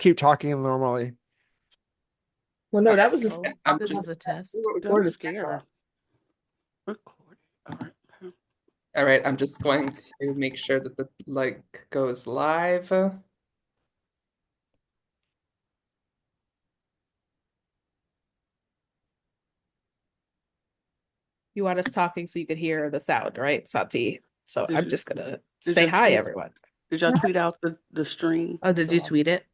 keep talking normally. Well, no, that was Oh, this is a we test. were I'm recording. scared. Recording. All right. All right, I'm just going to make sure that the link goes live. You want us talking so you could hear the sound, right, Sati? So Did I'm you just gonna did say you hi, tweet everyone. did y'all tweet out the stream? Oh, did you tweet it?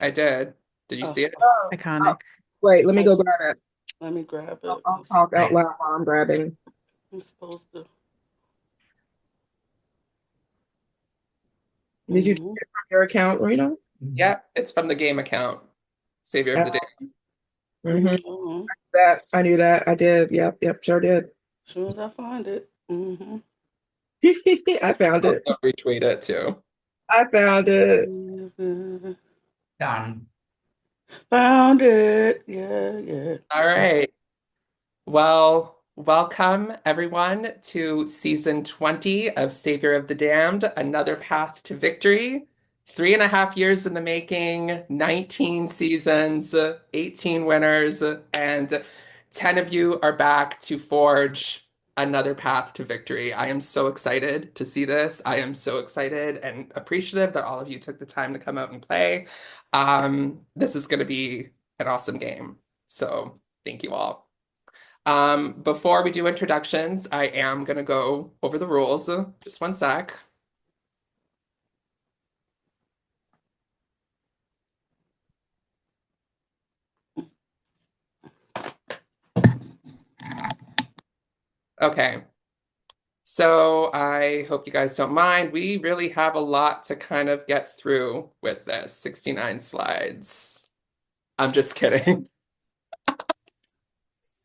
I did. Did you Oh, see it? Oh, iconic. wait, let me go grab it. Let me grab I'll, it. I'll talk out loud while I'm grabbing. I'm supposed to. Did you do it from your account, Reno? Yeah, it's from the game account. Savior of Yeah. the Day. That I knew that. I did. Yep, sure did. As soon as I find it. I found it. Also retweet it too. I found it. Done. Found it. Yeah. All right. Well, welcome everyone to season 20 of Savior of the Damned, Another Path to Victory. 3.5 years in the making, 19 seasons, 18 winners, and 10 of you are back to forge another path to victory. I am so excited to see this. I am so excited and appreciative that all of you took the time to come out and play. This is going to be an awesome game. So thank you all. Before we do introductions, I am going to go over the rules. Just one sec. Okay. So I hope you guys don't mind. We really have a lot to kind of get through with this 69 slides. I'm just kidding.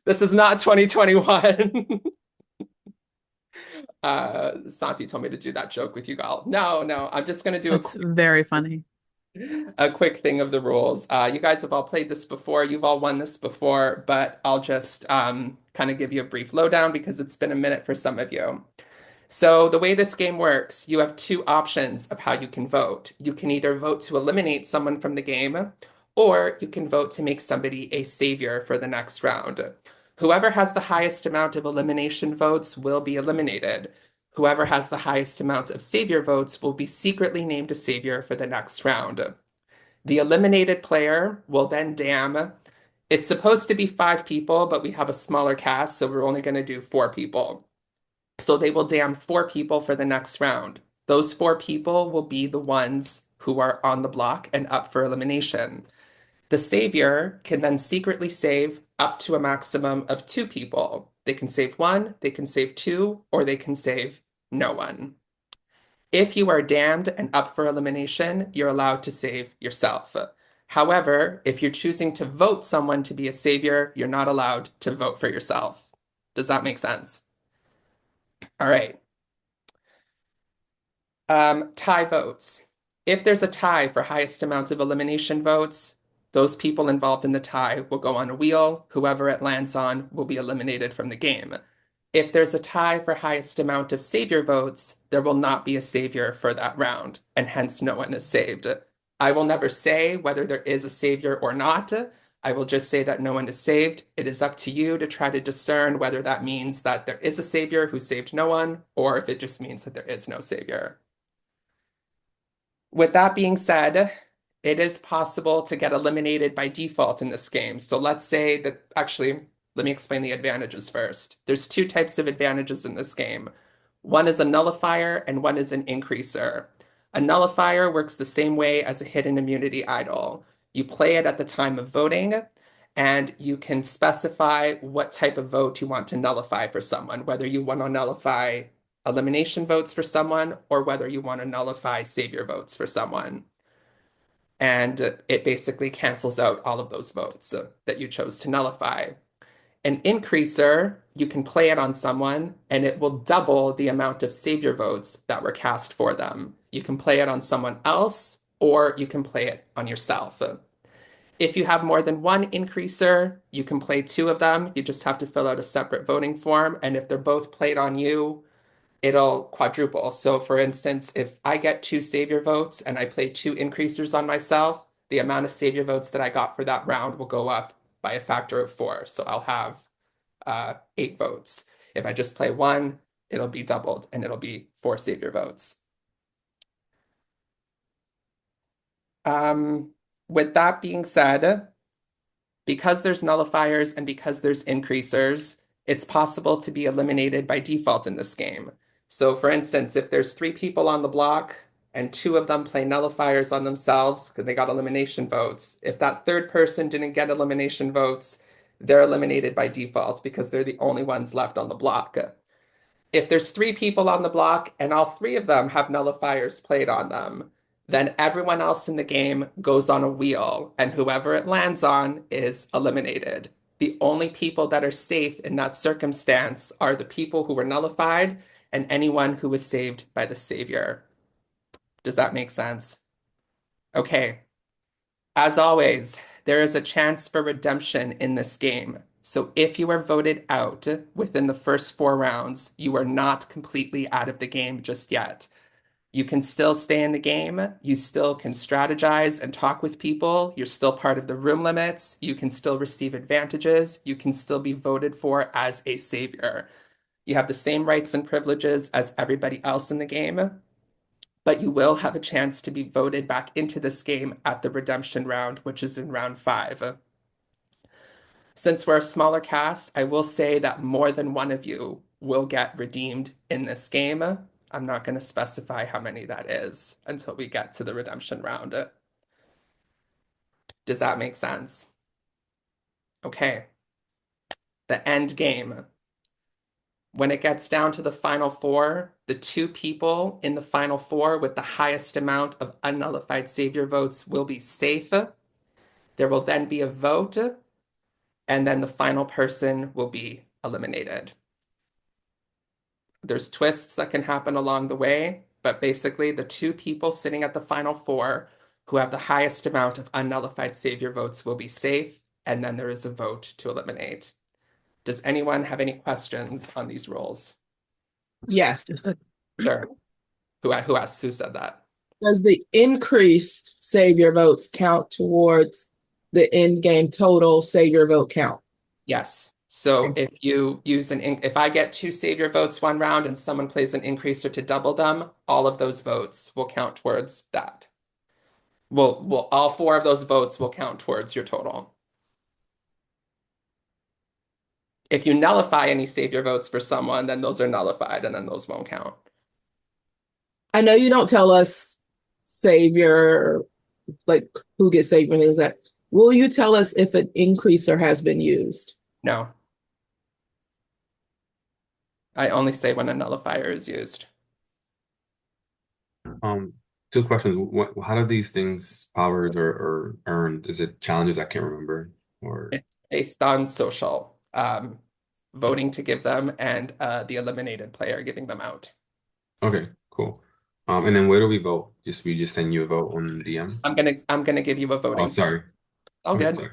This is not 2021. Santi told me to do that joke with you all. No, I'm just going to do That's very funny. A quick thing of the rules. You guys have all played this before. You've all won this before, but I'll just kind of give you a brief lowdown because it's been a minute for some of you. So the way this game works, you have two options of how you can vote. You can either vote to eliminate someone from the game, or you can vote to make somebody a savior for the next round. Whoever has the highest amount of elimination votes will be eliminated. Whoever has the highest amount of savior votes will be secretly named a savior for the next round. The eliminated player will then damn. It's supposed to be 5 people, but we have a smaller cast, so we're only going to do 4 people. So they will damn 4 people for the next round. Those 4 people will be the ones who are on the block and up for elimination. The savior can then secretly save up to a maximum of 2 people. They can save one, they can save two, or they can save no one. If you are damned and up for elimination, you're allowed to save yourself. However, if you're choosing to vote someone to be a savior, you're not allowed to vote for yourself. Does that make sense? All right. Tie votes. If there's a tie for highest amount of elimination votes, those people involved in the tie will go on a wheel. Whoever it lands on will be eliminated from the game. If there's a tie for highest amount of savior votes, there will not be a savior for that round, and hence no one is saved. I will never say whether there is a savior or not. I will just say that no one is saved. It is up to you to try to discern whether that means that there is a savior who saved no one, or if it just means that there is no savior. With that being said, it is possible to get eliminated by default in this game. So let's say that, actually, let me explain the advantages first. There's 2 types of advantages in this game. One is a nullifier and one is an increaser. A nullifier works the same way as a hidden immunity idol. You play it at the time of voting, and you can specify what type of vote you want to nullify for someone, whether you want to nullify elimination votes for someone or whether you want to nullify savior votes for someone. And it basically cancels out all of those votes that you chose to nullify. An increaser, you can play it on someone and it will double the amount of savior votes that were cast for them. You can play it on someone else or you can play it on yourself. If you have more than one increaser, you can play 2 of them. You just have to fill out a separate voting form. And if they're both played on you, it'll quadruple. So for instance, if I get 2 Savior votes and I play 2 increasers on myself, the amount of Savior votes that I got for that round will go up by a factor of 4. So I'll have 8 votes. If I just play one, it'll be doubled and it'll be 4 Savior votes. Um, with that being said, because there's nullifiers and because there's increasers, it's possible to be eliminated by default in this game. So for instance, if there's 3 people on the block and 2 of them play nullifiers on themselves because they got elimination votes, if that third person didn't get elimination votes, they're eliminated by default because they're the only ones left on the block. If there's 3 people on the block and all 3 of them have nullifiers played on them, then everyone else in the game goes on a wheel, and whoever it lands on is eliminated. The only people that are safe in that circumstance are the people who were nullified and anyone who was saved by the Savior. Does that make sense? Okay. As always, there is a chance for redemption in this game. So if you are voted out within the first 4 rounds, you are not completely out of the game just yet. You can still stay in the game. You still can strategize and talk with people. You're still part of the room limits. You can still receive advantages. You can still be voted for as a savior. You have the same rights and privileges as everybody else in the game, but you will have a chance to be voted back into this game at the redemption round, which is in round 5. Since we're a smaller cast, I will say that more than one of you will get redeemed in this game. I'm not going to specify how many that is until we get to the redemption round. Does that make sense? Okay. The end game. When it gets down to the final 4, the 2 people in the final 4 with the highest amount of unnullified savior votes will be safe. There will then be a vote, and then the final person will be eliminated. There's twists that can happen along the way, but basically the 2 people sitting at the final 4 who have the highest amount of unnullified savior votes will be safe, and then there is a vote to eliminate. Does anyone have any questions on these rules? Yes. Sure. Who said that? Does the increased savior votes count towards the end game total savior vote count? Yes. So if you use if I get 2 Savior votes one round and someone plays an increaser to double them, all of those votes will count towards that. Well, all 4 of those votes will count towards your total. If you nullify any Savior votes for someone, then those are nullified and then those won't count. I know you don't tell us savior, like who gets saved and things like that. Will you tell us if an increaser has been used? No. I only say when a nullifier is used. Um, Two questions. How do these things powers or earned? Is it challenges? I can't remember. Or It's based on social, voting to give them and the eliminated player giving them out. okay, cool. And then where do we vote? We just send you a vote on DM. I'm gonna give you a Oh, voting. sorry. All Okay, good. sorry.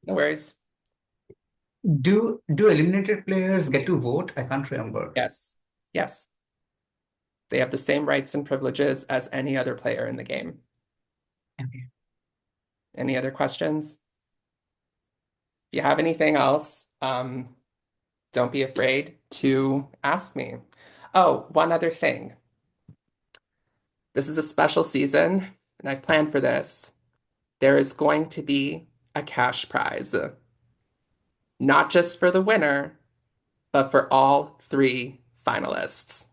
No worries. Do eliminated players get to vote? I can't remember. Yes. Yes. They have the same rights and privileges as any other player in the game. Okay. Any other questions? If you have anything else, don't be afraid to ask me. Oh, one other thing. This is a special season, and I've planned for this. There is going to be a cash prize, not just for the winner, but for all 3 finalists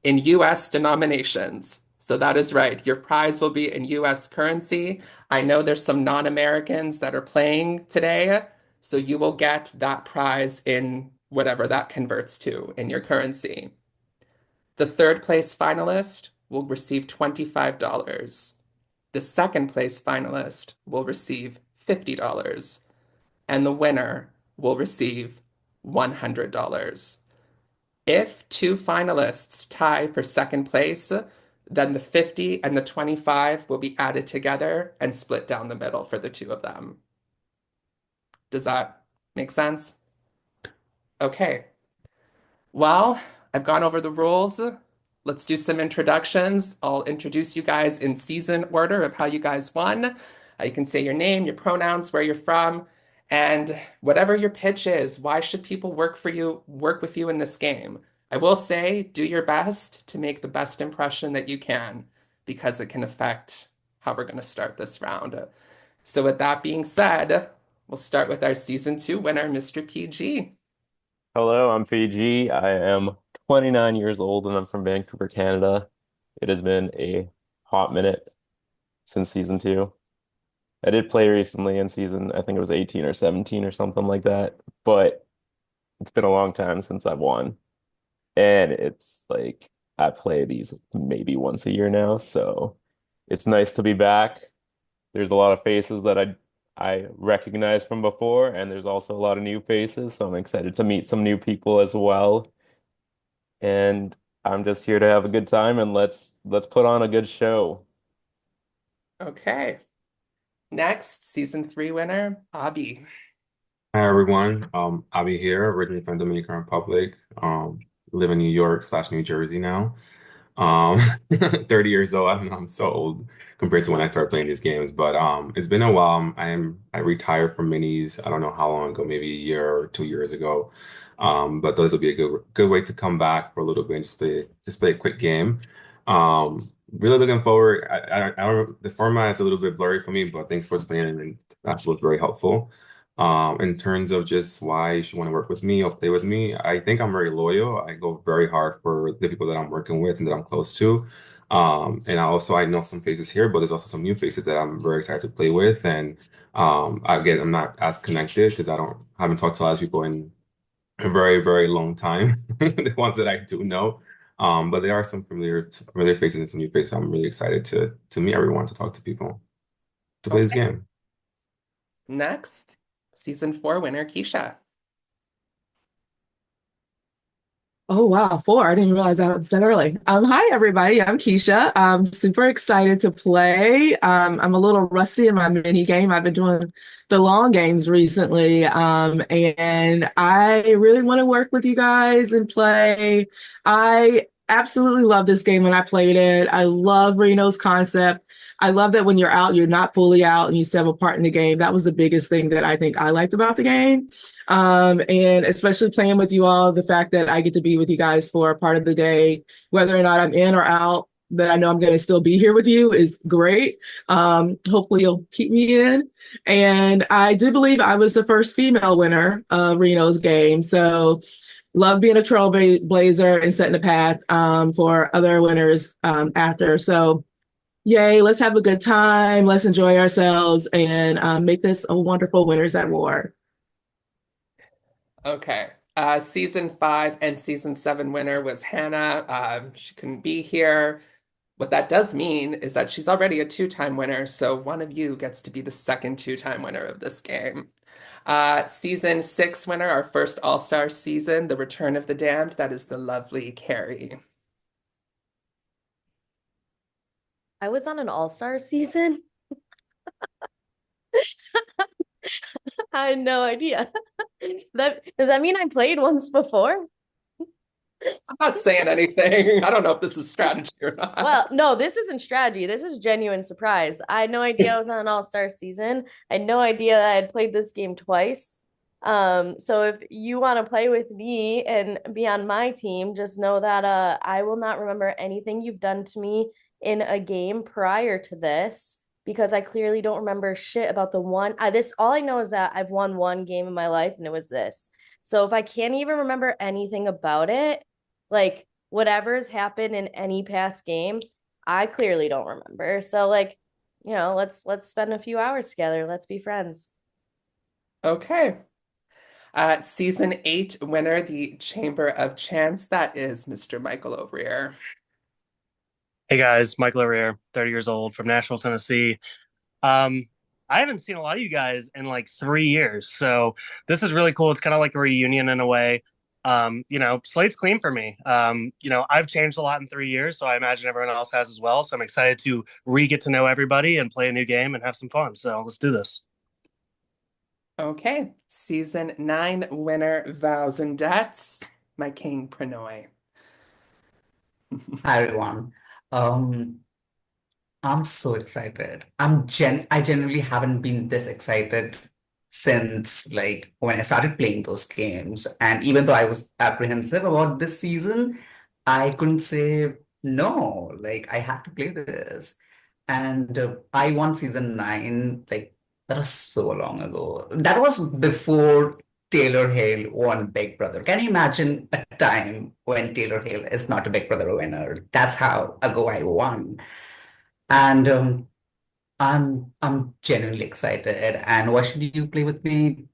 in US denominations. So that is right. Your prize will be in US currency. I know there's some non-Americans that are playing today, so you will get that prize in whatever that converts to in your currency. The third place finalist will receive $25. The second place finalist will receive $50, and the winner will receive $100. If 2 finalists tie for second place, then the 50 and the 25 will be added together and split down the middle for the 2 of them. Does that make sense? Okay. Well, I've gone over the rules. Let's do some introductions. I'll introduce you guys in season order of how you guys won. You can say your name, your pronouns, where you're from, and whatever your pitch is. Why should people work with you in this game? I will say, do your best to make the best impression that you can, because it can affect how we're going to start this round. So with that being said, we'll start with our season 2 winner, Mr. PG. Hello, I'm Fiji. I am 29 years old and I'm from Vancouver, Canada. It has been a hot minute since season two. I did play recently in season, I think it was 18 or 17 or something like that, but it's been a long time since I've won. And it's like I play these maybe once a year now, so it's nice to be back. There's a lot of faces that I recognize from before, and there's also a lot of new faces, so I'm excited to meet some new people as well. And I'm just here to have a good time and let's put on a good show. Okay. Next, season 3 winner, Abby. Hi everyone. I'll be here, originally from Dominican Republic. Live in New York slash New Jersey now. Um, 30 years old. I'm so old compared to when I started playing these games, but it's been a while. I retired from minis. I don't know how long ago, maybe a year or 2 years ago. But those will be a good way to come back for a little bit and just play a quick game. Really looking forward. I don't, the format is a little bit blurry for me, but thanks for explaining, and that was very helpful. In terms of just why you should want to work with me or play with me, I think I'm very loyal. I go very hard for the people that I'm working with and that I'm close to. And I know some faces here, but there's also some new faces that I'm very excited to play with. And again, I'm not as connected because haven't talked to a lot of people in a very, very long time. The ones that I do know. But there are some familiar faces and some new faces. I'm really excited to meet everyone, to talk to people, to play this Okay. game. Next, season 4 winner, Keisha. Oh wow, four. I didn't realize I was that early. Hi everybody. I'm Keisha. I'm super excited to play. I'm a little rusty in my mini game. I've been doing the long games recently. And I really want to work with you guys and play. I absolutely love this game when I played it. I love Reno's concept. I love that when you're out, you're not fully out and you still have a part in the game. That was the biggest thing that I think I liked about the game. And especially playing with you all, the fact that I get to be with you guys for a part of the day, whether or not I'm in or out, that I know I'm going to still be here with you is great. Hopefully you'll keep me in. And I do believe I was the first female winner of Reno's game. So love being a trailblazer and setting the path for other winners after. So yay, let's have a good time. Let's enjoy ourselves and make this a wonderful Winners at War. Okay. Season 5 and season 7 winner was Hannah. She couldn't be here. What that does mean is that she's already a 2-time winner, so one of you gets to be the second 2-time winner of this game. Season 6 winner, our first All-Star season, The Return of the Damned, that is the lovely Carrie. I was on an all-star season. I had no idea. Does that mean I played once before? I'm not saying anything. I don't know if this is strategy or not. Well, no, this isn't strategy. This is genuine surprise. I had no idea I was on an all-star season. I had no idea that I had played this game twice. So if you want to play with me and be on my team, just know that I will not remember anything you've done to me in a game prior to this because I clearly don't remember shit about the one. This all I know is that I've won one game in my life and it was this. So if I can't even remember anything about it, like whatever's happened in any past game, I clearly don't remember. So like, let's spend a few hours together. Let's be friends. Okay. Season 8 winner, the Chamber of Chance, that is Mr. Michael O'Rear. Hey guys, Michael O'Rear, 30 years old from Nashville, Tennessee. I haven't seen a lot of you guys in like 3 years, so this is really cool. It's kind of like a reunion in a way. Slate's clean for me. I've changed a lot in 3 years, so I imagine everyone else has as well. So I'm excited to get to know everybody and play a new game and have some fun. So let's do this. Okay. Season 9 winner, Vows and Debts, my King Pranoy. Hi everyone. Um, I'm so excited. I genuinely haven't been this excited since like when I started playing those games. And even though I was apprehensive about this season, I couldn't say no. Like I had to play this. And I won season 9, like that was so long ago. That was before Taylor Hale won Big Brother. Can you imagine a time when Taylor Hale is not a Big Brother winner? That's how ago I won. And I'm genuinely excited. And why should you play with me?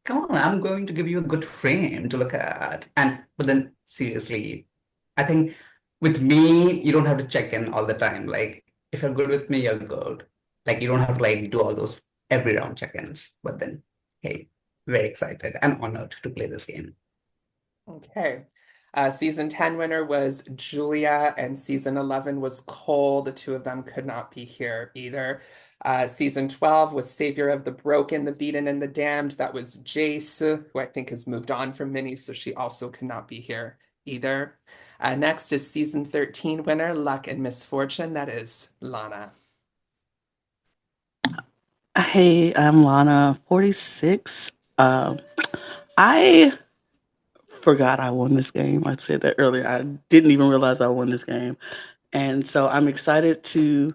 Come on, I'm going to give you a good frame to look at. And but then seriously, I think with me, you don't have to check in all the time. Like if you're good with me, you're good. Like you don't have to like do all those every round check-ins. But then, hey, very excited and honored to play this game. Okay. Season 10 winner was Julia, and season 11 was Cole. The two of them could not be here either. Season 12 was Savior of the Broken, the Beaten, and the Damned. That was Jace, who I think has moved on from Minnie, so she also could not be here either. Next is season 13 winner, Luck and Misfortune. That is Lana. Hey, I'm Lana, 46. I forgot I won this game. I said that earlier. I didn't even realize I won this game. And so I'm excited to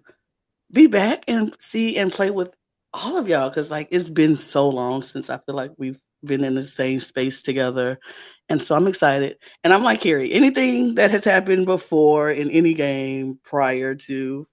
be back and see and play with all of y'all because like it's been so long since I feel like we've been in the same space together. And so I'm excited. And I'm like Carrie, anything that has happened before in any game prior to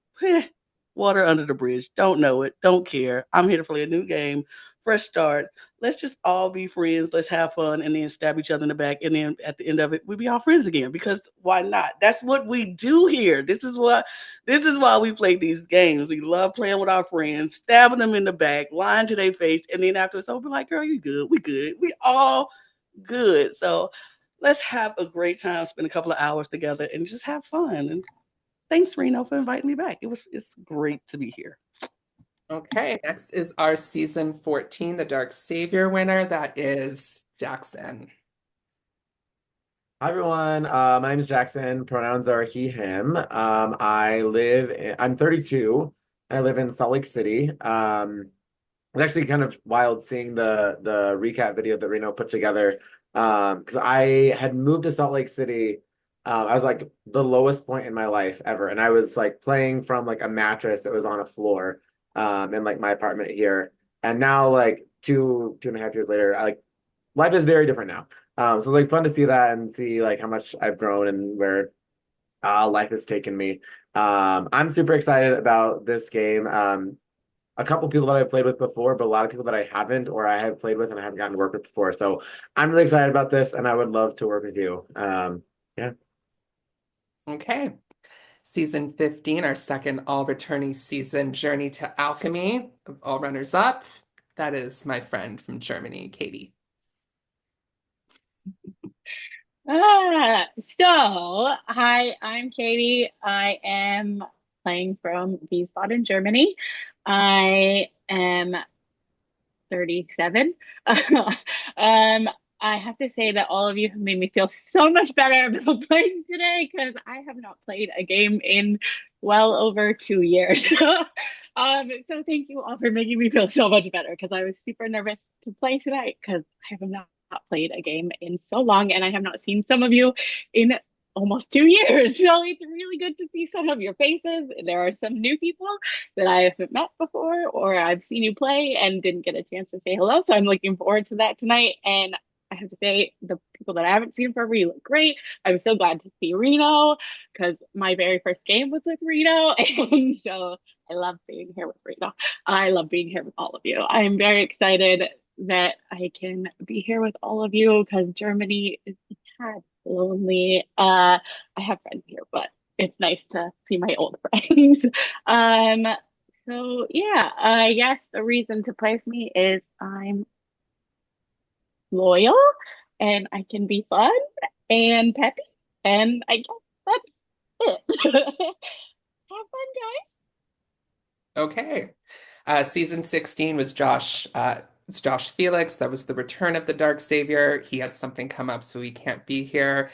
water under the bridge. Don't know it. Don't care. I'm here to play a new game. Fresh start. Let's just all be friends. Let's have fun and then stab each other in the back. And then at the end of it, we'll be all friends again because why not? That's what we do here. This is why we play these games. We love playing with our friends, stabbing them in the back, lying to their face, and then after it's over, like, girl, you good. We good. We all good. So let's have a great time, spend a couple of hours together, and just have fun. And thanks, Reno, for inviting me back. It's great to be here. Okay, next is our season 14, the Dark Savior winner. That is Jackson. Hi everyone. My name is Jackson. Pronouns are he, him. I'm 32 and I live in Salt Lake City. It's actually kind of wild seeing the recap video that Reno put together. Because I had moved to Salt Lake City. I was like the lowest point in my life ever. And I was like playing from like a mattress that was on a floor in like my apartment here. And now like two and a half years later, life is very different now. So it's like fun to see that and see like how much I've grown and where life has taken me. I'm super excited about this game. A couple people that I've played with before, but a lot of people that I haven't or I have played with and I haven't gotten to work with before. So I'm really excited about this and I would love to work with you. Yeah. Okay. Season 15, our second all-returning season, Journey to Alchemy of All Runners Up. That is my friend from Germany, Katie. Hi, I'm Katie. I am playing from Wiesbaden, Germany. I am 37. I have to say that all of you have made me feel so much better about playing today because I have not played a game in well over 2 years. So thank you all for making me feel so much better because I was super nervous to play tonight because I have not played a game in so long and I have not seen some of you in almost 2 years. So it's really good to see some of your faces. There are some new people that I haven't met before, or I've seen you play and didn't get a chance to say hello. So I'm looking forward to that tonight. And I have to say, the people that I haven't seen forever, you look great. I'm so glad to see Reno because my very first game was with Reno. And so I love being here with Reno. I love being here with all of you. I'm very excited that I can be here with all of you because Germany is kind of lonely. I have friends here, but it's nice to see my old friends. Um, so yeah, I guess the reason to play with me is I'm loyal and I can be fun and peppy, and I guess that's it. Have fun, guys. Okay. Season 16 was it's Josh Felix. That was the return of the Dark Savior. He had something come up, so he can't be here.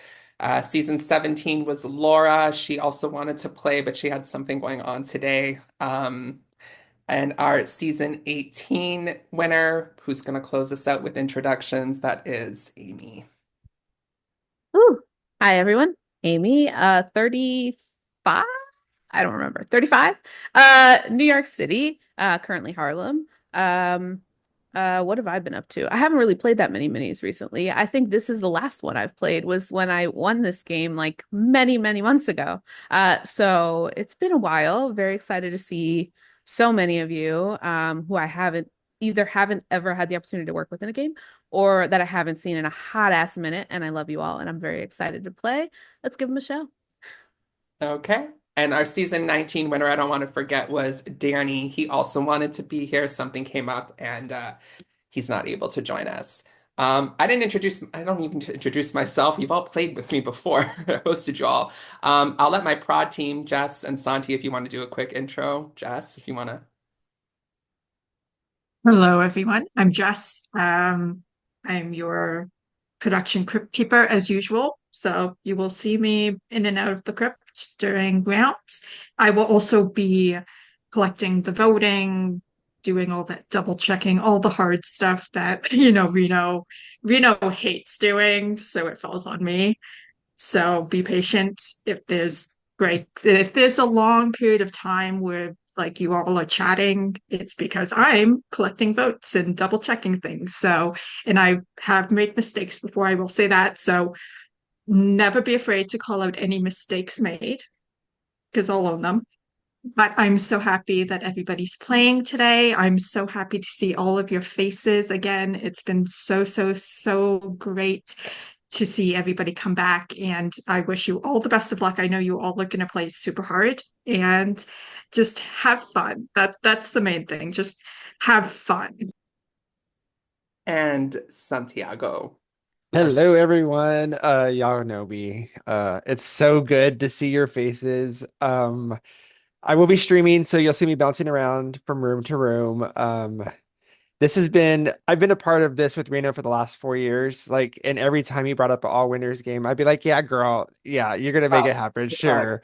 Season 17 was Laura. She also wanted to play, but she had something going on today. And our season 18 winner, who's going to close us out with introductions, that is Amy. Ooh. Hi, everyone. Amy, 35? I don't remember. 35? New York City, currently Harlem. What have I been up to? I haven't really played that many minis recently. I think this is the last one I've played was when I won this game like many, many months ago. So it's been a while. Very excited to see so many of you who I haven't ever had the opportunity to work with in a game or that I haven't seen in a hot ass minute. And I love you all, and I'm very excited to play. Let's give them a show. Okay. And our season 19 winner, I don't want to forget, was Danny. He also wanted to be here. Something came up and he's not able to join us. I don't even introduce myself. You've all played with me before. I hosted you all. I'll let my prod team, Jess and Santi, if you want to do a quick intro. Jess, if you want to. Hello, everyone. I'm Jess. I'm your production crypt keeper as usual. So you will see me in and out of the crypt during rounds. I will also be collecting the voting, doing all that double checking, all the hard stuff that, Reno hates doing, so it falls on me. So be patient if there's a long period of time where like you all are chatting, it's because I'm collecting votes and double checking things. So, and I have made mistakes before, I will say that. So never be afraid to call out any mistakes made because I'll own them. But I'm so happy that everybody's playing today. I'm so happy to see all of your faces again. It's been so, so, so great to see everybody come back. And I wish you all the best of luck. I know you all are going to play super hard and just have fun. That's the main thing. Just have fun. And Santiago. Hello, everyone. Y'all know me. It's so good to see your faces. I will be streaming, so you'll see me bouncing around from room to room. I've been a part of this with Reno for the last 4 years. Like, and every time he brought up an all winners game, I'd be like, yeah, girl, yeah, you're gonna make it happen, sure.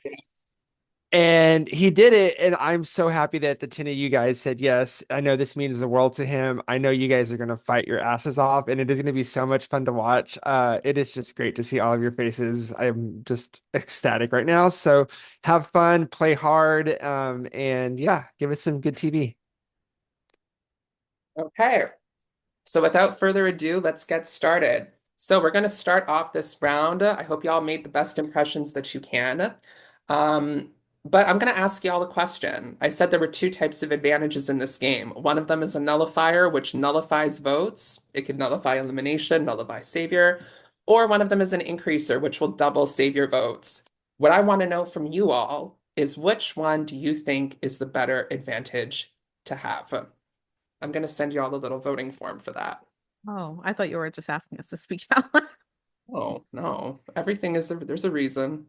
And he did it, and I'm so happy that the 10 of you guys said yes. I know this means the world to him. I know you guys are gonna fight your asses off, and it is gonna be so much fun to watch. It is just great to see all of your faces. I'm just ecstatic right now. So have fun, play hard, and yeah, give us some good TV. Okay. So without further ado, let's get started. So we're going to start off this round. I hope y'all made the best impressions that you can. But I'm going to ask y'all a question. I said there were two types of advantages in this game. One of them is a nullifier, which nullifies votes. It could nullify elimination, nullify savior. Or one of them is an increaser, which will double savior votes. What I want to know from you all is which one do you think is the better advantage to have? I'm going to send you all a little voting form for that. Oh, I thought you were just asking us to speak out loud. Oh, no. There's a reason.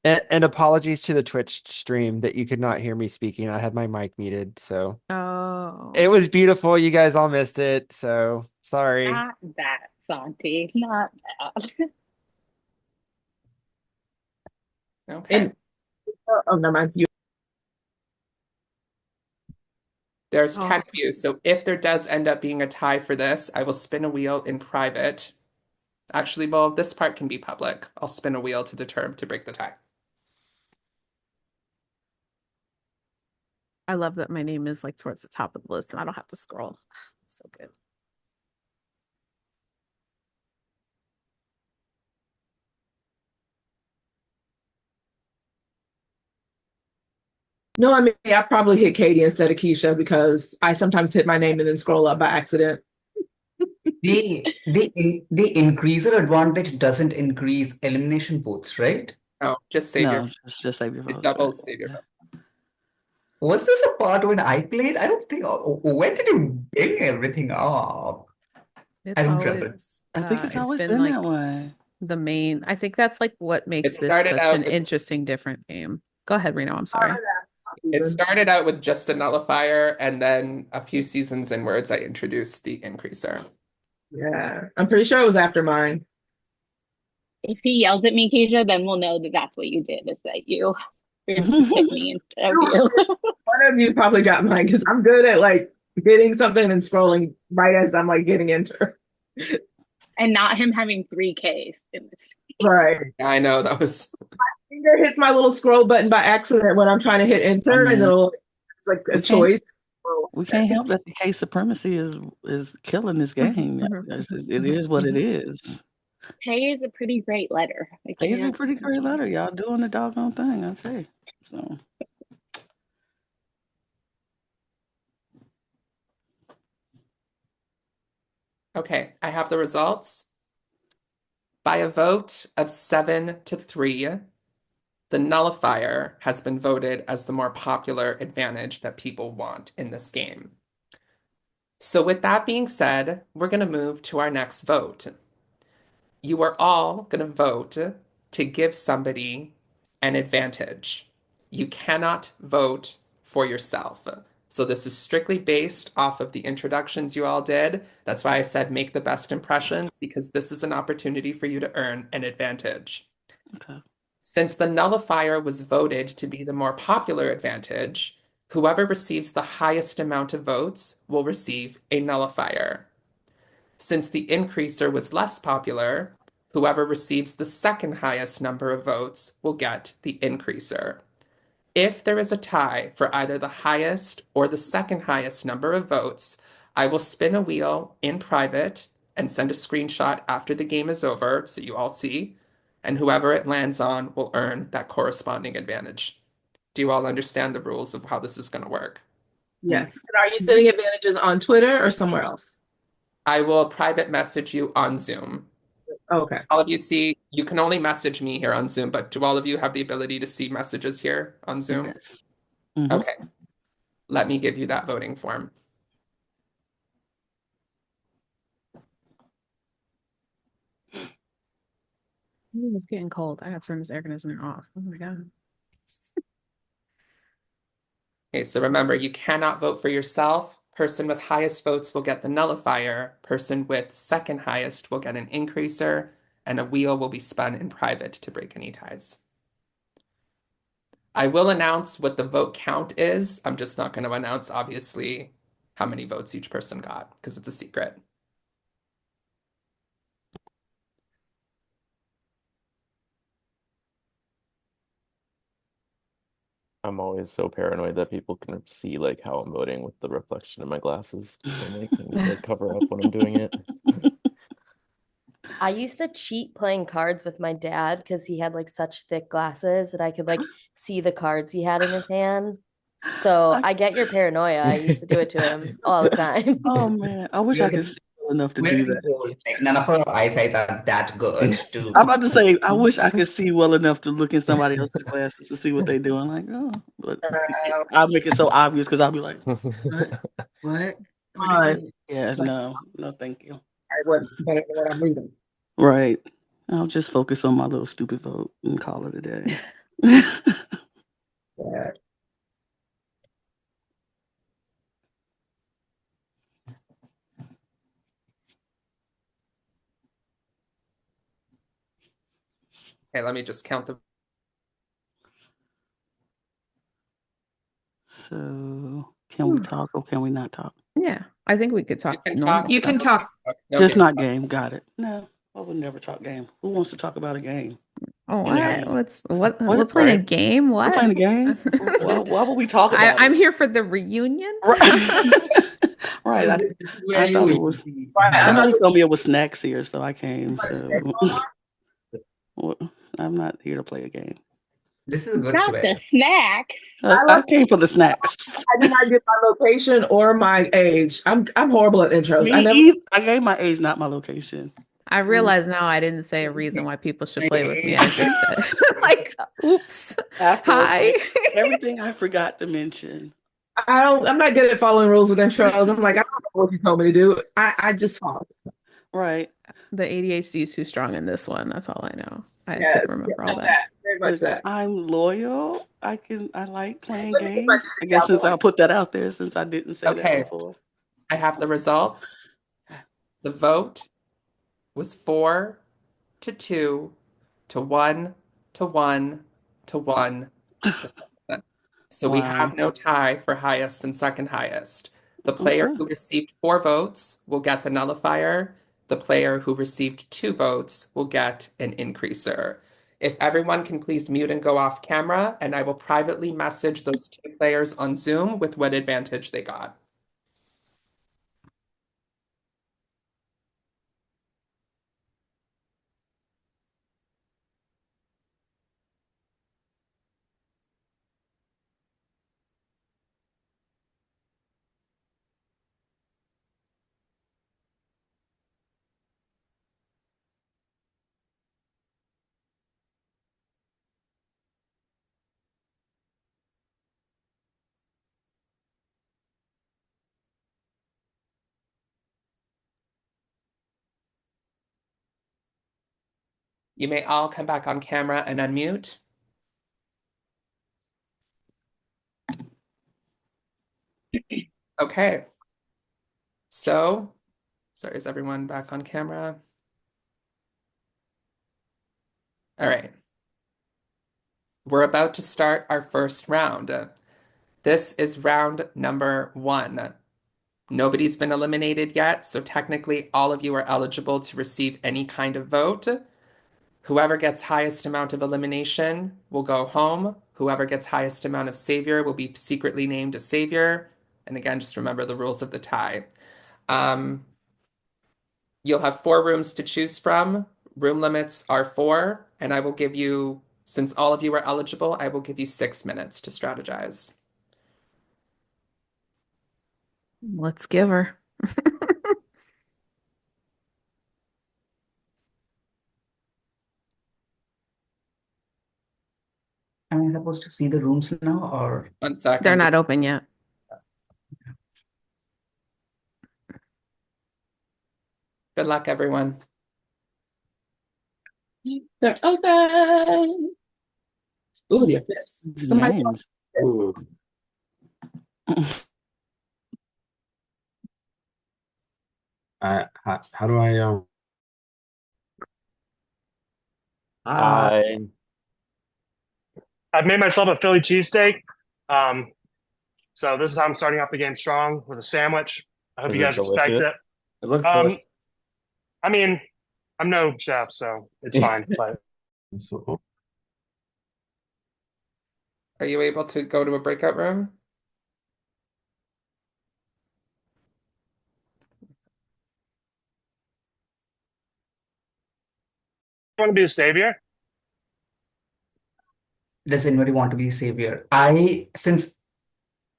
And apologies to the Twitch stream that you could not hear me speaking. I had my mic muted, so Oh. it was beautiful. You guys all missed it, so sorry. Not that, Santi. Not that. Okay. And oh, never mind. There's Oh. 10 of you. So if there does end up being a tie for this, I will spin a wheel in private. Actually, well, this part can be public. I'll spin a wheel to break the tie. I love that my name is like towards the top of the list and I don't have to scroll. So good. No, I mean, I probably hit Katie instead of Keisha because I sometimes hit my name and then scroll up by accident. The increaser advantage doesn't increase elimination votes, right? Oh, just No, savior. just save your It votes. doubles savior vote. Was this a part when I played? I don't think. When did you bring everything up? I It's don't remember. always I think it's always been been like that way. the main. I think that's like what makes It this started such out an with interesting, different game. Go ahead, Reno. I'm sorry. it started out with just a nullifier, and then a few seasons inwards, I introduced the increaser. Yeah, I'm pretty sure it was after mine. If he yells at me, Keisha, then we'll know that that's what you did, is that you were to hit me instead of you. One of you probably got mine because I'm good at like hitting something and scrolling right as I'm like hitting enter. And not him having 3Ks in this. Right. Yeah, I know that was. Finger hits my little scroll button by accident when I'm trying to hit I enter, and mean, it's like a we can't choice. we can't help that the case supremacy is killing this game. It is what it is. Pay is a pretty great letter. I It's a can't. pretty great letter. Y'all doing the doggone thing, I say. So Okay, I have the results. By a vote of 7-3, the nullifier has been voted as the more popular advantage that people want in this game. So with that being said, we're going to move to our next vote. You are all going to vote to give somebody an advantage. You cannot vote for yourself. So this is strictly based off of the introductions you all did. That's why I said make the best impressions, because this is an opportunity for you to earn an advantage. okay. Since the nullifier was voted to be the more popular advantage, whoever receives the highest amount of votes will receive a nullifier. Since the increaser was less popular, whoever receives the second highest number of votes will get the increaser. If there is a tie for either the highest or the second highest number of votes, I will spin a wheel in private and send a screenshot after the game is over so you all see, and whoever it lands on will earn that corresponding advantage. Do you all understand the rules of how this is going to work? Yes. And are you sending advantages on Twitter or somewhere else? I will private message you on Zoom. Okay. All of you see, you can only message me here on Zoom, but do all of you have the ability to see messages here on Zoom? Yes. Mhm. Okay. Let me give you that voting form. It's getting cold. I got to turn this air conditioner off. Oh my God. Okay, so remember, you cannot vote for yourself. Person with highest votes will get the nullifier. Person with second highest will get an increaser, and a wheel will be spun in private to break any ties. I will announce what the vote count is. I'm just not going to announce, obviously, how many votes each person got, because it's a secret. I'm always so paranoid that people can see like how I'm voting with the reflection in my glasses. So I'm like, I need to like cover up when I'm doing it. I used to cheat playing cards with my dad because he had like such thick glasses that I could like see the cards he had in his hand. So I get your paranoia. I used to do it to him all the time. Oh man, I wish I could see well enough to do that. Like, none of our eyesights are that good to. I'm about to say, I wish I could see well enough to look in somebody else's glasses to see what they're doing. Like, oh, but I'll make it so obvious because I'll be like, what? What? Yeah, no, thank you. What I'm reading. Right. I'll just focus on my little stupid vote and call it a day. Yeah. Okay, let me just count the. So, can we talk or can we not talk? Yeah, I think we could talk. You can normal talk, You stuff. can talk. No Just game. not game. Got it. No, I would never talk game. Who wants to talk about a game? Oh, In a what? game. What? What? We're playing a Right. game? We're What? playing a game? Why would we talk about I'm it? here for the reunion. Right. Right. I thought it was. Somebody told me it was snacks here, so I came. So well, I'm not here to play a game. This is good Not to the snack. I came for the snacks. I did not get my location or my age. I'm horrible at intros. I gave my age, not my location. I realize now I didn't say a reason why people should play with me. I just said like, oops. After Hi. everything I forgot to mention. I'm not good at following rules with intros. I'm like, I don't know what you told me to do. I just talk. Right. The ADHD is too strong in this one. That's all I know. I Yes, couldn't remember all that. Very much that. I'm loyal. I like playing games. I guess since I'll put that out there since I didn't say that before. I have the results. The vote was 4-2 to 1 to 1 to 1 to 1. So we have Wow. no tie for highest and second highest. The player Okay. who received 4 votes will get the nullifier. The player who received 2 votes will get an increaser. If everyone can please mute and go off camera, and I will privately message those 2 players on Zoom with what advantage they got. You may all come back on camera and unmute. Okay. So, sorry, is everyone back on camera? All right. We're about to start our first round. This is round number 1. Nobody's been eliminated yet, so technically all of you are eligible to receive any kind of vote. Whoever gets highest amount of elimination will go home. Whoever gets highest amount of savior will be secretly named a savior. And again, just remember the rules of the tie. You'll have 4 rooms to choose from. Room limits are 4, and I will give you, since all of you are eligible, I will give you 6 minutes to strategize. Let's give her. Am I supposed to see the rooms now or? 1 second. They're not open yet. Good luck, everyone. They're open. Ooh, the abyss. Somebody Names. Ooh. How do I Hi. I've made myself a Philly cheesesteak. So this is how I'm starting off the game strong with a sandwich. I hope Is you it guys respect it. delicious? It looks delicious. I mean, I'm no chef, so it's fine. But so Are you able to go to a breakout room? you want to be a savior? Does anybody want to be savior? Since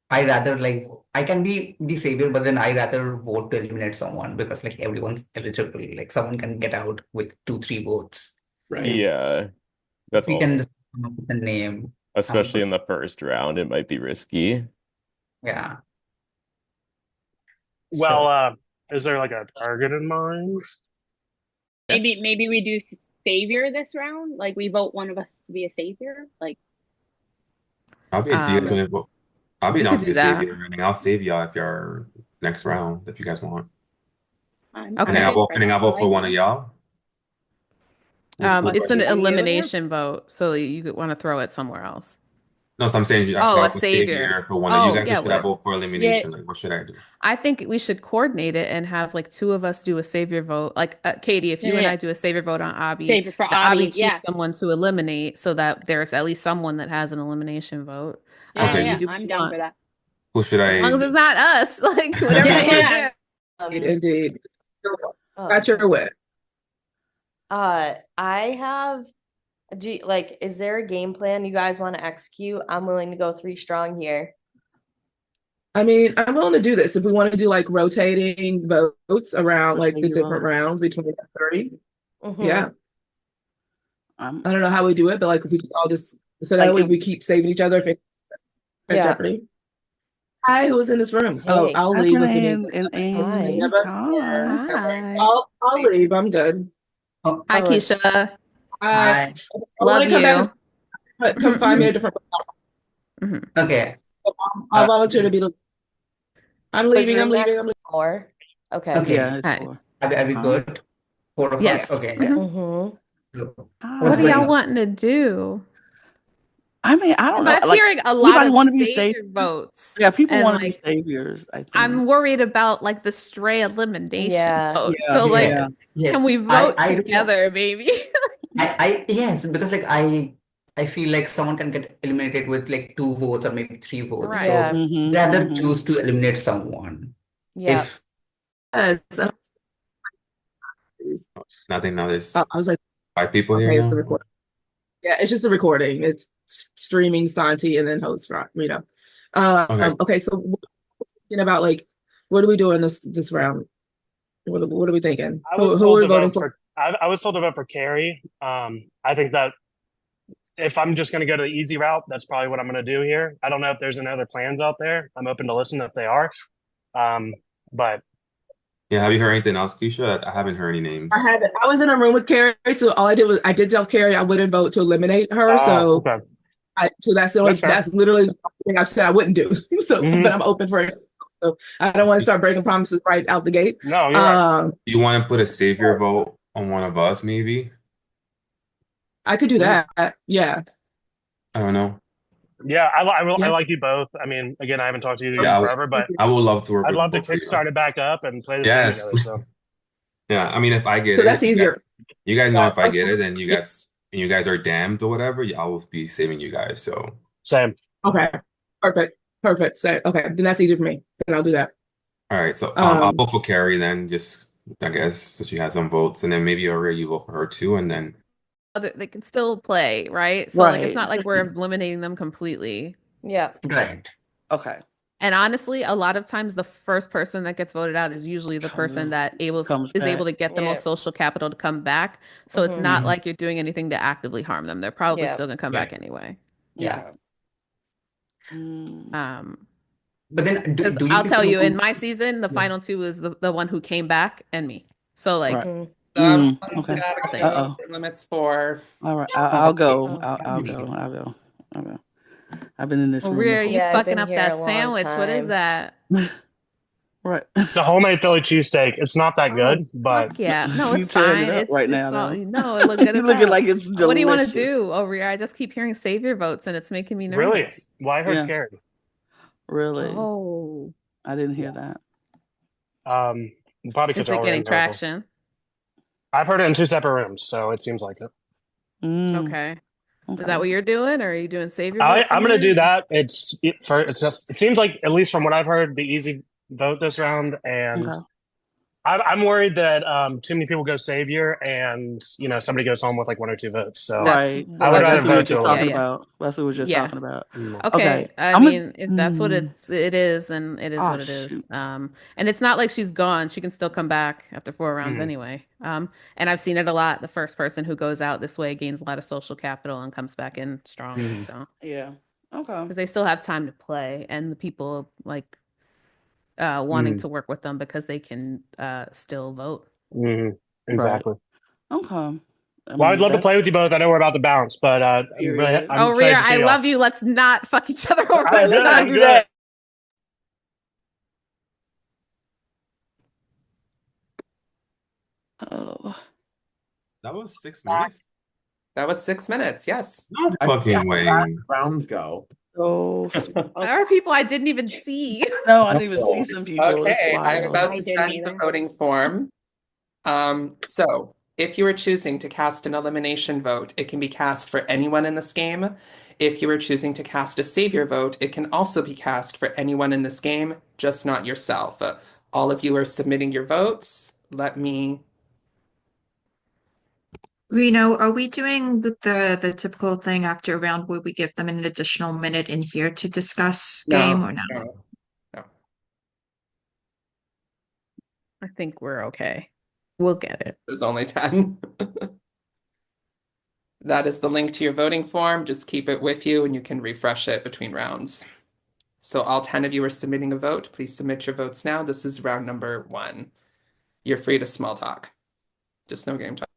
I rather like I can be the savior, but then I rather vote to eliminate someone because like everyone's eligible. Like someone can get out with 2, 3 votes. Right. Yeah, that's We can also, just come up with a name. especially in the first round, it might be risky. Yeah. Well, is there like a target in mind? Maybe we do savior this round. Like we vote one of us to be a savior. Like I'll be do you guys want to I'll be we down could to do be a that. savior, and I'll save y'all if you're next round if you guys want. I'm Okay. And then I'll good vote, for and then that. I'll I vote for like one it. of y'all. It's an Are you here? elimination vote, so you could want to throw it somewhere else. No, so I'm saying should Oh, I a vote savior. savior for one of you Oh, guys, or yeah. should I vote for elimination? Like, what should I do? I think we should coordinate it and have like 2 of us do a savior vote. Like Katie, if you and Yeah. I do a savior vote on Abby, Savior for the Abby Abby. choose Yeah. someone to eliminate so that there's at least someone that has an elimination vote. Yeah, You yeah. do what I'm you down want. for that. Who should As long I as it's not us, like whatever Yeah, you want to yeah. do. Indeed. Oh, Got your okay. wit. I have is there a game plan you guys want to execute? I'm willing to go 3 strong here. I mean, I'm willing to do this if we want to do like rotating votes around like the different rounds between the 30. Yeah. I don't know how we do it, but like if we all just so that way we keep saving each other if it's at Jeopardy. Hi, who's in this room? Oh, I'll Hi, leave if it Renee is. and Amy. Yeah, but- Hi. I'll leave. I'm good. Hi, Keisha. Hi. Love you. Come find me at a different. Okay. I'll volunteer to be the. I'm leaving. I'm leaving. I'm leaving. 4. Okay. Okay. Yeah, it's 4. Are we good? 4 of Yes. us? Okay. Mm-hmm. What What's are going y'all on? wanting to do? I mean, I don't Because know. I'm Like hearing a lot anybody of want to be savior saviors? votes, Yeah, people and want to be like saviors, I think. I'm worried about like the stray elimination Yeah. vote. Yeah, So like, yeah. Yes, yes. can we I, vote I do. together, maybe? Yes, because like I feel like someone can get eliminated with like two votes or maybe three votes. Right. So Mm-hmm. rather Mm-hmm. choose to eliminate someone. Yeah. If Yes. Nothing. Now there's I was like, 5 people here okay, it's the now. recording. Yeah, it's just a recording. It's streaming Santi and then host Rita. Okay. Okay, so we're thinking about like what are we doing this round? What are we thinking? I was Who told are we to voting vote for? for I was told to vote for Carrie. I think that if I'm just going to go to the easy route, that's probably what I'm going to do here. I don't know if there's any other plans out there. I'm open to listen if they are. Um, but Yeah. Have you heard anything else, Keisha? I haven't heard any names. I was in a room with Carrie, so all I did was I did tell Carrie I wouldn't vote to eliminate her. oh, So okay, that's that's fair. that's literally the thing I've said I wouldn't do. So, but Hmm. I'm open for it. So I don't want to start breaking promises right out the gate. No, you're right. Um, Do you want to put a savior vote on one of us, maybe? I could do Mm. that. Yeah, Yeah, I don't know. I yeah. like you both. I mean, again, I haven't talked to you Yeah, in forever, but I would love to work I'd with love to both of you. kickstart it back up and play this game Yes. together. So Yeah. I mean, if I get So that's it, easier. you guys know if I get it, then Yeah. you guys are damned or whatever. Yeah, I will be saving you guys. So, same. Okay. Perfect. Perfect. So okay, then that's easier for me. Then I'll do that. all right. So, I'll Um, vote for Carrie then. Just I guess so she has some votes, and then maybe Aurea, you vote for her too, and then They can still play, right? So like, it's Right. not like we're eliminating them completely. Yeah. right. Okay. And honestly, a lot of times the first person that gets voted out is usually the person that Comes is able back. to get the Yeah. most social capital to come back. So it's Mm-hmm. not Mhm. like you're doing anything to actively harm them. They're probably Yeah. still gonna come Yeah, back anyway. yeah. Okay. Mm, Um, But then because do you I'll tell people you, in want? my season, the Yeah. final two is the one who came back and me. So like, right. Mm. Mm, Someone's Okay. it's gotta nothing. go. Uh-oh. Limits 4. All right. oh, I'll go. Oh. I'll go. I'll go. I'll go. I've been in this Oh, room Rhea, you before. Yeah, I've fucking been up here that a long sandwich. What is time. that? Right. The homemade Philly cheesesteak. It's not that Oh, good, but fuck yeah. No, You it's tearing it fine. up right now, It's all though. no, it looked good You as looking hell. like it's What do you want to delicious. do over here? I just keep hearing savior votes and it's making me really, nervous. well, I heard Yeah, Carrie. really. Oh, I didn't hear Yeah. that. Probably because is y'all it were getting in circle. traction? I've heard it in two separate rooms, so it seems like it. Mm, Okay. Is that okay. what you're doing, or are you doing savior vote I'm gonna somewhere? do that. It's just it seems like at least from what I've heard, the easy vote this round, and Okay. I'm worried that too many people go savior, and somebody goes home with like one or two votes. So That's Right. I well, would Right. rather That's what we were vote to just yeah, talking yeah, eliminate. about. That's what we were just yeah. talking about. Mm. Okay. Okay. I I'm gonna. mean, if that's what it is, then it is Oh what it is. shoot. And it's not like she's gone. She can still come back after 4 rounds Mm. anyway. And I've seen it a lot. The first person who goes out this way gains a lot of social capital and comes back in stronger. Mm. So Yeah. Okay. because they still have time to play, and the people like wanting Mm. to work with them because they can still vote. Mm. Right. Exactly. Okay. I Well, I'd mean love to that's play with you both. I know we're about to bounce, but period. I'm Oh, excited Rhea, to I see y'all. love you. Let's not fuck each other over I'm Right. this Let's good. not I'm time. do good. that. Oh. that was 6 minutes. That was 6 minutes. Yes. No I forget fucking how way. fast rounds go. So sweet. There are people I didn't even see. No, I didn't even see some people. It's Okay, I'm wild. about I to didn't send the either. voting form. So if you are choosing to cast an elimination vote, it can be cast for anyone in this game. If you are choosing to cast a savior vote, it can also be cast for anyone in this game, just not yourself. All of you are submitting your votes. Let me. Reno, are we doing the typical thing after a round where we give them an additional minute in here to discuss game No, or no? no, no. I think we're okay. We'll get it. There's only 10. That is the link to your voting form. Just keep it with you and you can refresh it between rounds. So all 10 of you are submitting a vote. Please submit your votes now. This is round number 1. You're free to small talk. Just no game talk.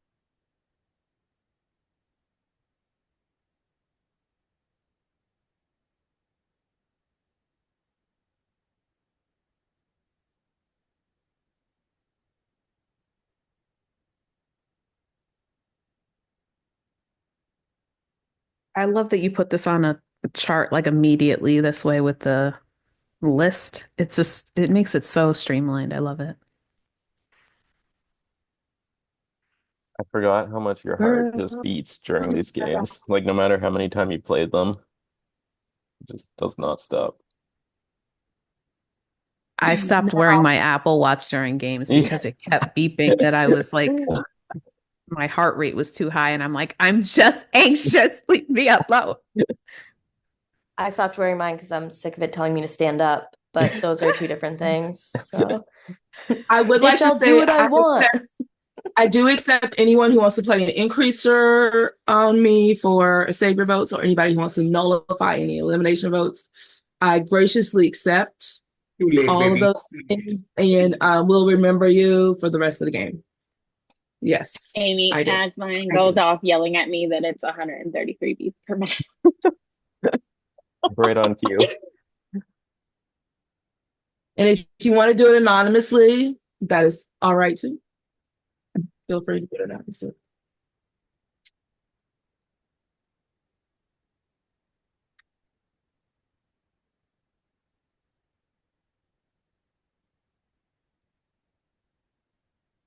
I love that you put this on a chart like immediately this way with the list. It's just, it makes it so streamlined. I love it. I forgot how much your heart just Girl. beats during these games. Like no matter how many times you played them, it just does not stop. I stopped wearing my Apple Watch during games because it kept beeping that I was like, my heart rate was too high. And I'm like, I'm just anxious. Leave me alone. I stopped wearing mine because I'm sick of it telling me to stand up, but those are two different things. So, I would like bitch, to I'll do say what I want. I do accept anyone who wants to play an increaser on me for Saviour votes or anybody who wants to nullify any elimination votes. I graciously accept Too late, all of baby. those things and will remember you for the rest of the game. Yes, Amy, I do. as mine I goes do. off yelling at me that it's 133 beats per minute. Right on cue. And if you want to do it anonymously, that is all right too. Feel free to do it anonymously.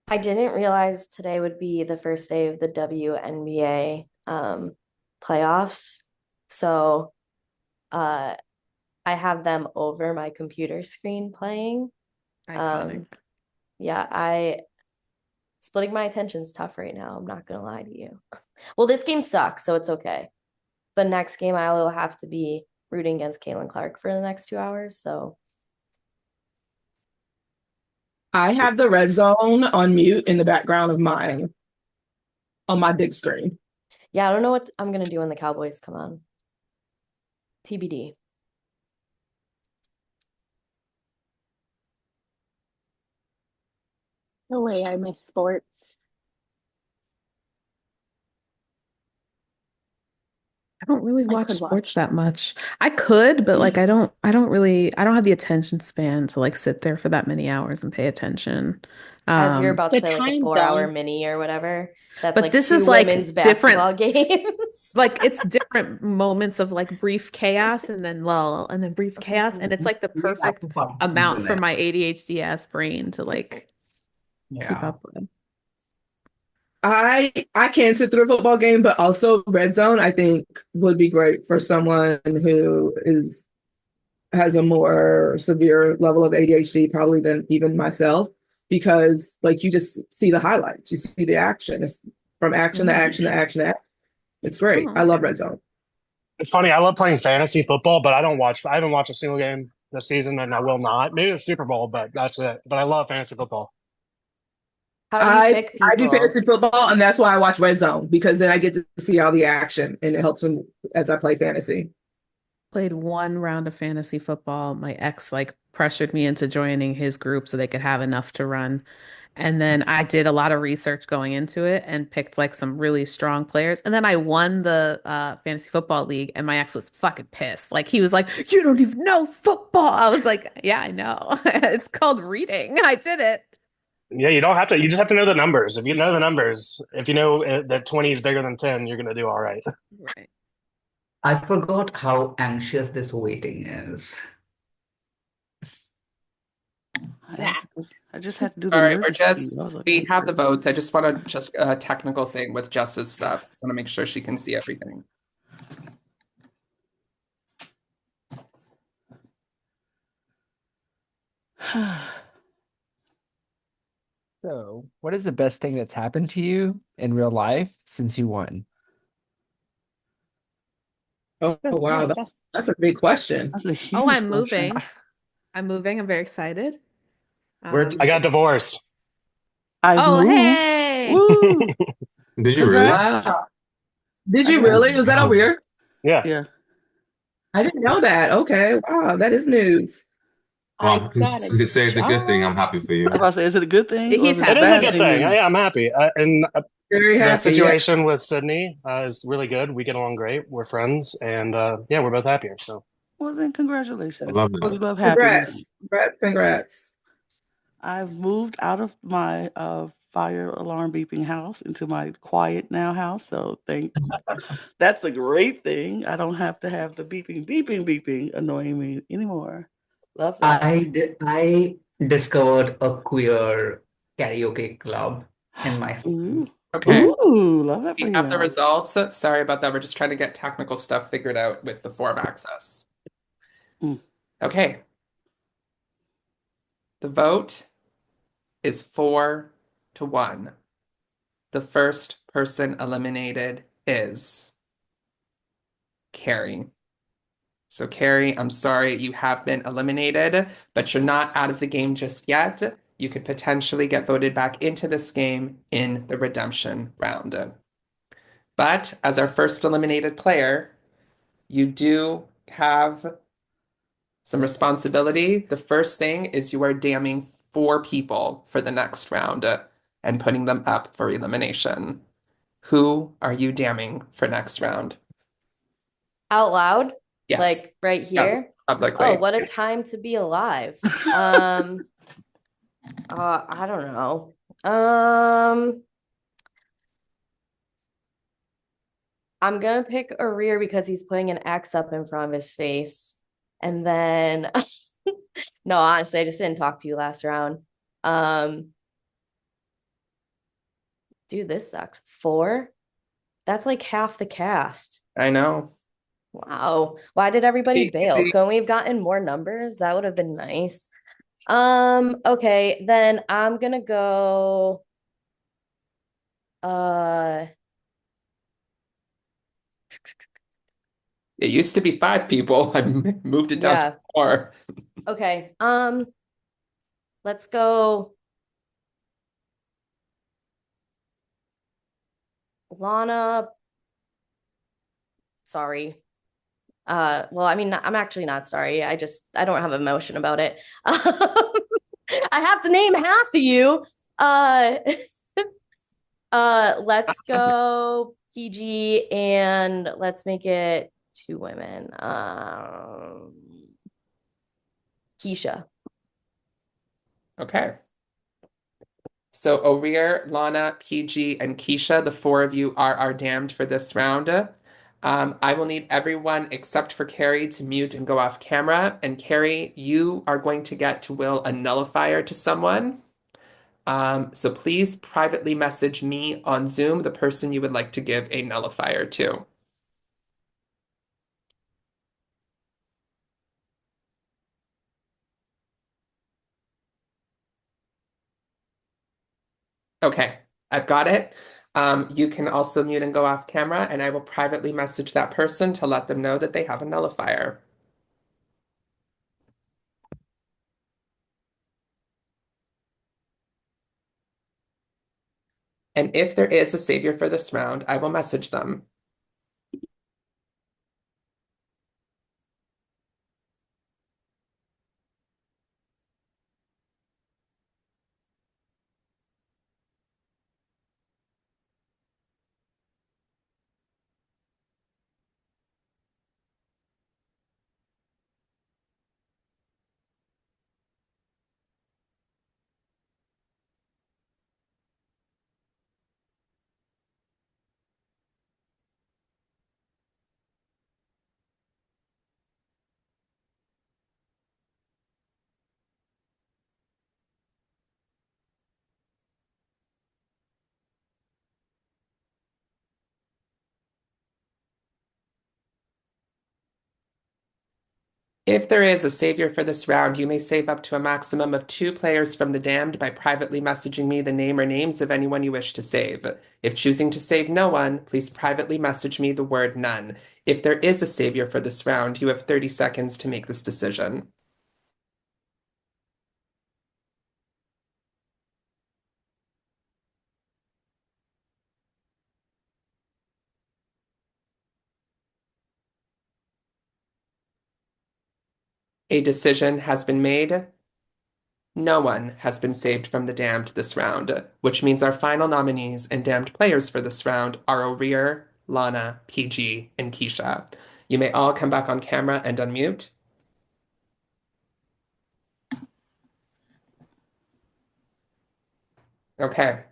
I didn't realize today would be the first day of the WNBA playoffs. So I have them over my computer screen playing. Iconic. Yeah, I splitting my attention's tough right now. I'm not gonna lie to you. Well, this game sucks, so it's okay. The next game I will have to be rooting against Caitlin Clark for the next 2 hours. So I have the red zone on mute in the background of mine on my big screen. yeah, I don't know what I'm gonna do when the Cowboys come on. TBD. The way I miss sports. I don't really I watch could sports watch. that much. I could, but like I don't have the attention span to like sit there for that many hours and pay attention. As you're Um, about to The play like a time 4 hour zone. mini or whatever. That's but like this two is women's like different, basketball games. like it's different moments of like brief chaos and then lull and then brief chaos. And it's like the We have perfect to participate amount in for it. my ADHD ass brain to like keep Yeah. up with. I can sit through a football game, but also red zone I think would be great for someone who has a more severe level of ADHD probably than even myself because like you just see the highlights, you see the action. It's from action to action to action to action. It's great. Oh, I love red zone. It's funny. I love playing fantasy football, but I haven't watched a single game this season, and I will not. Maybe the Super Bowl, but that's it. But I love fantasy football. How do you I pick I do people? fantasy football and that's why I watch red zone because then I get to see all the action and it helps me as I play fantasy. played one round of fantasy football. My ex like pressured me into joining his group so they could have enough to run. And then I did a lot of research going into it and picked like some really strong players. And then I won the fantasy football league and my ex was fucking pissed. Like he was like, "You don't even know football." I was like, "Yeah, I know. It's called reading. I did it." Yeah, you don't have to. You just have to know the numbers. If you know the numbers, if you know that 20 is bigger than 10, you're going to do all right. Right. I forgot how anxious this waiting is. I just had to do the All right, nervous thing. I was like, we oh, have the votes. I just want to just a technical thing with Jess's stuff. Just want to make sure she can see everything. So, what is the best thing that's happened to you in real life since you won? Oh Good wow, point, that's Jeff. that's a big question. That's a Oh, huge I'm question. moving. I'm moving. I'm very excited. Where to? I got divorced. I've Oh, moved. hey. Woo! Did you really? Congrats. Wow. Did you Congrats. really? Was that a weird? Yeah. Yeah. I didn't know that. Okay. Wow, that is news. I Well, got a since you say it's a good thing, I'm job. happy for I'm you. about to say, is it a good thing or is He's it a It is a bad happy. good thing? thing. And Yeah, I'm happy. And Very the happy. Yeah. situation with Sydney is really good. We get along great. We're friends. And yeah, we're both happier. So well, then I congratulations. love We that. love happiness. Congrats. Congrats. Congrats. I've moved out of my fire alarm beeping house into my quiet now house. So that's a great thing. I don't have to have the beeping, beeping, beeping annoying me anymore. Love that. I discovered a queer karaoke club in my Ooh. city. Okay. Ooh, love that for We have the you. results. Sorry about that. We're just trying to get technical stuff figured out with the form access. Mm. Okay. The vote is 4-1. The first person eliminated is Carrie. So, Carrie, I'm sorry you have been eliminated, but you're not out of the game just yet. You could potentially get voted back into this game in the redemption round. But as our first eliminated player, you do have some responsibility. The first thing is you are damning 4 people for the next round and putting them up for elimination. Who are you damning for next round? Out loud, Yes. like right Yes, here. Oh, publicly. what a time to be alive. I don't know. I'm gonna pick a rear because he's putting an X up in front of his face. And then no, honestly, I just didn't talk to you last round. Um, dude, this sucks. 4? That's like half the cast. I know. Wow. Why did everybody bail? Easy. Couldn't we have gotten more numbers? That would have been nice. Okay, then I'm gonna go uh It used to be 5 people. I moved it down to yeah. 4. Okay. Let's go Lana. Sorry. Well, I mean, I'm actually not sorry. I don't have emotion about it. I have to name half of you. Uh, let's go PG and let's make it 2 women. Keisha. Okay. So Orir, Lana, PG, and Keisha, the 4 of you are our damned for this round. I will need everyone except for Carrie to mute and go off camera. And Carrie, you are going to get to will a nullifier to someone. So please privately message me on Zoom the person you would like to give a nullifier to. Okay, I've got it. You can also mute and go off camera, and I will privately message that person to let them know that they have a nullifier. And if there is a savior for this round, I will message them. If there is a savior for this round, you may save up to a maximum of 2 players from the damned by privately messaging me the name or names of anyone you wish to save. If choosing to save no one, please privately message me the word none. If there is a savior for this round, you have 30 seconds to make this decision. A decision has been made. No one has been saved from the damned this round, which means our final nominees and damned players for this round are Orir, Lana, PG, and Keisha. You may all come back on camera and unmute. Okay.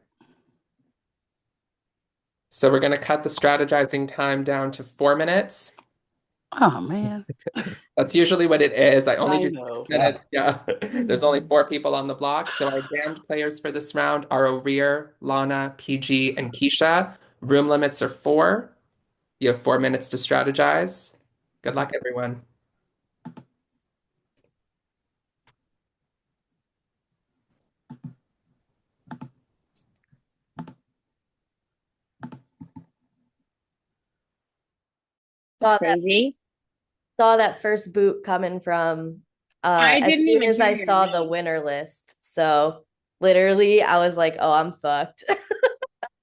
So we're going to cut the strategizing time down to 4 minutes. Oh man. That's usually what it is. I only I do know. 6 minutes. Yeah. There's only 4 people on the block. So our damned players for this round are O'Rear, Lana, PG, and Keisha. Room limits are 4. You have 4 minutes to strategize. Good luck, everyone. Saw that Crazy. saw that first boot coming from I as didn't soon even as hear I your saw the name. winner list. So literally I was like, oh, I'm fucked.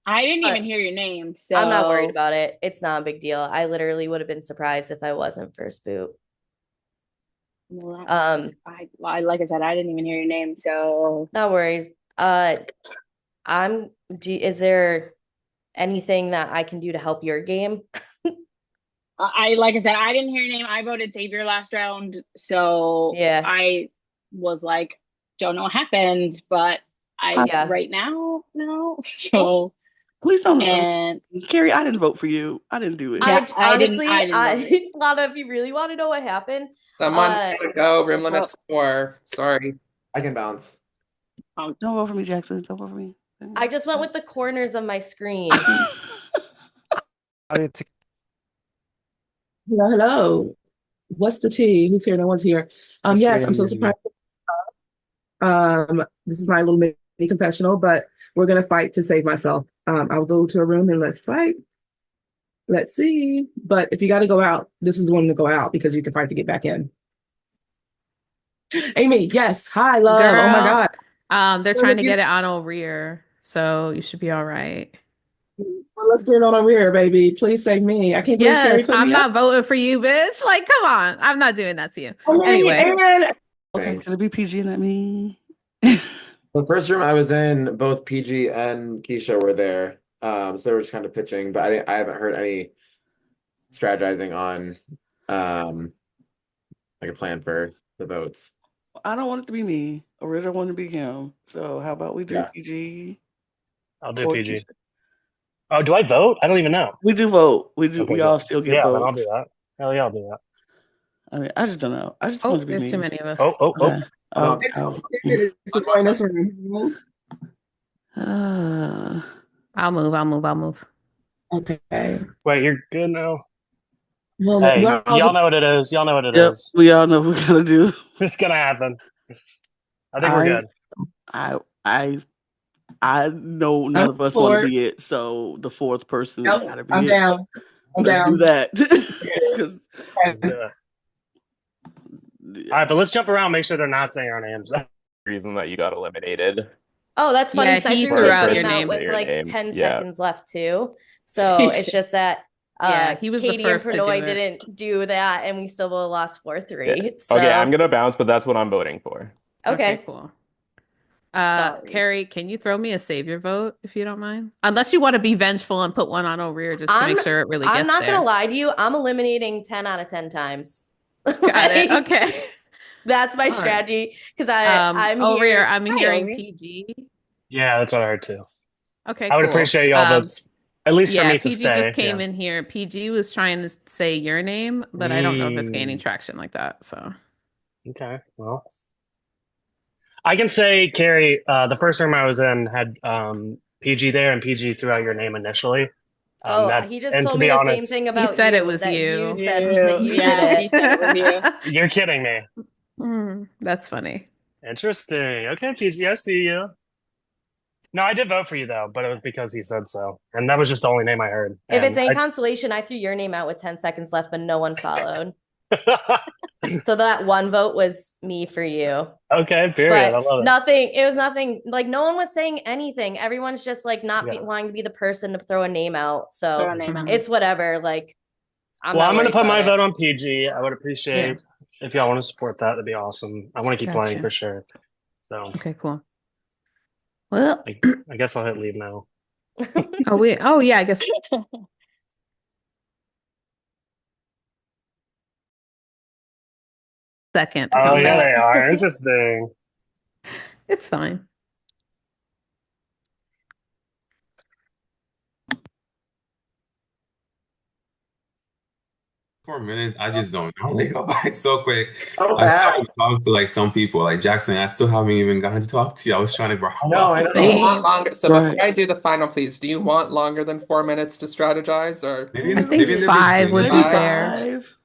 I didn't But even hear your name, I'm not worried so about it. It's not a big deal. I literally would have been surprised if I wasn't first boot. well, Um, like I said, I didn't even hear your name, so no worries. Is there anything that I can do to help your game? I like I said, I didn't hear your name. I voted Savior last round, so Yeah. I was like, don't know what happened, but I Yeah. right now no. So Please don't. and Carrie, I didn't vote for you. I didn't do it. yeah, Honestly, I didn't vote. Lana, if you really want to know what happened, Someone gotta go. Room Well, limits 4. Sorry. I can bounce. Don't vote for me, Jackson. Don't vote for me. I just went with the corners of my screen. I didn't. Hello, hello. What's the tea? Who's here? No one's here. Miss Yes, I'm so Randy. surprised. This is my little mini confessional, but we're gonna fight to save myself. I'll go to a room and let's fight. Let's see. But if you got to go out, this is the one to go out because you can fight to get back in. Amy, yes. Hi, love. Oh my Girl, God. they're trying to get it on O'Rear, so you should be all right. Well, let's get it on a rear, baby. Please save me. I can't believe Carrie Yes, put I'm me up. not voting for you, bitch. Like, come on. I'm not doing that to you. I mean, Anyway. and Okay, can it be PG and not me? The first room I was in, both PG and Keisha were there. So they were just kind of pitching, but I haven't heard any strategizing on like a plan for the votes. I don't want it to be me. I really don't want it to be him. So how about we do Yeah. PG? I'll do Or PG. Keisha? Oh, do I vote? I don't even know. We do vote. We do. Okay, We good. all still get Yeah, then I'll do votes. that. Hell yeah, I'll do that. I mean, I just don't know. I just Oh, want it to be there's too me. many of us. Oh, oh, oh. Okay. Um, to join this room. I'll move. Okay. Wait, you're good now? Well, Hey, well, y'all know what it is. Y'all know what it Yep, is. we all know what we're gonna do. It's gonna happen. I think we're good. I know none of us want to be it, so the fourth person gotta be I'm it. down. Let's do that. 'Cause, Let's do it. All right, but let's jump around, make sure they're not saying our names. Reason that you got eliminated. Oh, that's funny Yeah, because I he threw For threw his out first your name out name. say with your like name. 10 Yeah. seconds left too. So it's just that Yeah, he was the Katie and first to do Pranoy it. didn't do that, and we still would have lost 4-3. Yeah. So Okay, I'm gonna bounce, but that's what I'm voting for. okay. Cool. Sorry. Carrie, can you throw me a savior vote if you don't mind? Unless you want to be vengeful and put one on O'Rear just to make sure it really I'm gets not there. gonna lie to you. I'm eliminating 10 out of 10 times. Got it. Okay. That's my All right. strategy because I'm O'Rear, here. I'm Hi, hearing O'Rear. PG. Yeah, that's what I heard too. Okay, I would cool. appreciate y'all votes, at least for Yeah, me to PG just stay. came Yeah. in here. PG was trying to say your name, but I don't know if it's gaining traction like that. So Okay, well. I can say, Carrie, the first room I was in had PG there, and PG threw out your name initially. He just And told to me be the same honest, thing he about said it you, was that you you. said that you Yeah, did he it. said it was you. You're kidding me. That's funny. Interesting. Okay, PG, I see you. No, I did vote for you though, but it was because he said so, and that was just the only name I heard. If it's And any consolation, I threw your name out with 10 seconds left, but no one followed. So that one vote was me for you. Okay, period. I But love it. nothing, it was nothing, like no one was saying anything. Everyone's just like wanting to be the person to throw a name out. So it's whatever. Like, I'm going to put my vote on PG. I would appreciate if y'all want to support that. That'd be awesome. I want to keep playing for sure. So okay, cool. Well, I guess I'll hit leave now. Oh yeah, I guess. Second to Oh come yeah, back. they are. Interesting. It's fine. 4 minutes, I just don't know. They go by so quick. So I still fast. haven't talked to like some people, like Jackson. I still haven't even gotten to talk to you. I was trying to brush I know, off. I Do you know. want Same. longer? So before Right. I do the final, please, do you want longer than 4 minutes to strategize, or I think Maybe in the 5 would be beginning. Maybe fair. 5.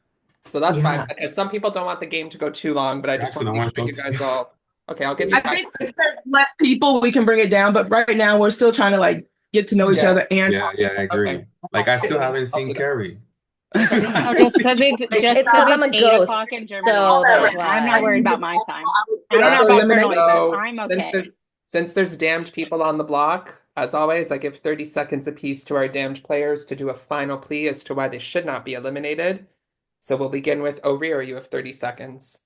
so that's fine Yeah. because some people don't want the game to go too long, but I just Jackson, want I to make want to sure talk you to you. guys all. Okay, I'll give you I 5 think if there's less people, we can bring it down. But right now, we're still trying to like get to know each Yeah. other and Yeah, yeah, I Okay. agree. Like I still haven't I'll do seen that. Carrie. I Oh, haven't seen It's just because because I'm it's a 8 o'clock ghost, in Germany, so that's I'm not why. worried about my time. I don't for know about elimination. Fernley, but So I'm since okay. there's damned people on the block, as always, I give 30 seconds apiece to our damned players to do a final plea as to why they should not be eliminated. So we'll begin with O'Rear. You have 30 seconds.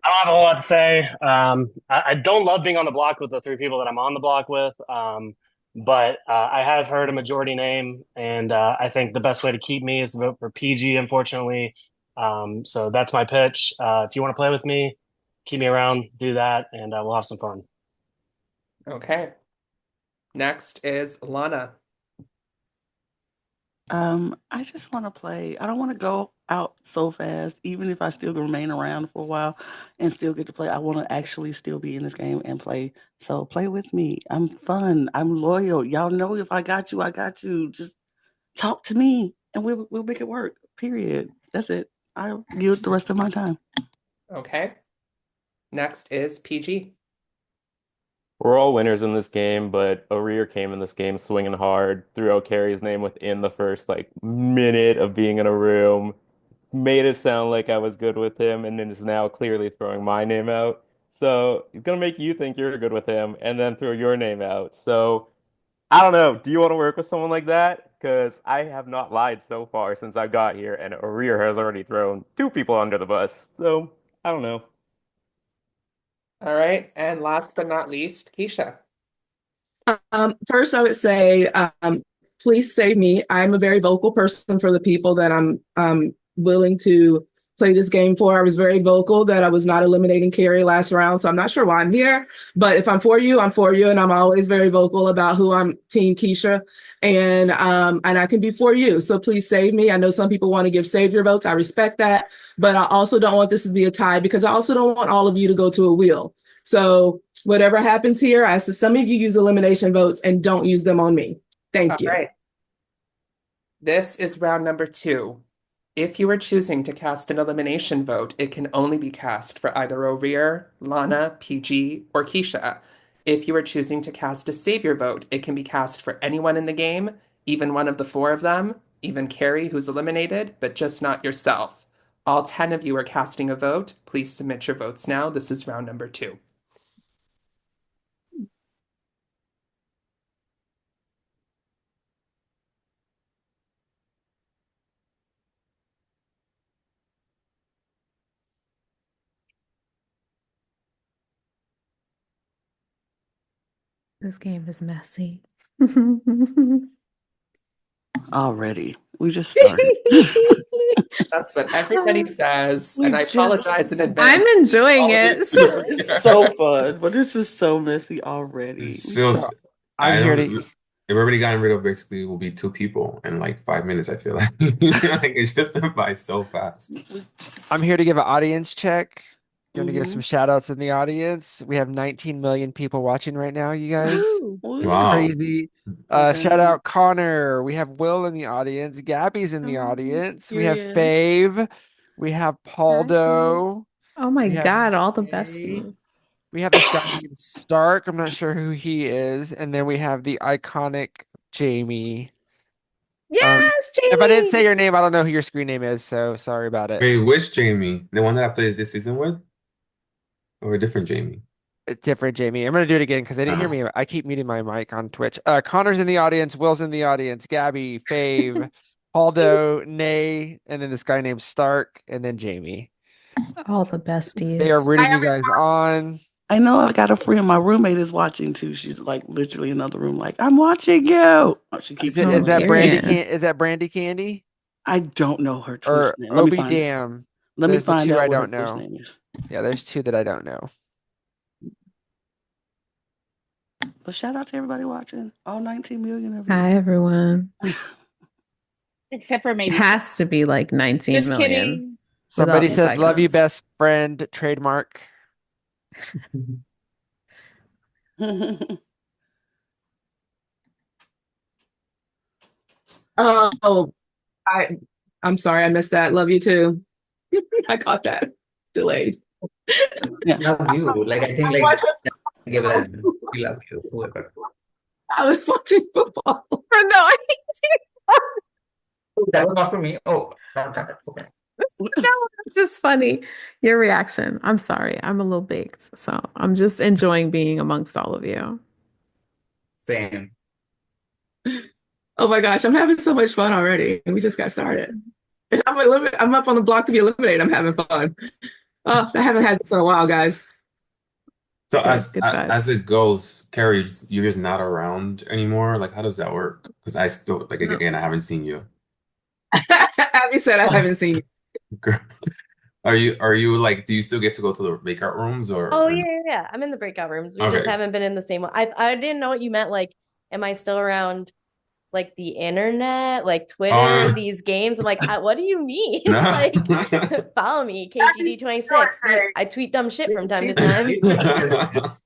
I don't have a whole lot to say. I don't love being on the block with the three people that I'm on the block with. But I have heard a majority name, and I think the best way to keep me is to vote for PG, unfortunately. So that's my pitch. If you want to play with me, keep me around, do that, and we'll have some fun. Okay. Next is Lana. I just want to play. I don't want to go out so fast, even if I still remain around for a while and still get to play. I want to actually still be in this game and play. So play with me. I'm fun. I'm loyal. Y'all know if I got you, I got you. Just talk to me and we'll make it work. Period. That's it. I'll yield the rest of my time. Okay. Next is PG. We're all winners in this game, but O'Rear came in this game swinging hard, threw out Carrie's name within the first like minute of being in a room, made it sound like I was good with him, and then is now clearly throwing my name out. So he's gonna make you think you're good with him, and then throw your name out. So I don't know. Do you want to work with someone like that? Because I have not lied so far since I got here, and O'Rear has already thrown two people under the bus. So I don't know. All right. And last but not least, Keisha. First, I would say, please save me. I'm a very vocal person for the people that I'm willing to play this game for. I was very vocal that I was not eliminating Carrie last round, so I'm not sure why I'm here. But if I'm for you, I'm for you, and I'm always very vocal about who I'm Team Keisha, and I can be for you. So please save me. I know some people want to give Saviour votes. I respect that, but I also don't want this to be a tie because I also don't want all of you to go to a wheel. So whatever happens here, I said some of you use elimination votes and don't use them on me. All Thank you. right. This is round number 2. If you are choosing to cast an elimination vote, it can only be cast for either O'Rear, Lana, PG, or Keisha. If you are choosing to cast a savior vote, it can be cast for anyone in the game, even one of the 4 of them, even Carrie, who's eliminated, but just not yourself. All 10 of you are casting a vote. Please submit your votes now. This is round number 2. This game is messy. Already. We just started. That's what everybody says, We and I just apologize in I'm advance. enjoying All of it. you it's so fun, but this is so messy already. This We So feels. just I'm I here don't. to If everybody gotten rid of basically will be 2 people in like 5 minutes. I feel like like it's just went by so fast. I'm here to give an audience check. Going to give some mm-hmm. shout outs in the audience. We have 19 million people watching right now, you guys. It's Wow. crazy. Okay. Shout out Connor. We have Will in the audience. Gabby's in the audience. We have Period. Fave. We have Paldo. Oh my We have God, all the May. besties. We have this guy named Stark. I'm not sure who he is. And then we have the iconic Jamie. Yes, If I didn't Jamie. say your name, I don't know who your screen name is, so sorry about it. Wait, which Jamie? The one that I played this season with, or a different Jamie? A different Jamie. I'm gonna do it again because they didn't hear Ah. me. I keep muting my mic on Twitch. Connor's in the audience, Will's in the audience, Gabby, Fave, Aldo, Nay, and then this guy named Stark, and then Jamie. All the They are besties. rooting you guys on. I know I've got a friend. My roommate is watching too. She's like literally in another room, like, I'm watching you. Oh, she keeps saying Oh, like, period. Is that Brandy Candy? I don't know her Twitch Or name. Let me Obi find it. Damn? Let me There's the find two out I what her don't Twitch know. name is. Yeah, there's two that I don't know. But shout out to everybody watching. All 19 million of you. Hi, everyone. Except for It maybe has to be like 19 just million kidding. with all Somebody these said, "Love you, icons. best friend." Trademark. Oh, I I'm sorry, I missed that. Love you too. I caught that. Delayed. Yeah. Love you. Like I think I'm like watching football. given we love you, whoever. I was watching football. For no, Oh, that was not for me. Oh, okay. it's just funny. Your reaction. I'm sorry. I'm a little baked. So I'm just enjoying being amongst all of you. Same. Oh my gosh, I'm having so much fun already. And we just got started. And I'm up on the block to be eliminated. I'm having fun. Oh, I haven't had this in a while, guys. So Good, good as vibes. it goes, Carrie, you're just not around anymore. Like, how does that work? Because I still, like, No. again, I haven't seen you. Abby said I haven't seen you. Are you like, do you still get to go to the breakout rooms Oh or yeah, yeah, yeah. I'm in the breakout rooms. We just okay? haven't been in the same one. I didn't know what you meant. Like, am I still around like the internet, like Twitter, Oh these games? I'm like, what do you mean? no. Like, follow me, KGD26. I tweet dumb shit from time to time.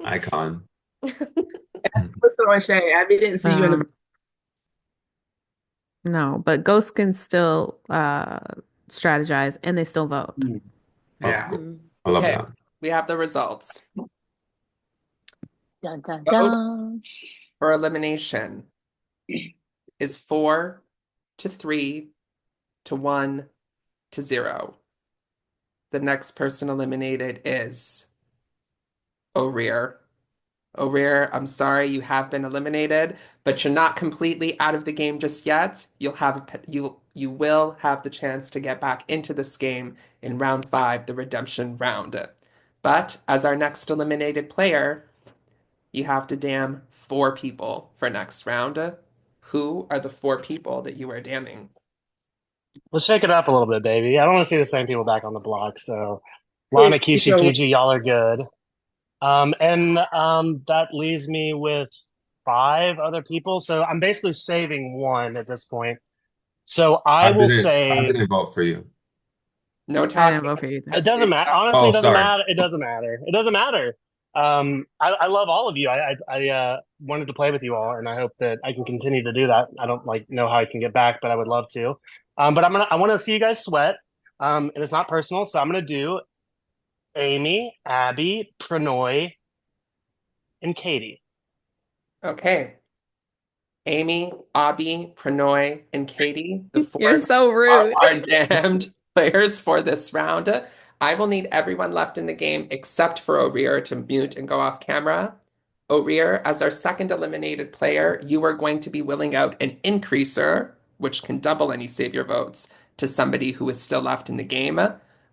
Icon. What's the Shay? Abby didn't see you in the. Um, no, but ghosts can still strategize and they still vote. Oh, Yeah. cool. Mm. I love Okay, that. we have the results. Dun dun Vote dun. for elimination is 4-3 to 1-0. The next person eliminated is O'Rear. O'Rear, I'm sorry you have been eliminated, but you're not completely out of the game just yet. You will have the chance to get back into this game in round 5, the redemption round. But as our next eliminated player, you have to damn 4 people for next round. Who are the 4 people that you are damning? Let's shake it up a little bit, baby. I don't want to see the same people back on the block. So Lana, Kishi, PG, y'all are good. And that leaves me with 5 other people. So I'm basically saving one at this point. So I will I say didn't vote for you. No I didn't talking. vote for you either. it doesn't matter. Honestly, it Oh, doesn't sorry. matter. It doesn't matter. It doesn't matter. I love all of you. I wanted to play with you all, and I hope that I can continue to do that. I don't like know how I can get back, but I would love to. But I want to see you guys sweat. And it's not personal, so I'm gonna do Amy, Abby, Pranoy, and Katie. Okay. Amy, Abby, Pranoy, and Katie, the You're 4 that so rude. are damned players for this round. I will need everyone left in the game except for O'Rear to mute and go off camera. O'Rear, as our second eliminated player, you are going to be willing out an increaser, which can double any Savior votes, to somebody who is still left in the game.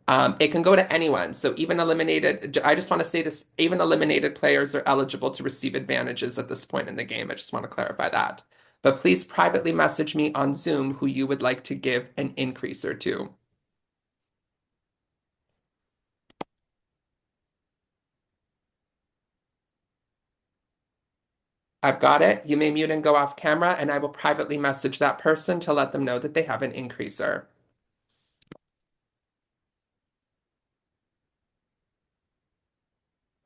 It can go to anyone. So even eliminated, I just want to say this, even eliminated players are eligible to receive advantages at this point in the game. I just want to clarify that. But please privately message me on Zoom who you would like to give an increaser to. I've got it. You may mute and go off camera, and I will privately message that person to let them know that they have an increaser.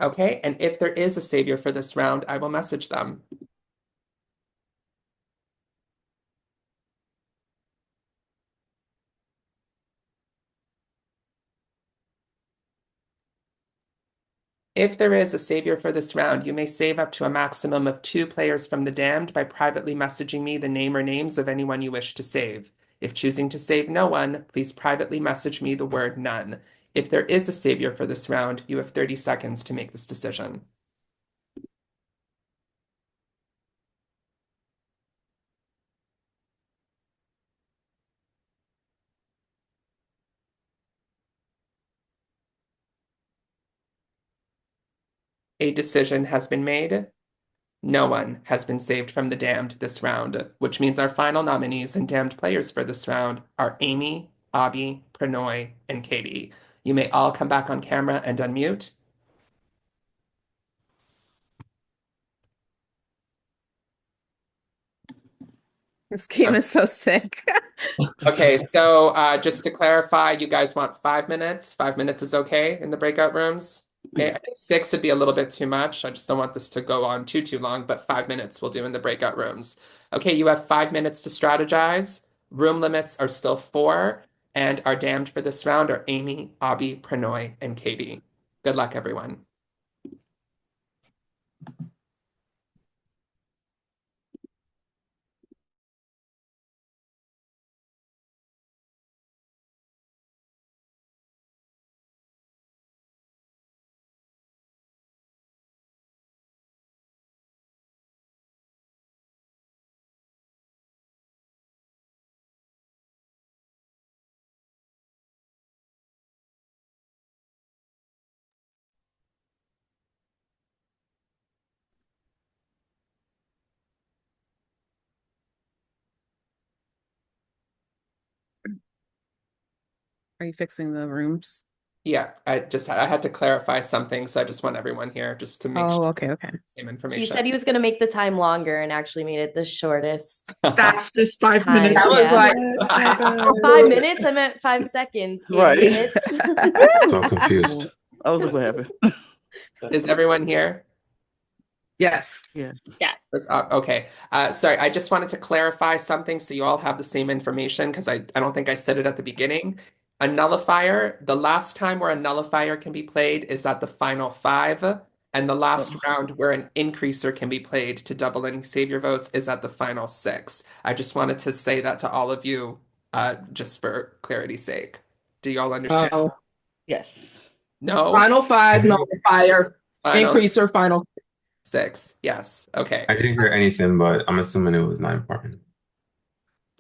Okay, and if there is a savior for this round, I will message them. If there is a savior for this round, you may save up to a maximum of 2 players from the damned by privately messaging me the name or names of anyone you wish to save. If choosing to save no one, please privately message me the word none. If there is a savior for this round, you have 30 seconds to make this decision. A decision has been made. No one has been saved from the damned this round, which means our final nominees and damned players for this round are Amy, Abby, Pranoy, and Katie. You may all come back on camera and unmute. This game is so sick. Okay, so just to clarify, you guys want 5 minutes? 5 minutes is okay in the breakout rooms? Okay, I think 6 would be a little bit too much. I just don't want this to go on too long, but 5 minutes we'll do in the breakout rooms. Okay, you have 5 minutes to strategize. Room limits are still 4, and our damned for this round are Amy, Abby, Pranoy, and Katie. Good luck, everyone. Are you fixing the rooms? Yeah, I had to clarify something, so I just want everyone here just to make sure okay. same He information. said he was going to make the time longer and actually made it the shortest That's just 5 time. minutes. That was Yeah. like 5 minutes? I meant 5 seconds. Right. Idiots. So confused. I was like, what happened? Is everyone here? yes. Yeah. Okay. Sorry, I just wanted to clarify something so you all have the same information because I don't think I said it at the beginning. A nullifier, the last time where a nullifier can be played is at the final 5, and the last round where an increaser can be played to double any savior votes is at the final 6. I just wanted to say that to all of you, just for clarity's sake. Do you all understand? Oh, Yes. No? final 5, nullifier, Final increaser, final 6. Yes. Okay. I didn't hear anything, but I'm assuming it was not important.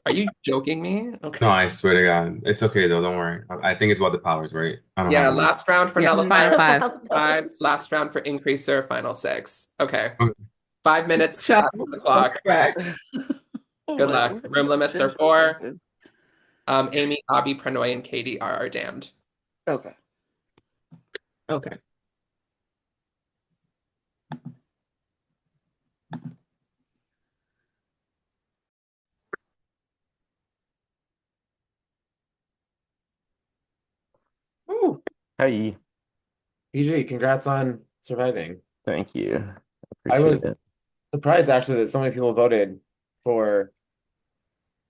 Are you joking me? Okay. No, I swear to God. It's okay though, don't worry. I think it's about the powers, right? I don't Yeah, have any. last round for Yeah, nullifier, final 5. Last round for increaser, final 6. Okay. Okay. 5 minutes Shut on the clock. Correct. Good luck. Room limits are 4. Amy, Abby, Pranoy, and Katie are our damned. Okay. Okay. Ooh, Hi. PG, congrats on surviving. Thank you. I was Appreciate it. surprised actually that so many people voted for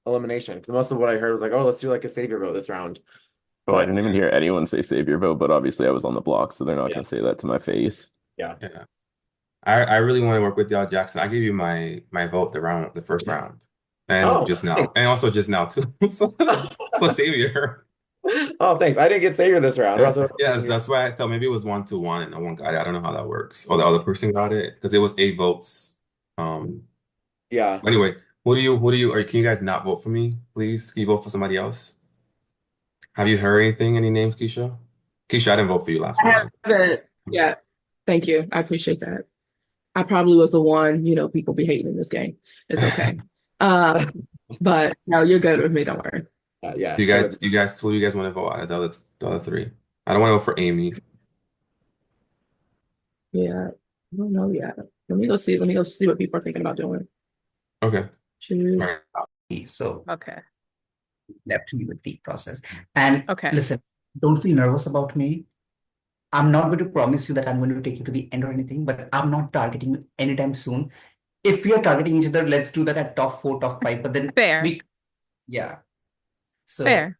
elimination because most of what I heard was like, oh, let's do like a savior vote this round. Well, I But didn't even hear anyone say save your vote, but obviously I was on the block, so they're not Yeah. going to say that to my face. yeah. Yeah. I really want to work with y'all, Jackson. I gave you my vote the first round. And Oh, just now. thanks. And also just now too. So for Savior. Oh, thanks. I didn't get savior this round. Yes, that's why I thought maybe it was 1-1 and no one got it. I don't know how that works. Or the other person got it. Because it was 8 votes. Yeah. Anyway, or can you guys not vote for me, please? Can you vote for somebody else? Have you heard anything? Any names, Keisha? Keisha, I didn't vote for you last I round. haven't. Yeah. Thank you. I appreciate that. I probably was the one, people be hating in this game. It's okay. But no, you're good with me. Don't worry. Yeah. You guys, who do you guys want to vote out of the other 3? I don't want to vote for Amy. Yeah. I don't know yet. Let me go see. Let me go see what people are thinking about doing. Okay. Choose. All right. So Okay. left to me with the process. And Okay. listen, don't feel nervous about me. I'm not going to promise you that I'm going to take you to the end or anything, but I'm not targeting you anytime soon. If we are targeting each other, let's do that at top 4, top 5. But then Fair. yeah. So Fair.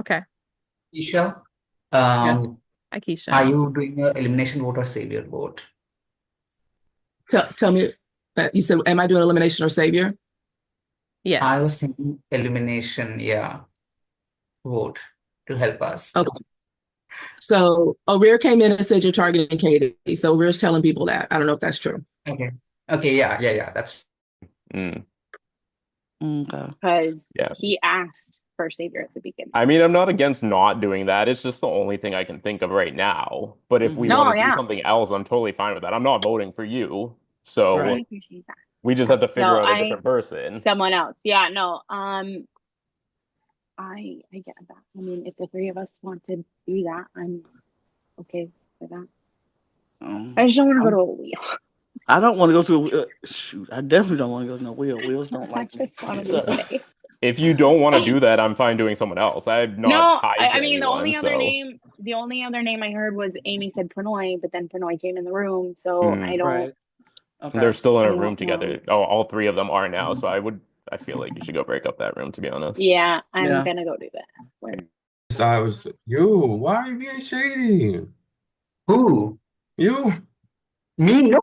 Okay. Isha, Yes. um, Hi, Keisha. are you doing an elimination vote or savior vote? Tell me. You said, am I doing elimination or savior? Yes. I was thinking elimination, yeah, vote to help us. Okay. So O'Rear came in and said you're targeting Katie. So O'Rear's telling people that. I don't know if that's true. Okay. Okay, yeah, that's Mm, Okay. Because yeah. he asked for Savior at the beginning. I mean, I'm not against not doing that. It's just the only thing I can think of right now. But if we No, want to do yeah. something else, I'm totally fine with that. I'm not voting for you. So I Right. appreciate that. we just have to figure No, out a different person. someone else. Yeah, no. I get that. I mean, if the 3 of us want to do that, I'm okay with that. I just don't want to go to a wheel. I don't want to go to shoot. I definitely don't want to go to no Will. Wills don't I like me. just want to So be safe. If you don't want to do that, I'm fine doing someone else. I'm not No, tied I to mean anyone, so the only other name I heard was Amy said Prannoy, but then Prannoy came in the room, so hmm. right. Okay. They're still in I a room don't know. together. Oh, all three of them are now, so I feel like you should go break up that room, to be honest. Yeah, I'm Yeah. gonna go do that. So I was you. Why are you being shady? Who? You. Me? No.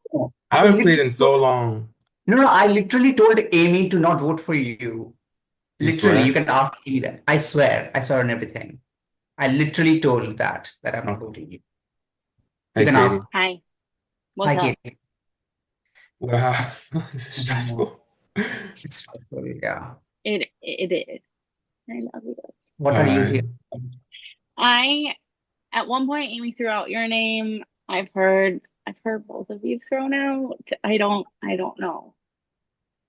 I I haven't played literally in so long. no, no, I literally told Amy to not vote for you. You Literally, you swear? can ask Amy that. I swear on everything. I literally told that I'm not Okay. voting you. You Hey, can ask. Katie. Hi, what's Hi, up? Kate. Wow, this is No, stressful. it's stressful, yeah. It is. I love you. What All are you right. here? I at one point Amy threw out your name. I've heard both of you thrown out. I don't know.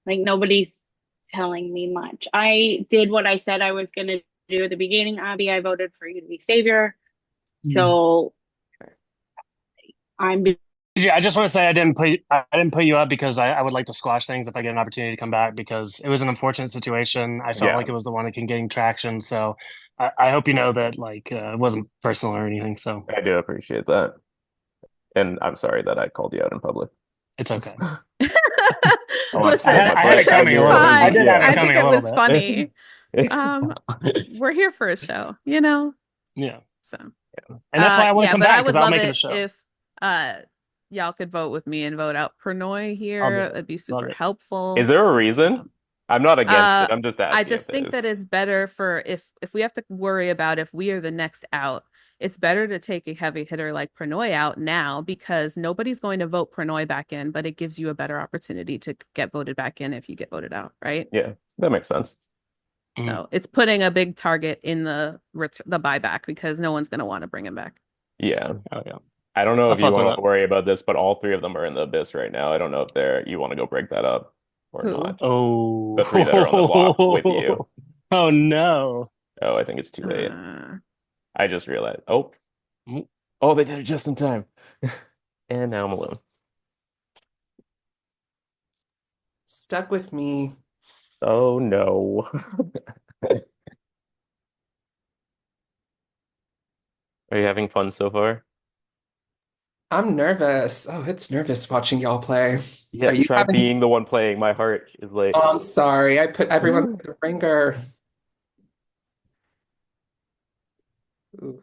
Like nobody's telling me much. I did what I said I was gonna do at the beginning, Abby. I voted for you to be savior. Hmm. So I'm Yeah, I just want to say I didn't put you up because I would like to squash things if I get an opportunity to come back because it was an unfortunate situation. I felt Yeah, like it was the one that can gain traction. So I hope you know that like it wasn't personal or anything. So I do appreciate that. And I'm sorry that I called you out in public. it's okay. I wanted to save Listen, my I had it breath. I coming a it's knew little it bit. was, I fine. did have it I yeah. think coming a it little was bit. funny. We're here for a show, you know? Yeah. So, And that's why I want to yeah, come but I back would because I'll love make it a it show. if uh y'all could vote with me and vote out Pernod I'll do here. it. That'd be I'll super do it. Is helpful. there a reason? Um, I'm not against it. uh, I'm just I asking if just there think that is. it's better for if we have to worry about if we are the next out, it's better to take a heavy hitter like Pernod out now because nobody's going to vote Pernod back in, but it gives you a better opportunity to get voted back in if you get voted out, right? Yeah, that makes sense. Mhm. So it's putting a big target in the buyback because no one's going to want to bring him back. Yeah. Oh yeah. I don't know I'll if you fuck with want it. to worry about this, but all three of them are in the abyss right now. I don't know if you want to go break that up or Who? not. The three that are on the block with you. Oh, oh no. Oh, I think it's too late. Uh, I just realized. Oh, Mm. oh, they did it just in time. And now I'm alone. Stuck with me. Oh no. Are you having fun so far? I'm nervous. Oh, it's nervous watching y'all play. Yeah, Are you try having? being the one playing. My heart is like, Oh, I'm sorry. I put everyone through the ringer. Ooh.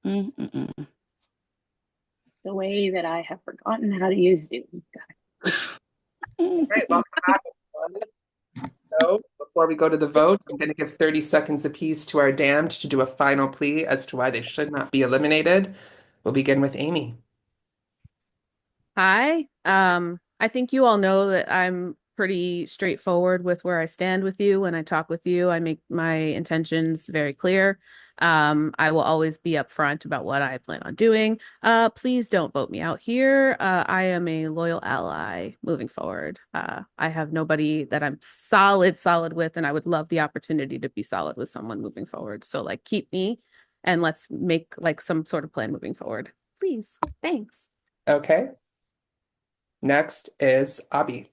Mm-mm-mm. the way that I have forgotten how to use Zoom. All right, welcome back, everyone. So, before we go to the vote, I'm going to give 30 seconds apiece to our damned to do a final plea as to why they should not be eliminated. We'll begin with Amy. Hi. I think you all know that I'm pretty straightforward with where I stand with you. When I talk with you, I make my intentions very clear. I will always be upfront about what I plan on doing. Please don't vote me out here. I am a loyal ally moving forward. I have nobody that I'm solid with, and I would love the opportunity to be solid with someone moving forward. So like keep me and let's make like some sort of plan moving forward. Please. Thanks. Okay. Next is Abby.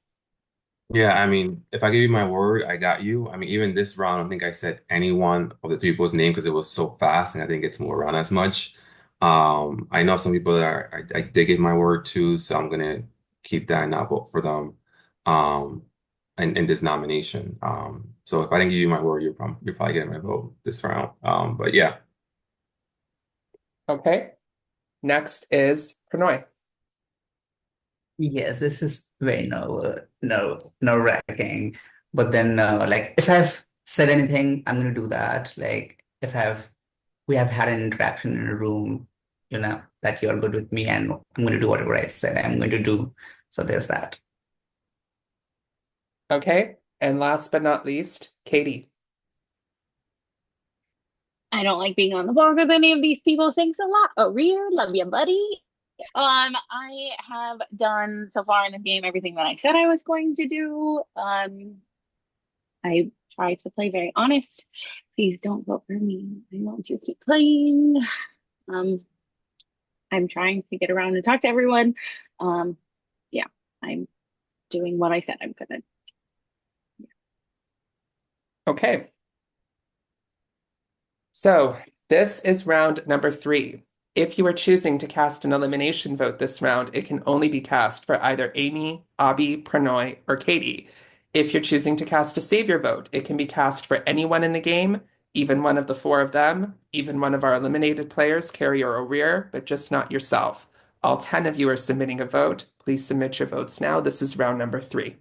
Yeah, I mean, if I give you my word, I got you. I mean, even this round, I don't think I said any one of the two people's name because it was so fast and I didn't get to move around as much. I know some people that I did give my word to, so I'm gonna keep that and not vote for them in this nomination. So if I didn't give you my word, you're probably getting my vote this round. But yeah. Okay. Next is Prannoy. Yes, this is very nerve-wracking. But then, like, if I've said anything, I'm gonna do that. Like, if we have had an interaction in a room, that you're good with me, and I'm gonna do whatever I said I'm going to do. So there's that. Okay. And last but not least, Katie. I don't like being on the block with any of these people. Thanks a lot. Oh, Rear, love you, buddy. I have done so far in this game everything that I said I was going to do. I tried to play very honest. Please don't vote for me. I want to keep playing. Um, I'm trying to get around and talk to everyone. Um, yeah, I'm doing what I said I'm gonna. Okay. So this is round number 3. If you are choosing to cast an elimination vote this round, it can only be cast for either Amy, Abby, Pranoy, or Katie. If you're choosing to cast a savior vote, it can be cast for anyone in the game, even one of the 4 of them, even one of our eliminated players, carrier or rear, but just not yourself. All 10 of you are submitting a vote. Please submit your votes now. This is round number 3.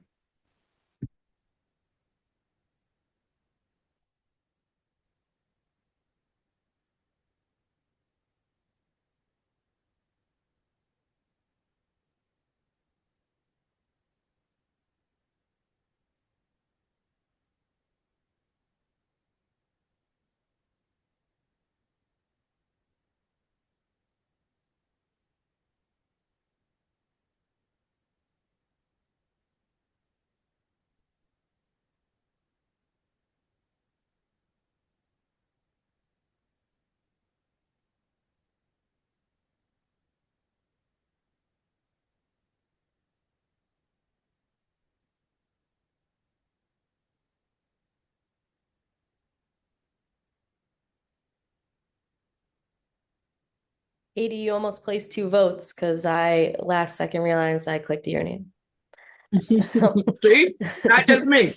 Katie, you almost placed 2 votes because I last second realized I clicked your name. See? Not just me.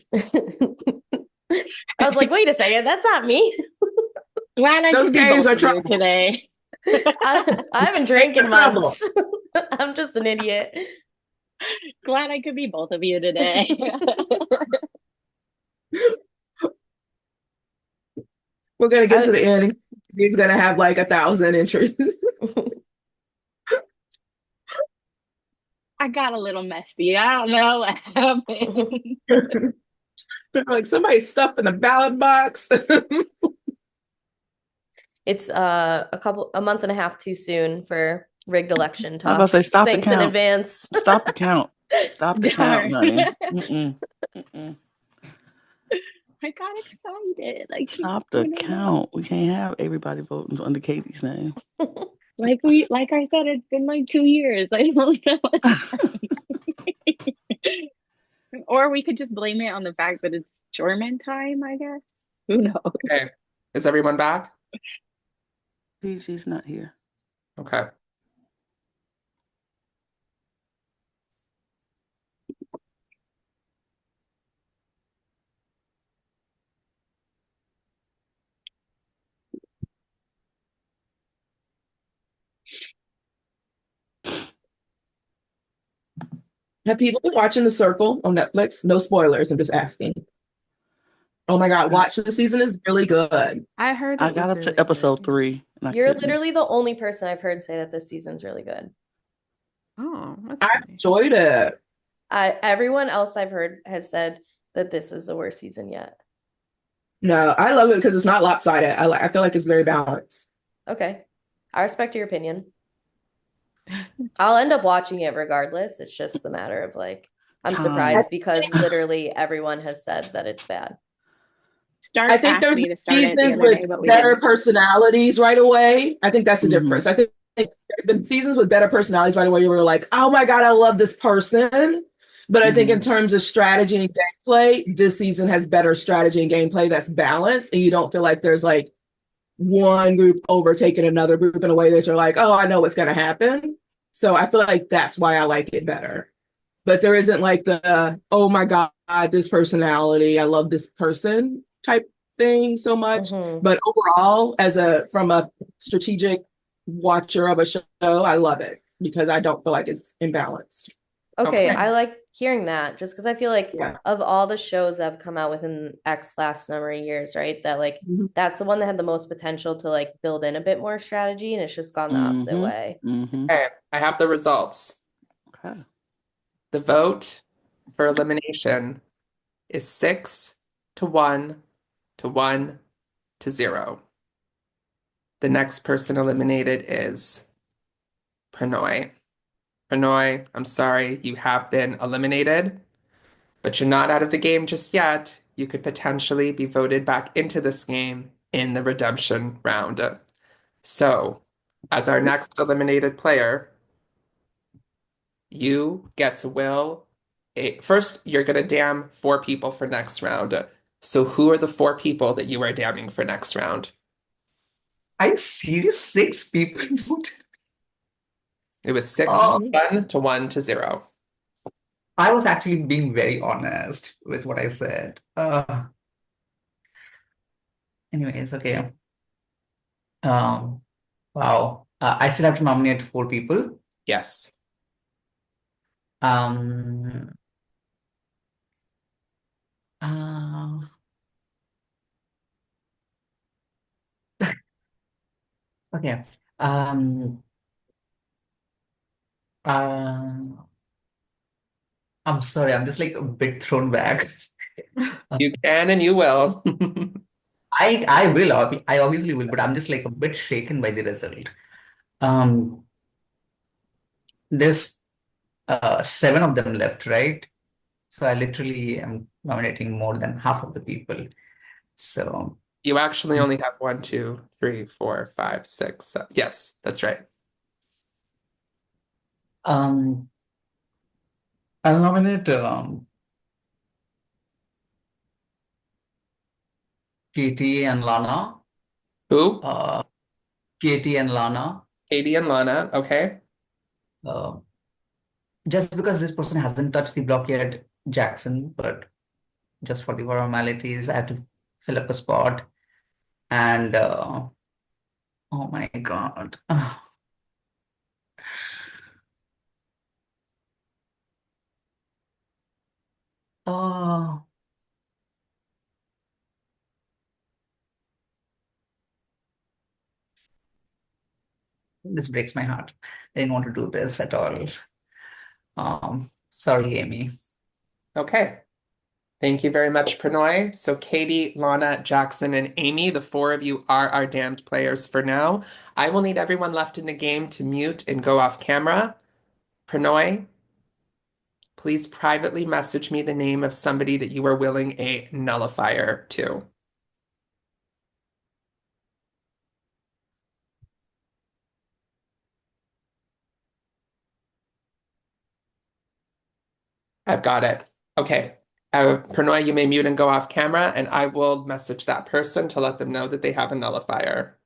I was like, wait a second, that's not me. Glad I Those could be games both are of you trouble. today. I haven't drank in trouble. months. I'm just an idiot. Glad I could be both of you today. We're gonna get to the end. He's gonna have like 1,000 entries. I got a little messy. I don't know what happened. Like somebody stuffed in the ballot box. It's a month and a half too soon for rigged election I was about to say, talks. stop the Thanks in count. advance. Stop the count. Stop the count, Darn. honey. Mm-mm. Mm-mm. I got excited. I keep, Stop the I don't know. count. We can't have everybody voting under Katie's name. Like I said, it's been like 2 years. I don't know what's happening. Or we could just blame it on the fact that it's German time, I guess. Who knows? Okay. Is everyone back? PG's not here. Okay. Have people been watching The Circle on Netflix? No spoilers. I'm just asking. Oh my God, watch the season is really good. I heard I it got was up to really episode good. 3 and I You're couldn't. literally the only person I've heard say that this season's really good. Oh, that's I nice. enjoyed it. Everyone else I've heard has said that this is the worst season yet. No, I love it because it's not lopsided. I feel like it's very balanced. Okay. I respect your opinion. I'll end up watching it regardless. It's just a matter of like, I'm Time. surprised because literally everyone has said that it's bad. Stark I think asked there's me to start it the seasons other with day, but we better didn't. personalities right away. I think that's the Mhm. difference. I think there's been seasons with better personalities right away. You were like, oh my God, I love this person. But I think in terms of strategy and gameplay, this season has better strategy and gameplay that's balanced. And you don't feel like there's like one group overtaking another group in a way that you're like, oh, I know what's going to happen. So I feel like that's why I like it better. But there isn't like the, oh my God, this personality, I love this person type thing so much. Mhm. But overall, from a strategic watcher of a show, I love it because I don't feel like it's imbalanced. Okay, Okay. I like hearing that just because I feel like Yeah. of all the shows that have come out within X last number of years, right? That like Mhm. that's the one that had the most potential to like build in a bit more strategy, and it's just gone the opposite way. Okay, I have the results. Okay. The vote for elimination is 6-1 to 1 to 0. The next person eliminated is Pranoy. Pranoy, I'm sorry, you have been eliminated, but you're not out of the game just yet. You could potentially be voted back into this game in the redemption round. So, As our next eliminated player, you get to will first, you're going to damn 4 people for next round. So who are the 4 people that you are damning for next round? Are you serious? 6 people voted. It was 6 to Oh, 1 to 1 to 0. I was actually being very honest with what I said. Anyways, okay. Um, wow. I still have to nominate 4 people. Yes. Um, uh, okay. Um, uh, I'm sorry, I'm just like a bit thrown back. You can and you will. I will, I obviously will, but I'm just like a bit shaken by the result. Um, there's 7 of them left, right? So I literally am nominating more than half of the people. So You actually only have 1, 2, 3, 4, 5, 6, 7. Yes, that's right. um, I'll nominate Katie and Lana. Who? Uh, Katie and Lana. Katie and Lana. Okay. Uh, just because this person hasn't touched the block yet, Jackson, but just for the formalities, I have to fill up a spot. And oh my God. Oh, this breaks my heart. I didn't want to do this at all. Sorry, Amy. Okay. Thank you very much, Pranoy. So Katie, Lana, Jackson, and Amy, the 4 of you are our damned players for now. I will need everyone left in the game to mute and go off camera. Pranoy, please privately message me the name of somebody that you are willing a nullifier to. I've got it. Okay. Pranoy, you may mute and go off camera, and I will message that person to let them know that they have a nullifier.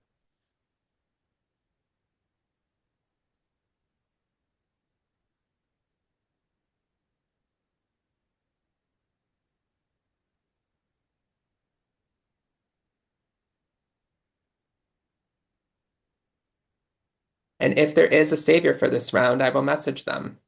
And if there is a savior for this round, I will message them.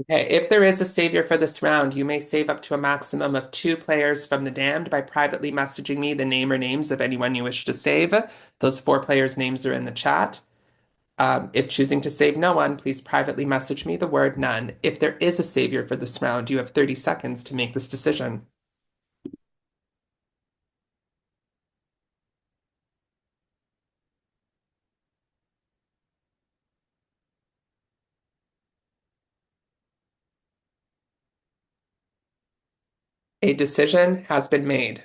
Okay, if there is a savior for this round, you may save up to a maximum of 2 players from the damned by privately messaging me the name or names of anyone you wish to save. Those 4 players' names are in the chat. If choosing to save no one, please privately message me the word none. If there is a savior for this round, you have 30 seconds to make this decision. A decision has been made.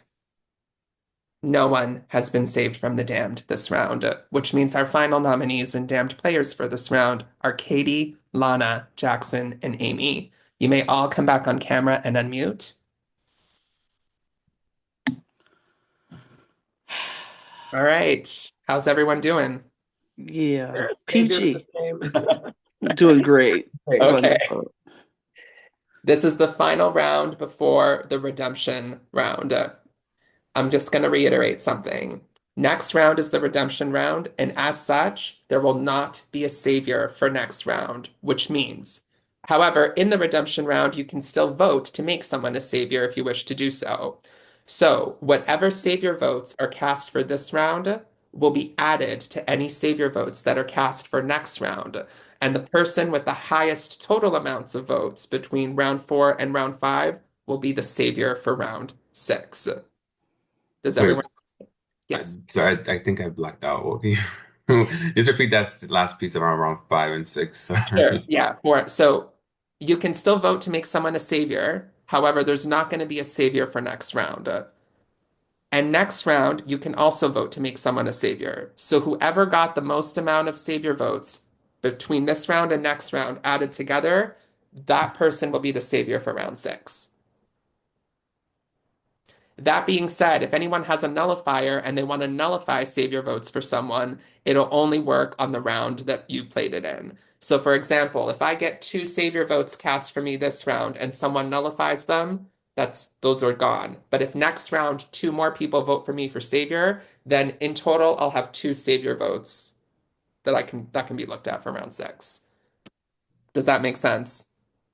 No one has been saved from the damned this round, which means our final nominees and damned players for this round are Katie, Lana, Jackson, and Amy. You may all come back on camera and unmute. All right. How's everyone doing? Yeah. Savior for Peachy. the game. Doing great. Okay. Wonderful. This is the final round before the redemption round. I'm just going to reiterate something. Next round is the redemption round, and as such, there will not be a savior for next round, which means, however, in the redemption round, you can still vote to make someone a savior if you wish to do so. So, whatever savior votes are cast for this round will be added to any savior votes that are cast for next round. And the person with the highest total amounts of votes between round 4 and round 5 will be the savior for round 6. Does Wait, everyone? Yes. so I think I blacked out. Okay. Just repeat that last piece around round 5 and 6. Sure. Sorry. Yeah. So you can still vote to make someone a savior. However, there's not going to be a savior for next round. And next round, you can also vote to make someone a savior. So whoever got the most amount of savior votes between this round and next round added together, that person will be the savior for round 6. That being said, if anyone has a nullifier and they want to nullify savior votes for someone, it'll only work on the round that you played it in. So, for example, if I get 2 savior votes cast for me this round and someone nullifies them, those are gone. But if next round 2 more people vote for me for savior, then in total I'll have 2 savior votes that can be looked at for round 6. Does that make sense?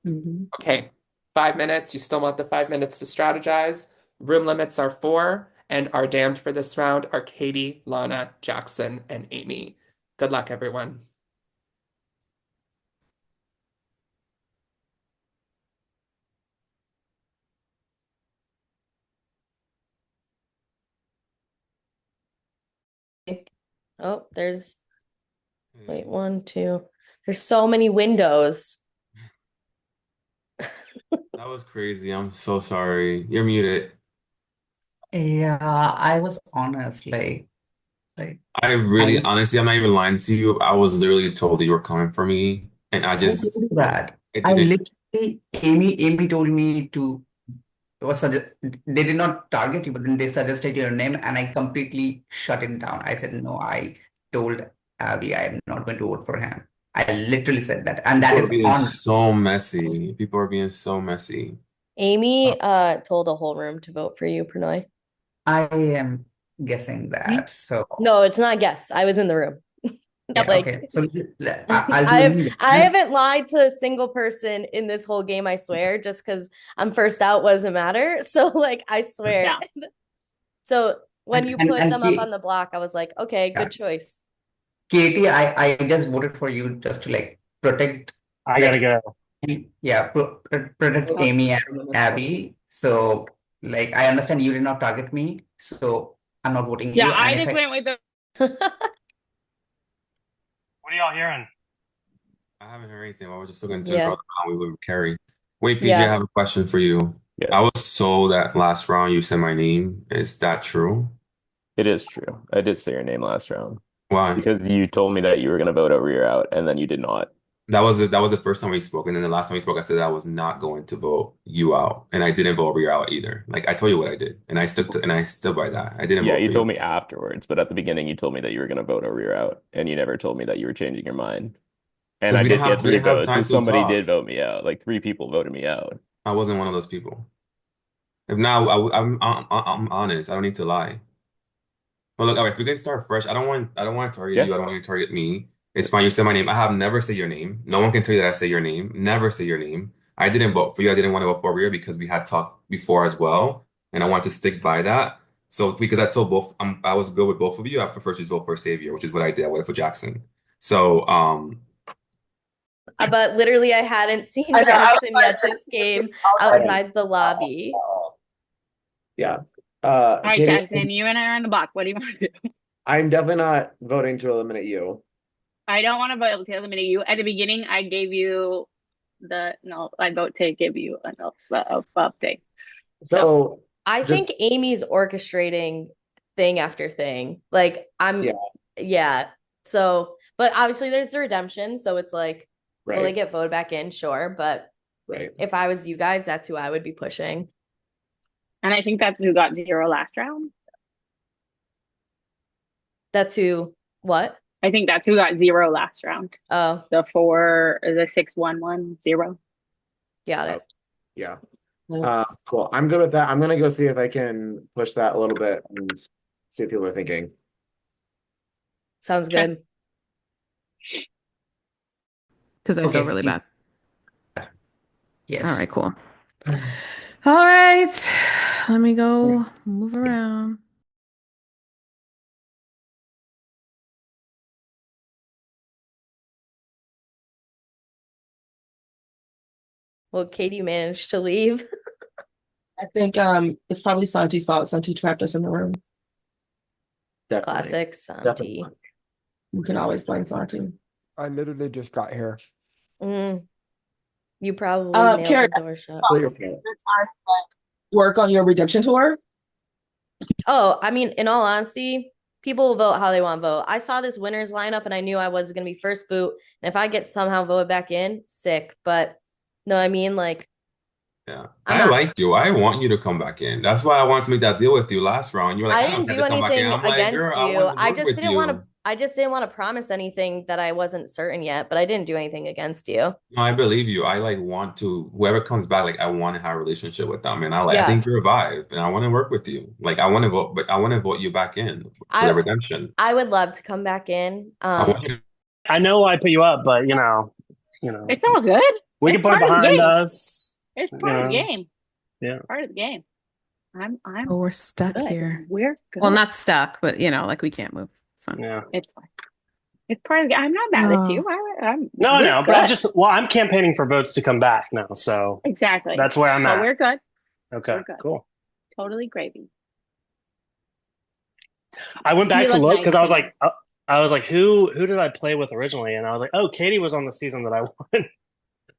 Mm-hmm. Okay, 5 minutes. You still want the 5 minutes to strategize. Room limits are 4, and our damned for this round are Katie, Lana, Jackson, and Amy. Good luck, everyone. Oh, wait, 1, 2. There's so many windows. That was crazy. I'm so sorry. You're muted. Yeah, I was honest, like I really, I honestly, I'm not even lying to you. I was literally told that you were coming for me, and I told you that. it I didn't. literally Amy told me to was suggest they did not target you, but then they suggested your name and I completely shut it down. I said no, I told Abby I am not going to vote for him. I literally said that, and that People are is being on. so messy. People are being so messy. Amy told a whole room to vote for you, Pranay. I am guessing that. So No, it's not a guess. I was in the room. yeah, Like okay. So I'll do one thing. I haven't lied to a single person in this whole game, I swear, just because I'm first out doesn't matter. So like I swear. Yeah. So when you put And them up on the block, I was like, okay, yeah, good choice. Katie, I just voted for you just to like protect, I gotta like, go. yeah, protect Amy and Abby. So, like, I understand you did not target me, so I'm not voting Yeah, you. And I if just I, went with the What are y'all hearing? I haven't heard anything. I was just looking to the Yeah. round we would carry. Wait, PJ, I Yeah. have a question for you. I Yes, was told that last round you said my name. Is that true? it is true. I did say your name last round Why? because you told me that you were going to vote over your out, and then you did not. That was the first time we spoke, and then the last time we spoke, I said I was not going to vote you out, and I didn't vote you out either. Like I told you what I did, and I stood by that. I didn't Yeah, vote you for you told me afterwards, but at the beginning you told me that you were going to vote over your out, and you never told me that you were changing your mind. And because I did get we three didn't have votes, so time to somebody did talk. vote me out. Like 3 people voted me out. I wasn't one of those people. If now I'm honest. I don't need to lie. But look, all right, if we can start fresh, I don't want to target Yeah, you. I don't want you to target me. It's fine. You said my name. I have never said your name. No one can tell you that I say your name. Never say your name. I didn't vote for you. I didn't want to vote for Rhea because we had talked before as well, and I want to stick by that. So because I told both, I was good with both of you. I prefer to just vote for Savior, which is what I did. I voted for Jackson. So But literally I hadn't seen Jackson yet this game outside the lobby. Yeah. All right, Katie, Jackson, you and I are on the block. What do you want to do? I'm definitely not voting to eliminate you. I don't want to vote to eliminate you. At the beginning, I gave you I vote to give you a no thing. So I just think Amy's orchestrating thing after thing. Like yeah, yeah. So, but obviously there's the redemption, so it's like, will they right, get voted back in? Sure, but right. if I was you guys, that's who I would be pushing. And I think that's who got 0 last round. That's who. What? I think that's who got 0 last round. Oh, The 6-1-1-0. got it. Yeah. Yes. Cool. I'm good with that. I'm gonna go see if I can push that a little bit and see what people are thinking. Sounds Okay. good. Because I feel okay, really bad. yes. All right, cool. All right. Let me go move around. Will Katie manage to leave? I think it's probably Santi's fault. Santi trapped us in the room. Definitely. Classic Definitely. Santi. We can always blame Santi. I literally just got here. Mm, you probably nailed Carrie, the door shut. Clear for it. time to like work on your redemption tour. Oh, I mean, in all honesty, people will vote how they want to vote. I saw this winners lineup and I knew I was going to be first boot. And if I get somehow voted back in, sick. But no, I mean, like, Yeah. I'm I not, like you. I want you to come back in. That's why I wanted to make that deal with you last round. You were like, I I didn't don't have do to come back in. anything I'm like, against girl, I you. want to work with you. I just didn't want to promise anything that I wasn't certain yet, but I didn't do anything against you. No, I believe you. I like want to whoever comes back, like I want to have a relationship with them. And I Yeah. think you're a vibe and I want to work with you. Like I want to vote, but I want to vote you back in for the I redemption. I would love to come back in. I want you to I know I put you up, but It's all good. we can It's put it part of the behind game. us. It's part of the game. Yeah. Part of the game. I'm Oh, we're stuck good. here. We're good. Well, not stuck, but like we can't move. So Yeah. It's fine. It's part of the I'm not mad at you. No, I we're know, but good. I'm campaigning for votes to come back now, so Exactly. that's where I'm But at. we're good. Okay, We're good. cool. Totally gravy. I went back You to look look nice, because Katie. I was like, who did I play with originally? And I was like, oh, Katie was on the season that I won.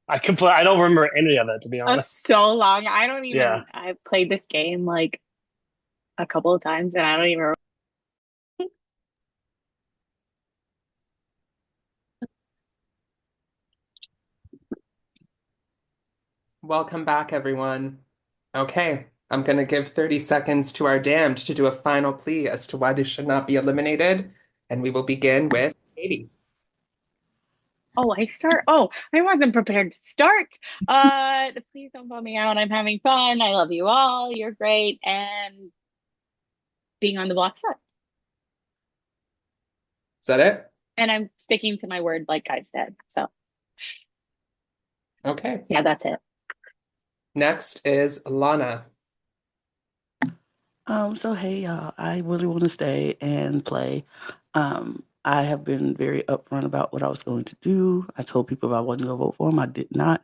I don't remember any of it, to be That's honest. so long. I don't even. Yeah. I've played this game like a couple of times, and I don't even. Welcome back, everyone. Okay, I'm going to give 30 seconds to our damned to do a final plea as to why they should not be eliminated. And we will begin with Katie. Oh, I start. Oh, I wasn't prepared to start. Please don't vote me out. I'm having fun. I love you all. You're great, and being on the block sucks. Is that it? And I'm sticking to my word, like I said. So, Okay. yeah, that's it. Next is Lana. So hey y'all, I really want to stay and play. I have been very upfront about what I was going to do. I told people if I wasn't going to vote for them, I did not.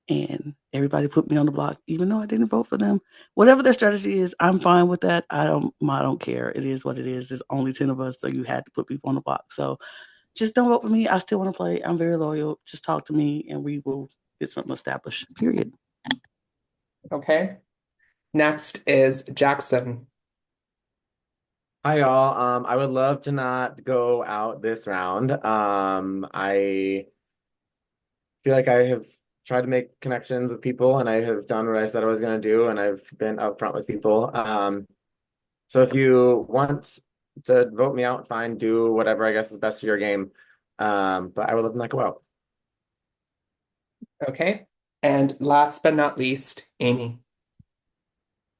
And everybody put me on the block, even though I didn't vote for them. Whatever their strategy is, I'm fine with that. I don't care. It is what it is. There's only 10 of us, so you had to put people on the block. So just don't vote for me. I still want to play. I'm very loyal. Just talk to me and we will get something established. Period. Okay. Next is Jackson. Hi y'all. I would love to not go out this round. I feel like I have tried to make connections with people and I have done what I said I was going to do and I've been upfront with people. So if you want to vote me out, fine, do whatever I guess is best for your game. But I would love to not go out. Okay. And last but not least, Amy.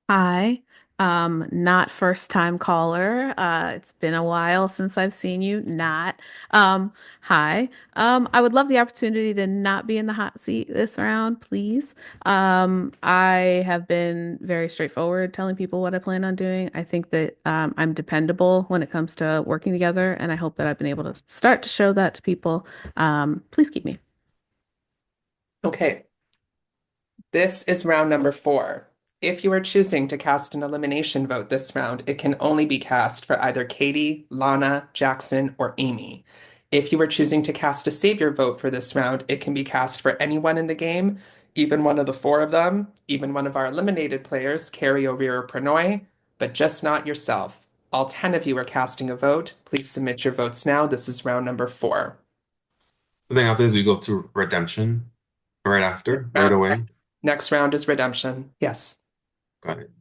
hi. Not first time caller. It's been a while since I've seen you. Not. Hi. I would love the opportunity to not be in the hot seat this round, please. I have been very straightforward telling people what I plan on doing. I think that I'm dependable when it comes to working together, and I hope that I've been able to start to show that to people. Please keep me. Okay. This is round number 4. If you are choosing to cast an elimination vote this round, it can only be cast for either Katie, Lana, Jackson, or Amy. If you are choosing to cast a savior vote for this round, it can be cast for anyone in the game, even one of the 4 of them, even one of our eliminated players, Carrie, O'Rear, or Pranoy, but just not yourself. All 10 of you are casting a vote. Please submit your votes now. This is round number 4. So then after this, we go to redemption right after, right away. Next round is redemption. Yes. Got it.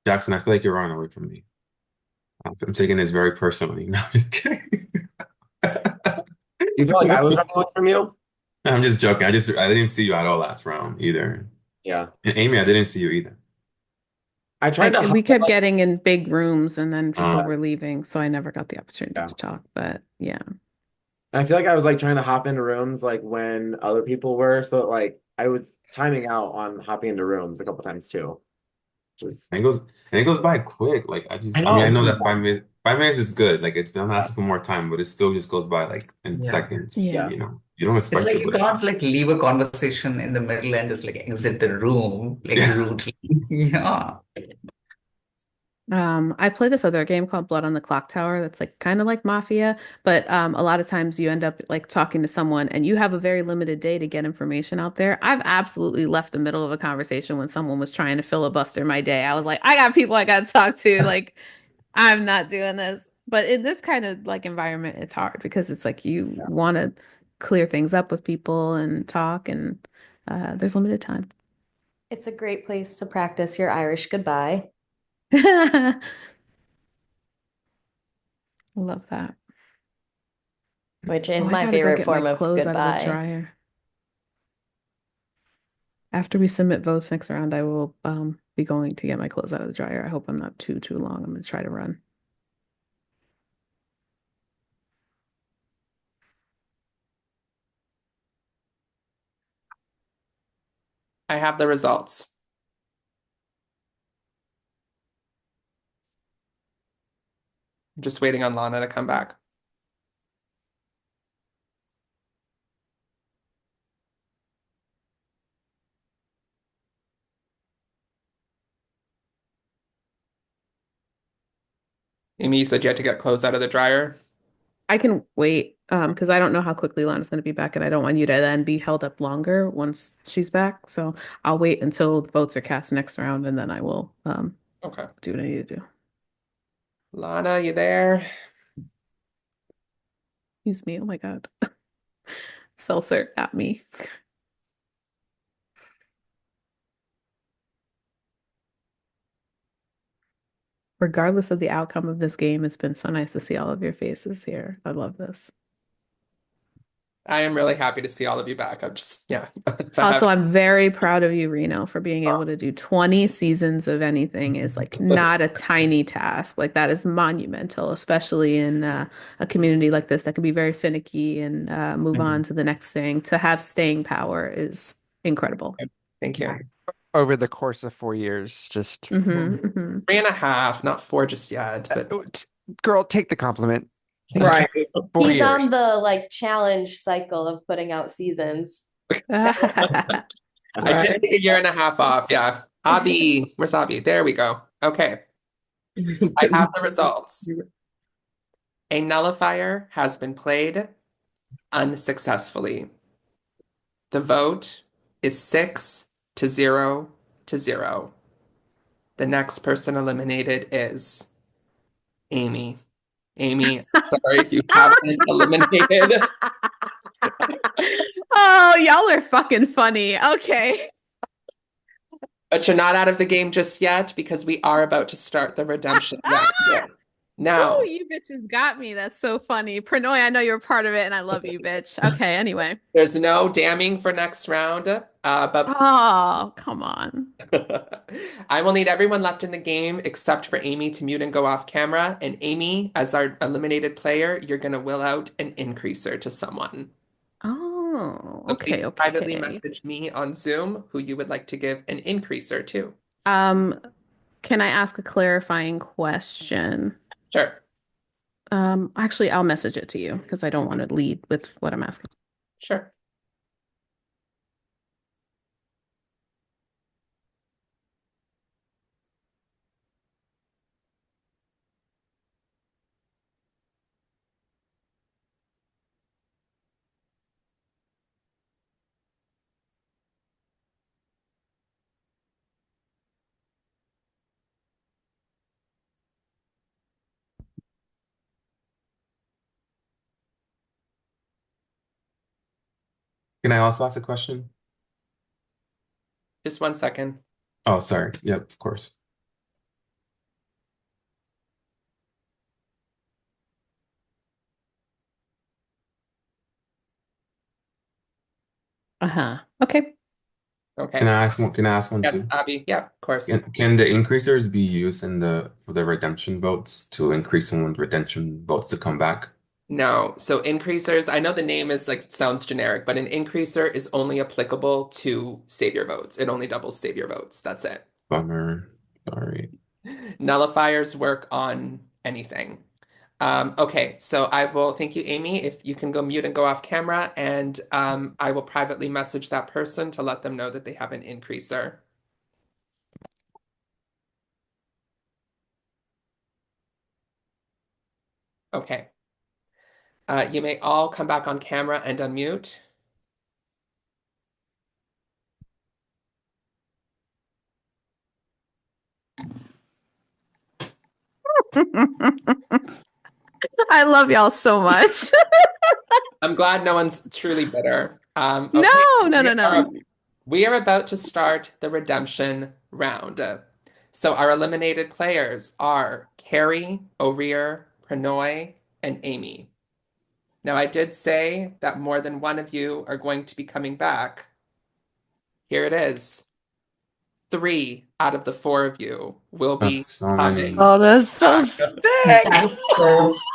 Jackson, I feel like you're running away from me. I'm taking this very personally. No, I'm just kidding. You feel like I was running away from you? I'm just joking. I didn't see you at all last round either. Yeah. And Amy, I didn't see you either. I tried to hop We in, kept getting in big rooms and then people Uh, were leaving, so I never got the opportunity yeah. to talk. But yeah. And I feel like I was like trying to hop into rooms like when other people were, so like I was timing out on hopping into rooms a couple times too. Just and it goes by quick. Like I I mean, I know. know that 5 minutes is good. Like I'm not asking for more time, but it still just goes by like in Yeah. seconds. Yeah. Yeah. You know, you don't It's expect like it, you but it can't is. like leave a conversation in the middle and just like exit the room like rudely. Yeah. I play this other game called Blood on the Clock Tower that's like kind of like Mafia, but a lot of times you end up like talking to someone and you have a very limited day to get information out there. I've absolutely left the middle of a conversation when someone was trying to filibuster my day. I was like, I got people I got to talk to. Like, I'm not doing this. But in this kind of like environment, it's hard because it's like you want to clear things up with people and talk, and there's limited time. It's a great place to practice your Irish goodbye. Love that. Which Oh, is I my gotta go favorite get my form of clothes out of the goodbye. dryer. After we submit votes next round, I will be going to get my clothes out of the dryer. I hope I'm not too long. I'm gonna try to run. I have the results. I'm just waiting on Lana to come back. Amy, you said you had to get clothes out of the dryer. I can wait because I don't know how quickly Lana's gonna be back, and I don't want you to then be held up longer once she's back. So I'll wait until the votes are cast next round, and then I will Okay. do what I need to do. Lana, you there? Excuse me. Oh my God. Seltzer at me. Regardless of the outcome of this game, it's been so nice to see all of your faces here. I love this. I am really happy to see all of you back. I'm just, yeah. If I Also, have I'm very proud of you, Reno, for being able to do 20 seasons of anything is like not a tiny task. Like that is monumental, especially in a community like this that can be very finicky and move on to the next thing. To have staying power is incredible. Thank you. Over the course of 4 years, just Hmm. 3.5, not 4 just yet, but girl, take the compliment. Right. 4 He's years. on the like challenge cycle of putting out seasons. I Right. did take a year and a half off. Yeah. Abby, where's Abby? There we go. Okay. I have the results. A nullifier has been played unsuccessfully. The vote is 6-0 to 0. The next person eliminated is Amy. Amy, sorry, you have been eliminated. Oh, y'all are fucking funny. Okay. But you're not out of the game just yet because we are about to start the redemption round. Oh, Now, you bitches got me. That's so funny. Pranoy, I know you're part of it and I love you, bitch. Okay, anyway. there's no damning for next round, but Oh, come on. I will need everyone left in the game except for Amy to mute and go off camera. And Amy, as our eliminated player, you're going to will out an increaser to someone. Oh, So please okay, privately okay. message me on Zoom who you would like to give an increaser to. Um, can I ask a clarifying question? Sure, Actually, I'll message it to you because I don't want to lead with what I'm asking. sure. Can I also ask a question? Just 1 second. Oh, sorry. Yep, of course. Uh-huh. Okay. Okay. Can I ask one? Can I ask one Yes, too? Abby. Yeah, of course. Can the increasers be used in the for the redemption votes to increase someone's redemption votes to come back? No. So increasers, I know the name is like sounds generic, but an increaser is only applicable to savior votes. It only doubles savior votes. That's it. Bummer. Sorry. Nullifiers work on anything. Okay, so I will thank you, Amy. If you can go mute and go off camera, and I will privately message that person to let them know that they have an increaser. Okay. You may all come back on camera and unmute. I love y'all so much. I'm glad no one's truly bitter. Okay, No. we are about to start the redemption round. So our eliminated players are Carrie, O'Rear, Pranoy, and Amy. Now, I did say that more than one of you are going to be coming back. Here it is. 3 out of the 4 of you will be That's so coming. many. Oh, that's so back. sick.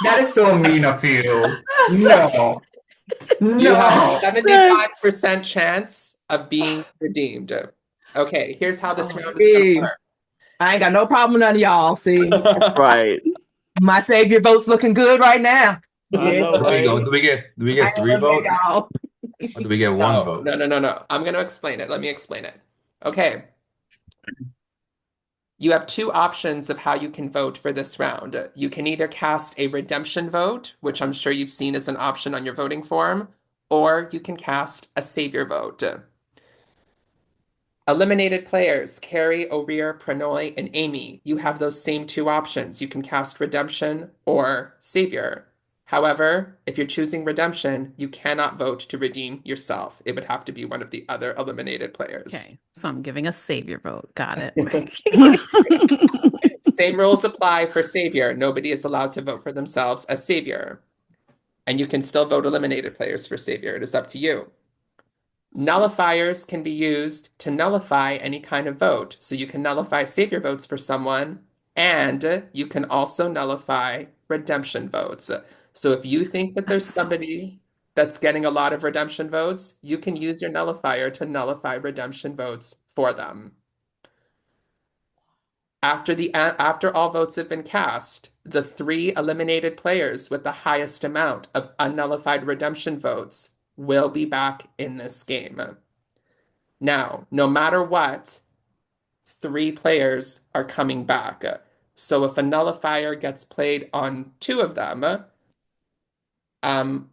That is so mean of you. That's so No, You have a no. 75% chance of being redeemed. Okay, here's how this round is going to Hey, work. I ain't got no problem with none of y'all. See, right. my savior vote's looking good right now. I Yeah, know, There you go. right? I Do we get ain't three looking at votes y'all. or do we get one No, vote? no, no, no, no. I'm going to explain it. Let me explain it. Okay. You have 2 options of how you can vote for this round. You can either cast a redemption vote, which I'm sure you've seen as an option on your voting form, or you can cast a savior vote. Eliminated players, Carrie, O'Rear, Pranoy, and Amy. You have those same 2 options. You can cast redemption or savior. However, if you're choosing redemption, you cannot vote to redeem yourself. It would have to be one of the other eliminated players. Okay, so I'm giving a savior vote. Got it. Same rules apply for savior. Nobody is allowed to vote for themselves as savior. And you can still vote eliminated players for savior. It is up to you. Nullifiers can be used to nullify any kind of vote. So you can nullify savior votes for someone, and you can also nullify redemption votes. So if you think that there's somebody that's getting a lot of redemption votes, you can use your nullifier to nullify redemption votes for them. After all votes have been cast, the 3 eliminated players with the highest amount of unnullified redemption votes will be back in this game. Now, no matter what, 3 players are coming back. So if a nullifier gets played on 2 of them,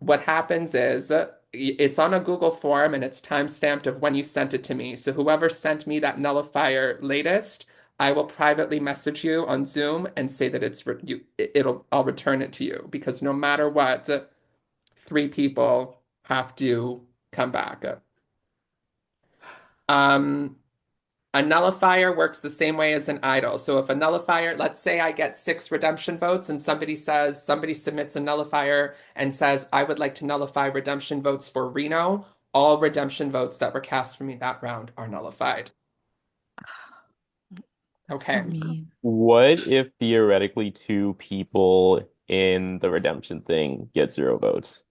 what happens is it's on a Google form and it's time-stamped of when you sent it to me. So whoever sent me that nullifier latest, I will privately message you on Zoom and say that I'll return it to you because no matter what, 3 people have to come back. A nullifier works the same way as an idol. So if a nullifier, let's say I get 6 redemption votes and somebody submits a nullifier and says, I would like to nullify redemption votes for Reno, all redemption votes that were cast for me that round are nullified. Okay. So mean. What if theoretically 2 people in the redemption thing get 0 votes?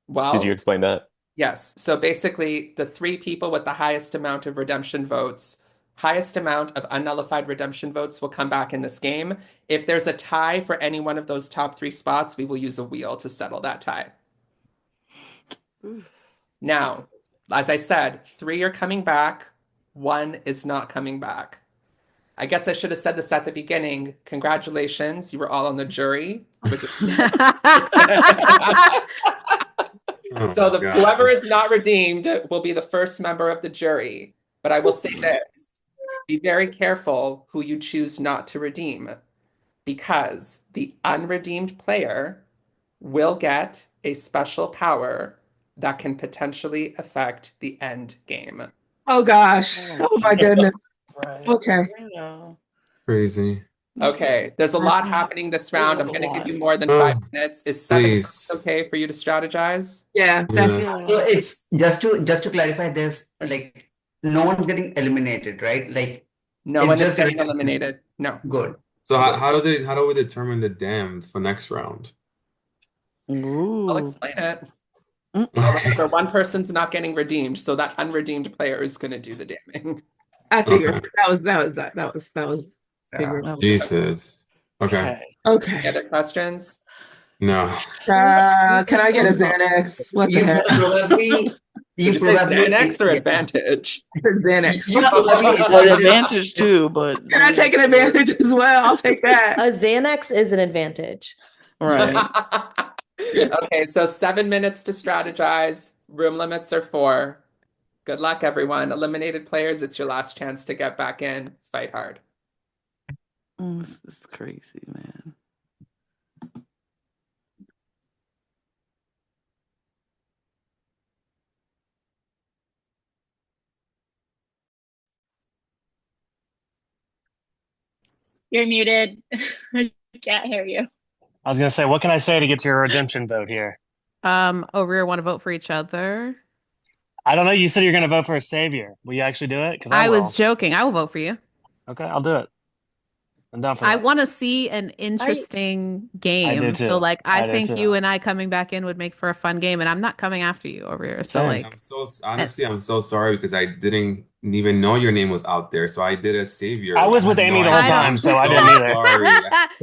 Did you Well, explain that? yes. So basically, the 3 people with the highest amount of redemption votes, highest amount of unnullified redemption votes will come back in this game. If there's a tie for any one of those top 3 spots, we will use a wheel to settle that tie. Now, as I said, 3 are coming back, 1 is not coming back. I guess I should have said this at the beginning. Congratulations, you were all on the jury. So whoever is not redeemed will be the first member of the jury. But I will say this, be very careful who you choose not to redeem, because the unredeemed player will get a special power that can potentially affect the end game. Oh gosh. Oh my goodness. Right. Okay. Crazy. Okay, there's a lot happening this round. I'm going to give you more than 5 minutes. Is 7 minutes Please. okay for you to strategize? Yeah, that's Yeah. So it's just to clarify, there's like no one's getting eliminated, right? Like No it's one is just getting eliminated. No. good. So Good. how do we determine the damned for next round? I'll Ooh. explain it. Mm. Well, Okay. remember, one person's not getting redeemed, so that unredeemed player is going to do the damning. I figured Okay. that was Yeah. figured. Jesus. Okay. Okay. Okay. Any other questions? No. Can I get a Xanax? What the You heck? Did you say Xanax or yeah. advantage? Xanax. You probably An advantage too, but Can I take an advantage as well? I'll take that. A Xanax is an advantage. right. Okay, so 7 minutes to strategize. Room limits are 4. Good luck, everyone. Eliminated players, it's your last chance to get back in. Fight hard. This is crazy, man. You're muted. I can't hear you. I was gonna say, what can I say to get your redemption vote here? Over want to vote for each other. I don't know. You said you're gonna vote for a savior. Will you actually do it? Because I I will. was joking. I will vote for you. Okay, I'll do it. I'm down for I that. want to see an interesting I do game. So too. like I I do think too. you and I coming back in would make for a fun game, and I'm not coming after you over here. So Same. like I'm so and honestly, I'm so sorry because I didn't even know your name was out there. So I did a savior. I I was with had no Amy the whole I idea. don't I'm time, so I didn't so either. sorry.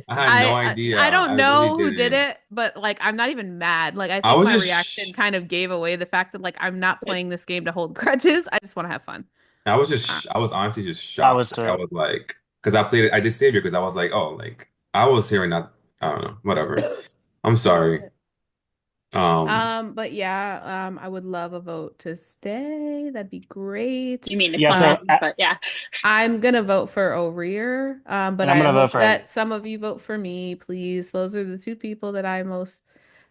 I had no idea. I don't I really know who did didn't. it, but like I'm not even mad. Like I I think was my reaction just kind of gave away the fact that like I'm not playing this game to hold grudges. I just want to have fun. Uh, I was honestly just I was shocked. Like I too. was like, because I did savior because I was like, oh, like I was hearing that. I don't know, whatever. I'm sorry. but yeah, I would love a vote to stay. That'd be great. You mean to Yeah. come So, in, but yeah. I'm gonna vote for O'Rear, but and I'm I gonna vote hope for him. that some of you vote for me, please. Those are the two people that I most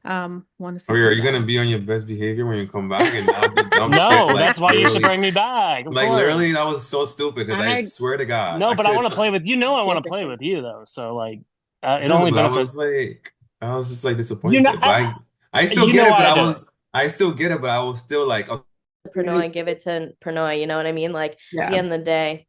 want to see Are come you gonna back. be on your best behavior when you come back and not do dumb shit? No, Like that's why you should literally, bring me back. Of like literally, that course. was so stupid because I I swear to God, No, I but I could. want to play with you. Know I want to play with you though. So like, it No, only but benefits I was just like you. Know, disappointed. But I still you get know it. how But to do it. I still get it. But I was still like, okay. Pernod, give it to Pernod, you know what I mean? Like, at the Yeah. end of the day.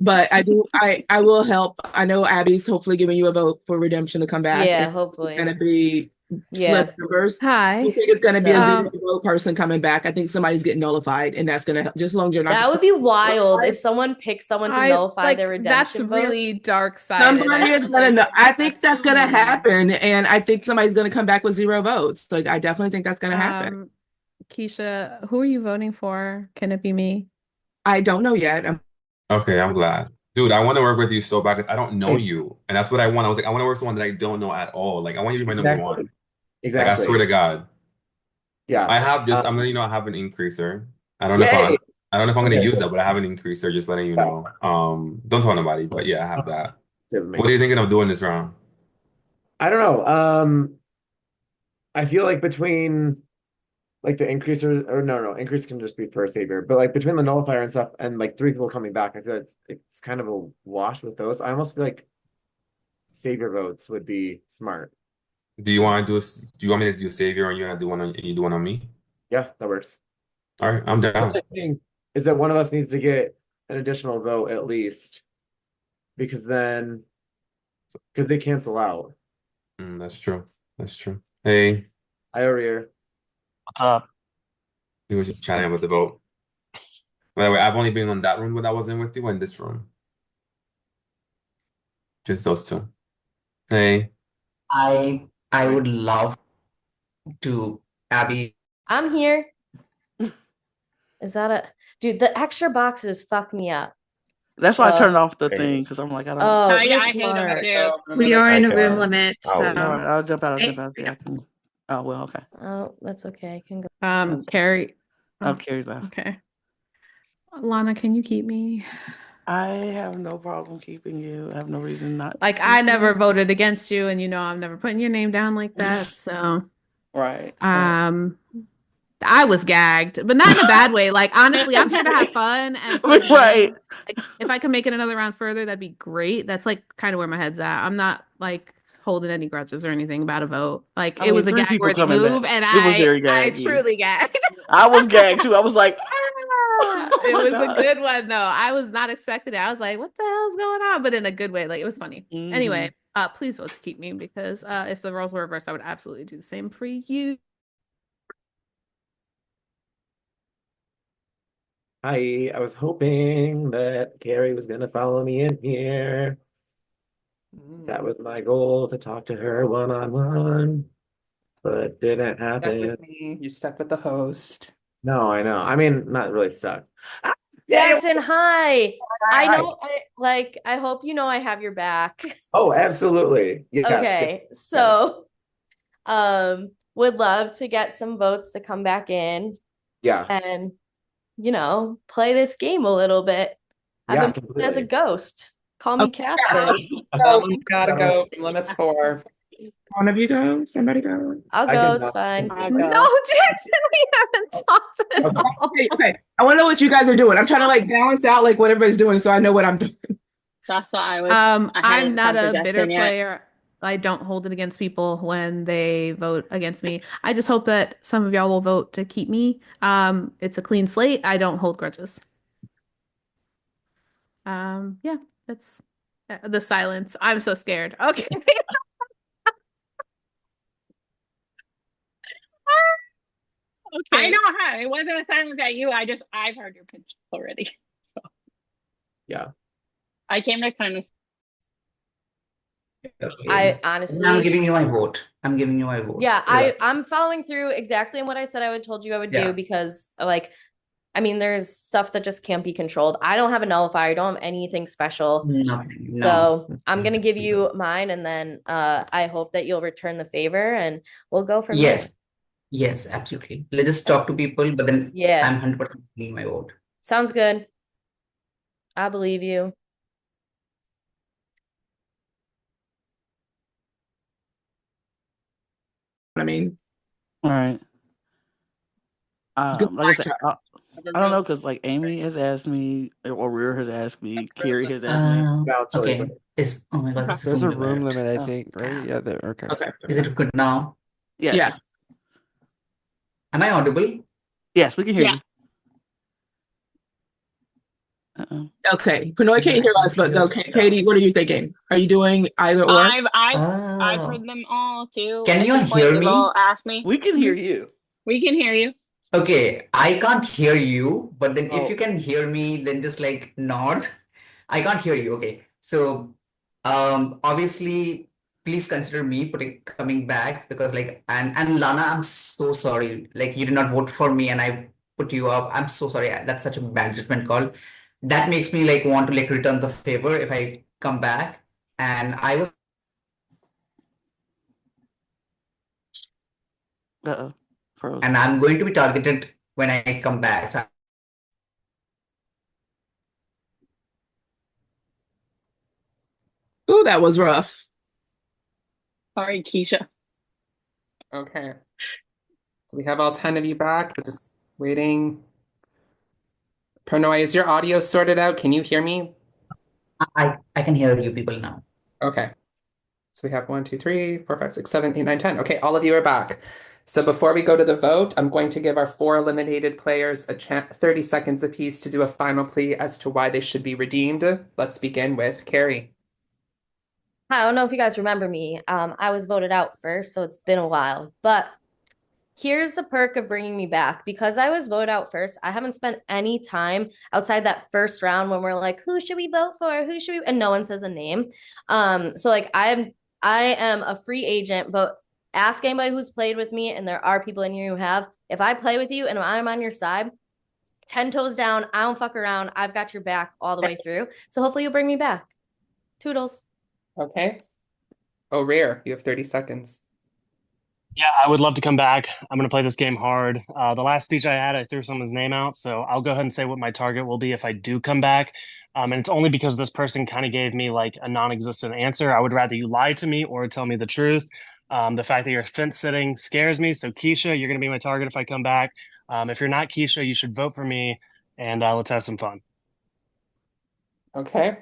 But I will help. I know Abby's hopefully giving you a vote for redemption to come back. Yeah, And it's hopefully. gonna be Yeah. slim numbers. I Hi. don't think it's gonna be a So zero vote person coming back. I think somebody's getting nullified, and that's gonna help. Just as long as you're not that would be wild if someone picks someone to I nullify their like that's redemption really votes. dark-sided. somebody I is feel gonna like know. I think that's that's so gonna mean. happen, and I think somebody's gonna come back with zero votes. Like I definitely think that's gonna happen. Keisha, who are you voting for? Can it be me? I don't know yet. Okay, I'm glad, dude. I want to work with you so bad because I don't know you, and that's what I want. I was like, I want to work with someone that I don't know at all. Like I want you to be my number Exactly. one. Like I swear Exactly. to God, Yeah. I'm letting you know I have an increaser. Yay. I don't know if I'm gonna Okay. use that, but I have an increaser. Just letting you know. Don't tell nobody, but yeah, I have that. To me. What are you thinking of doing this round? I don't know. I feel like between like the increaser or no, increase can just be for a savior, but like between the nullifier and stuff and like 3 people coming back, I feel like it's kind of a wash with those. I almost feel like savior votes would be smart. Do you want to do do you want me to do savior and you want to do one on you do one on me? Yeah, that works. All right, I'm The down. only thing is that one of us needs to get an additional vote at least, because they cancel out. That's true. That's true. Hey, I over What's up? we were just chatting about the vote. By the way, I've only been on that room when I was in with you in this room. Just those two. Hey, I would love to, Abby. I'm here. Is that a dude? The extra boxes fuck me up. That's why I So, turned off the thing because I'm like, I don't. oh, I you're hate them smart. too. Room We limits are in a are room 4. limit, All so right, I'll jump out. I'll jump I, out. Yeah, I can. Oh well, okay. Oh, that's okay. I can go. Carrie. I'll Oh, carry left. okay. Lana, can you keep me? I have no problem keeping you. I have no reason not to Like keep I never you. voted against you, and you know I'm never putting your name down like that. So, Right. um, I was gagged, but not in a bad way. Like, honestly, I'm here to have fun and play the Right. game. Like, if I can make it another round further, that'd be great. That's like kind of where my head's at. I'm not like holding any grudges or anything about a vote. Like, I it mean, was a three gag people worthy coming back. move, and It was I very I gaggy. truly gagged. I was gagged too. I was like, It oh my was a God. good one though. I was not expecting it. I was like, what the hell's going on? But in a good way. Like, it was funny. Mhm. Anyway, please vote to keep me because if the roles were reversed, I would absolutely do the same for you. I was hoping that Carrie was gonna follow me in here. That was my goal, to talk to her one-on-one, but didn't Stuck happen. with me. You're stuck with the host. No, I know. I mean, not really stuck. Jackson, hi. I Hi. know, I hope you know I have your back. Oh, absolutely. Yes. Okay, so, would love to get some votes to come back in Yeah. and, play this game a little bit. I've Yeah, been moving as a completely. ghost. Call me Casper. That one's gotta go from limits 4. One of you go. Somebody go. I'll I go, can it's go. fine. I'll No, go. Jackson, we haven't talked at Okay. all. Okay. I want to know what you guys are doing. I'm trying to like balance out like what everybody's doing so I know what I'm doing. That's what I was. I I'm hadn't not talked to a bitter Jackson yet. player. I don't hold it against people when they vote against me. I just hope that some of y'all will vote to keep me. It's a clean slate. I don't hold grudges. Yeah, that's the silence. I'm so scared. Okay. I Okay. don't have. It wasn't a silence at you. I've heard your pitch already. So Yeah. I came to kind of. I Okay. I'm honestly, giving you my vote. I'm giving you my vote. yeah, Yeah. I'm following through exactly what I said I would told you I would do Yeah. because I mean, there's stuff that just can't be controlled. I don't have a nullifier. I don't have anything special. Nothing. No. So I'm gonna give you mine and then I hope that you'll return the favor and we'll go from there. Yes. Yes, absolutely. Let's just talk to people, but then Yeah, I'm 100% giving my vote. sounds good. I believe you. I mean, All right. good Like I said, choice. I don't know because like Amy has asked me, or Rear has asked me, Carrie has asked me. Okay. Oh my God, Okay. this There's room a room limit. limit, I Oh. think, right? Yeah, there. Okay. Okay. Is it good now? Yes. Yeah. Am I audible? Yes, we can hear Yeah. you. Uh-oh. Okay. Pinoy can't hear us, but go. Katie, what are you thinking? Are you doing either or? I've heard them all too. Can At you this all point, hear they've me? all asked me. We can hear you. We can hear you. Okay, I can't hear you, but then if Oh. you can hear me, then just like nod. I can't hear you. Okay. So, obviously, please consider me coming back because like and Lana, I'm so sorry. Like you did not vote for me and I put you up. I'm so sorry. That's such a bad judgment call. That makes me like want to like return the favor if I come back. And I was Uh-oh. Froze. and I'm going to be targeted when I come back. So Ooh, that was rough. Sorry, Keisha. Okay. So we have all 10 of you back. We're just waiting. Prannoy, is your audio sorted out? Can you hear me? I can hear you people now. Okay. So we have 1, 2, 3, 4, 5, 6, 7, 8, 9, 10. Okay, all of you are back. So before we go to the vote, I'm going to give our 4 eliminated players a 30 seconds apiece to do a final plea as to why they should be redeemed. Let's begin with Carrie. I don't know if you guys remember me. I was voted out first, so it's been a while. But here's the perk of bringing me back. Because I was voted out first, I haven't spent any time outside that first round when we're like, who should we vote for? Who should we? And no one says a name. So like I am a free agent, but ask anybody who's played with me, and there are people in here who have. If I play with you and I'm on your side, 10 toes down, I don't fuck around. I've got your back all the way through. So hopefully you'll bring me back. Toodles. Okay. Oh, Rare, you have 30 seconds. Yeah, I would love to come back. I'm going to play this game hard. The last speech I had, I threw someone's name out, so I'll go ahead and say what my target will be if I do come back. And it's only because this person kind of gave me like a non-existent answer. I would rather you lie to me or tell me the truth. The fact that you're fence sitting scares me. So Keisha, you're going to be my target if I come back. If you're not Keisha, you should vote for me, and let's have some fun. Okay.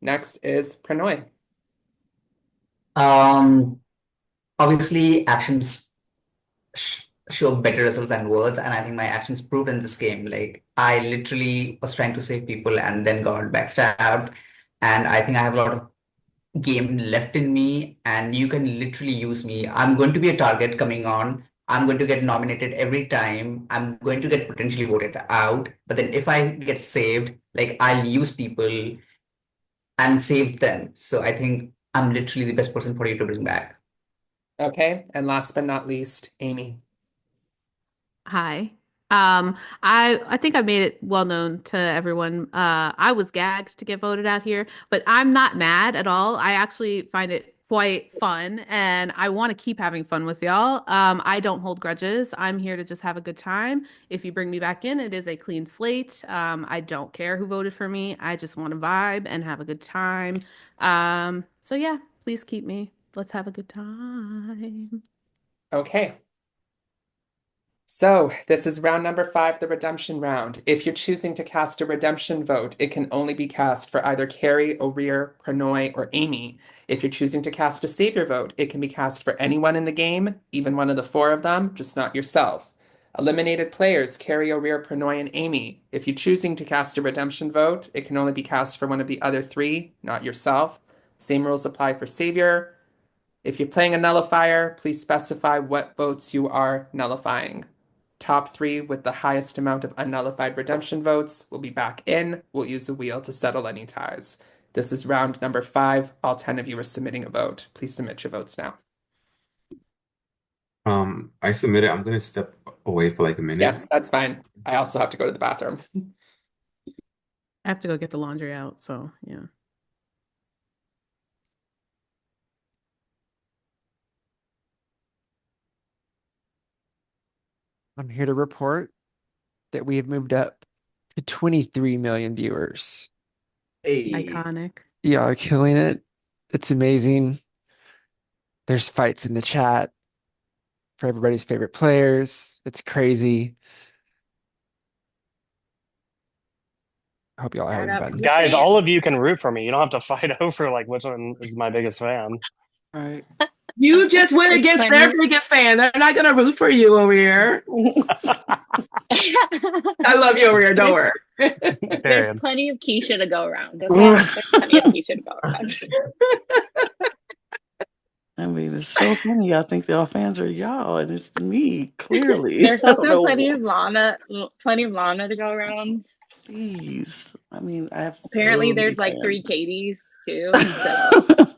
Next is Pranoy. Um, Obviously, actions show better results than words, and I think my actions proved in this game. Like I literally was trying to save people and then got backstabbed, and I think I have a lot of game left in me, and you can literally use me. I'm going to be a target coming on. I'm going to get nominated every time. I'm going to get potentially voted out. But then if I get saved, like I'll use people and save them. So I think I'm literally the best person for you to bring back. Okay. And last but not least, Amy. Hi. I think I made it well known to everyone. I was gagged to get voted out here, but I'm not mad at all. I actually find it quite fun and I want to keep having fun with y'all. I don't hold grudges. I'm here to just have a good time. If you bring me back in, it is a clean slate. I don't care who voted for me. I just want to vibe and have a good time. So yeah, please keep me. Let's have a good time. Okay. So this is round number 5, the redemption round. If you're choosing to cast a redemption vote, it can only be cast for either Carrie, O'Rear, Pranoy, or Amy. If you're choosing to cast a savior vote, it can be cast for anyone in the game, even one of the 4 of them, just not yourself. Eliminated players, Carrie, O'Rear, Pranoy, and Amy. If you're choosing to cast a redemption vote, it can only be cast for one of the other 3, not yourself. Same rules apply for savior. If you're playing a nullifier, please specify what votes you are nullifying. Top 3 with the highest amount of unnullified redemption votes will be back in. We'll use the wheel to settle any ties. This is round number 5. All 10 of you are submitting a vote. Please submit your votes now. I submitted. I'm gonna step away for like a minute. Yes, that's fine. I also have to go to the bathroom. I have to go get the laundry out, so yeah. I'm here to report that we have moved up to 23 million viewers. Hey. Iconic. Y'all are killing it. It's amazing. There's fights in the chat for everybody's favorite players. It's crazy. I hope y'all are Shout having out to fun. the Guys, fans. all of you can root for me. You don't have to fight over like which one is my biggest fan. All right. You just went There's against plenty. their biggest fan. They're not going to root for you over here. I love you over here. Don't worry. There's Period. plenty of Keisha to go around. Okay, there's plenty of Keisha to go around. I mean, it's so funny. Y'all think y'all fans are y'all, and it's me, clearly. There's I don't also know. plenty of Lana to go around. Please. I mean, I have Apparently, so many there's like 3 fans. Katies too. So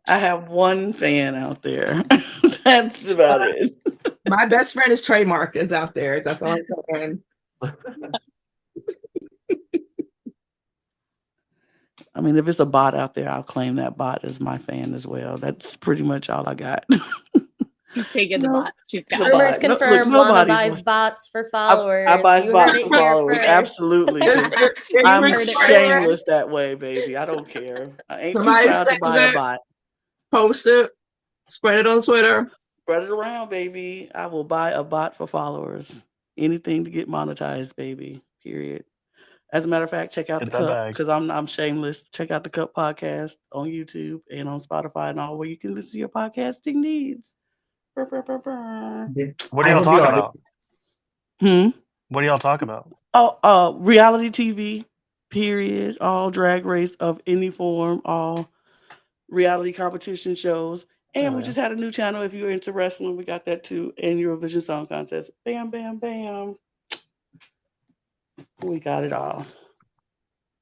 I have one fan out there. That's about it. My best friend is Trademark is out there. That's all I'm saying. I mean, if it's a bot out there, I'll claim that bot as my fan as well. That's pretty much all I got. taking the bot. She's got The it. Rumors bot. No, look, confirm Lana nobody's buys bots for I followers. buy You spots heard it for here followers. first. Absolutely. 'Cause You I'm heard it right shameless that way, baby. I don't care. I ain't too Somebody proud to says buy a it, bot. post it, spread it on Twitter. Spread it around, baby. I will buy a bot for followers. Anything to get monetized, baby. Period. As a matter of fact, check out Get the that Cup bag. because I'm shameless. Check out the Cup podcast on YouTube and on Spotify and all where you can listen to your podcasting needs. Brr, brr, brr, brr. What do y'all talk about? Hmm. What do y'all talk about? Oh, reality TV. Period. All drag race of any form. All reality competition shows. And we Yeah. just had a new channel. If you're into wrestling, we got that too. And Eurovision Song Contest. Bam, bam, bam. We got it all.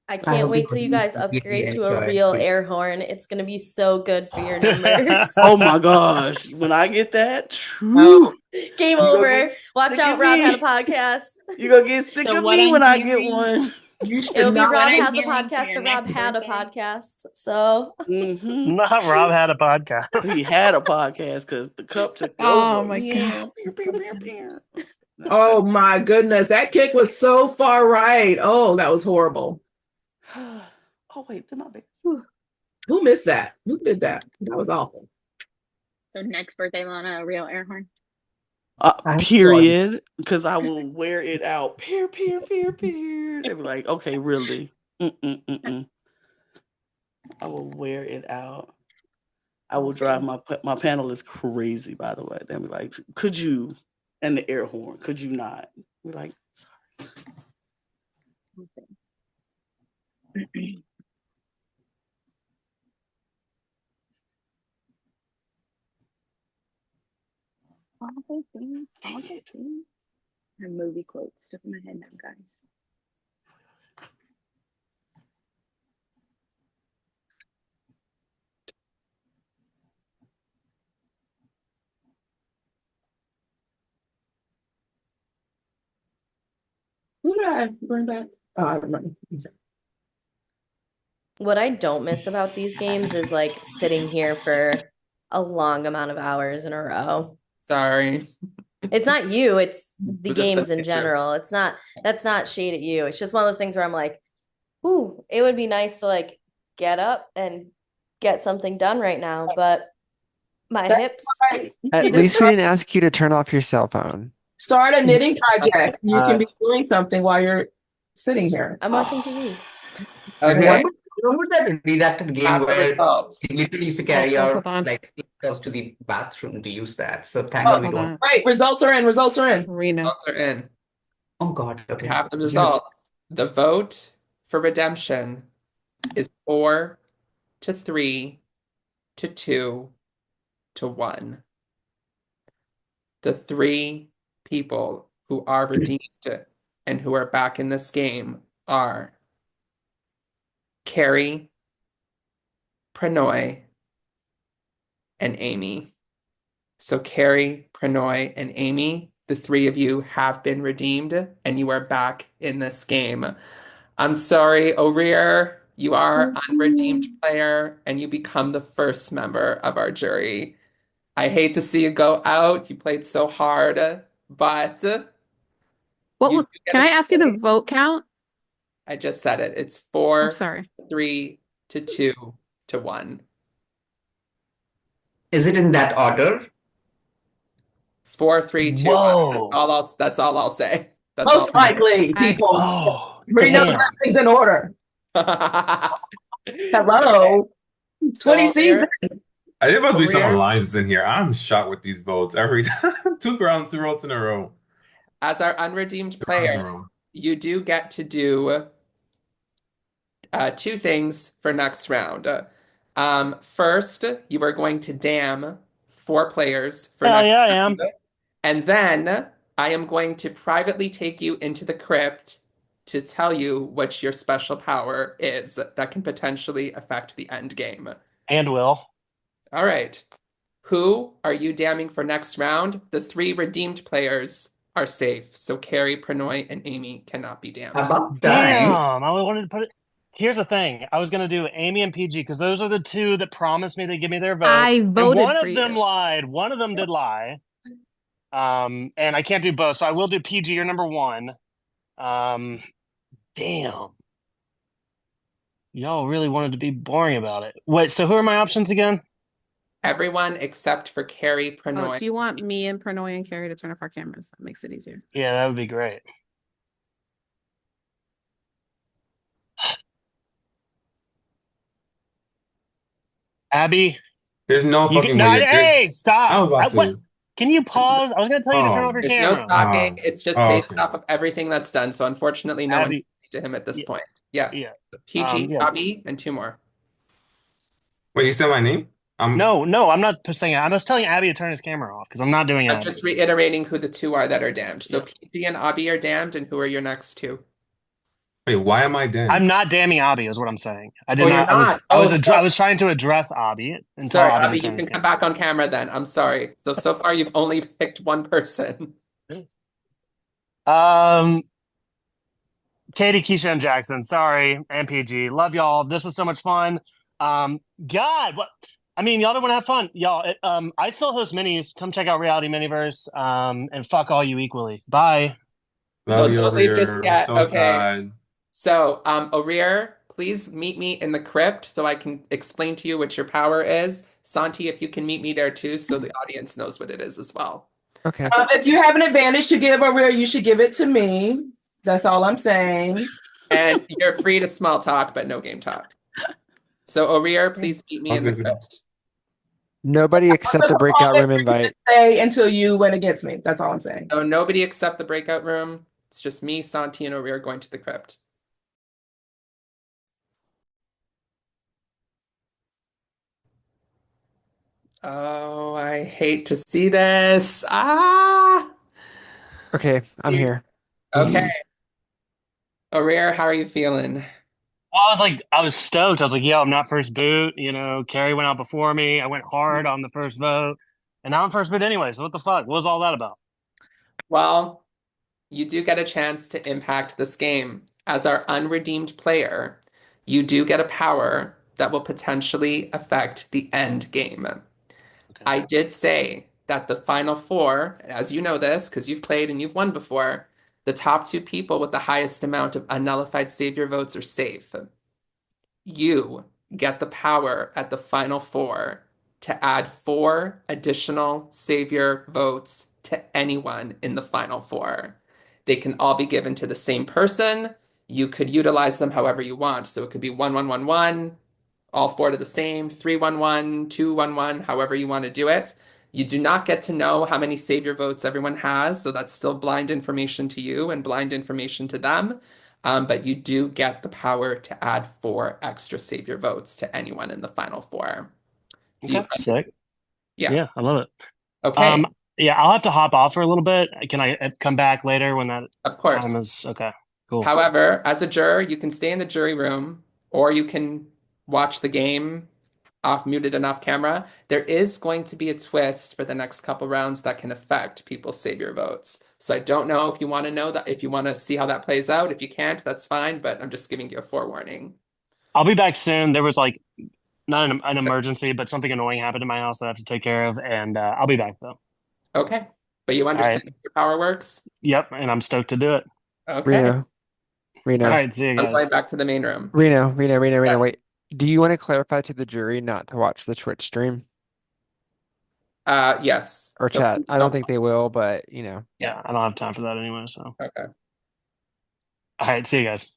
I can't wait till you guys upgrade to a real air horn. It's gonna be so good for your numbers. Oh my gosh. When I get that, Oh, Game You gonna over. get Watch sick out, of Rob me. had a podcast. you're going to get sick So of what me I'm when I get hearing- one. you should It'll be not. What Rob I'm has a hearing for podcast your or Rob next had a birthday. podcast. So Mhm. Not Rob had a podcast. He had a podcast because the Cup took Oh over. my Yeah. God. Pew, pew, pew, pew. Oh my goodness, that kick was so far right. Oh, that was horrible. Oh, wait. Did my baby? Who missed that? Who did that? That was awful. So next birthday, Lana, a real air horn. Period. Because I will wear it out. Peer, peer, peer, peer. They'll be like, okay, really? Mm-mm-mm-mm. I will wear it out. I will drive my panel is crazy, by the way. They'll be like, could you, and the air horn, could you not? We're like, Okay. All the things, all the things. A movie quote stuck in my head now, guys. Who did I bring back? Oh, I remember. What I don't miss about these games is like sitting here for a long amount of hours in a row. Sorry. It's not you, it's the We're just the games in nature. general. That's not shade at you. It's just one of those things where I'm like, ooh, it would be nice to like get up and get something done right now, but my hips. At least we didn't ask you to turn off your cell phone. Start a knitting project. You can be doing something while you're sitting here. I'm watching TV. Okay. Remember that redacted game Have the where results. we literally used to carry Oh, our hold on. like clothes to the bathroom to use that. So thank God we Hold don't. on. Right, results are in. Results are in. Reno. Results are in. Oh God. We Okay. have the results. The vote for redemption is 4-3 to 2-1. The three people who are redeemed and who are back in this game are Carrie, Pranoy, and Amy. So Carrie, Pranoy, and Amy, the three of you have been redeemed and you are back in this game. I'm sorry, O'Rear, you are unredeemed player and you become the first member of our jury. I hate to see you go out. You played so hard, but What you will, do get can a I ask you the stay. vote count? I just said it. It's Oh, sorry. 4-3 to 2-1. Is it in that order? 4-3-2-1. Whoa. That's all I'll say. That's all. Most likely, people. Oh, Everybody knows damn. everything's in order. Hello. 20 So seasons. I think there must be some O'Rear, alliances in here. I'm shocked with these votes every time. Two rounds, two votes in a row. as our unredeemed Two rounds in player, a row. you do get to do two things for next round. First, you are going to damn 4 players for Hell next yeah, I round. am. And then I am going to privately take you into the crypt to tell you what your special power is that can potentially affect the end game. And will. All right. Who are you damning for next round? The 3 redeemed players are safe, so Carrie, Pranoy, and Amy cannot be damned. About time. Damn, I wanted to put it. Here's the thing. I was gonna do Amy and PG because those are the two that promised me they'd give me their vote. I And voted one for of them you. lied. One of them did lie. And I can't do both, so I will do PG. You're number one. Damn. Y'all really wanted to be boring about it. Wait, so who are my options again? Everyone except for Carrie, Oh, Pranoy. do you want me and Pranoy and Carrie to turn off our cameras? That makes it easier. Yeah, that would be great. Abby, There's no you can fucking no. way. Hey, stop! I was about What? to. Can you pause? I was gonna tell you to turn off your There's no camera. talking. It's just based Okay. off of everything that's done. So unfortunately, no one can Abby, speak to him at this yeah, point. Yeah. yeah, PG, yeah. Bobby, and 2 more. Wait, you said my name? No, I'm not saying it. I'm just telling Abby to turn his camera off because I'm not doing I'm Abby. just reiterating who the 2 are that are damned. So Yeah. PG and Abby are damned, and who are your next 2? Wait, why am I I'm damned? not damning Abby, is what I'm saying. I did Oh, you're not. not. I was trying to address Abby and tell Sorry, Abby to Abby, you turn his can come camera. back on camera then. I'm sorry. So far you've only picked one person. Katie, Keisha, and Jackson. Sorry, and PG. Love y'all. This was so much fun. God, what? I mean, y'all don't want to have fun, y'all. I still host minis. Come check out Reality Miniverse. And fuck all you equally. Bye. Love No, you don't over leave just here. yet. So Okay. sad. So, O'Rear, please meet me in the crypt so I can explain to you what your power is. Santi, if you can meet me there too, so the audience knows what it is as well. Okay. If you have an advantage to give over, you should give it to me. That's all I'm saying. And you're free to small talk, but no game talk. So, Orir, please meet me in the crypt. Nobody except the breakout room invite. Say until you win against me. That's all I'm saying. So, nobody except the breakout room. It's just me, Santi, and Orir going to the crypt. Oh, I hate to see this. Ah! Okay, I'm here. Okay. Orir, how are you feeling? Well, I was stoked. I was like, yo, I'm not first boot. You know, Carrie went out before me. I went hard on the first vote. And now I'm first boot anyway. So what the fuck? What was all that about? Well, you do get a chance to impact this game. As our unredeemed player, you do get a power that will potentially affect the end game. I did say that the final four, as you know this, because you've played and you've won before, the top two people with the highest amount of unnullified savior votes are safe. You get the power at the final four to add four additional savior votes to anyone in the final four. They can all be given to the same person. You could utilize them however you want. So it could be 1-1-1-1, all four to the same, 3-1-1, 2-1-1, however you want to do it. You do not get to know how many savior votes everyone has, so that's still blind information to you and blind information to them. But you do get the power to add four extra savior votes to anyone in the final four. Do you Okay, sick. Yeah. Yeah, I love it. Okay. Yeah, I'll have to hop off for a little bit. Can I come back later when that Of course. time is okay? Cool. However, as a juror, you can stay in the jury room or you can watch the game off muted and off camera. There is going to be a twist for the next couple rounds that can affect people's savior votes. So I don't know if you want to know that, if you want to see how that plays out. If you can't, that's fine, but I'm just giving you a forewarning. I'll be back soon. There was like not an emergency, but something annoying happened in my house that I have to take care of, and I'll be back though. Okay. But you All understand right. how your power works? Yep, and I'm stoked to do it. Okay. All Reno. right, see you I'm guys. going back to the main room. Reno. Yes. Wait. Do you want to clarify to the jury not to watch the Twitch stream Yes. or So chat? please I don't don't. think they will, but you know. Yeah, I don't have time for that anyway, so. Okay. All right, see you guys.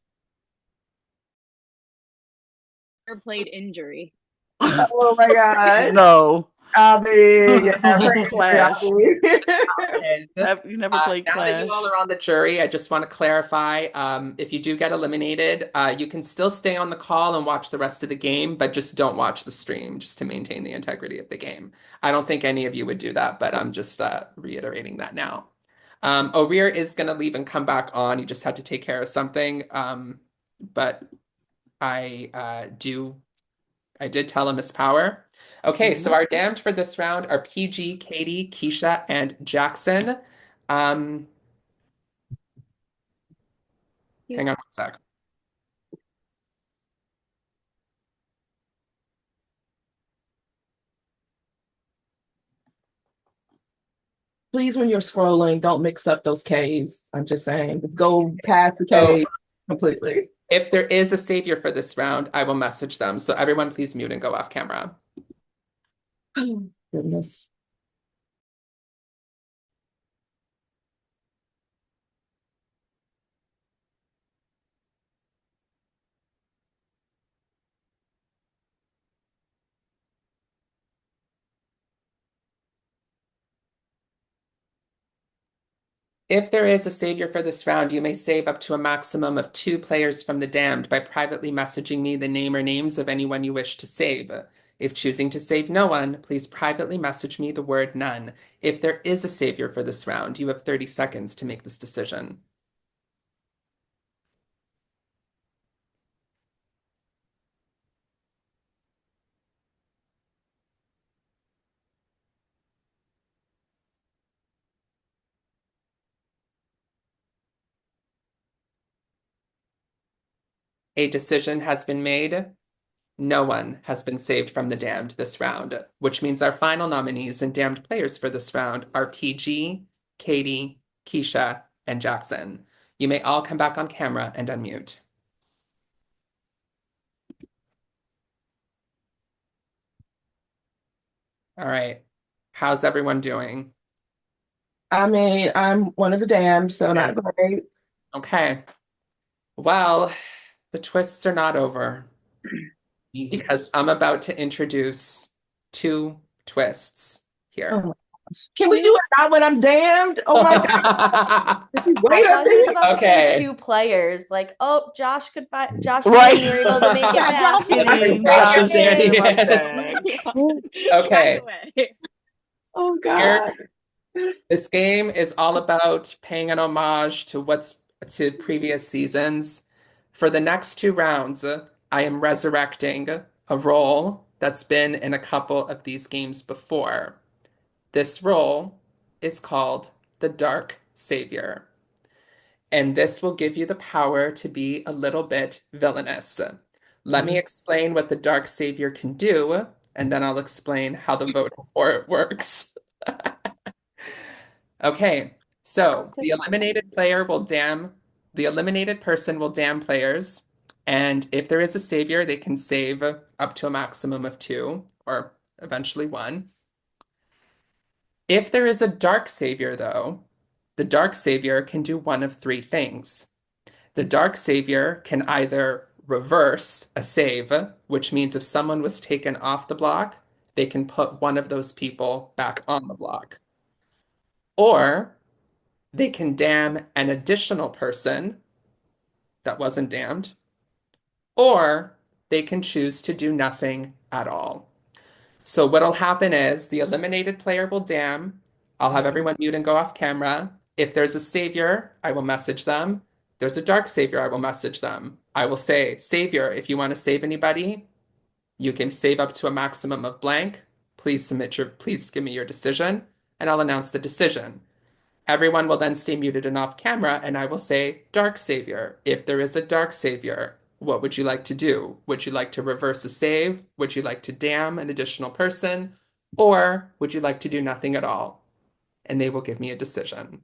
Played injury. Oh my God. No. Abby, yeah, Clash. And You never played now that you all Clash. are on the jury, I just want to clarify, if you do get eliminated, you can still stay on the call and watch the rest of the game, but just don't watch the stream just to maintain the integrity of the game. I don't think any of you would do that, but I'm just reiterating that now. Orir is going to leave and come back on. He just had to take care of something. But I did tell him his power. Okay, so our damned for this round are PG, Katie, Keisha, and Jackson. Hang on one sec. Please, when you're scrolling, don't mix up those Ks. I'm just saying, just go past the K completely. If there is a savior for this round, I will message them. So everyone please mute and go off camera. Oh, goodness. If there is a savior for this round, you may save up to a maximum of 2 players from the damned by privately messaging me the name or names of anyone you wish to save. If choosing to save no one, please privately message me the word none. If there is a savior for this round, you have 30 seconds to make this decision. A decision has been made. No one has been saved from the damned this round, which means our final nominees and damned players for this round are PG, Katie, Keisha, and Jackson. You may all come back on camera and unmute. All right. How's everyone doing? I mean, I'm one of the damned, so not great. Okay. Well, the twists are not over because I'm about to introduce two twists Oh here. my gosh. Can we do it not when I'm damned? Oh my God. I Wait a thought he was minute. about to say Okay. two players. Like, oh, Josh and Right. Annie were able to make it Yeah, back. Josh is Kidding. Josh God and Danny. damn, I'm back. back. Back Okay. away. Oh Here, God. this game is all about paying an homage to previous seasons. For the next two rounds, I am resurrecting a role that's been in a couple of these games before. This role is called the Dark Savior, and this will give you the power to be a little bit villainous. Let me explain what the Dark Savior can do, and then I'll explain how the voting for it works. Okay, so the eliminated person will damn players, and if there is a savior, they can save up to a maximum of two, or eventually one. If there is a dark savior, though, the dark savior can do one of three things. The dark savior can either reverse a save, which means if someone was taken off the block, they can put one of those people back on the block. Or they can damn an additional person that wasn't damned, or they can choose to do nothing at all. So what'll happen is the eliminated player will damn. I'll have everyone mute and go off camera. If there's a savior, I will message them. If there's a dark savior, I will message them. I will say, Savior, if you want to save anybody, you can save up to a maximum of blank. Please give me your decision, and I'll announce the decision. Everyone will then stay muted and off camera, and I will say, Dark Savior. If there is a Dark Savior, what would you like to do? Would you like to reverse a save? Would you like to damn an additional person? Or would you like to do nothing at all? And they will give me a decision.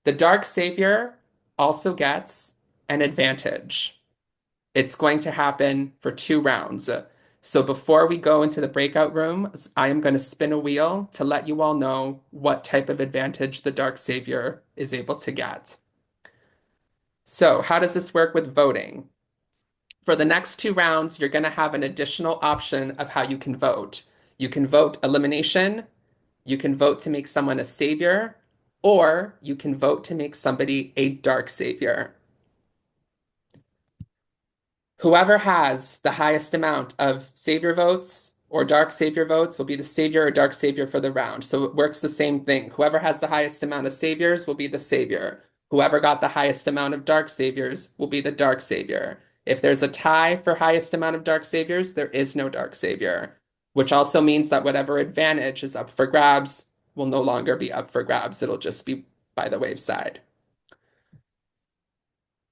The Dark Savior also gets an advantage. It's going to happen for two rounds. So before we go into the breakout rooms, I am going to spin a wheel to let you all know what type of advantage the Dark Savior is able to get. So how does this work with voting? For the next two rounds, you're going to have an additional option of how you can vote. You can vote elimination, you can vote to make someone a savior, or you can vote to make somebody a dark savior. Whoever has the highest amount of savior votes or dark savior votes will be the savior or dark savior for the round. So it works the same thing. Whoever has the highest amount of saviors will be the savior. Whoever got the highest amount of dark saviors will be the dark savior. If there's a tie for highest amount of dark saviors, there is no dark savior, which also means that whatever advantage is up for grabs will no longer be up for grabs. It'll just be by the wave side.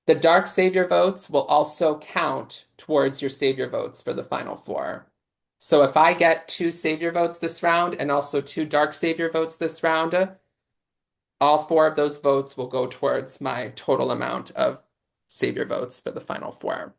The dark savior votes will also count towards your savior votes for the final four. So if I get two savior votes this round and also two dark savior votes this round, all four of those votes will go towards my total amount of savior votes for the final four.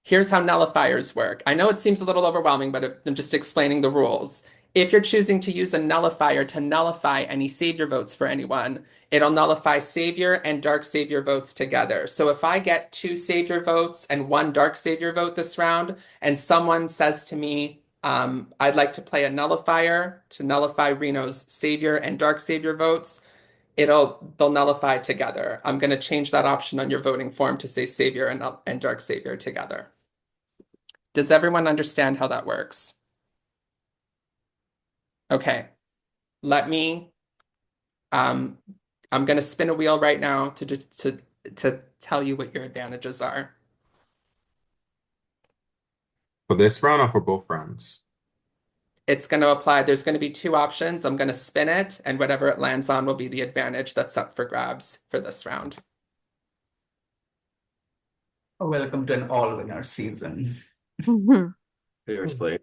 Here's how nullifiers work. I know it seems a little overwhelming, but I'm just explaining the rules. If you're choosing to use a nullifier to nullify any savior votes for anyone, it'll nullify savior and dark savior votes together. So if I get two savior votes and one dark savior vote this round, and someone says to me, I'd like to play a nullifier to nullify Reno's savior and dark savior votes, they'll nullify together. I'm going to change that option on your voting form to say savior and dark savior together. Does everyone understand how that works? Okay, let me, I'm going to spin a wheel right now to tell you what your advantages are. For this round or for both rounds? It's going to apply, there's going to be two options. I'm going to spin it, and whatever it lands on will be the advantage that's up for grabs for this round. Welcome to an all-winner season. Seriously.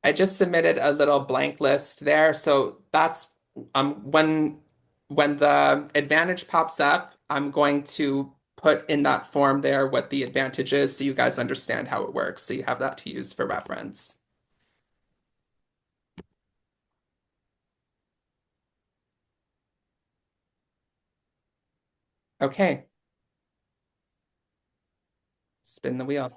I just submitted a little blank list there. So that's when the advantage pops up, I'm going to put in that form there what the advantage is so you guys understand how it works. So you have that to use for reference. Okay. Spin the wheel.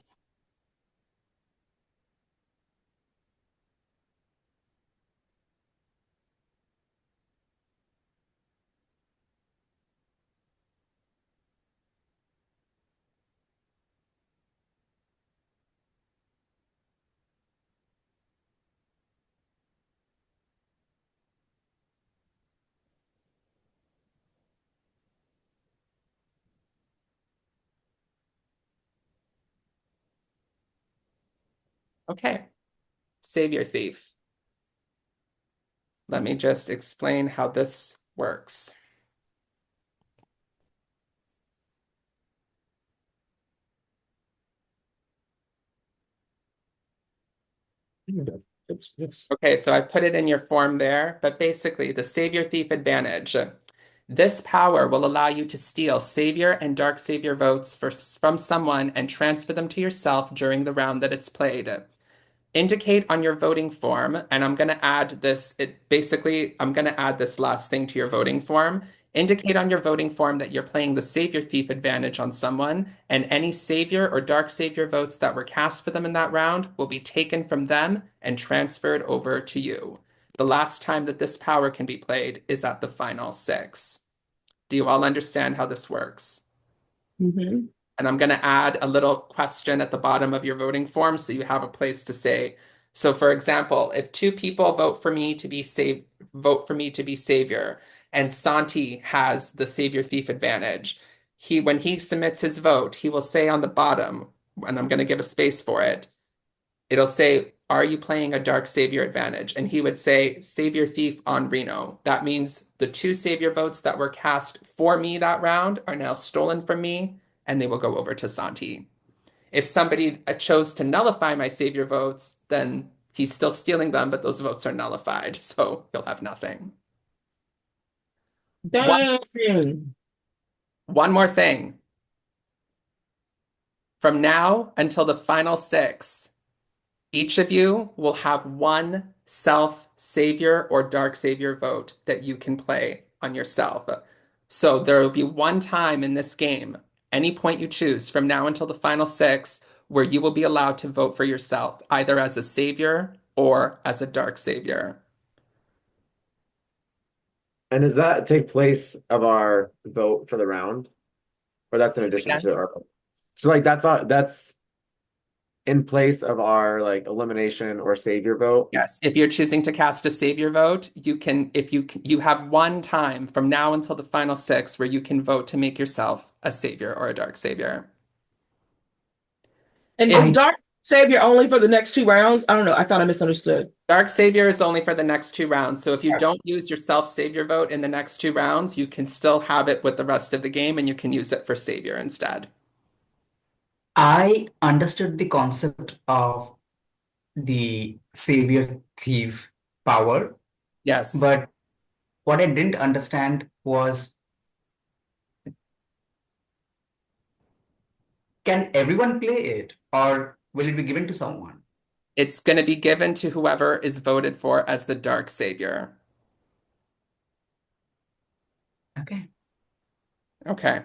Okay. Savior Thief. Let me just explain how this works. Okay, so I put it in your form there, but basically the Savior Thief advantage. This power will allow you to steal Savior and Dark Savior votes from someone and transfer them to yourself during the round that it's played. Indicate on your voting form, and I'm going to add this, I'm going to add this last thing to your voting form. Indicate on your voting form that you're playing the Savior Thief advantage on someone, and any Savior or Dark Savior votes that were cast for them in that round will be taken from them and transferred over to you. The last time that this power can be played is at the final 6. Do you all understand how this works? Mm-hmm. And I'm going to add a little question at the bottom of your voting form so you have a place to say. So for example, if 2 people vote for me to be savior, and Santi has the savior thief advantage, when he submits his vote, he will say on the bottom, and I'm going to give a space for it, it'll say, are you playing a dark savior advantage? And he would say savior thief on Reno. That means the 2 savior votes that were cast for me that round are now stolen from me, and they will go over to Santi. If somebody chose to nullify my savior votes, then he's still stealing them, but those votes are nullified, so he'll have nothing. Dang. One more thing. From now until the final 6, each of you will have one self-savior or dark savior vote that you can play on yourself. So there will be one time in this game, any point you choose from now until the final 6, where you will be allowed to vote for yourself, either as a savior or as a dark savior. And does that take place of our vote for the round? Or that's in addition Again? to our vote? So like that's in place of our like elimination or savior vote? Yes, if you're choosing to cast a savior vote, you can, if you have one time from now until the final 6 where you can vote to make yourself a savior or a dark savior. And is Dark Savior only for the next 2 rounds? I don't know. I thought I misunderstood. Dark Savior is only for the next 2 rounds. So if you don't use your self-savior vote in the next 2 rounds, you can still have it with the rest of the game and you can use it for savior instead. I understood the concept of the savior thief power, Yes. but what I didn't understand was, can everyone play it or will it be given to someone? It's going to be given to whoever is voted for as the Dark Savior. Okay. Okay.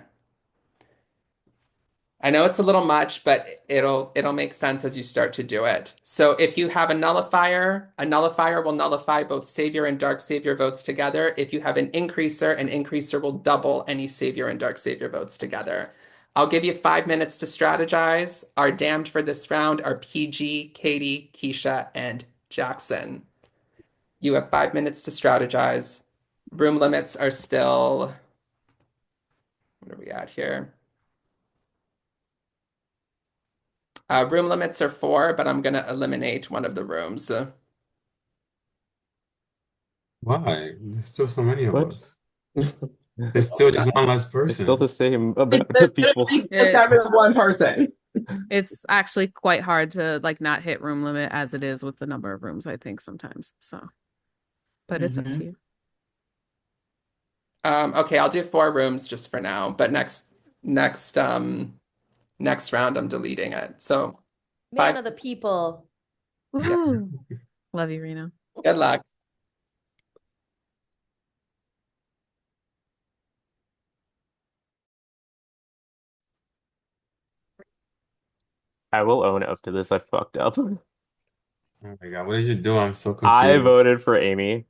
I know it's a little much, but it'll make sense as you start to do it. So if you have a nullifier will nullify both savior and dark savior votes together. If you have an increaser will double any savior and dark savior votes together. I'll give you 5 minutes to strategize. Our damned for this round are PG, Katie, Keisha, and Jackson. You have 5 minutes to strategize. Room limits are still, what are we at here? Room limits are 4, but I'm going to eliminate one of the rooms. Why? There's still so many of What? us. There's still just one less It's still person. the same amount of people. It's got rid of one person. It's actually quite hard to like not hit room limit as it is with the number of rooms, I think sometimes. So, but it's up to you. Okay, I'll do 4 rooms just for now, but next round I'm deleting it. So Man 5. of the people. Yeah. Ooh. Love you, Reno. Good luck. I will own up to this. I fucked up. Oh my God, what did you do? I'm so I confused. voted for Amy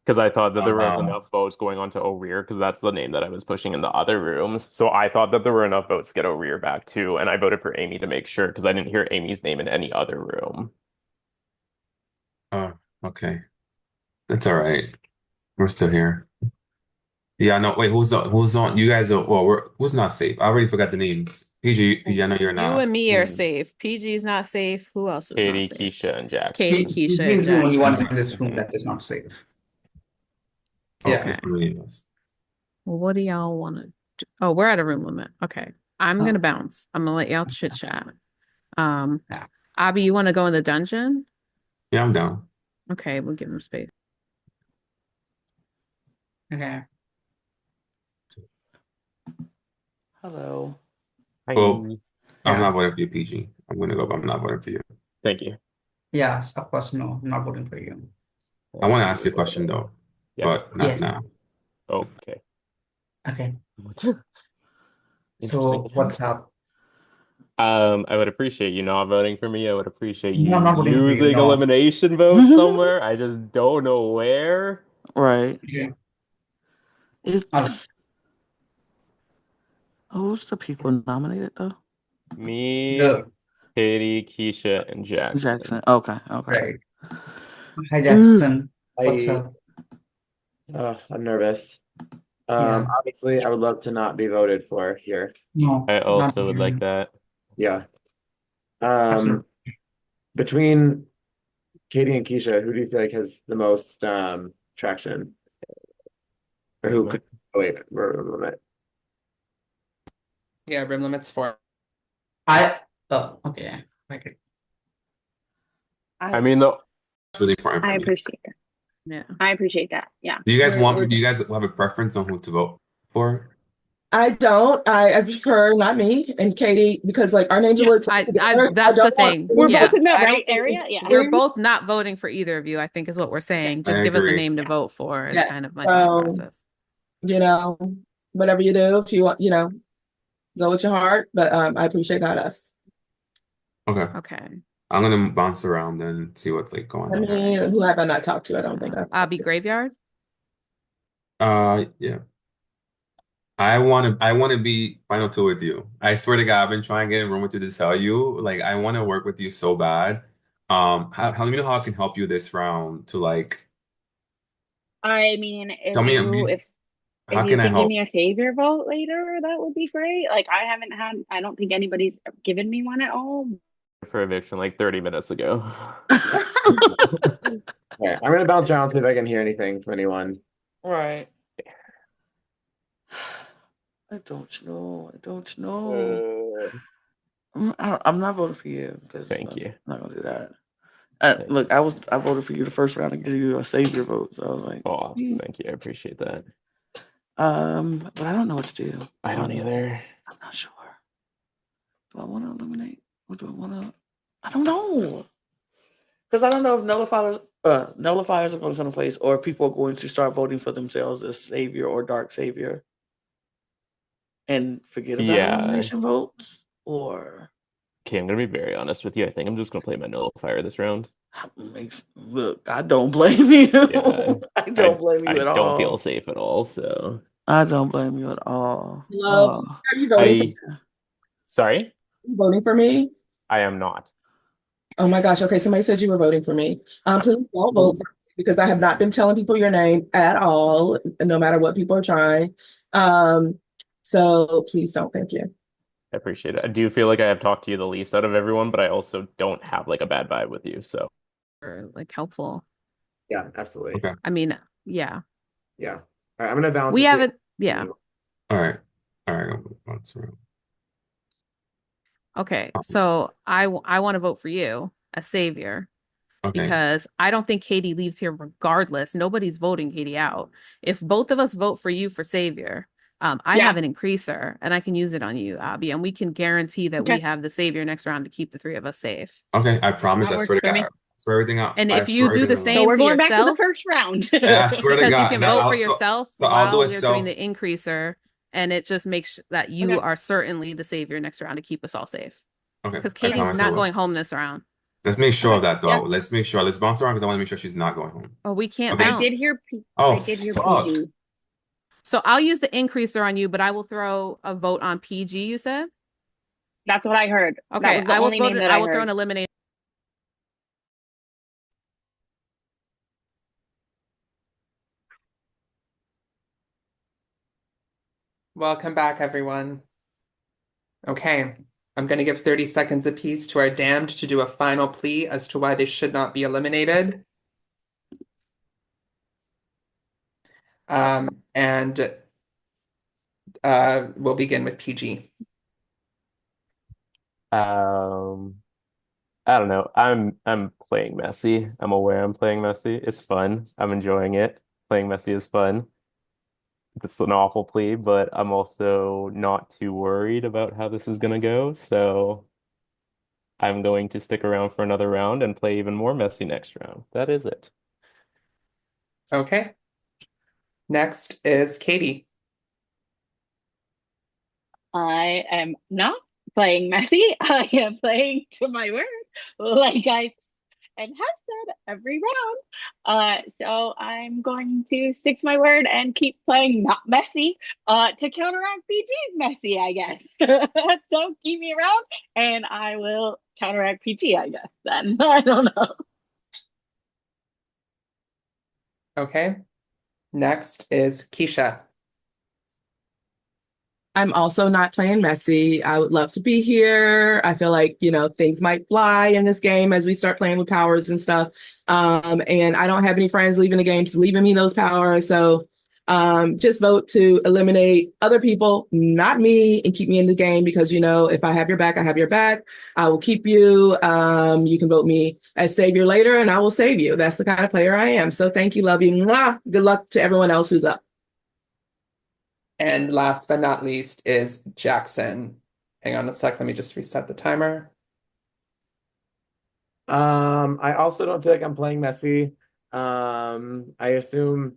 because I thought that there was Um, enough votes going on to O'Rear because that's the name that I was pushing in the other rooms. So I thought that there were enough votes to get O'Rear back too, and I voted for Amy to make sure because I didn't hear Amy's name in any other room. oh, okay. That's all right. We're still here. Yeah, no, wait, who's on? You guys are, well, who's not safe? I already forgot the names. PG, I know you're You and not. me are safe. PG's not safe. Who else is not Katie, safe? Keisha, and Katie, Jackson. Keisha, and He's the only one Jackson. in this room Mhm. that is not safe. Okay, Yeah. so many of us. Well, what do y'all want to do? Oh, we're at a room limit. Okay. I'm gonna Oh, bounce. I'm gonna let y'all chit chat. Um, yeah. Abby, you want to go in the dungeon? Yeah, I'm down. Okay, we'll give him space. Okay. Hello. Hi. Well, I'm Yeah. not voting for you, PG. I'm gonna go, but I'm not voting for you. Thank you. Yes, of course, no, I'm not voting for you. I want to ask you a question though, Yeah. but not Yes. now. Okay. Okay. Interesting. So what's up? I would appreciate you not voting for me. I would appreciate No, I'm you not voting for you. using No. elimination votes somewhere. I just don't know where. Right. Okay. All right. It's who's the people nominated though? Me, The Katie, Keisha, and Jackson. Jackson. Okay, okay. right. Hi, Ooh. Jackson. What's I, up? I'm nervous. Yeah. Obviously, I would love to not be voted for here. No, I not also would like voting. that. Yeah. Um, Absolutely. between Katie and Keisha, who do you feel like has the most traction? Or who could, oh wait, Yeah, room limit's 4. Oh, okay. Okay. I mean, though, It's really important I for me. appreciate that. Yeah. I appreciate that. Yeah. Do you guys We're do you guys have a preference on who to vote for? I don't. I prefer not me and Katie because like our names are yeah. really close together. I That's the don't want thing. We're both Yeah. in the I right don't think area. Yeah. we're both not voting for either of you, I think is what we're saying. I Just give us a agree. name to vote for is Yeah. kind of my thought so, process. you know, whatever you do, if you want, go with your heart. But I appreciate not us. Okay. Okay. I'm gonna bounce around and see what's like going I on. mean, who have I not talked to? I don't think I've talked Be to. Graveyard. Yeah. I wanna be final two with you. I swear to God, I've been trying to get in room with you to tell you, like I want to work with you so bad. How let me know how I can help you this round to like I mean, tell me, I mean, if how you can I can give help? me a savior vote later, that would be great. Like I don't think anybody's given me one at all. for eviction like 30 minutes ago. Okay, I'm gonna bounce around see if I can hear anything from anyone. Right. I don't know. I don't know. I'm not voting for you because Thank I'm you. not gonna do that. Thank Look, I voted for you the first round to give you a savior vote, so I was like, Oh, thank you. I appreciate that. but I don't know what to do. I don't Honestly. either. I'm not sure. Do I want to eliminate? Or do I want to? I don't know. Because I don't know if nullifiers are going to come in place or people are going to start voting for themselves as savior or dark savior and forget about Yeah. elimination votes or Okay, I'm gonna be very honest with you. I think I'm just gonna play my nullifier this round. look, I don't blame you. Yeah. I don't blame you I at don't feel all. safe at all, so I don't blame you at all. Love, are you voting for I sorry? voting for me? I am not. Oh my gosh. Okay, somebody said you were voting for me. Please don't vote for me because I have not been telling people your name at all, no matter what people are trying. So please don't. Thank you. I appreciate it. I do feel like I have talked to you the least out of everyone, but I also don't have like a bad vibe with you, so Or like helpful. Yeah, absolutely. Okay. I mean, yeah. Yeah. All right, I'm gonna bounce. We and see have it. Yeah. All right. All right, I'll bounce around. Okay, so I want to vote for you as savior Okay. because I don't think Katie leaves here regardless. Nobody's voting Katie out. If both of us vote for you for savior, I Yeah. have an increaser and I can use it on you, Abby, and we can guarantee that we Okay. have the savior next round to keep the three of us safe. Okay. I promise. That I swear works to for God. I me. swear everything up. And I if you swear do everything the on the So same we're to going back to the yourself, first round. I swear to because you God. can Now, vote for so yourself I'll do while a we're doing self. the increaser, and it just makes that you Okay. are certainly the savior next round to keep us all safe. Okay. Because I Okay. Katie's promise I not will. going home this round. Let's make sure Okay. of that Yeah. though. Let's make sure. Let's bounce around because I want to make sure she's not going home. Oh, we can't Okay. bounce. Oh, I did hear fuck. PG. So I'll use the increaser on you, but I will throw a vote on PG, you said? That's what I heard. That Okay, was the only name that I I will throw heard. an eliminate. Welcome back, everyone. Okay, I'm going to give 30 seconds apiece to our damned to do a final plea as to why they should not be eliminated. And we'll begin with PG. I don't know. I'm playing messy. I'm aware I'm playing messy. It's fun. I'm enjoying it. Playing messy is fun. It's an awful plea, but I'm also not too worried about how this is gonna go. So I'm going to stick around for another round and play even more messy next round. That is it. Okay. Next is Katie. I am not playing messy. I am playing to my word, like I and have said every round. So I'm going to stick to my word and keep playing not messy, to counteract PG's messy, I guess. So keep me around and I will counteract PG, I guess, then. I don't know. Okay. Next is Keisha. I'm also not playing messy. I would love to be here. I feel like, things might fly in this game as we start playing with powers and stuff. And I don't have any friends leaving the games, leaving me those powers. So just vote to eliminate other people, not me, and keep me in the game because, if I have your back, I have your back. I will keep you. You can vote me as savior later and I will save you. That's the kind of player I am. So thank you. Love you. Mwah. Good luck to everyone else who's up. And last but not least is Jackson. Hang on a sec. Let me just reset the timer. I also don't feel like I'm playing messy. I assume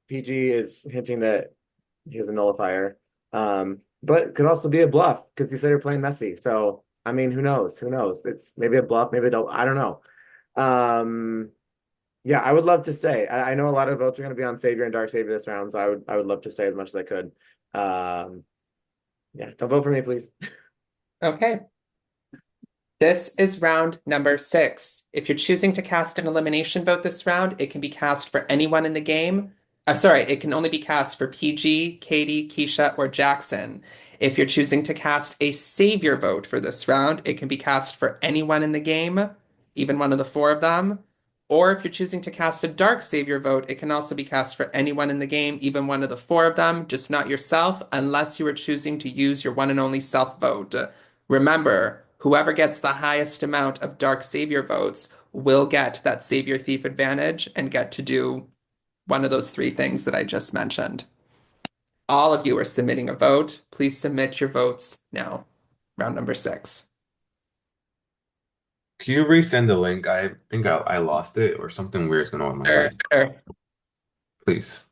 PG is hinting that he has a nullifier. But it could also be a bluff because you said you're playing messy. So I mean, who knows? Who knows? It's maybe a bluff, maybe don't. I don't know. Um, yeah, I would love to stay. I know a lot of votes are going to be on Savior and Dark Savior this round, so I would love to stay as much as I could. Um, yeah, don't vote for me, please. Okay. This is round number 6. If you're choosing to cast an elimination vote this round, it can be cast for anyone in the game. Sorry, it can only be cast for PG, Katie, Keisha, or Jackson. If you're choosing to cast a savior vote for this round, it can be cast for anyone in the game, even one of the 4 of them. Or if you're choosing to cast a dark savior vote, it can also be cast for anyone in the game, even one of the 4 of them, just not yourself, unless you are choosing to use your one and only self vote. Remember, whoever gets the highest amount of Dark Savior votes will get that Savior Thief advantage and get to do one of those 3 things that I just mentioned. All of you are submitting a vote. Please submit your votes now. Round number 6. Can you resend the link? I think I lost it or something weird's going on with my Sure, link. sure. Please.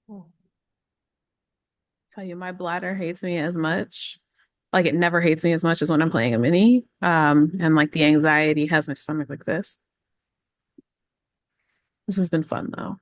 Tell you, my bladder hates me as much. Like it never hates me as much as when I'm playing a mini. And like the anxiety has my stomach like this. This has been fun though.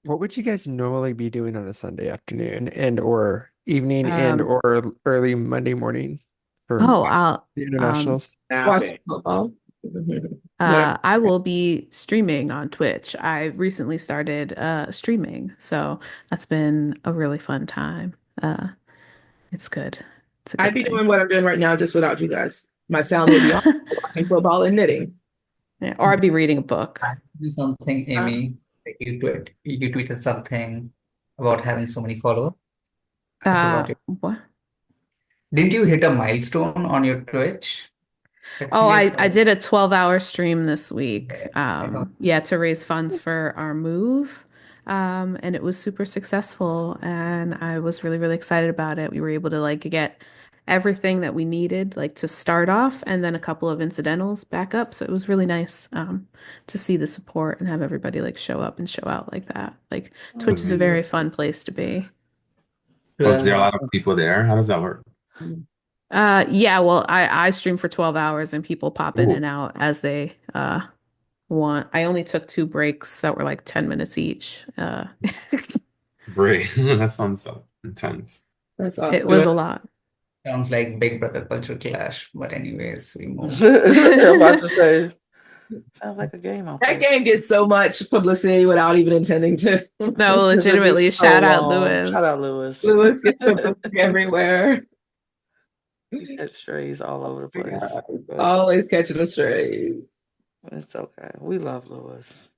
What would you guys normally be doing on a Sunday afternoon and or evening and Um, or early Monday morning for oh, I'll the internationals? Watch football. Whatever. I will be streaming on Twitch. I recently started streaming, so that's been a really fun time. It's good. It's a I'd good be thing. doing what I'm doing right now just without you guys. My sound would be on watching football and knitting. Yeah, or I'd be reading a book. Do something, Amy. Like you tweeted something about having so many followers. I forgot it. What? Didn't you hit a milestone on your Twitch? I Oh, think I I saw. did a 12-hour stream this week. I saw. Yeah, to raise funds for our move. And it was super successful and I was really, really excited about it. We were able to like get everything that we needed like to start off and then a couple of incidentals back up. So it was really nice to see the support and have everybody like show up and show out like that. Like Twitch is a very fun place to be. Was there a lot of people there? How does that work? Yeah, well, I stream for 12 hours and people pop in Ooh, and out as they want. I only took 2 breaks that were like 10 minutes each. great. That sounds so intense. That's It awesome. was a lot. Sounds like Big Brother culture clash. But anyways, we move. I'm about to say, sounds like a game on That game gets so much publicity without even intending to. No, legitimately, so shout out long. Lewis. Shout out Lewis. Lewis gets publicity everywhere. It strays all over the place. Yeah, But always catching the strays. it's okay. We love Lewis.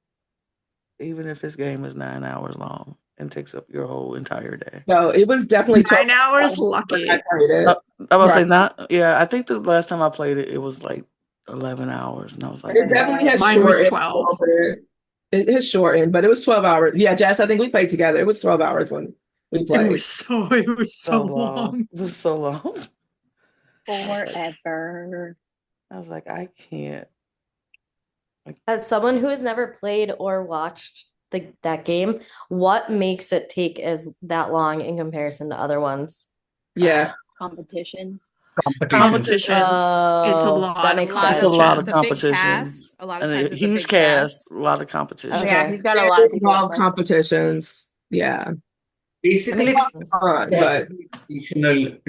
Even if his game is 9 hours long and takes up your whole entire day. No, it was definitely 12 9 hours, lucky. I played it. I was Right. say not. Yeah, I think the last time I played it, it was like 11 hours, and I was like, It definitely has Mine was shortened 12. a little bit. It has shortened, but it was 12 hours. Yeah, Jess, I think we played together. It was 12 hours when we It played. was so long. It was so long. Forever. I was like, I can't. As someone who has never played or watched that game, what makes it take as that long in comparison to other ones? Yeah. Competitions. Competitions. It's a lot. That makes Lots sense. of a lot of it's a big competition. cast. A lot of And times a it's a huge big cast. cast, a lot of competition. Okay. Yeah, he's got a lot of people. Involved competitions. Yeah. Basically, it's Fun, but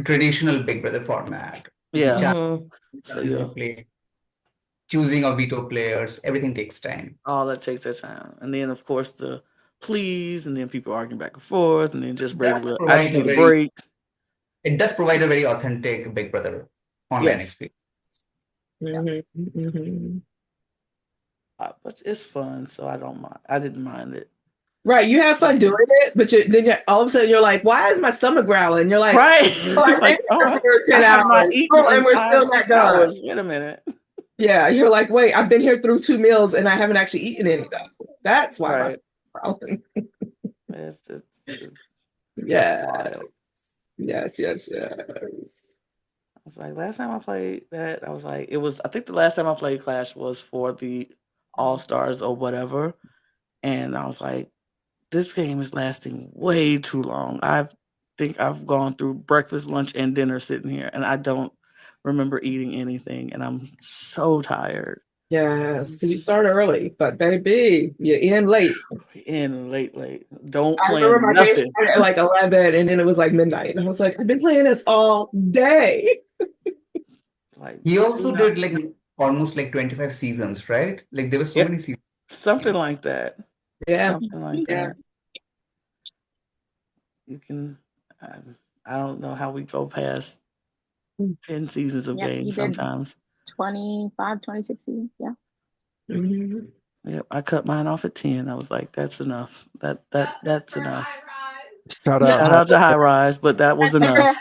traditional Big Brother format. Yeah. Mhm. So yeah, Play, choosing or veto players, everything takes time. all that takes that time. And then of course the pleas, and then people arguing back and forth, and then just regular. I just need a break. It does provide a very authentic Big Brother online experience. But it's fun, so I don't mind. I didn't mind it. Right, you have fun doing it, but all of a sudden you're like, "Why is my stomach growling?" You're like, Right. "Oh, I've been here for 10 hours, and we're still not done." Wait a minute. Yeah, you're like, "Wait, I've been here through 2 meals and I haven't actually eaten anything." That's why my stomach's growling. Yes. Yes. I was like, last time I played that, I was like, I think the last time I played Clash was for the All Stars or whatever. And I was like, this game is lasting way too long. I think I've gone through breakfast, lunch, and dinner sitting here, and I don't remember eating anything, and I'm so tired. Yes, you start early, but baby, you end late. Late. Don't I plan remember my game nothing. started at like 11, and then it was like midnight, and I was like, I've been playing this all day. He also did like almost like 25 seasons, right? Like there were so many seasons. Something like that. Yeah. Something like that. You can, I don't know how we go past 10 seasons of games sometimes. 25, 26 seasons, yeah. Yep, I cut mine off at 10. I was like, that's enough. That's enough. Shout out to High Rise, but that was enough.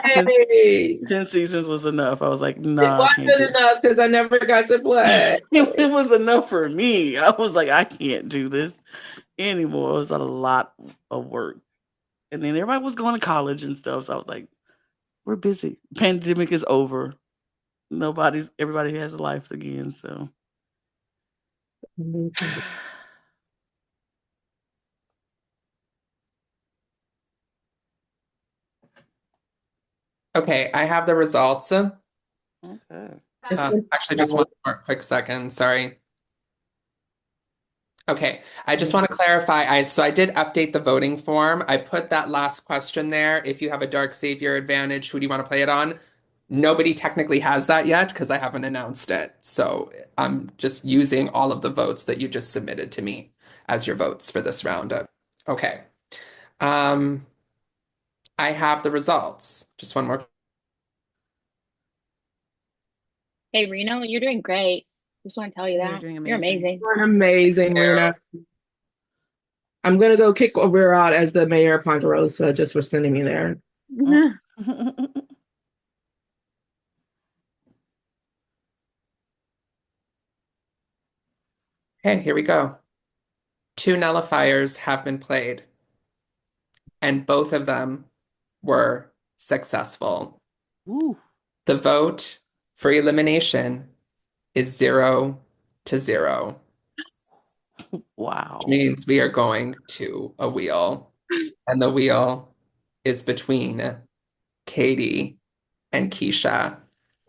Hey. 10 seasons was enough. I was like, It nah, I can't wasn't do it. enough because I never got to play. It was enough for me. I was like, I can't do this anymore. It was a lot of work. And then everybody was going to college and stuff. So I was like, we're busy. Pandemic is over. Everybody has lives again. So Okay, I have the results. Okay. Actually, just one more quick second. Sorry. Okay, I just want to clarify. I did update the voting form. I put that last question there. If you have a Dark Savior advantage, who do you want to play it on? Nobody technically has that yet because I haven't announced it. So I'm just using all of the votes that you just submitted to me as your votes for this round. Okay. Um, I have the results. Just one more. Hey, Reno, you're doing great. Just want to tell you You're that. doing You're amazing. amazing. You're amazing, Rena. I'm gonna go kick over out as the mayor of Ponderosa just for sending me there. Okay, here we go. 2 nullifiers have been played, and both of them were successful. Ooh. The vote for elimination is 0-0. Wow. Which means we are going to a wheel, and the wheel is between Katie and Keisha.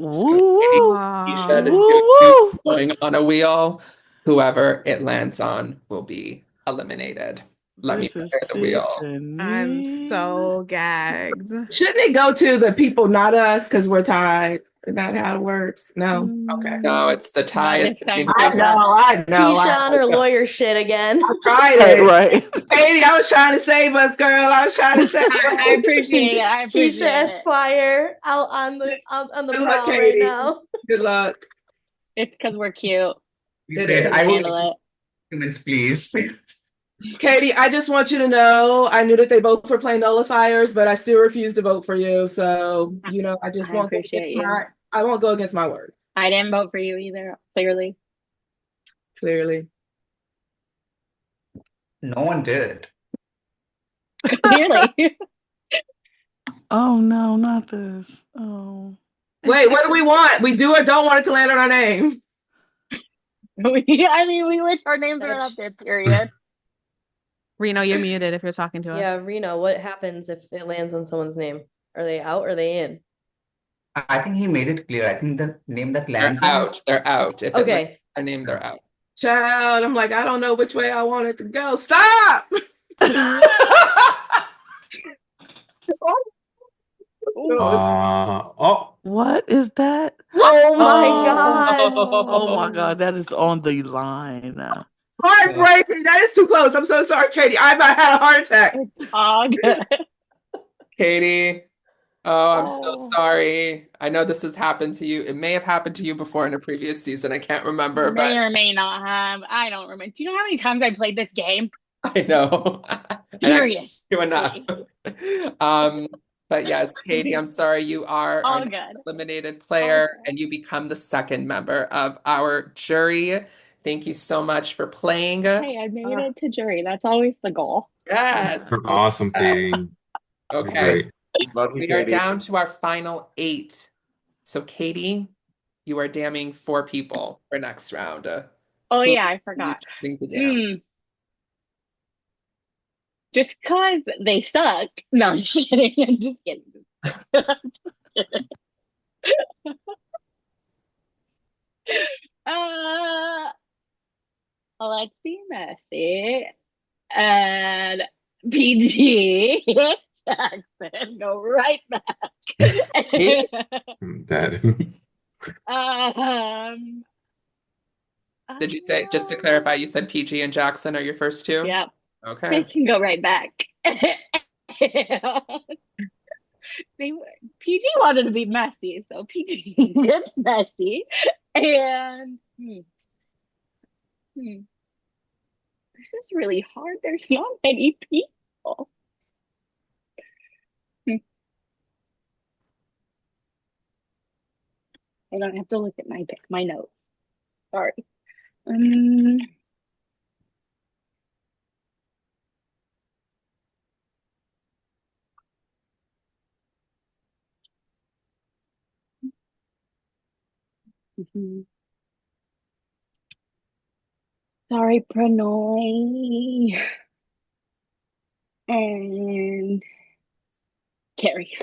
So Woo Katie, woo. Keisha, the Wow. two of Woo you woo. going on a wheel. Whoever it lands on will be eliminated. Let me This is prepare the wheel. I'm sickening. so gagged. Shouldn't it go to the people, not us, because we're tied? Is that how it works? No. Okay. No, it's the tie Not is this time, between I Keisha. know, I know. Keisha on her lawyer shit again. I tried Right, it. right. Katie, I was trying to save us, girl. I was trying to save I us. appreciate it. I Keisha appreciate it. Esquire out on the Good luck, prowl right Katie. now. Good luck. It's because we're cute. It Said, is. I will Handle it. documents, please. Katie, I just want you to know I knew that they both were playing nullifiers, but I still refuse to vote for you. So, I just I won't go appreciate against you. I won't go against my word, I didn't vote for you either, clearly. clearly. No one did. Clearly. Oh no, not this. Oh. Wait, what do we want? We do or don't want it to land on our name. I mean, we wish our names were up there, period. Reno, you're muted if you're talking to us. Yeah, Reno, what happens if it lands on someone's name? Are they out or are they in? I think he made it clear. I think the name that They're lands on out. They're out. If it lands Okay. their name, they're out. Child, I'm like, I don't know which way I want it to go. Stop! Oh, What is that? Oh my Oh, God. oh my God, that is on the line. Heartbreaking. That is too close. I'm so sorry, Katie. I might have had a heart attack. It's all good. Katie, oh, I'm so Oh. sorry. I know this has happened to you. It may have happened to you before in a previous season. I can't remember, May but or may not have. I don't remember. Do you know how many times I played this game? I know. And I can't Seriously. do enough. Um, but yes, Katie, I'm sorry you are our All next good. eliminated player and you become the second member of our jury. Thank you so much for playing. Hey, I made it to jury. That's always the goal. Yes. you're awesome, Katie. You're Okay. great. Love you, We are Katie. down to our final 8. So, Katie, you are damning 4 people for next round. Oh Who yeah, I are you forgot. choosing to damn? Just because they suck. No, I'm just kidding. I'm just kidding. uh, let's be messy. And PG Jackson, go right back. I'm dead. um, Did you say, just to clarify, you said PG and Jackson are your first 2? Yep, they Okay. can go right back. PG wanted to be messy, so PG gets messy. And this is really hard. There's not many people. I don't have to look at my notes. Sorry. Um, Sorry, Pranoy. And Carrie.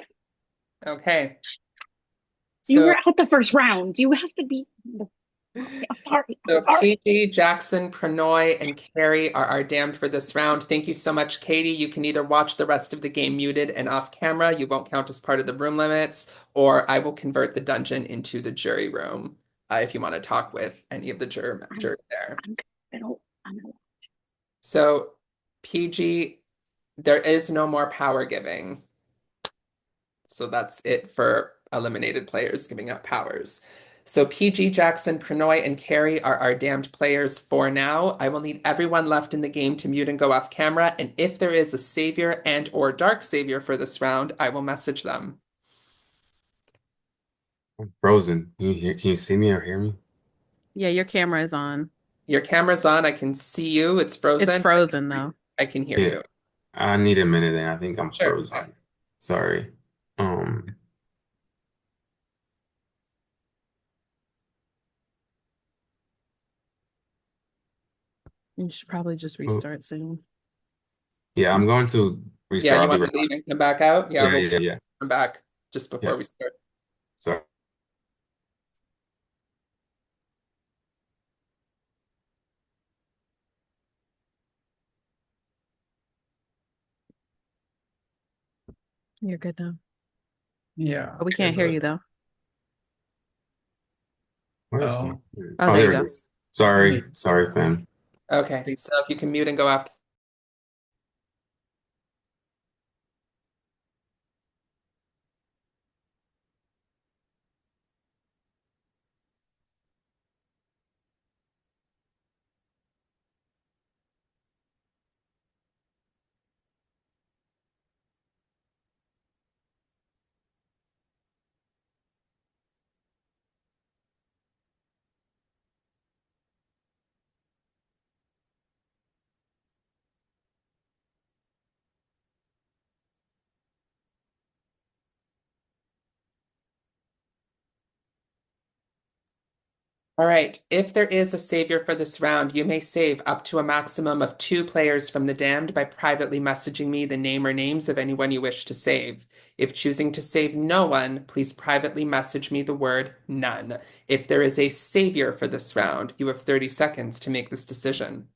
Okay. You So were out the first round. You have to be. Okay, I'm sorry. I'm So sorry. Katie, Jackson, Pranoy, and Carrie are our damned for this round. Thank you so much, Katie. You can either watch the rest of the game muted and off camera. You won't count as part of the room limits, or I will convert the dungeon into the jury room if you want to talk with any of the jury there. I'm gonna. So PG, there is no more power giving. So that's it for eliminated players giving up powers. So PG, Jackson, Pranoy, and Carrie are our damned players for now. I will need everyone left in the game to mute and go off camera. And if there is a savior and or dark savior for this round, I will message them. I'm frozen. Can you see me or hear me? Yeah, your camera is on. Your camera's on. I can see you. It's It's frozen. frozen though. I can hear Yeah. you. I need a minute and I think I'm Sure. frozen. Sorry. Um, You should probably just restart oops. soon. Yeah, I'm going to Yeah, restart. you I'll be want right to leave and come back out? Yeah, Yeah, we'll yeah, yeah. come back just before Yeah. we start. Sorry. You're good now. Yeah. But we Okay, can't hear good. you though. Where's my Oh, Oh, Oh, there you there it go. is. Sorry. Sorry, fam. Okay, so if you can mute and go after. All right, if there is a savior for this round, you may save up to a maximum of 2 players from the damned by privately messaging me the name or names of anyone you wish to save. If choosing to save no one, please privately message me the word none. If there is a savior for this round, you have 30 seconds to make this decision.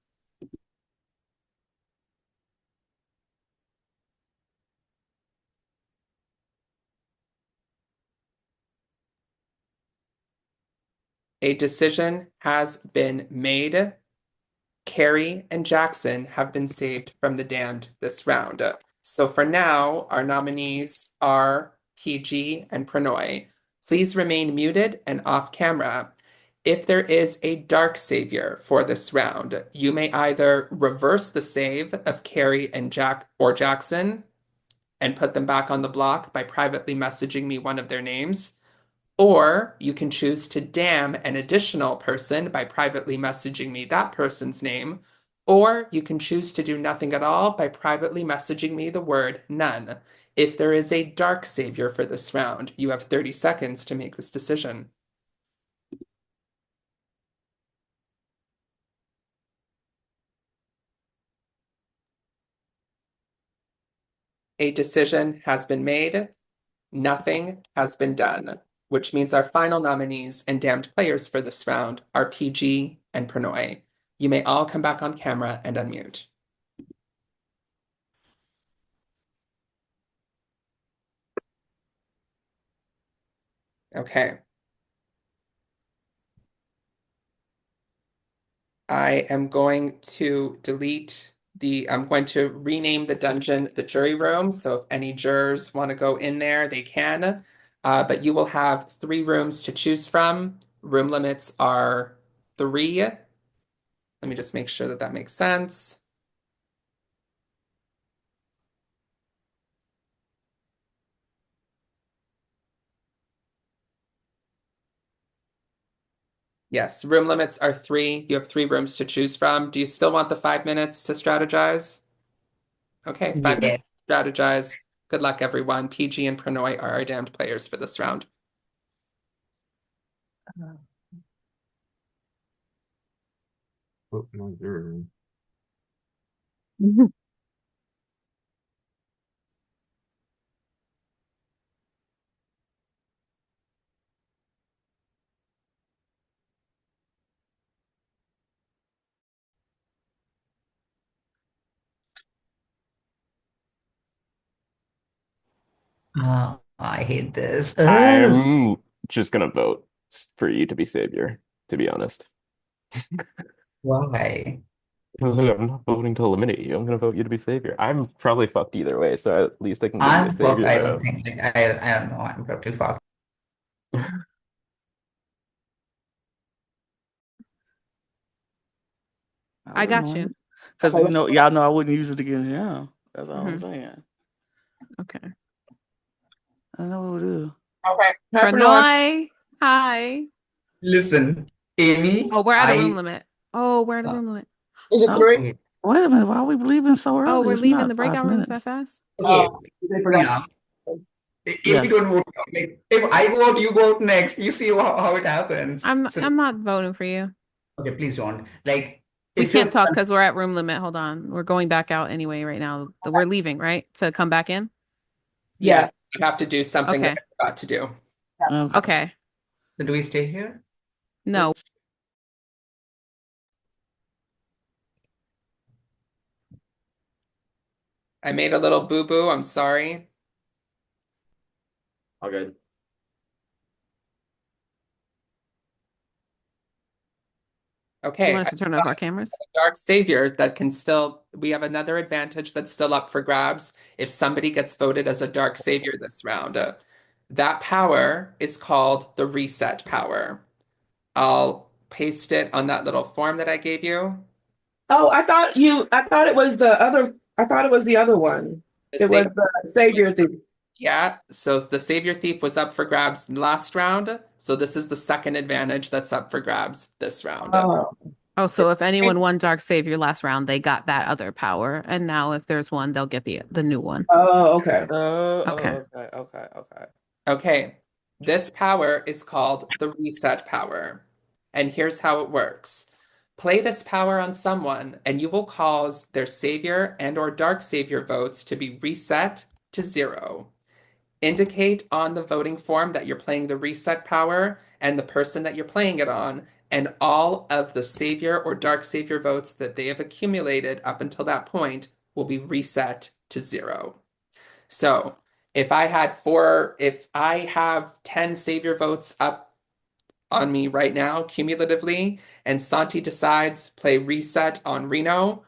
A decision has been made. Carrie and Jackson have been saved from the damned this round. So for now, our nominees are PG and Pranoy. Please remain muted and off camera. If there is a dark savior for this round, you may either reverse the save of Carrie and Jackson and put them back on the block by privately messaging me one of their names. Or you can choose to damn an additional person by privately messaging me that person's name. Or you can choose to do nothing at all by privately messaging me the word none. If there is a dark savior for this round, you have 30 seconds to make this decision. A decision has been made. Nothing has been done, which means our final nominees and damned players for this round are PG and Pranoy. You may all come back on camera and unmute. Okay. I am going to I'm going to rename the dungeon the jury room. So if any jurors want to go in there, they can. But you will have 3 rooms to choose from. Room limits are 3. Let me just make sure that that makes sense. Yes, room limits are 3. You have 3 rooms to choose from. Do you still want the 5 minutes to strategize? Okay, 5 minutes to strategize. Good luck, everyone. PG and Pranoy are our damned players for this round. Oh, no, you're Mhm. I hate this. I'm just gonna vote for you to be savior, to be honest. Why? Because I'm not voting to eliminate you. I'm gonna vote you to be savior. I'm probably fucked either way, so at least I can give you a I'm fucked. savior I don't vote. think. Like, I don't know. I'm probably fucked. I I wouldn't got you. mind. Because y'all know I wouldn't use it against y'all. That's all I'm Hmm. saying. Okay. I know what we'll do. Okay. Pepperoni. Pranoy, hi. Listen, Amy, Oh, we're at a room I limit. Oh, we're at a uh, room limit. Is it Oh, three? okay, wait a minute. Why are we leaving so Oh, early? we're It's leaving not the five breakout rooms that minutes. fast? okay. They Amy, forgot. Amy, Yeah. don't vote. Like, if I go out, you go out next. You see how it happens. I'm So, I'm not voting for you. okay, please don't. Like, We if can't you're, talk because we're at room limit. Hold on. We're going back out anyway right now. We're leaving, right? To come back in? Yes, Yeah. you have to do something that Okay. I forgot to do. Okay. Okay. so do we stay here? No. I made a little boo-boo. I'm sorry. All good. You Okay, want I us to turn off our cameras? Dark Savior that can still, we have another advantage that's still up for grabs if somebody gets voted as a Dark Savior this round. That power is called the Reset Power. I'll paste it on that little form that I gave you. Oh, I thought it was I thought it was the other one. The It was Savior, the Savior thing. yeah, so the Savior Thief was up for grabs last round, so this is the second advantage that's up for grabs this round. Oh. Oh, so if anyone won Dark Savior last round, they got that other power. And now if there's one, they'll get the new one. Oh, okay. Okay. Okay. Okay, this power is called the Reset Power. And here's how it works. Play this power on someone, and you will cause their Savior and or Dark Savior votes to be reset to 0. Indicate on the voting form that you're playing the Reset Power and the person that you're playing it on, and all of the Savior or Dark Savior votes that they have accumulated up until that point will be reset to 0. So if I have 10 savior votes up on me right now, cumulatively, and Santi decides play reset on Reno,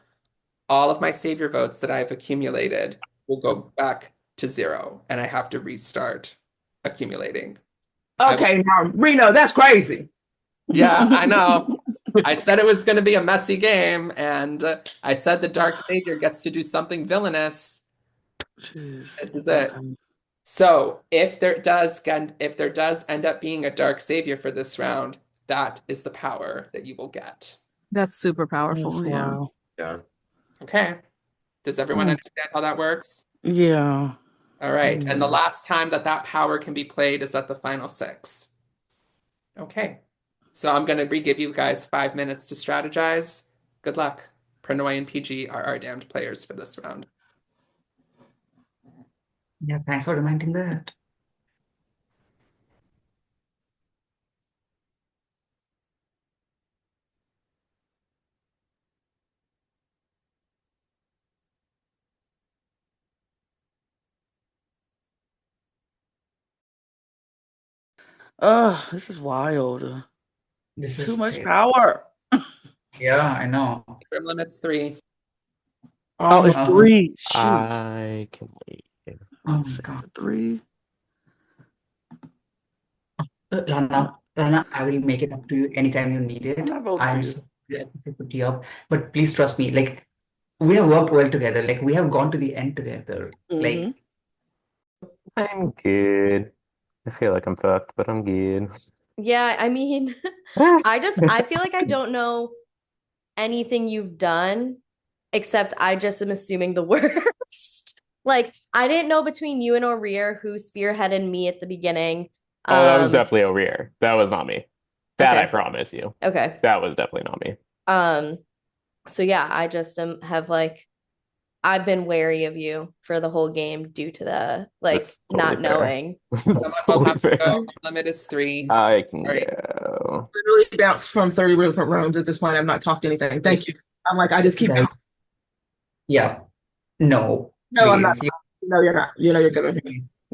all of my savior votes that I've accumulated will go back to 0, and I have to restart accumulating. Okay, now Reno, that's crazy. Yeah, I know. I said it was going to be a messy game, and I said the Dark Savior gets to do something villainous. Jeez. This is it. Okay. So if there does end up being a dark savior for this round, that is the power that you will get. That's super Yes, powerful. Yeah. wow. Yeah. Okay. Does everyone Mm, understand how that works? yeah. All right. And the Yeah. last time that that power can be played is at the final 6. Okay. So I'm going to re-give you guys 5 minutes to strategize. Good luck. Pranoy and PG are our damned players for this round. Yeah, thanks for reminding that. This is wild. This Too is much crazy. power. Yeah, I know. Grim Limit's 3. Oh, it's Uh-huh. 3. Shoot. I can wait. Oh I'm my saying God. it's a 3. Lana, I will make it up to you anytime you need I'm it. not voting for I'm you. so happy to put you up. But please trust me, like we have worked well together. Like we have gone to the end together. Mm-hmm. Like I'm good. I feel like I'm fucked, but I'm good. Yeah, I mean, I feel like I don't know anything you've done, except I just am assuming the worst. Like, I didn't know between you and O'Rear who spearheaded me at the beginning. Oh, that was Um, definitely over here. That was not me. That I okay, promise you. okay. That was definitely not me. Um, so yeah, I just have like I've been wary of you for the whole game due to the like That's totally not fair. knowing. That's Someone will totally have to fair. go. Limit is 3. I can All right. go. Literally bounced from 30 different rooms at this point. I've not talked anything. Thank you. I'm like, I just keep guys, yeah, no, No, I'm not. please. No, you're not. You know you're good.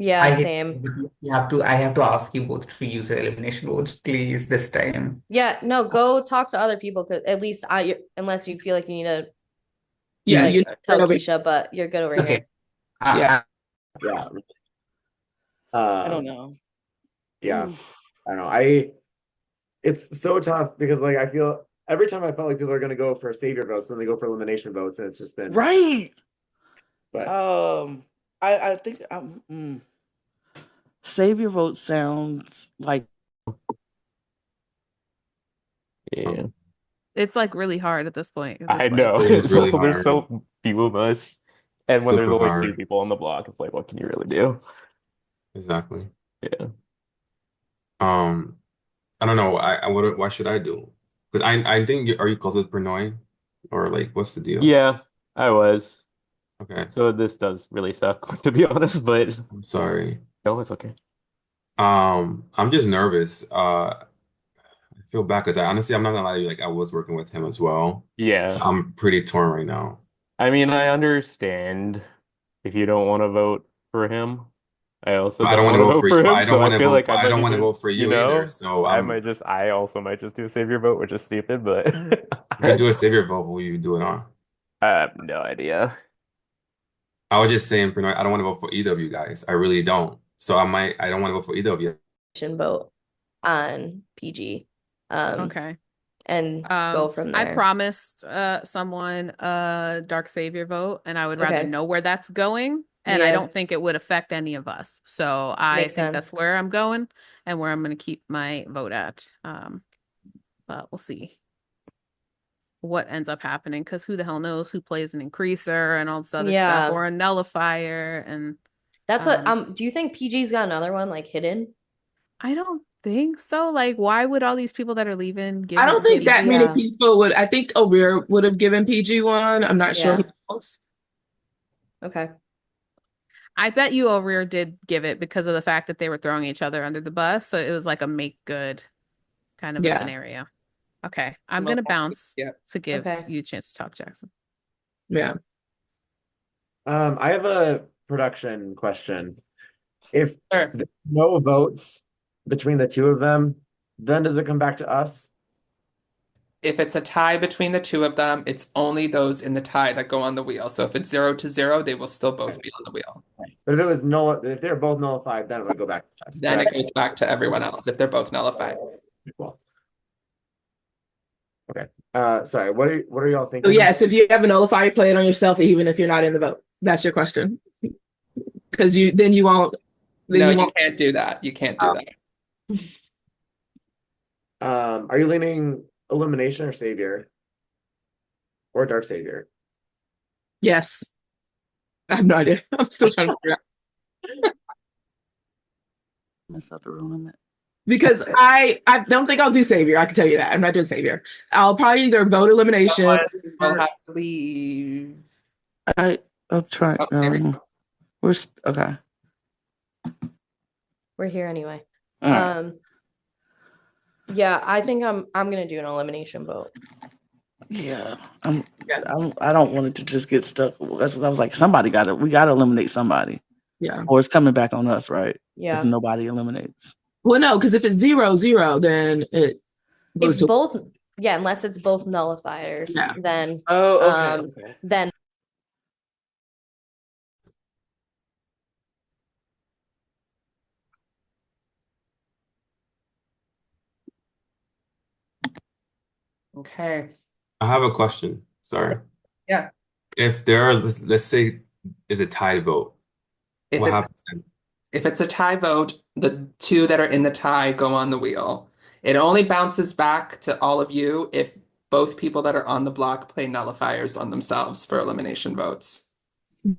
Yeah, I hate same. I have to ask you both to use your elimination votes, please, this time. Yeah, no, go talk to other people because at least unless you feel like you need to Yeah, like you right tell over. Keisha, but you're good over here. Okay. Yeah. Yeah. I don't Um, know. yeah. Oof. I don't know. It's so tough because like I feel every time I felt like people are gonna go for savior votes when they go for elimination votes, and it's just been Right. but I think Savior vote sounds like Yeah. It's like really hard at this point because I it's like, know. It is It's really also there's hard. so few of us. And when there's Super only two hard. people on the block, it's like, what can you really do? Exactly. Yeah. Um, I don't know. Why should I do? Because I think are you close with Brenoy? Or like what's the deal? Yeah, I was. Okay. So this does really suck, to be honest, but I'm sorry. no, it's okay. I'm just nervous. I feel bad because I'm not gonna lie to you, like I was working with him as well. So Yeah. I'm pretty torn right now. I mean, I understand if you don't want to vote for him. I also But I don't don't want want to to vote vote for you, for but him, so I feel like I I might don't want to even, vote for you either. So I also might just do a savior vote, which is stupid, but if you do a savior vote, who will you do it on? I have no idea. I would just say in Pinoy, I don't want to vote for either of you guys. I really don't. So I don't want to vote for either of you. Vote on PG. okay. And go from I there. promised someone a Dark Savior vote, and I would rather Okay. know where that's going, and I Yeah. don't think it would affect any of us. So I Makes think sense. that's where I'm going and where I'm going to keep my vote at. But we'll see what ends up happening because who the hell knows who plays an increaser and all this other stuff Yeah. or a nullifier and That's what do you think PG's got another one like hidden? I don't think so. Like, why would all these people that are leaving give I don't think that PG? many Yeah. people would. I think O'Rear would have given PG one. I'm not sure Yeah. who else. Okay. I bet you O'Rear did give it because of the fact that they were throwing each other under the bus. So it was like a make good kind of a Yeah. scenario. Okay. I'm Well, gonna bounce yeah. to give Okay. you a chance to talk, Jackson. Yeah. I have a production question. If Sure. there's no votes between the two of them, then does it come back to us? If it's a tie between the two of them, it's only those in the tie that go on the wheel. So if it's 0-0, they will still both be on the wheel. But if it was if they're both nullified, then it would go back to us. Then it goes back to everyone else if they're both nullified. Cool. Okay. Sorry, what are y'all So thinking? yes, if you have a nullifier, play it on yourself, even if you're not in the vote. That's your question. Because you won't. Then No, you you won't. can't do that. You can't do that. Are you leaning elimination or savior? Or dark savior? Yes. I have no idea. I'm still trying to figure out. mess up the limit. Because I don't think I'll do savior. I can tell you that. I'm not doing savior. I'll probably either vote elimination. We'll have to leave. I'll try. Okay. We're here anyway. All right. Yeah, I think I'm gonna do an elimination vote. Yeah. I don't want it to just get stuck. I was like, we gotta eliminate somebody. Yeah. Or it's coming back on us, right? Yeah. If nobody eliminates. Well, no, because if it's 0-0, then it goes It's to both, yeah, unless it's both nullifiers, Yeah. then Okay. then Okay. I have a question. Sorry. Yeah. If there are, let's say, is a tie vote, If what it's happens then? if it's a tie vote, the two that are in the tie go on the wheel. It only bounces back to all of you if both people that are on the block play nullifiers on themselves for elimination votes.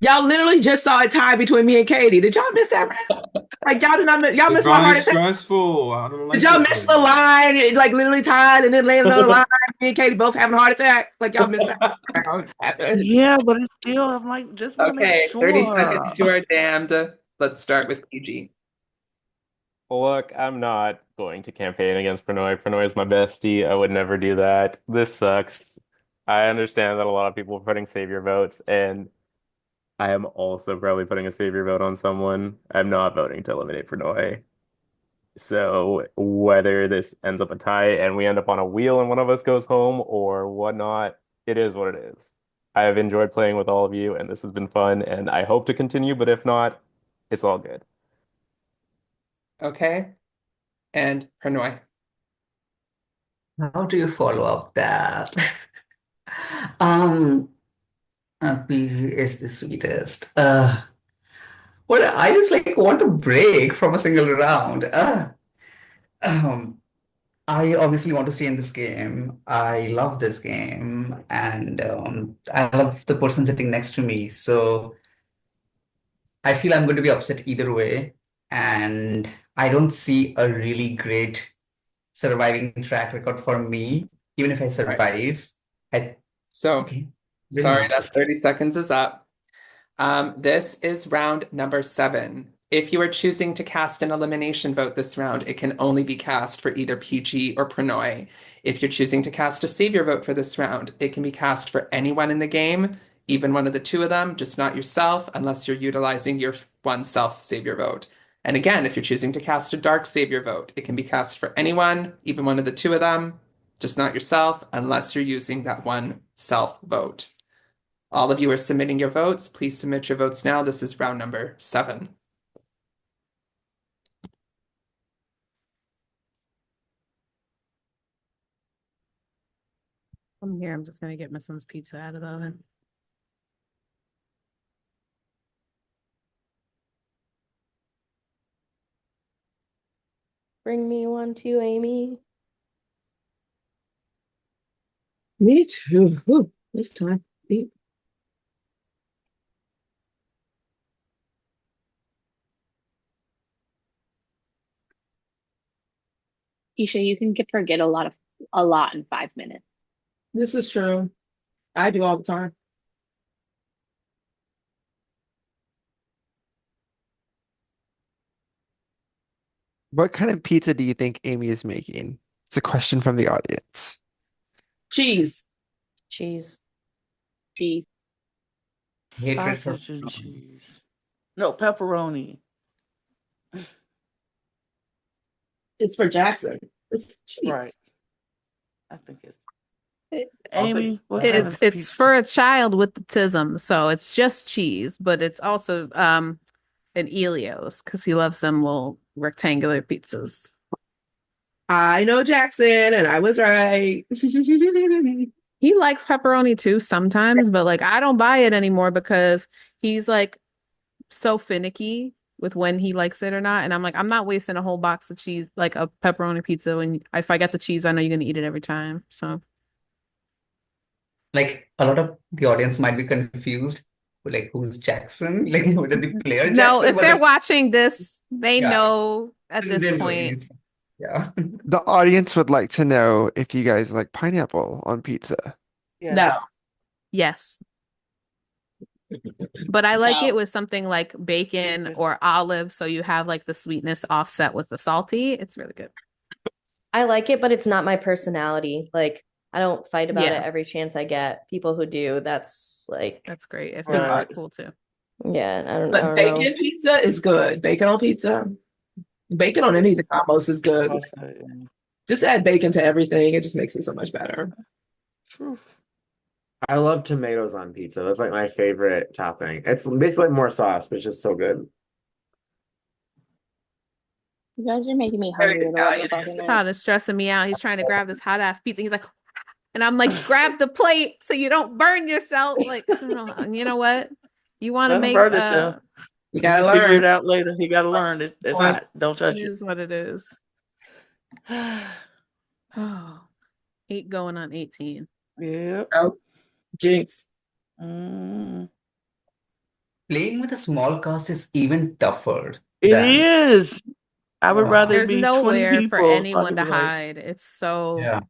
Y'all literally just saw a tie between me and Katie. Did y'all miss that round? Like y'all did not miss, y'all It's missed my heart probably attack. stressful. I don't like Did y'all this miss right the now. line? It, like literally tied and then landed on the line. Me and Katie both having a heart attack. Like y'all missed that. Yeah, but it's still, I'm like, just want to make Okay, 30 seconds sure. to our damned. Let's start with PG. Look, I'm not going to campaign against Pranoy. Pranoy is my bestie. I would never do that. This sucks. I understand that a lot of people are putting savior votes, and I am also probably putting a savior vote on someone. I'm not voting to eliminate Prannoy. So whether this ends up a tie and we end up on a wheel and one of us goes home or whatnot, it is what it is. I have enjoyed playing with all of you, and this has been fun, and I hope to continue, but if not, it's all good. Okay. And Prannoy. How do you follow up that? Um, PG is the sweetest. What I just like want to break from a single round. Um, I obviously want to stay in this game. I love this game, and I love the person sitting next to me. So I feel I'm going to be upset either way, and I don't see a really great surviving track record for me. Even if I Right. survive, I So, okay, really sorry, not. that 30 seconds is up. This is round number 7. If you are choosing to cast an elimination vote this round, it can only be cast for either PG or Prannoy. If you're choosing to cast a savior vote for this round, it can be cast for anyone in the game, even one of the two of them, just not yourself, unless you're utilizing your one self savior vote. And again, if you're choosing to cast a dark savior vote, it can be cast for anyone, even one of the two of them, just not yourself, unless you're using that one self vote. All of you are submitting your votes. Please submit your votes now. This is round number 7. I'm here. I'm just gonna get my son's pizza out of the oven. Bring me one too, Amy. Me too. Ooh, it's time to eat. Keisha, you can forget a lot in 5 minutes. This is true. I do all the time. What kind of pizza do you think Amy is making? It's a question from the audience. Cheese. Cheese. Cheese. Hatred for Sausage and cheese. No, pepperoni. It's for Jackson. It's cheese. Right. I think it's It- Amy, what kind It's of it's pizza? for a child with autism, so it's just cheese, but it's also an Elios because he loves them little rectangular pizzas. I know Jackson, and I was right. He likes pepperoni too sometimes, but like I don't buy it anymore because he's like so finicky with when he likes it or not. And I'm like, I'm not wasting a whole box of cheese, like a pepperoni pizza. When if I get the cheese, I know you're gonna eat it every time. So like a lot of the audience might be confused. Like, who's Jackson? Like, whether the player no, Jackson, if they're whether watching this, they yeah, know at this they know point. he's yeah. The audience would like to know if you guys like pineapple on pizza. Yes. No. Yes. But I like No. it with something like bacon or olive, so you have like the sweetness offset with the salty. It's really good. I like it, but it's not my personality. Like, I don't fight about it Yeah, every chance I get. People who do, that's like, that's great. If Right. not, cool too. yeah, I But don't bacon know. pizza is good. Bacon on pizza. Bacon on any of the combos is good. Just add bacon to everything. It just makes it so much better. Truth. I love tomatoes on pizza. That's like my favorite topping. It's basically like more sauce, but it's just so good. You guys are making me Very hungry a little Italian bit answer. tonight. Child is stressing me out. He's trying to grab this hot ass pizza. He's like, and I'm like, grab the plate so you don't burn yourself. Like, I don't know. You know what? You want to Let him make burn himself. You gotta Figure learn. it out later. He gotta learn. It's hot. Don't touch it it. is what it is. Oh, 8 going on 18. Yep. Oh, jinx. Mm. Playing with a small cast is even tougher It than is. I would rather There's be 20 nowhere for people so I anyone could to be like, hide. It's so yeah.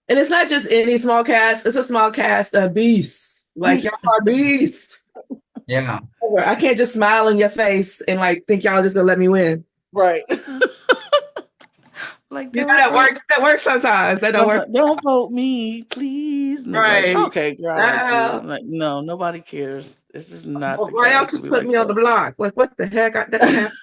And it's not just any small cast, it's a small cast of beasts. Like y'all are beasts. Yeah. I can't just smile in your face and like think y'all just gonna let me win. right. Like, You know don't that vote. works. That works sometimes. That don't work. Don't vote me, please. And they're like, Right. okay, girl, I like you. Uh, I'm like, no, nobody cares. This is not Well, the why y'all cast to keep be putting like me on the that. block? Like, what the heck? That don't happen.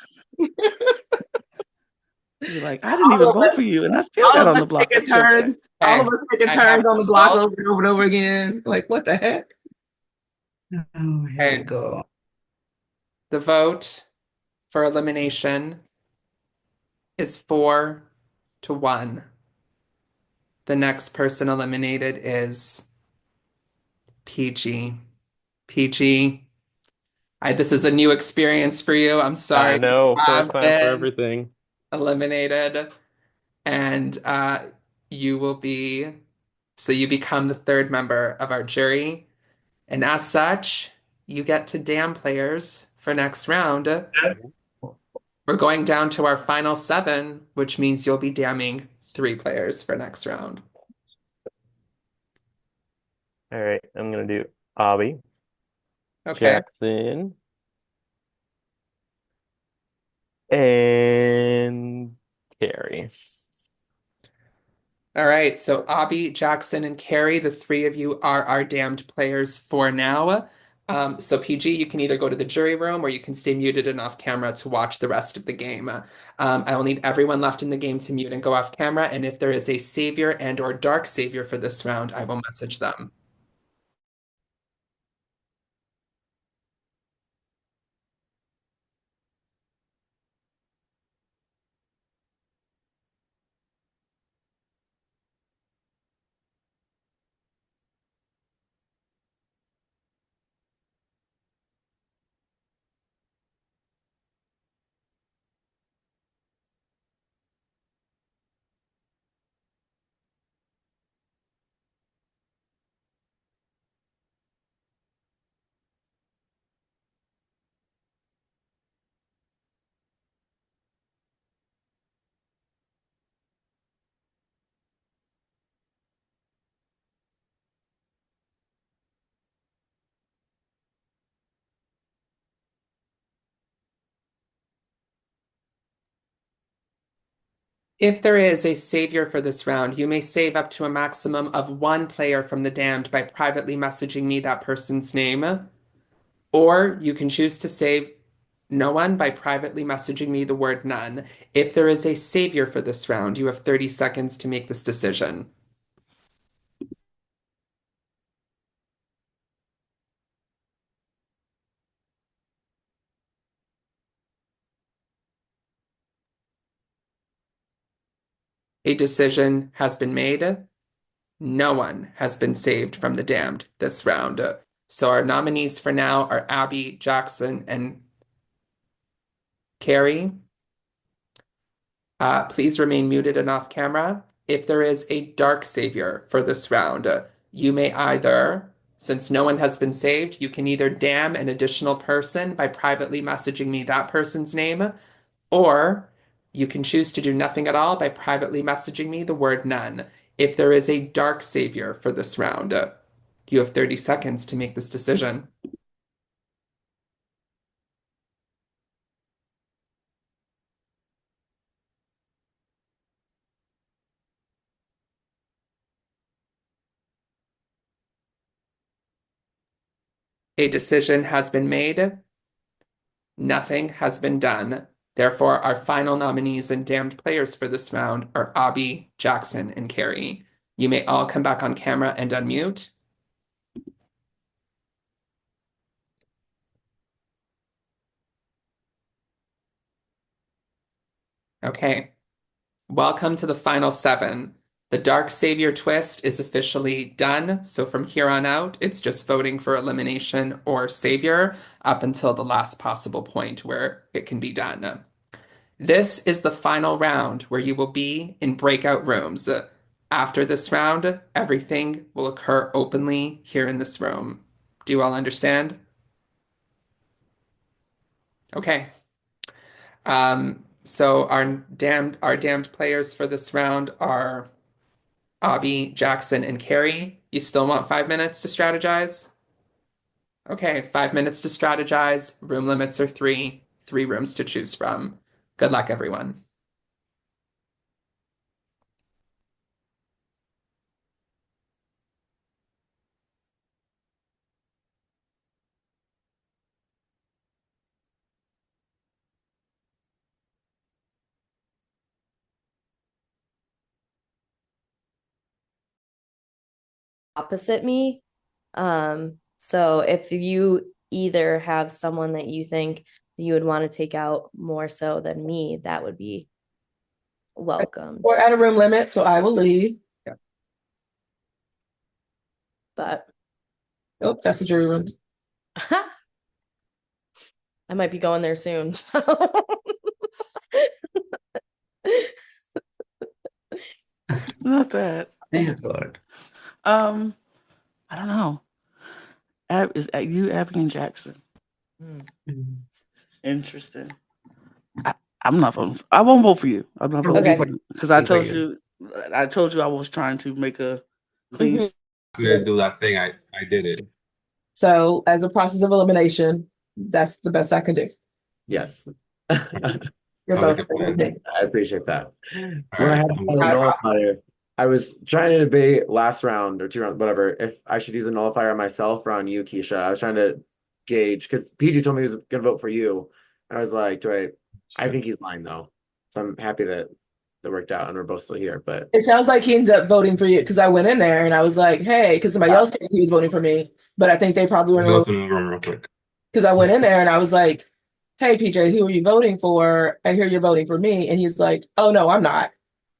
You're like, I didn't even All of vote us, for you, and I still all got of on us the block. taking That's not fair. turns. All of Okay, us taking I have turns on the the block over results. and over and over again. Like, what the heck? Oh, here we Okay, go. the vote for elimination is 4-1. The next person eliminated is PG. PG, this is a new experience for you. I'm I sorry you know, first have time for been everything. eliminated, and you will be, so you become the third member of our jury, and as such, you get to damn players for next round. We're going down to our final seven, which means you'll be damning 3 players for next round. All right, I'm gonna do Abby, Okay. Jackson, and Carrie. All right, so Abby, Jackson, and Carrie, the 3 of you are our damned players for now. So PG, you can either go to the jury room or you can stay muted and off camera to watch the rest of the game. I will need everyone left in the game to mute and go off camera, and if there is a savior and or dark savior for this round, I will message them. If there is a savior for this round, you may save up to a maximum of 1 player from the damned by privately messaging me that person's name, or you can choose to save no one by privately messaging me the word none. If there is a savior for this round, you have 30 seconds to make this decision. A decision has been made. No one has been saved from the damned this round. So our nominees for now are Abby, Jackson, and Carrie. Please remain muted and off camera. If there is a dark savior for this round, you may either, since no one has been saved, you can either damn an additional person by privately messaging me that person's name, or you can choose to do nothing at all by privately messaging me the word none. If there is a dark savior for this round, you have 30 seconds to make this decision. A decision has been made. Nothing has been done. Therefore, our final nominees and damned players for this round are Abby, Jackson, and Carrie. You may all come back on camera and unmute. Okay. Welcome to the final seven. The Dark Savior twist is officially done. So from here on out, it's just voting for elimination or savior up until the last possible point where it can be done. This is the final round where you will be in breakout rooms. After this round, everything will occur openly here in this room. Do you all understand? Okay. So our damned players for this round are Abby, Jackson, and Carrie. You still want 5 minutes to strategize? Okay, 5 minutes to strategize. Room limits are three rooms to choose from. Good luck, everyone. opposite me. So if you either have someone that you think you would want to take out more so than me, that would be welcomed. We're at a room limit, so I will leave. Yeah. But oh, that's the jury room. I might be going there soon. So. Not bad. Good. I don't know. Is you Abby and Jackson? Interesting. I'm not voting. I won't vote for you. I'm not voting for you because I told you. I told you I was trying to make a clean. I'm gonna do that thing. I did it. So, as a process of elimination, that's the best I can do. Yes. You're both. I appreciate that. When I right. had a nullifier, I was trying to debate last round or 2 rounds, whatever, if I should use a nullifier on myself or on you, Keisha. I was trying to gauge because PG told me he was gonna vote for you. And I was like, I think he's lying though. So I'm happy that that worked out and we're both still here. But it sounds like he ended up voting for you because I went in there and I was like, hey, because somebody else he was voting for me, but I think they probably were go to the room real quick. Because I went in there and I was like, hey, PJ, who are you voting for? I hear you're voting for me. And he's like, oh, no, I'm not.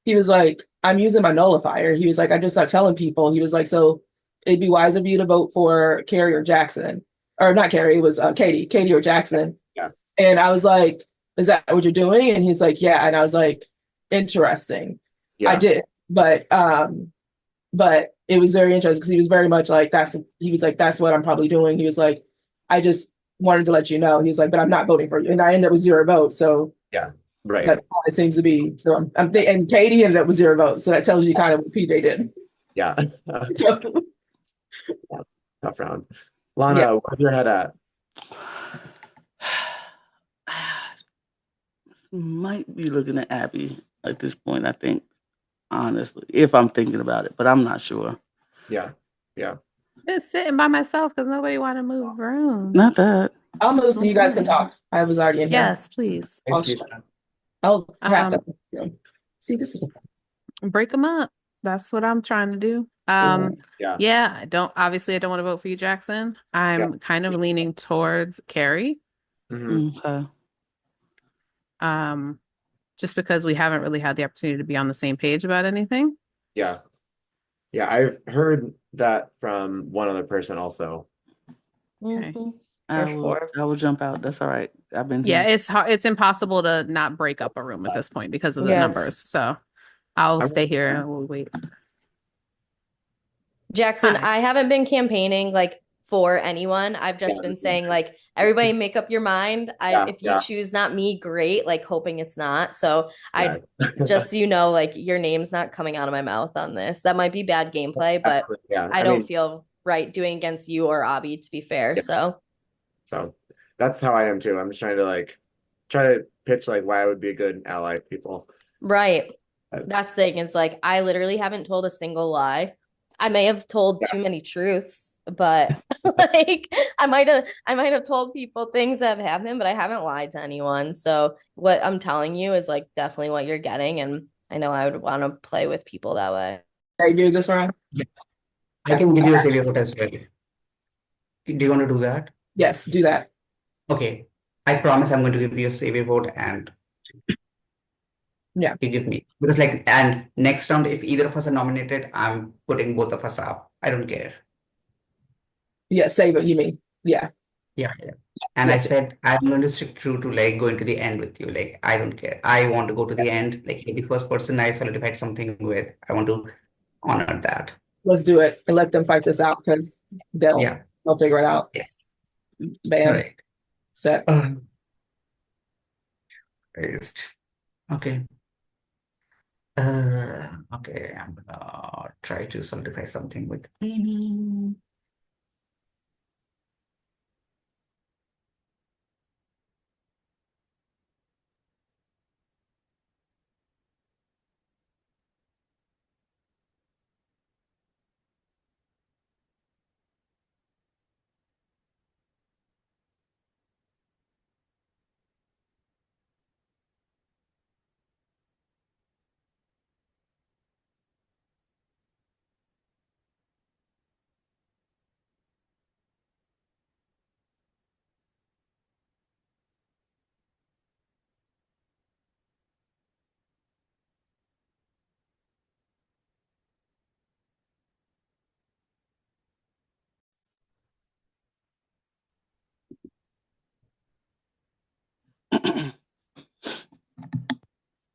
He was like, I'm using my nullifier. He was like, I'm just not telling people. He was like, so it'd be wise of you to vote for Carrie or Jackson. Or not Carrie, it was Katie or Jackson. Yeah. And I was like, is that what you're doing? And he's like, yeah. And I was like, interesting. Yeah. I did. But it was very interesting because he was very much like, that's what I'm probably doing. He was like, I just wanted to let you know. He was like, but I'm not voting for you. And I ended up with 0 votes. So yeah, right. That's how it seems to be. So and Katie ended up with 0 votes. So that tells you kind of what PJ did. Yeah. So, tough round. Lana, where's your head at? Might be looking at Abby at this point, I think, honestly, if I'm thinking about it, but I'm not sure. Yeah. Just sitting by myself because nobody want to move rooms. Not that. I'll move so you guys can talk. I was already in here. Yes, please. I'll crack up. See, this is break them up. That's what I'm trying to do. Yeah, I don't want to vote for you, Jackson. I'm kind of leaning towards Carrie. Okay. Just because we haven't really had the opportunity to be on the same page about anything. Yeah. I've heard that from one other person also. Okay. I will jump out. That's all right. I've been here. It's hard. It's impossible to not break up a room at this point because of the numbers. So I'll stay here and we'll wait. Jackson, I haven't been campaigning like for anyone. I've just been saying like everybody make up your mind. If you choose not me, great, like hoping it's not. So I just so you know, like your name's not coming out of my mouth on this. That might be bad gameplay, but I don't feel right doing against you or Abby to be fair. So that's how I am too. I'm just trying to pitch like why I would be a good ally to people. Right. That's the thing is like I literally haven't told a single lie. I may have told too many truths, but like I might have told people things that have happened, but I haven't lied to anyone. So what I'm telling you is like definitely what you're getting, and I know I would want to play with people that way. I do this round. I can give you a savior vote as well. Do you want to do that? Yes, do that. Okay. I promise I'm going to give you a savior vote and you give me because and next round if either of us are nominated, I'm putting both of us up. I don't care. Yeah, save it, you mean. Yeah. And I said I'm going to stick true to going to the end with you. Like I don't care. I want to go to the end. Like you're the first person I solidified something with. I want to honor that. Let's do it and let them fight this out because they'll figure it out. Yes. Bam. Right. Set. Okay. Okay, I'm gonna try to solidify something with Amy.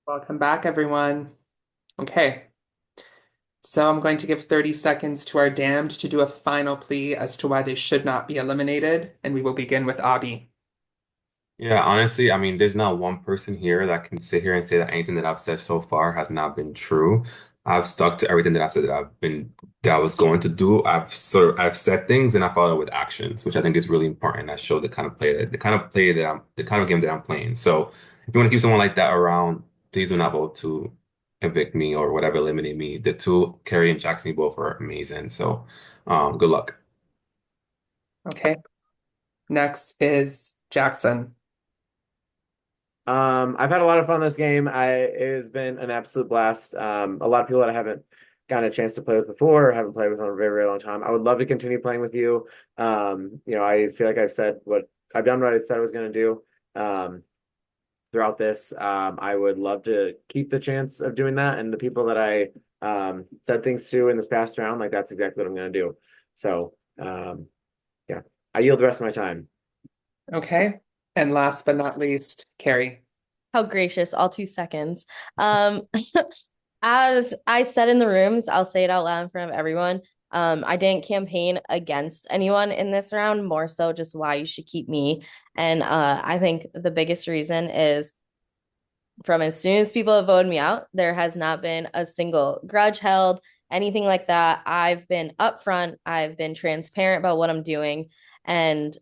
Welcome back, everyone. Okay, so I'm going to give 30 seconds to our damned to do a final plea as to why they should not be eliminated, and we will begin with Abby. Yeah, honestly, I mean, there's not one person here that can sit here and say that anything that I've said so far has not been true. I've stuck to everything that I said that I was going to do. I've said things and I followed it with actions, which I think is really important. That shows the kind of game that I'm playing. So if you want to keep someone like that around, please do not vote to evict me or whatever, eliminate me. The two, Carrie and Jackson, both are amazing. So good luck. Okay, next is Jackson. I've had a lot of fun this game. It has been an absolute blast. A lot of people that I haven't gotten a chance to play with before, or haven't played with in a very, very long time. I would love to continue playing with you. I feel like I've done what I said I was going to do. Throughout this, I would love to keep the chance of doing that. And the people that I said things to in this past round, like that's exactly what I'm going to do. So, yeah, I yield the rest of my time. Okay, and last but not least, Carrie. How gracious, all 2 seconds. Um, as I said in the rooms, I'll say it out loud in front of everyone. I didn't campaign against anyone in this round, more so just why you should keep me. And I think the biggest reason is from as soon as people have voted me out, there has not been a single grudge held, anything like that. I've been upfront, I've been transparent about what I'm doing. And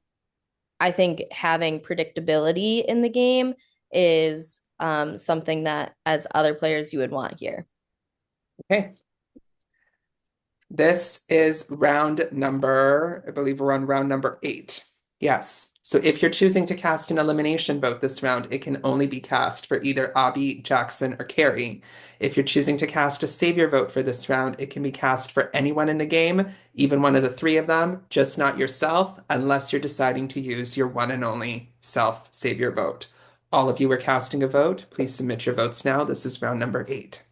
I think having predictability in the game is something that, as other players, you would want here. Okay. This is round number, I believe we're on round number 8. Yes. So if you're choosing to cast an elimination vote this round, it can only be cast for either Abby, Jackson, or Carrie. If you're choosing to cast a savior vote for this round, it can be cast for anyone in the game, even one of the three of them, just not yourself, unless you're deciding to use your one and only self savior vote. All of you are casting a vote. Please submit your votes now. This is round number 8.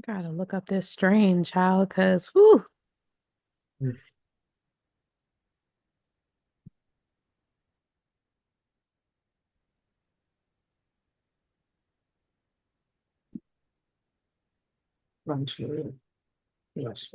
Gotta look up this strain, child, because whew. Yes.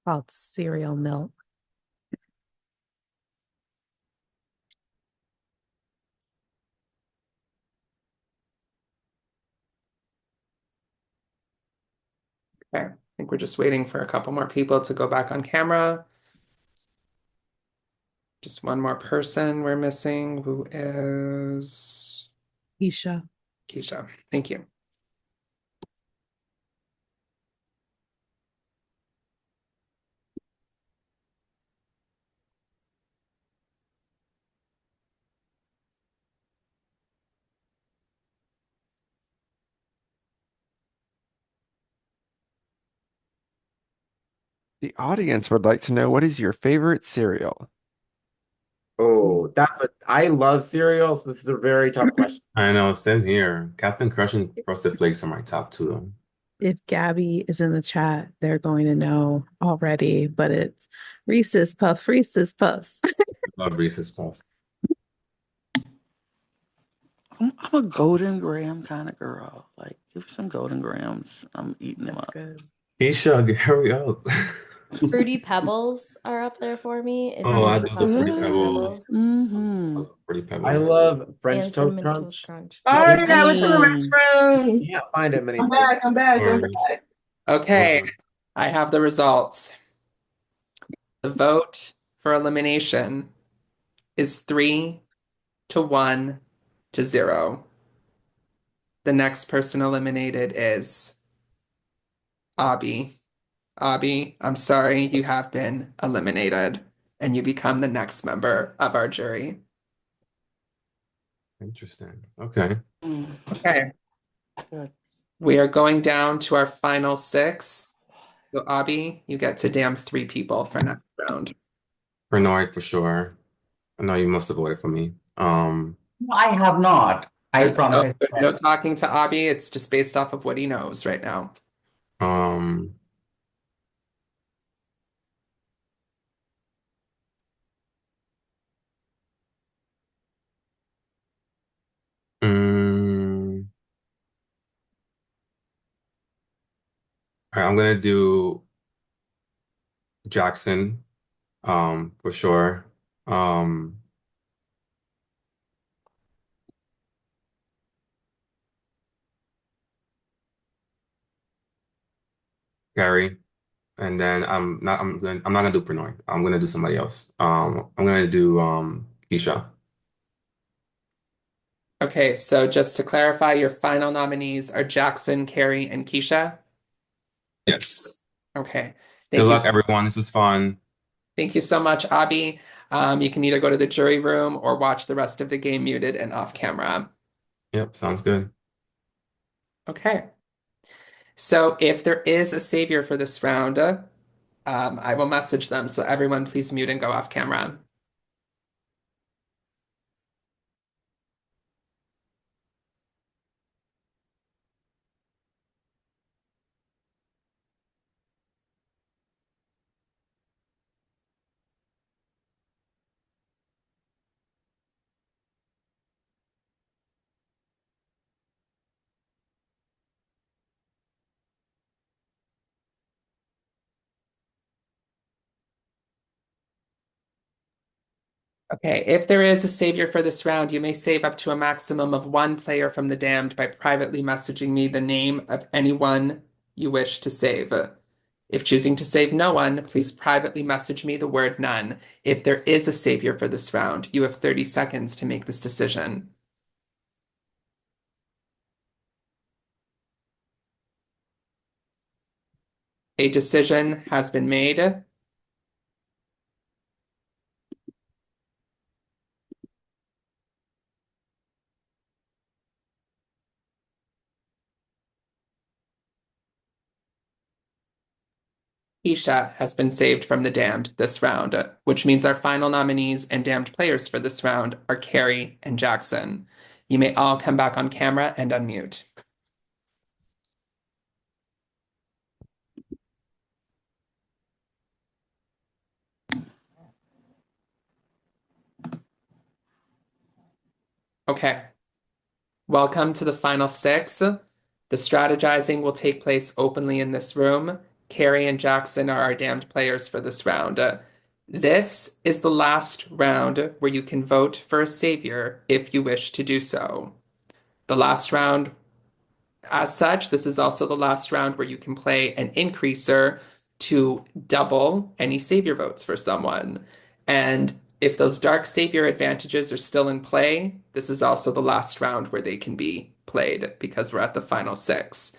Called cereal milk. Okay, I think we're just waiting for a couple more people to go back on camera. Just one more person we're missing, who is Keisha. Keisha. Thank you. The audience would like to know, what is your favorite cereal? Oh, I love cereal, so this is a very tough question. I know, same here. Captain Crunch and Frosted Flakes are my top two, though. If Gabby is in the chat, they're going to know already, but it's Reese's Puffs. Love Reese's Puffs. I'm a golden graham kind of girl. Like, give me some golden grahams. I'm eating them That's up. good. Keisha, hurry up. Fruity Pebbles are up there for me. It's Oh, I Reese's love the Puffs and Fruity Fruity Pebbles. Pebbles Mm-hmm. Fruity I Pebbles. love French and Toast Cinnamon Toast Crunch. Crunch. You Sorry, can't, I was in the Mm. restroom. you can't find it many I'm places. back. I'm back. I'm Worries. back. Okay, Um, I have the results. The vote for elimination is 3-1-0. The next person eliminated is Abby. Abby, I'm sorry, you have been eliminated, and you become the next member of our jury. Interesting. Okay. Okay, Good. we are going down to our final six. So, Abby, you get to damn 3 people for next round. Paranoid for sure. I know you must have voted for me. I have not. I There's promise. no talking to Abby. It's just based off of what he knows right now. Um, mm, all right, I'm gonna do Jackson, for sure. Um, Gary, and then I'm not gonna do Pernod. I'm gonna do somebody else. I'm gonna do Keisha. Okay, so just to clarify, your final nominees are Jackson, Carrie, and Keisha. Yes. Okay, Good thank you. luck, everyone. This was fun. Thank you so much, Abby. You can either go to the jury room or watch the rest of the game muted and off camera. Yep, sounds good. Okay. So if there is a savior for this round, I will message them. So everyone, please mute and go off camera. Okay, if there is a savior for this round, you may save up to a maximum of 1 player from the damned by privately messaging me the name of anyone you wish to save. If choosing to save no one, please privately message me the word none. If there is a savior for this round, you have 30 seconds to make this decision. A decision has been made. Isha has been saved from the damned this round, which means our final nominees and damned players for this round are Carrie and Jackson. You may all come back on camera and unmute. Okay. Welcome to the final six. The strategizing will take place openly in this room. Carrie and Jackson are our damned players for this round. This is the last round where you can vote for a savior if you wish to do so. The last round, as such, this is also the last round where you can play an increaser to double any savior votes for someone. And if those dark savior advantages are still in play, this is also the last round where they can be played because we're at the final six.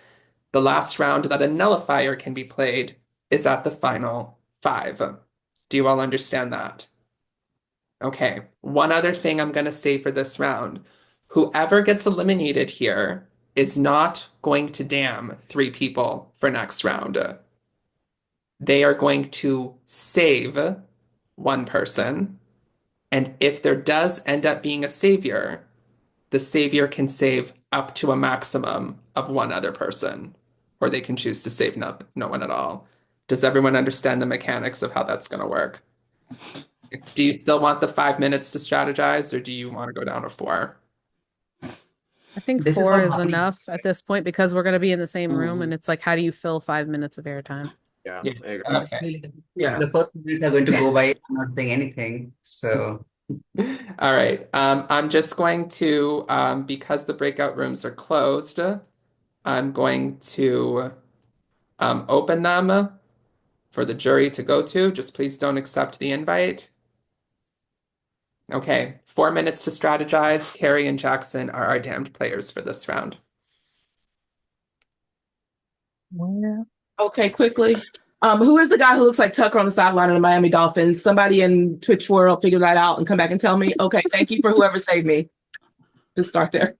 The last round that a nullifier can be played is at the final five. Do you all understand that? Okay, one other thing I'm going to say for this round. Whoever gets eliminated here is not going to damn 3 people for next round. They are going to save one person And if there does end up being a savior, the savior can save up to a maximum of one other person, or they can choose to save no one at all. Does everyone understand the mechanics of how that's going to work? Do you still want the 5 minutes to strategize, or do you want to go down to 4? I think This is 4 all is happening. enough at this point because we're going to be in the same room, and Mhm. it's like, how do you fill 5 minutes of airtime? Yeah, Yeah. I agree. Okay. Yeah. The first minutes are going to go by. I'm not saying anything. So All right. I'm just going to, because the breakout rooms are closed, I'm going to open them for the jury to go to. Just please don't accept the invite. Okay, 4 minutes to strategize. Carrie and Jackson are our damned players for this round. Okay, quickly. Who is the guy who looks like Tucker on the sideline of the Miami Dolphins? Somebody in Twitch world figure that out and come back and tell me. Okay, thank you for whoever saved me. Just start there.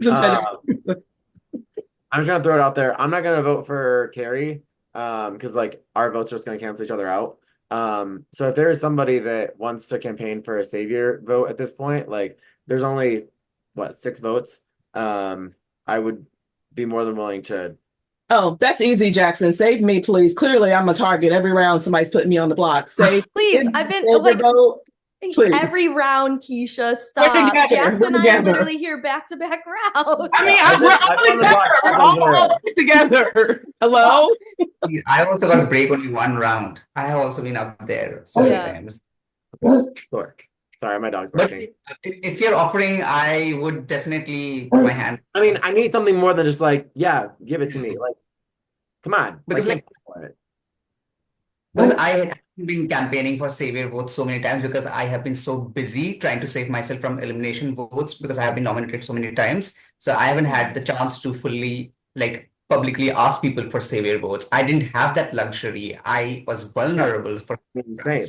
Just I'm just gonna throw it out there. I'm not gonna vote for Carrie, because like our votes are just gonna cancel each other out. So if there is somebody that wants to campaign for a savior vote at this point, like there's only what 6 votes. I would be more than willing to. Oh, that's easy, Jackson. Save me, please. Clearly, I'm a target. Every round, somebody's putting me on the block. Save. Please, I've been save like the vote, please. every round, Keisha, We're stop. together. Jackson We're and I are together. literally here back to back rounds. I mean, Yeah, we're I've been on the block all up until all together. Hello? I also got to break only one round. I have also been up there so many Yeah. times. Sure. Sorry, my dog's But barking. if you're offering, I would definitely put my hand. I mean, I need something more than just like, yeah, give it to me. Like, come on. Because like, like Because I have been campaigning for savior votes so many times because I have been so busy trying to save myself from elimination votes because I have been nominated so many times. So I haven't had the chance to fully like publicly ask people for savior votes. I didn't have that luxury. I was vulnerable for same.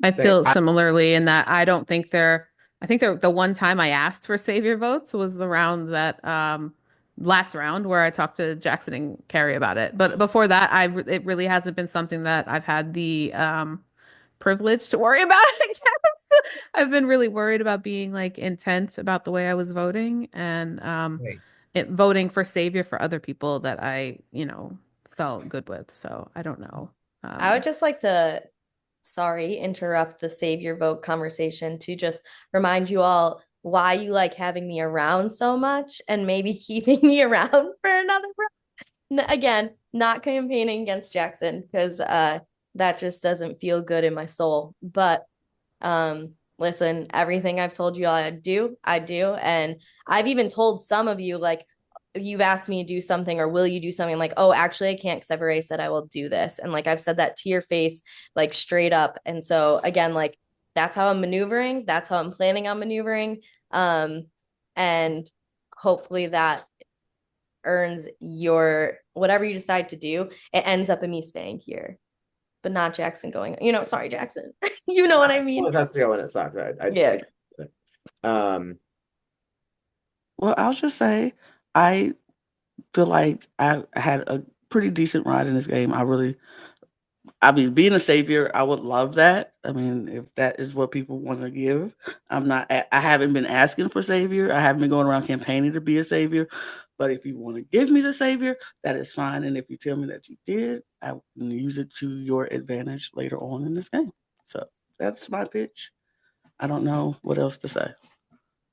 I feel I- similarly in that I don't think I think the one time I asked for savior votes was the round that last round where I talked to Jackson and Carrie about it. But before that, it really hasn't been something that I've had the privilege to worry about, I guess. I've been really worried about being like intent about the way I was voting and Right. voting for savior for other people that I, felt good with. So I don't know. I would just like to, sorry, interrupt the save your vote conversation to just remind you all why you like having me around so much and maybe keeping me around for another round. Again, not campaigning against Jackson because that just doesn't feel good in my soul. But listen, everything I've told you I do. And I've even told some of you, like, you've asked me to do something or will you do something, like, oh, actually I can't because I've already said I will do this. And like I've said that to your face, like straight up. And so again, like that's how I'm maneuvering. That's how I'm planning on maneuvering. And hopefully that earns your whatever you decide to do. It ends up in me staying here, but not Jackson going, sorry, Jackson. You know what I mean? Well, that's the when it sucks. Yeah. Well, I'll just say I feel like I had a pretty decent ride in this game. I mean, being a savior, I would love that. I mean, if that is what people want to give, I haven't been asking for savior. I haven't been going around campaigning to be a savior. But if you want to give me the savior, that is fine. And if you tell me that you did, I will use it to your advantage later on in this game. So that's my pitch. I don't know what else to say.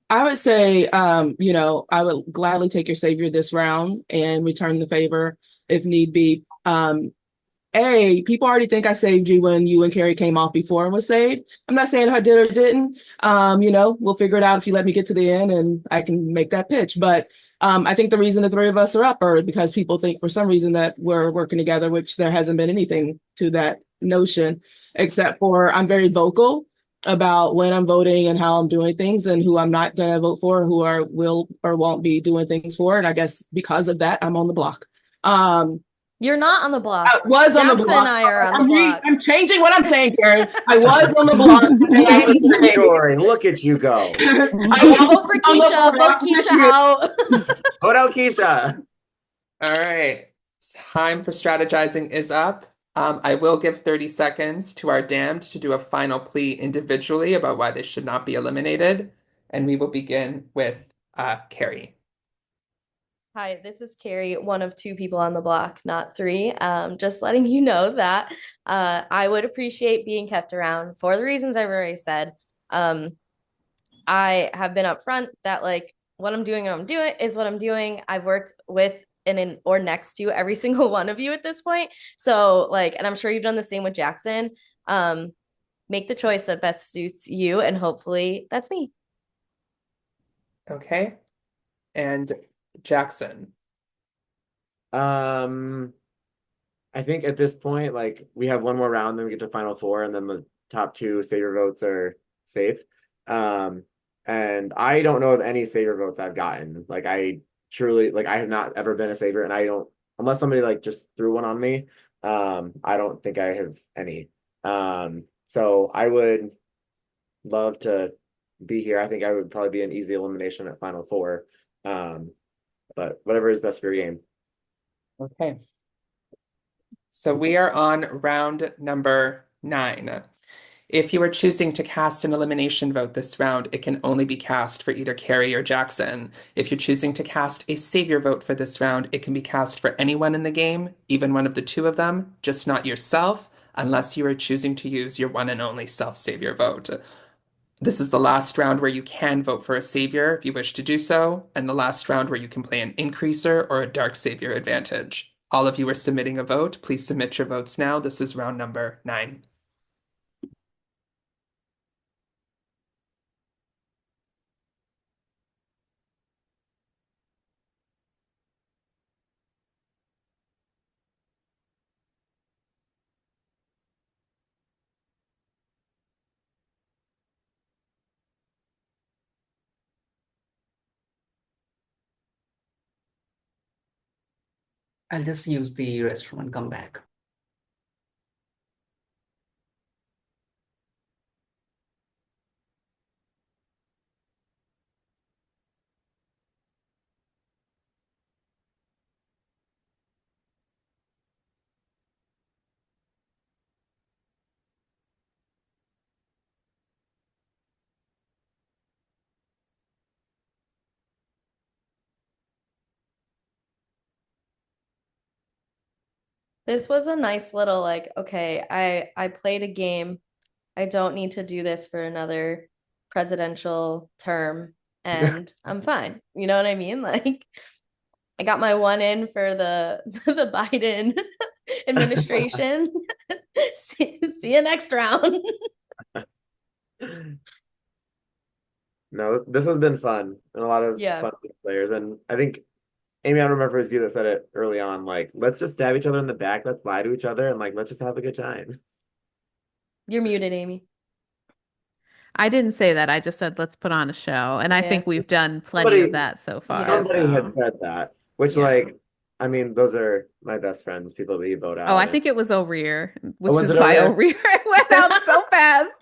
I would say, I would gladly take your savior this round and return the favor if need be. People already think I saved you when you and Carrie came off before and was saved. I'm not saying if I did or didn't. We'll figure it out if you let me get to the end and I can make that pitch. But I think the reason the three of us are up are because people think for some reason that we're working together, which there hasn't been anything to that notion, except for I'm very vocal about when I'm voting and how I'm doing things and who I'm not going to vote for, who I will or won't be doing things for. And I guess because of that, I'm on the block. You're not on the block. I was Jackson on the block. and I are on the block. I'm changing what I'm saying, Carrie. I was on the block. Story. Look at you go. Vote for Keisha. Vote Keisha out. Vote out Keisha. All right. Time for strategizing is up. I will give 30 seconds to our damned to do a final plea individually about why they should not be eliminated. And we will begin with Carrie. Hi, this is Carrie, one of two people on the block, not three. Just letting you know that I would appreciate being kept around for the reasons I've already said. I have been upfront that like what I'm doing and I'm doing is what I'm doing. I've worked with and in or next to every single one of you at this point. So like, and I'm sure you've done the same with Jackson. Um, make the choice that best suits you, and hopefully that's me. Okay. And Jackson. Um, I think at this point, like we have one more round, then we get to final four, and then the top two savior votes are safe. Um, and I don't know of any savior votes I've gotten. Like I truly, like I have not ever been a savior, and I don't, unless somebody like just threw one on me. I don't think I have any. So I would love to be here. I think I would probably be an easy elimination at final four. Um, but whatever is best for your game. Okay. So we are on round number 9. If you are choosing to cast an elimination vote this round, it can only be cast for either Carrie or Jackson. If you're choosing to cast a savior vote for this round, it can be cast for anyone in the game, even one of the two of them, just not yourself, unless you are choosing to use your one and only self-savior vote. This is the last round where you can vote for a savior if you wish to do so, and the last round where you can play an increaser or a dark savior advantage. All of you are submitting a vote. Please submit your votes now. This is round number 9. I'll just use the restroom and come back. This was a nice little like, okay, I played a game. I don't need to do this for another presidential term and I'm fine. You know what I mean? Like I got my one in for the the Biden administration. See you next round. No, this has been fun and a lot of Yeah. fun with players. And I think Amy, I remember it was you that said it early on, like, let's just stab each other in the back, let's lie to each other, and like let's just have a good time. You're muted, Amy. I didn't say that. I just said let's put on a show. And I Yeah. think we've done plenty of Somebody that so far. Yeah. somebody had So, said that, which yeah. like I mean, those are my best friends, people that you vote Oh, I out. And think it was O'Rear, oh, which was is it over why here? O'Rear went out so fast.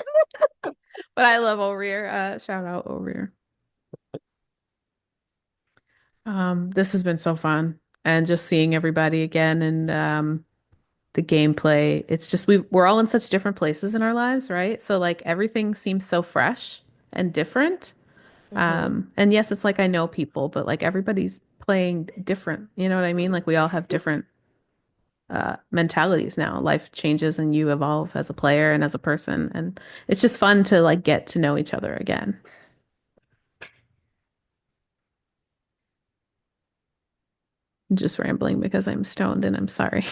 But I love O'Rear. Shout out O'Rear. This has been so fun. And just seeing everybody again and the gameplay. It's just we're all in such different places in our lives, right? So like everything seems so fresh and different. Mm-hmm. And yes, it's like I know people, but like everybody's playing different. You know what I mean? Like we all have different mentalities now. Life changes and you evolve as a player and as a person, and it's just fun to like get to know each other again. I'm just rambling because I'm stoned and I'm sorry.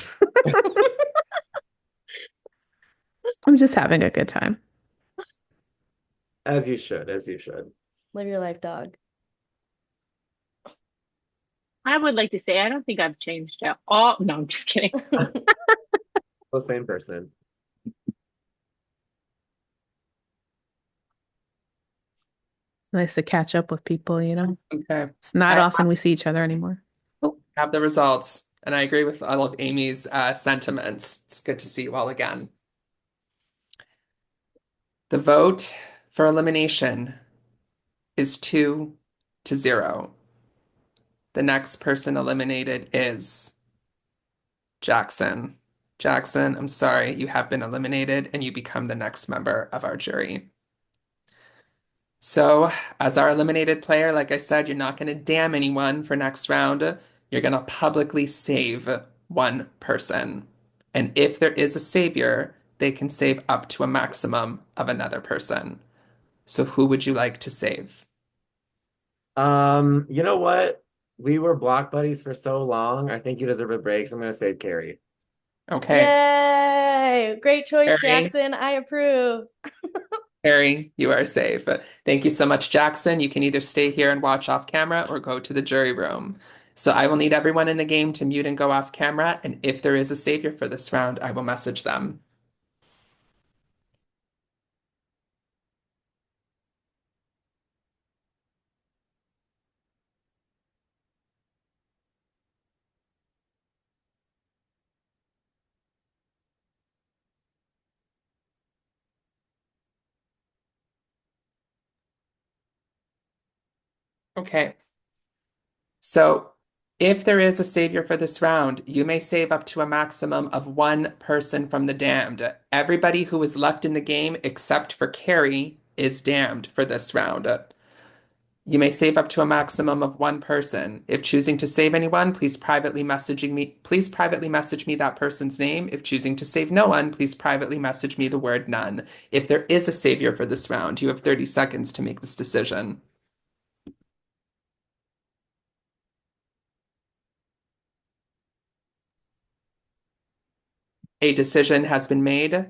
I'm just having a good time. As you should, as you should. Live your life, dog. I would like to say I don't think I've changed at all. No, I'm just kidding. The same person. It's nice to catch up with people, you know? Okay. It's not I often we see each other anymore. Oh, have the results, and I agree with all of Amy's sentiments. It's good to see you all again. The vote for elimination is 2-0. The next person eliminated is Jackson. Jackson, I'm sorry, you have been eliminated and you become the next member of our jury. So, as our eliminated player, like I said, you're not going to damn anyone for next round. You're going to publicly save one person. And if there is a savior, they can save up to a maximum of another person. So, who would you like to save? You know what? We were block buddies for so long. I think you deserve a break, so I'm gonna save Carrie. Okay. Yay! Great choice, Carrie, Jackson. I approve. Carrie, you are safe. Thank you so much, Jackson. You can either stay here and watch off camera or go to the jury room. So I will need everyone in the game to mute and go off camera, and if there is a savior for this round, I will message them. Okay. So if there is a savior for this round, you may save up to a maximum of one person from the damned. Everybody who is left in the game except for Carrie is damned for this round. You may save up to a maximum of one person. If choosing to save anyone, please privately message me that person's name. If choosing to save no one, please privately message me the word none. If there is a savior for this round, you have 30 seconds to make this decision. A decision has been made.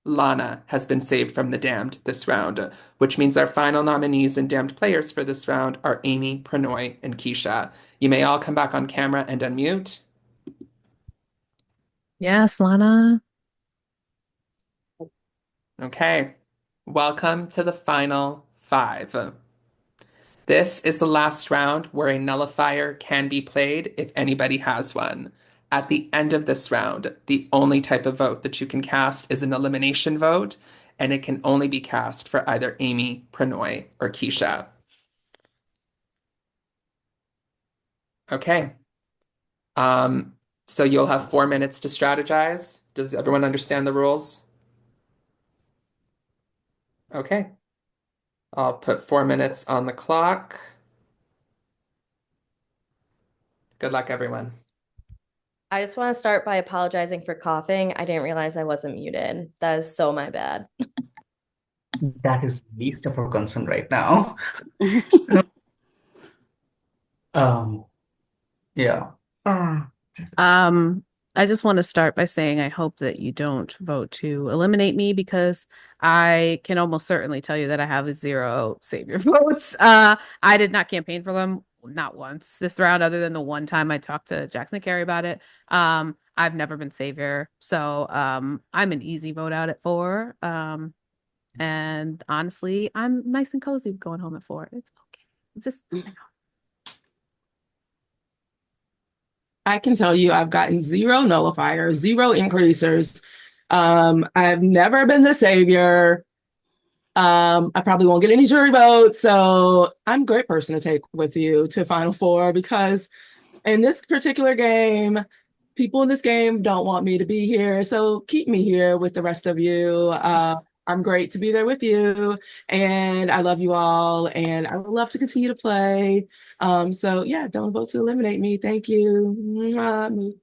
Lana has been saved from the damned this round, which means our final nominees and damned players for this round are Amy, Pranoy, and Keisha. You may all come back on camera and unmute. Yes, Lana. Okay. Welcome to the final five. This is the last round where a nullifier can be played if anybody has one. At the end of this round, the only type of vote that you can cast is an elimination vote, and it can only be cast for either Amy, Pranoy, or Keisha. Okay. Um, so you'll have 4 minutes to strategize. Does everyone understand the rules? Okay. I'll put 4 minutes on the clock. Good luck, everyone. I just want to start by apologizing for coughing. I didn't realize I wasn't muted. That is so my bad. That is least of our concern right now. Um, yeah. I just want to start by saying I hope that you don't vote to eliminate me because I can almost certainly tell you that I have 0 savior votes. I did not campaign for them, not once this round, other than the one time I talked to Jackson and Carey about it. I've never been savior, so I'm an easy vote out at 4. And honestly, I'm nice and cozy going home at 4. It's okay. Just I can tell you I've gotten 0 nullifiers, 0 increasers. I've never been the savior. I probably won't get any jury votes. So I'm a great person to take with you to Final Four because in this particular game, people in this game don't want me to be here. So keep me here with the rest of you. I'm great to be there with you. And I love you all. And I would love to continue to play. So yeah, don't vote to eliminate me. Thank you. Mwah.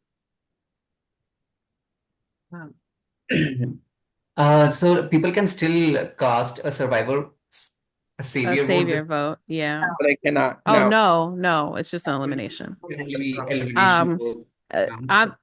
So people can still cast a survivor, a a savior vote savior this vote. Yeah. But I cannot. Oh No. no, it's just an elimination. elimination Um, vote. uh, I'm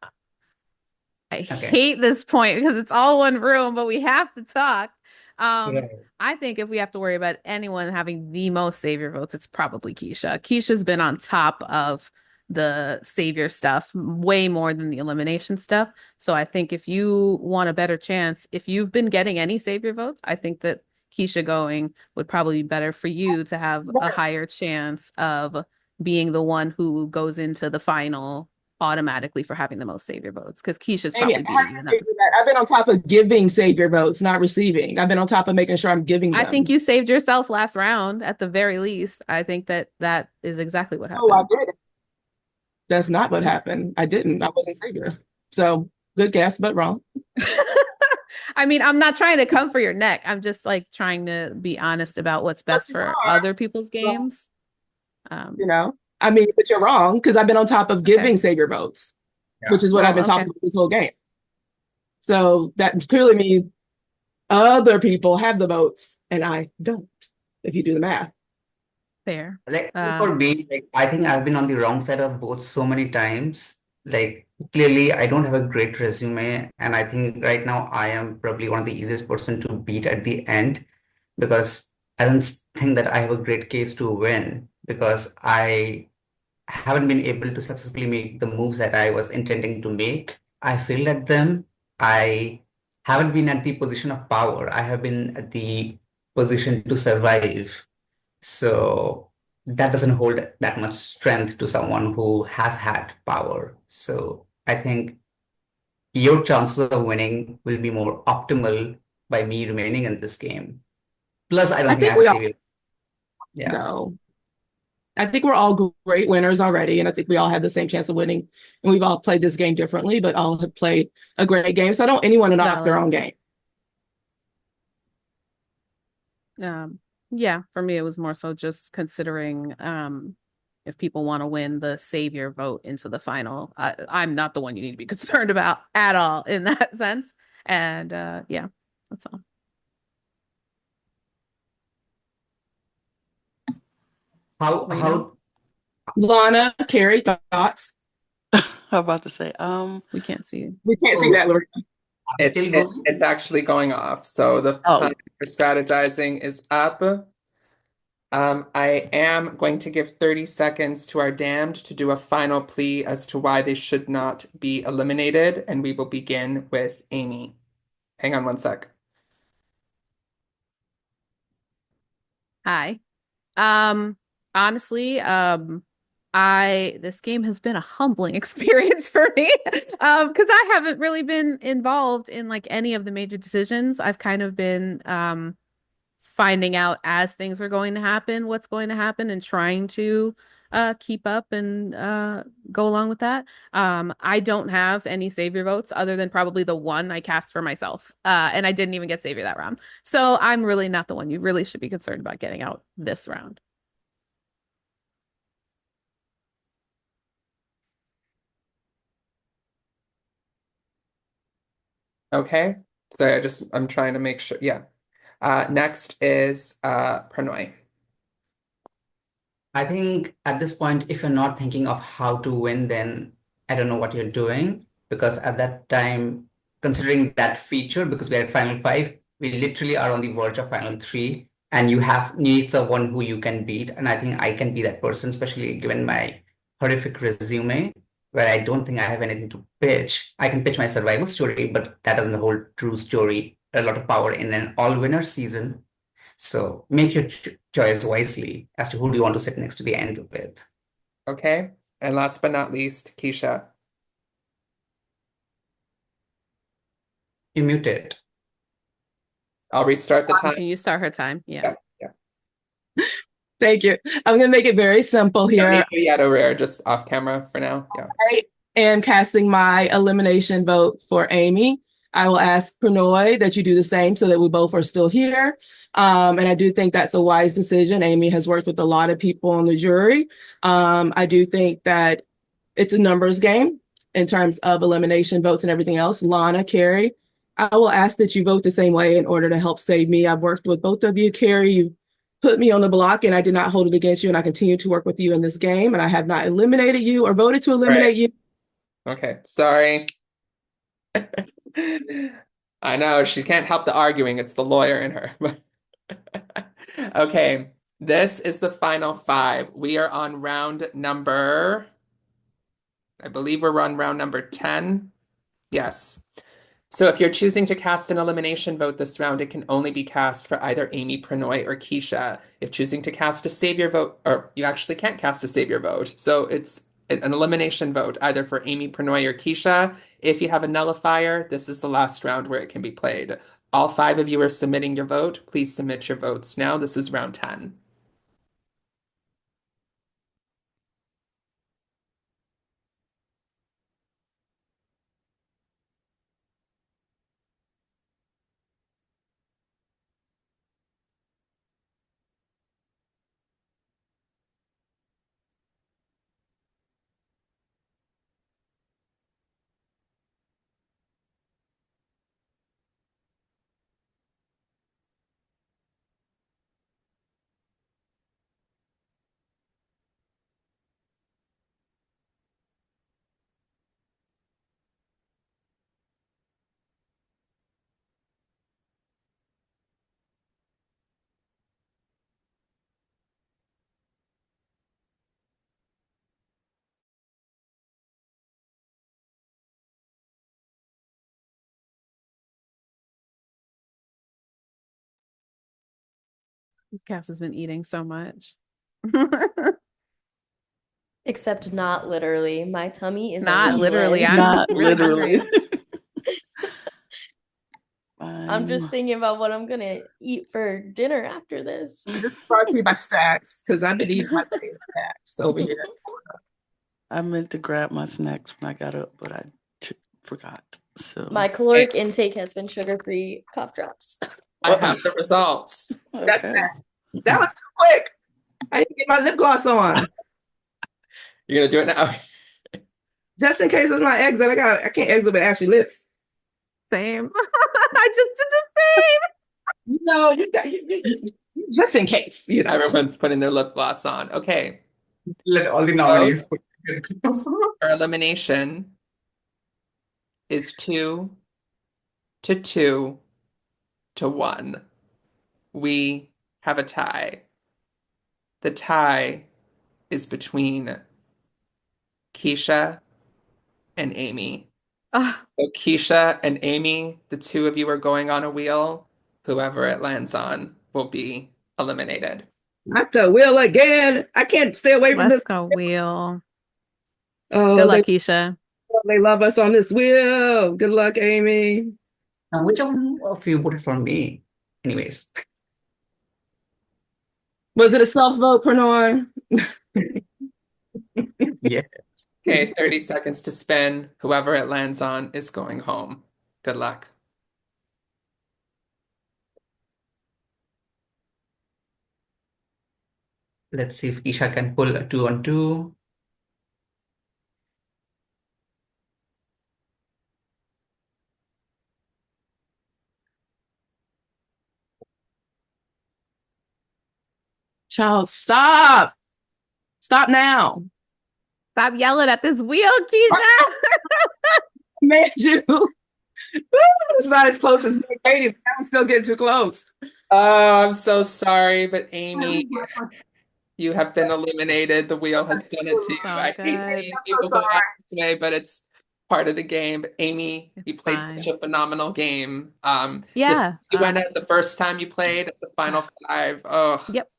I Okay. hate this point because it's all one room, but we have to talk. Um, Right. I think if we have to worry about anyone having the most savior votes, it's probably Keisha. Keisha's been on top of the savior stuff way more than the elimination stuff. So I think if you want a better chance, if you've been getting any savior votes, I think that Keisha going would probably be better for you to have a higher chance of being the one who goes into the final automatically for having the most savior votes because Keisha's Amy, probably beating you in that. I've been on top of giving savior votes, not receiving. I've been on top of making sure I'm giving I them. think you saved yourself last round at the very least. I think that that is exactly what happened. Oh, I did. That's not what happened. I didn't. I wasn't savior. So Good guess, but wrong. I mean, I'm not trying to come for your neck. I'm just like trying to be honest about what's best for other people's games. You know, I mean, but you're wrong because I've been on top of giving Savior votes, which is what I've been talking about this whole game. So that clearly means other people have the votes and I don't, if you do the math. Fair. Like for me, like I think I've been on the wrong side of both so many times. Like clearly I don't have a great resume, and I think right now I am probably one of the easiest person to beat at the end because I don't think that I have a great case to win because I haven't been able to successfully make the moves that I was intending to make. I failed at them. I haven't been at the position of power. I have been at the position to survive. So that doesn't hold that much strength to someone who has had power. So I think your chances of winning will be more optimal by me remaining in this game. Plus, I don't I think I think have a we all savior. Yeah. no. I think we're all great winners already, and I think we all have the same chance of winning. And we've all played this game differently, but all have played a great game. So I don't anyone to knock their own game. Yeah, for me it was more so just considering if people want to win the savior vote into the final. I'm not the one you need to be concerned about at all in that sense. And yeah, that's all. How Lana, Carrie, thoughts? I'm about to say, we can't see. We can't see that, Lorena. It's actually going off. So the time for strategizing is up. I am going to give 30 seconds to our damned to do a final plea as to why they should not be eliminated, and we will begin with Amy. Hang on one sec. Hi. Honestly, this game has been a humbling experience for me. Because I haven't really been involved in like any of the major decisions. I've kind of been finding out as things are going to happen, what's going to happen, and trying to keep up and go along with that. I don't have any savior votes other than probably the one I cast for myself. And I didn't even get savior that round. So I'm really not the one you really should be concerned about getting out this round. Okay. Sorry, I'm trying to make sure. Yeah. Next is Prannoy. I think at this point, if you're not thinking of how to win, then I don't know what you're doing. Because at that time, considering that feature, because we're at Final Five, we literally are on the verge of Final Three, and you have needs of one who you can beat. And I think I can be that person, especially given my horrific resume, where I don't think I have anything to pitch. I can pitch my survival story, but that doesn't hold true story, a lot of power in an all-winner season. So make your choice wisely as to who do you want to sit next to the end with. Okay. And last but not least, Keisha. You muted. I'll restart the time. Can you start her time? Yeah. Thank you. I'm going to make it very simple here. Don't need to yet, O'Rare, just off camera for now. Yeah. I am casting my elimination vote for Amy. I will ask Prannoy that you do the same so that we both are still here. And I do think that's a wise decision. Amy has worked with a lot of people on the jury. I do think that it's a numbers game in terms of elimination votes and everything else. Lana, Carrie, I will ask that you vote the same way in order to help save me. I've worked with both of you. Carrie, you put me on the block and I did not hold it against you, and I continue to work with you in this game, and I have not eliminated you or voted to eliminate you. Okay, sorry. I know she can't help the arguing. It's the lawyer in her. Okay, this is the final five. We are on round number, I believe we're on round number 10. Yes. So if you're choosing to cast an elimination vote this round, it can only be cast for either Amy, Prannoy, or Keisha. If choosing to cast a savior vote, or you actually can't cast a savior vote. So it's an elimination vote either for Amy, Prannoy, or Keisha. If you have a nullifier, this is the last round where it can be played. All five of you are submitting your vote. Please submit your votes now. This is round 10. This Cass has been eating so much. Except not literally. My tummy is Not a literally. little I'm Not really hungry. literally. I'm just thinking about what I'm gonna eat for dinner after this. This is brought to you by Stacks because I've been eating my daily snacks over here. I meant to grab my snacks when I got up, but I forgot. So My caloric intake has been sugar-free cough drops. I have the results. okay. That was too quick. I didn't get my lip gloss on. You're gonna do it now? Okay. Just in case it's my exit, I can't exit with ashy lips. Same. I just did the same. No, just in case, Everyone's putting their lip gloss on. Okay. Let all the Vote nominees put for elimination is 2 to 2 to 1. We have a tie. The tie is between Keisha and Amy. Ah, So Keisha and Amy, the two of you are going on a wheel. Whoever it lands on will be eliminated. Not the wheel again. I can't stay away from this. let's go, Wheel. Oh, Good luck, Keisha. they love us on this wheel. Good luck, Amy. which one of you voted for me? Anyways, Was it a self vote, Pranoy? yes. Okay, 30 seconds to spin. Whoever it lands on is going home. Good luck. Let's see if Isha can pull a 2-on-2. Child, stop. Stop now. Stop yelling at this wheel, Keisha. Man, you. It's not as close as Katie. I'm still getting too close. Oh, I'm so sorry, but Amy, you have been eliminated. The wheel has done it to you. So I hate good. seeing people go out this way, but it's part of the game. Amy, you It's played fine. such a phenomenal game. Yeah. You went out the first time you played the final five. Oh, Yep.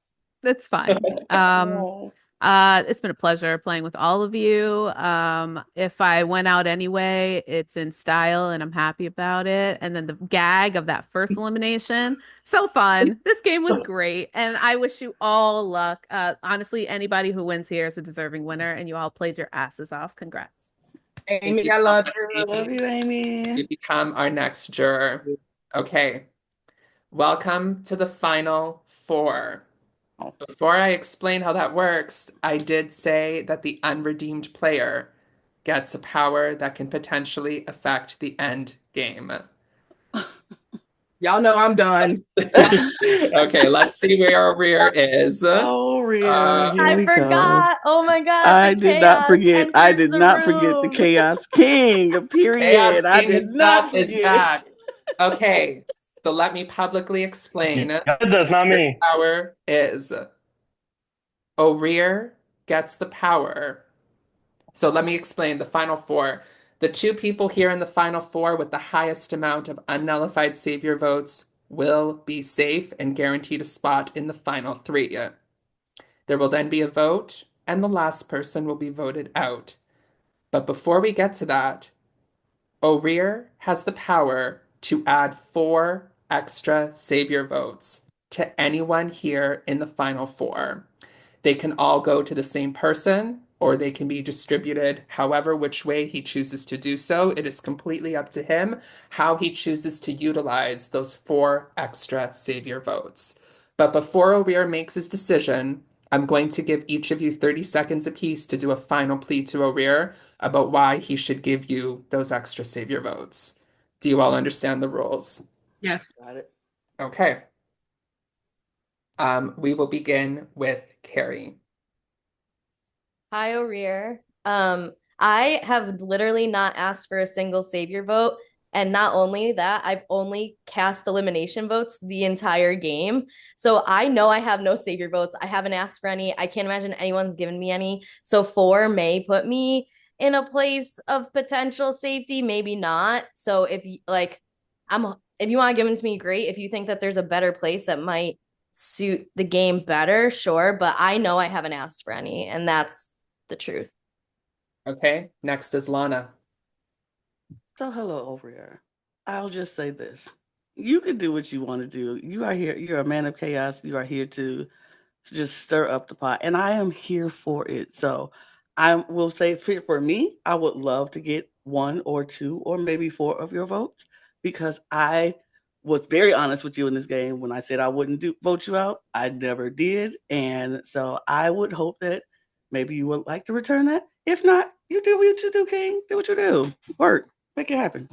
It's fine. Oh. It's been a pleasure playing with all of you. If I went out anyway, it's in style and I'm happy about it. And then the gag of that first elimination, so fun. This game was great, and I wish you all luck. Honestly, anybody who wins here is a deserving winner, and you all played your asses off. Congrats. thank Amy, you I so love much, you. Love Amy. you, Amy. You become our next juror. Okay. Welcome to the final four. Oh. Before I explain how that works, I did say that the unredeemed player gets a power that can potentially affect the end game. Y'all know I'm done. Okay, let's see where our rear is. Oh, Rhea, here I we go. forgot. Oh my God, I the did not chaos forget. I enters did the not forget the room. Chaos King, Chaos period. I King did not himself is forget. back. Okay, so let me publicly explain. You got this, not Your me. power is O'Rear gets the power. So let me explain the final four. The two people here in the final four with the highest amount of unnullified savior votes will be safe and guaranteed a spot in the final three. There will then be a vote, and the last person will be voted out. But before we get to that, O'Rear has the power to add 4 extra savior votes to anyone here in the final four. They can all go to the same person, or they can be distributed however which way he chooses to do so. It is completely up to him how he chooses to utilize those 4 extra savior votes. But before O'Rear makes his decision, I'm going to give each of you 30 seconds apiece to do a final plea to O'Rear about why he should give you those extra savior votes. Do you all understand the rules? Yes. Got it. Okay. We will begin with Carrie. Hi, O'Rear. I have literally not asked for a single savior vote. And not only that, I've only cast elimination votes the entire game. So I know I have no savior votes. I haven't asked for any. I can't imagine anyone's given me any. So 4 may put me in a place of potential safety, maybe not. So if you want to give them to me, great. If you think that there's a better place that might suit the game better, sure, but I know I haven't asked for any, and that's the truth. Okay, next is Lana. So hello over here. I'll just say this. You can do what you want to do. You are here. You're a man of chaos. You are here to just stir up the pot. And I am here for it. So I will say for me, I would love to get 1 or 2 or maybe 4 of your votes because I was very honest with you in this game when I said I wouldn't vote you out. I never did. And so I would hope that maybe you would like to return that. If not, you do what you do, King. Do what you do. Work. Make it happen.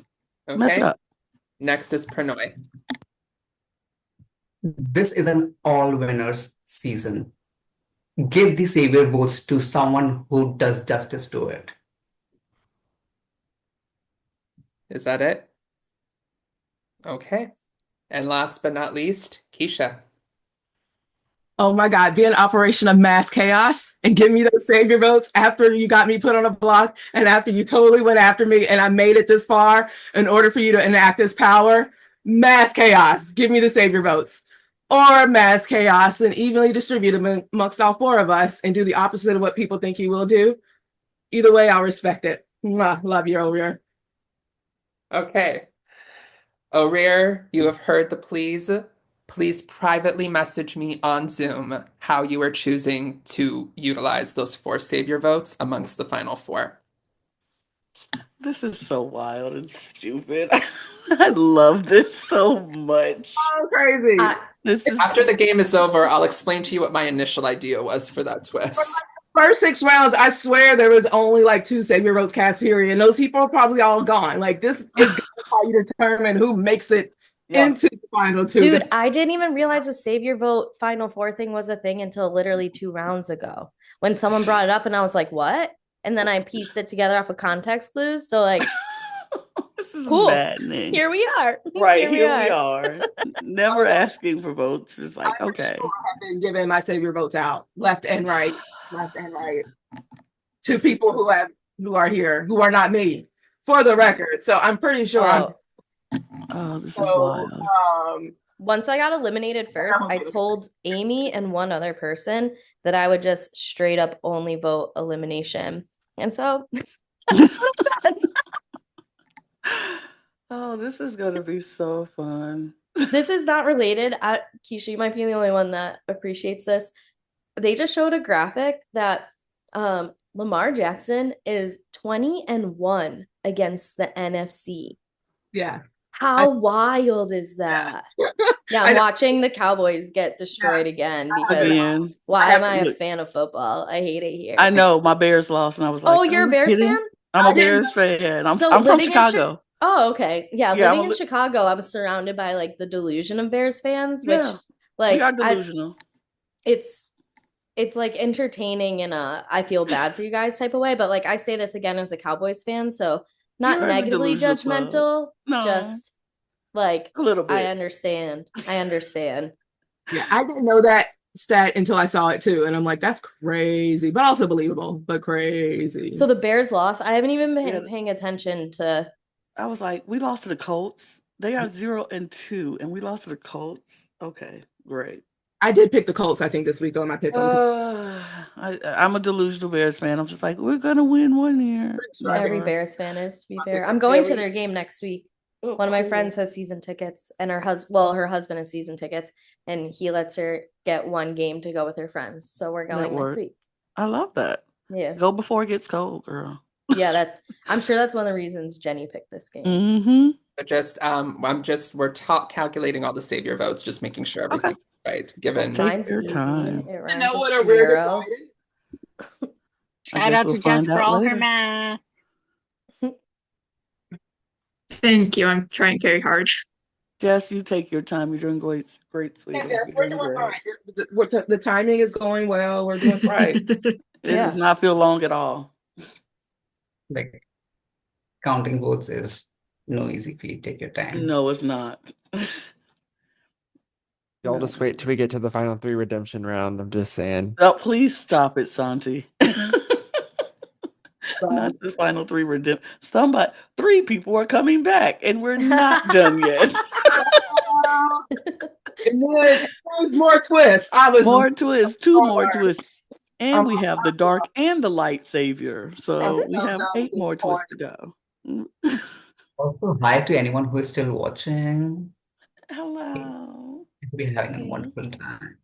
Mess it Okay, up. next is Pranoy. This is an all winners season. Give the Savior votes to someone who does justice to it. Is that it? Okay. And last but not least, Keisha. Oh my God, be an operation of mass chaos and give me those savior votes after you got me put on a block and after you totally went after me and I made it this far in order for you to enact this power. Mass chaos, give me the savior votes. Or mass chaos and evenly distribute them amongst all 4 of us and do the opposite of what people think you will do. Either way, I'll respect it. Mwah, love you, O'Rear. Okay. O'Rear, you have heard the pleas. Please privately message me on Zoom how you are choosing to utilize those 4 savior votes amongst the final 4. This is so wild and stupid. I love this so much. Oh, crazy. This is After the game is over, I'll explain to you what my initial idea was for that twist. First 6 rounds, I swear there was only like 2 savior votes cast, period. And those people are probably all gone. Like this is how you determine who makes it into the final 2. Dude, I didn't even realize the savior vote final 4 thing was a thing until literally 2 rounds ago when someone brought it up and I was like, what? And then I pieced it together off of context clues. So like, this is cool. maddening. Here we are. Right, here we are. Never asking for votes. It's like, I okay. sure have been giving my savior votes out left and right to people who are here who are not me, for the record. So I'm pretty sure. This is wild. Once I got eliminated first, I told Amy and one other person that I would just straight up only vote elimination. And so oh, this is going to be so fun. This is not related. Keisha, you might be the only one that appreciates this. They just showed a graphic that Lamar Jackson is 20-1 against the NFC. Yeah. How wild is that? Yeah, I'm watching the Cowboys get destroyed again because why am I a fan of football? I hate it here. I know my Bears lost, and I was like, "Oh, you're a Bears fan?" I'm a Bears fan. I'm from Chicago. Okay. Yeah, living in Chicago, I'm surrounded by like the delusion of Bears fans, which like we are delusional. It's like entertaining in a I feel bad for you guys type of way, but like I say this again as a Cowboys fan, so not negatively judgmental, just like a little bit. I understand. Yeah, I didn't know that stat until I saw it too, and I'm like, that's crazy, but also believable, but crazy. So the Bears lost. I haven't even been paying attention to. I was like, we lost to the Colts. They are 0-2, and we lost to the Colts. Okay, great. I did pick the Colts, I think, this week on my pick. I'm a delusional Bears fan. I'm just like, we're gonna win one year. Every Bears fan is, to be fair. I'm going to their game next week. One of my friends has season tickets, and her husband has season tickets, and he lets her get one game to go with her friends. So we're going next week. I love that. Yeah. Go before it gets cold, girl. Yeah, I'm sure that's one of the reasons Jenny picked this game. Mm-hmm. We're calculating all the savior votes, just making sure everything's right. Given take your time. I know what a weird decided. Shout out to Jess for all her math. Thank you. I'm trying very hard. Jess, you take your time. You're doing great, sweetie. Yeah, Jess, we're doing fine. The timing is going well. We're doing right. It does not feel long at all. Like counting votes is no easy feat. Take your time. No, it's not. Y'all just wait till we get to the final 3 redemption round. I'm just saying. Oh, please stop it, Santi. Not the final 3 redemption. 3 people are coming back, and we're not done yet. And then there's more twists. I was More twists, two more twists. And I'm we have the dark and the light savior. So we have down 8 to more twists to go. Also, hi to anyone who is still watching. Hello. We're having a Hey. wonderful time.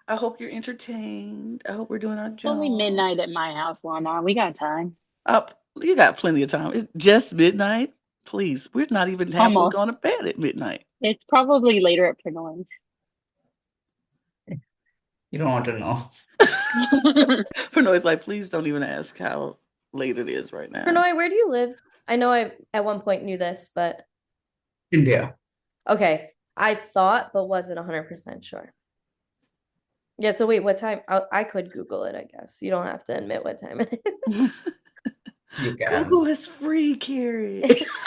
I hope you're entertained. I hope we're doing our It's only job. midnight at my house, Lana. We got time. Up, you got plenty of time. It's just midnight. Please, we're not even halfway Almost. gone to bed at midnight. It's probably later at Pinoy's. You don't want to know. Pernod's like, please don't even ask how late it is right now. Prannoy, where do you live? I know I at one point knew this, but India. okay. I thought, but wasn't 100% sure. Yeah, so wait, what time? I could Google it, I guess. You don't have to admit what time it is. You can. Google is free, Carrie.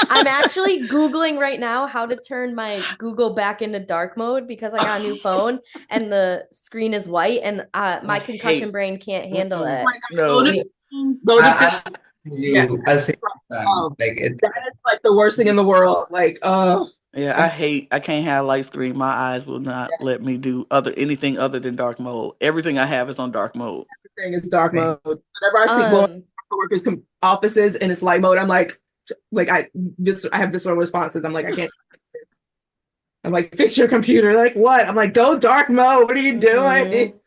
I'm actually Googling right now how to turn my Google back into dark mode because I got a new phone and the screen is white and my concussion brain can't handle it. Go No. to go to yeah. I'll say That is like the worst thing in the world. Like, Yeah, I can't have light screen. My eyes will not let me do anything other than dark mode. Everything I have is on dark mode. everything is dark mode. Whenever I see going to workers' offices and it's light mode, I'm like I have visceral responses. I'm like, I can't. I'm like, fix your computer. Like, what? I'm like, go dark mode. What are you doing?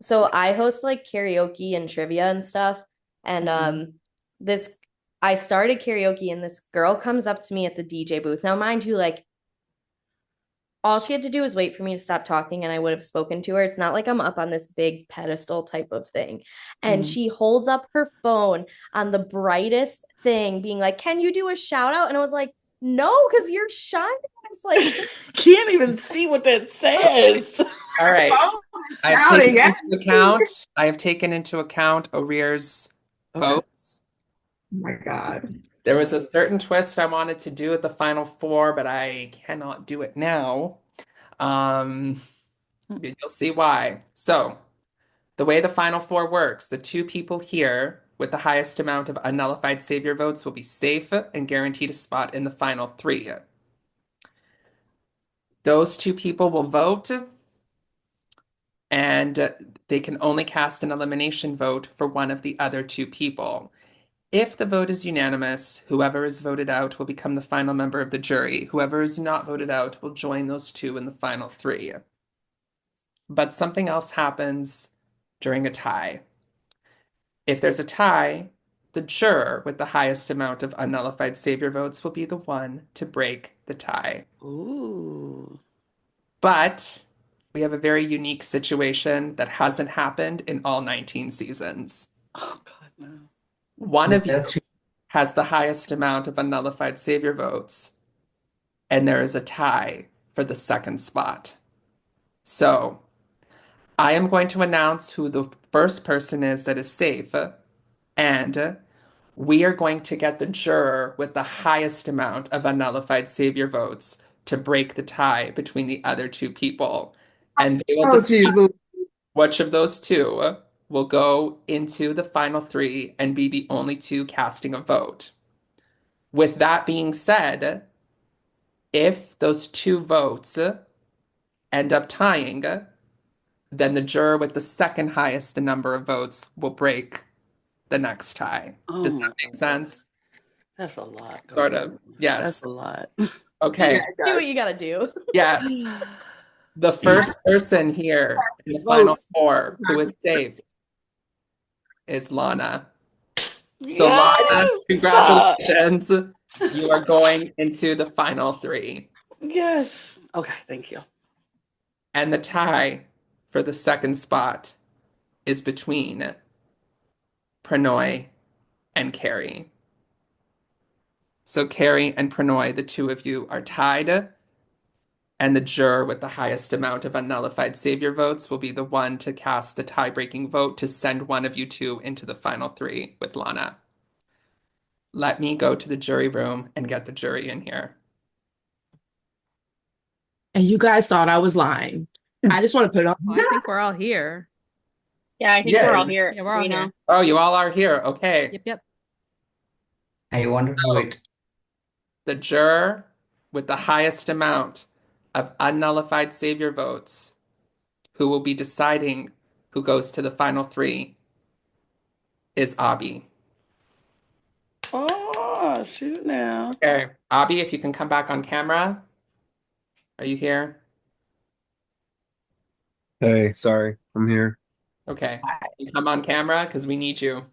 So I host like karaoke and trivia and stuff. And this I started karaoke and this girl comes up to me at the DJ booth. Now, mind you, like all she had to do was wait for me to stop talking and I would have spoken to her. It's not like I'm up on this big pedestal type of thing. And she holds up her phone on the brightest thing, being like, can you do a shout out? And I was like, no, because you're shining. It's like can't even see what that says. All right. Shouting I have taken into account O'Rear's votes. Oh my God. There was a certain twist I wanted to do at the final four, but I cannot do it now. You'll see why. So, the way the final four works, the two people here with the highest amount of unnullified savior votes will be safe and guaranteed a spot in the final three. Those two people will vote, and they can only cast an elimination vote for one of the other two people. If the vote is unanimous, whoever is voted out will become the final member of the jury. Whoever is not voted out will join those two in the final three. But something else happens during a tie. If there's a tie, the juror with the highest amount of unnullified savior votes will be the one to break the tie. Ooh. But we have a very unique situation that hasn't happened in all 19 seasons. Oh, God, no. One of you has the highest amount of unnullified savior votes, and there is a tie for the second spot. So I am going to announce who the first person is that is safe, and we are going to get the juror with the highest amount of unnullified savior votes to break the tie between the other two people. And they will decide which of those two will go into the final three and be the only two casting a vote. With that being said, if those two votes end up tying, then the juror with the second highest number of votes will break the next tie. Does that make sense? That's a lot. Sort of. Yes. That's a lot. Okay. do what you gotta do. Yes. The first person here in the final four who is safe is Lana. So Lana, congratulations. You are going into the final three. Yes. Okay, thank you. And the tie for the second spot is between Pranoy and Carrie. So Carrie and Pranoy, the two of you are tied, and the juror with the highest amount of unnullified savior votes will be the one to cast the tie-breaking vote to send one of you two into the final three with Lana. Let me go to the jury room and get the jury in here. And you guys thought I was lying. I just want to put it on. Well, I think we're all here. Yeah, I think we're all here. Yeah, we're all here. Oh, you all are here. Okay. Yep. I wonder who it. The juror with the highest amount of unnullified Savior votes, who will be deciding who goes to the final three, is Abby. Oh, shoot now. Okay, Abby, if you can come back on camera. Are you here? Hey, sorry, I'm here. Okay. You come on camera because we need you.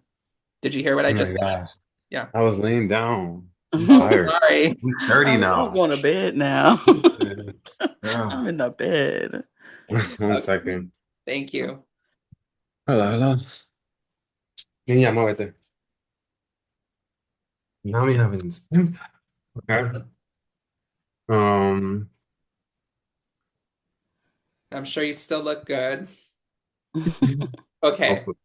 Did you hear what I Oh my just said? gosh. Yeah. I was laying down. I'm Oh, tired. sorry. I'm 30 I was now. going to bed now. I'm Yeah. in the bed. One Okay. second. Thank you. Hola, hola. Niña, muévete. Now we have it. Okay. Um, I'm sure you still look good. Okay. hopefully.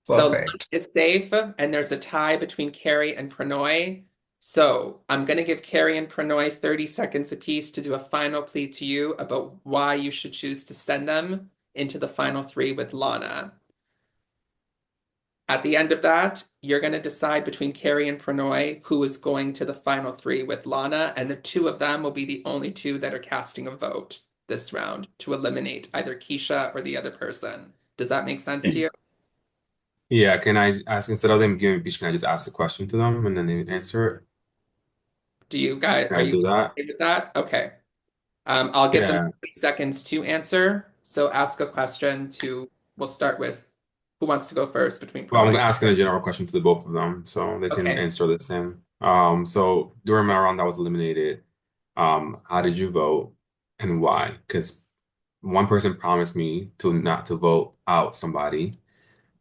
So lunch Perfect. is safe, and there's a tie between Carrie and Pranoy. So I'm going to give Carrie and Pranoy 30 seconds apiece to do a final plea to you about why you should choose to send them into the final three with Lana. At the end of that, you're going to decide between Carrie and Pranoy who is going to the final three with Lana, and the two of them will be the only two that are casting a vote this round to eliminate either Keisha or the other person. Does that make sense to you? Yeah, can I ask instead of them giving speech, can I just ask a question to them and then they answer it? Do you guys, Can are I you do that? okay with that? Okay. I'll give them Yeah. 30 seconds to answer. So ask a question to, we'll start with who wants to go first between Well, I'm Pranoy. asking a general question to the both of them so they can Okay. answer the same. So during my round that was eliminated, how did you vote and why? Because one person promised me to not to vote out somebody,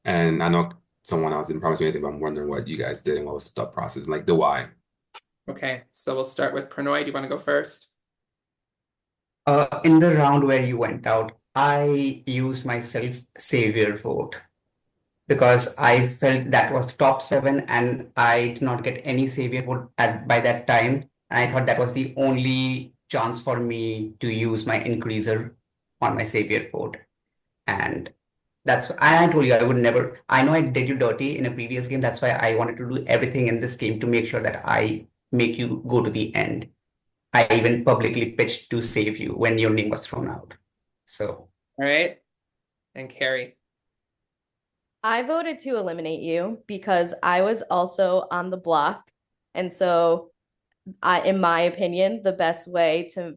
and I know someone else didn't promise me anything, but I'm wondering what you guys did and what was the thought process, like the why. Okay. So we'll start with Pranoy. Do you want to go first? In the round where you went out, I used my self-savior vote because I felt that was top seven and I did not get any savior vote by that time. And I thought that was the only chance for me to use my increaser on my savior vote. And I told you I would never, I know I did you dirty in a previous game. That's why I wanted to do everything in this game to make sure that I make you go to the end. I even publicly pitched to save you when your name was thrown out. So, All right. And Carrie. I voted to eliminate you because I was also on the block. And so in my opinion, the best way to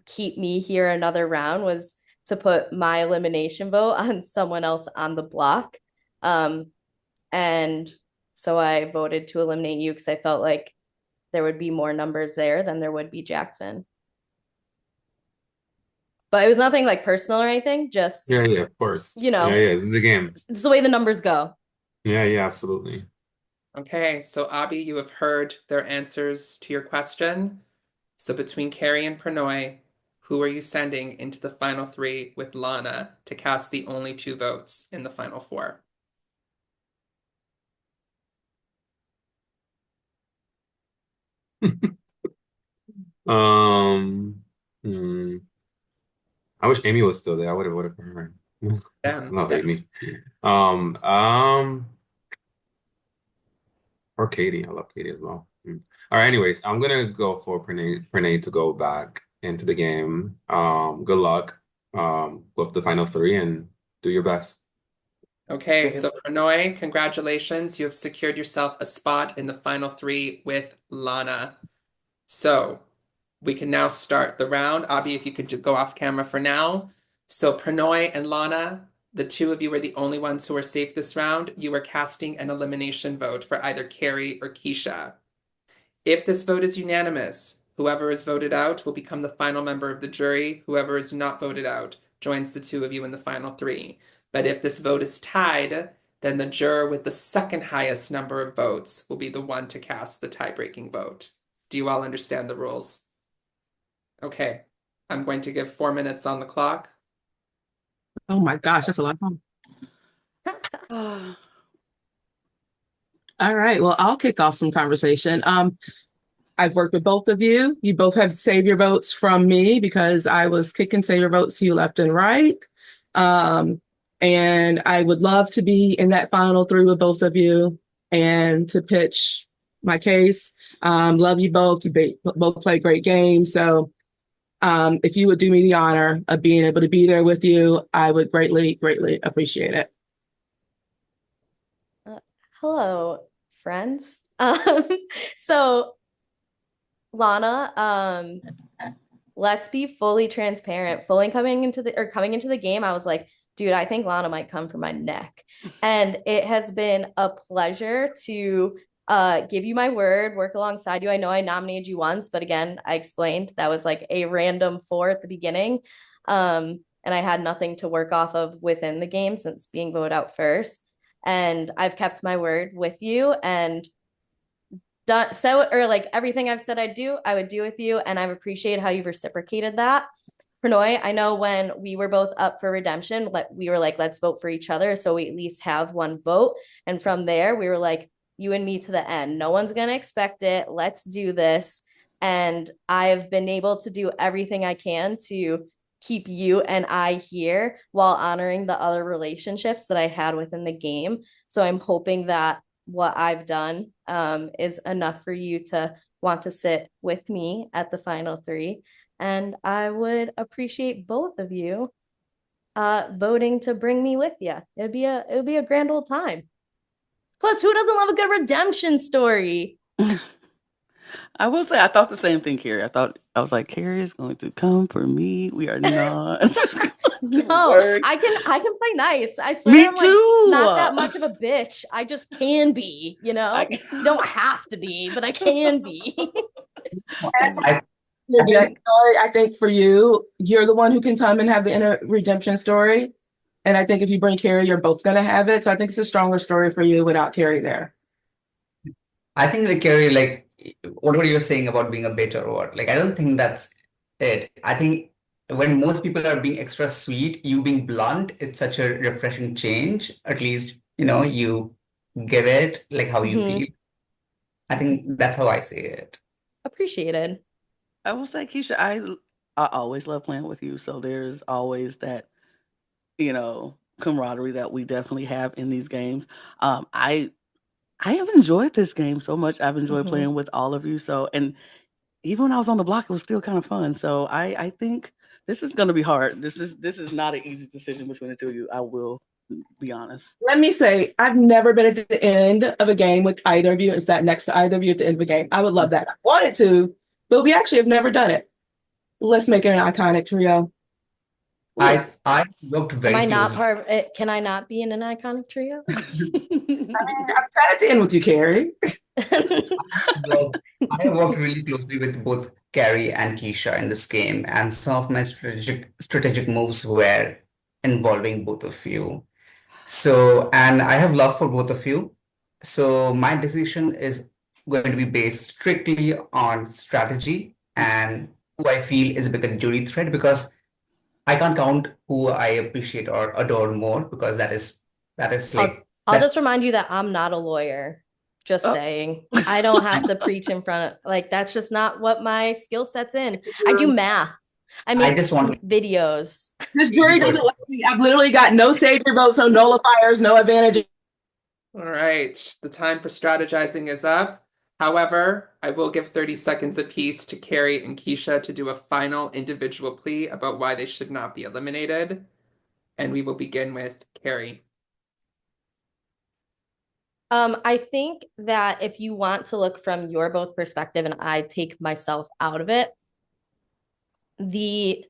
keep me here another round was to put my elimination vote on someone else on the block. Um, and so I voted to eliminate you because I felt like there would be more numbers there than there would be Jackson. But it was nothing like personal or anything, just, Yeah, yeah, of course. you Yeah, know, yeah, this is a game. it's the way the numbers go. Yeah, yeah, absolutely. Okay. So Abby, you have heard their answers to your question. So between Carrie and Pranoy, who are you sending into the final three with Lana to cast the only two votes in the final four? Um, hmm. I wish Amy was still there. I would have voted for her. Yeah. Love Yeah. Amy. Um, um, or Katie. I love Katie as well. All right, anyways, I'm gonna go for Pranay to go back into the game. Good luck with the final three and do your best. Okay, thank you. so Pranoy, congratulations. You have secured yourself a spot in the final three with Lana. So we can now start the round. Abby, if you could go off camera for now. So Pranoy and Lana, the two of you are the only ones who are safe this round. You are casting an elimination vote for either Carrie or Keisha. If this vote is unanimous, whoever is voted out will become the final member of the jury. Whoever is not voted out joins the two of you in the final three. But if this vote is tied, then the juror with the second highest number of votes will be the one to cast the tie-breaking vote. Do you all understand the rules? Okay, I'm going to give 4 minutes on the clock. Oh my gosh, that's a lot of fun. All right, well, I'll kick off some conversation. I've worked with both of you. You both have savior votes from me because I was kicking savior votes to you left and right. Um, and I would love to be in that final three with both of you and to pitch my case. Love you both. You both play great games. So If you would do me the honor of being able to be there with you, I would greatly, greatly appreciate it. Hello, friends. So Lana, let's be fully transparent. Fully coming into the game, I was like, dude, I think Lana might come for my neck. And it has been a pleasure to give you my word, work alongside you. I know I nominated you once, but again, I explained that was like a random four at the beginning. And I had nothing to work off of within the game since being voted out first. And I've kept my word with you and done so, or like everything I've said I'd do, I would do with you. And I've appreciated how you've reciprocated that. Prannoy, I know when we were both up for redemption, we were like, let's vote for each other. So we at least have one vote. And from there, we were like, you and me to the end. No one's going to expect it. Let's do this. And I've been able to do everything I can to keep you and I here while honoring the other relationships that I had within the game. So I'm hoping that what I've done is enough for you to want to sit with me at the final three. And I would appreciate both of you voting to bring me with you. It would be a grand old time. Plus, who doesn't love a good redemption story? I will say I thought the same thing, Carrie. I was like, Carrie is going to come for me. We are not. No, work. I can play nice. I swear Me I'm like too. not that much of a bitch. I just can be, you don't have to be, but I can be. I, Your I Jack think story, I think for you, you're the one who can come and have the inner redemption story. And I think if you bring Carrie, you're both gonna have it. So I think it's a stronger story for you without Carrie there. I think like Carrie, like whatever you're saying about being a bitch or what, like I don't think that's it. I think when most people are being extra sweet, you being blunt, it's such a refreshing change. At least, you give it like how you Mhm. feel. I think that's how I see it. Appreciated. I will say, Keisha, I always love playing with you. So there's always that, camaraderie that we definitely have in these games. I have enjoyed this game so much. I've enjoyed Mhm. playing with all of you. So, and even when I was on the block, it was still kind of fun. So I think this is going to be hard. This is not an easy decision between the two of you. I will be honest. Let me say, I've never been at the end of a game with either of you and sat next to either of you at the end of a game. I would love that. I wanted to, but we actually have never done it. Let's make it an iconic trio. Ooh. I worked Am I very not closely. part of it? Can I not be in an iconic trio? I've sat at the end with you, Carrie. Well, I have worked really closely with both Carrie and Keisha in this game, and some of my strategic moves were involving both of you. So, and I have love for both of you. So, my decision is going to be based strictly on strategy and who I feel is a bit of a jury thread because I can't count who I appreciate or adore more because that is I'll like I'll that. just remind you that I'm not a lawyer. Just Oh. saying. I don't have to preach in front of like that's just not what my skill set's in. I do math. I I make just want to videos. This be jury doesn't personal. like me. I've literally got no savior votes, no nullifiers, no advantage. All right, the time for strategizing is up. However, I will give 30 seconds apiece to Carrie and Keisha to do a final individual plea about why they should not be eliminated. And we will begin with Carrie. I think that if you want to look from your both perspective and I take myself out of it, the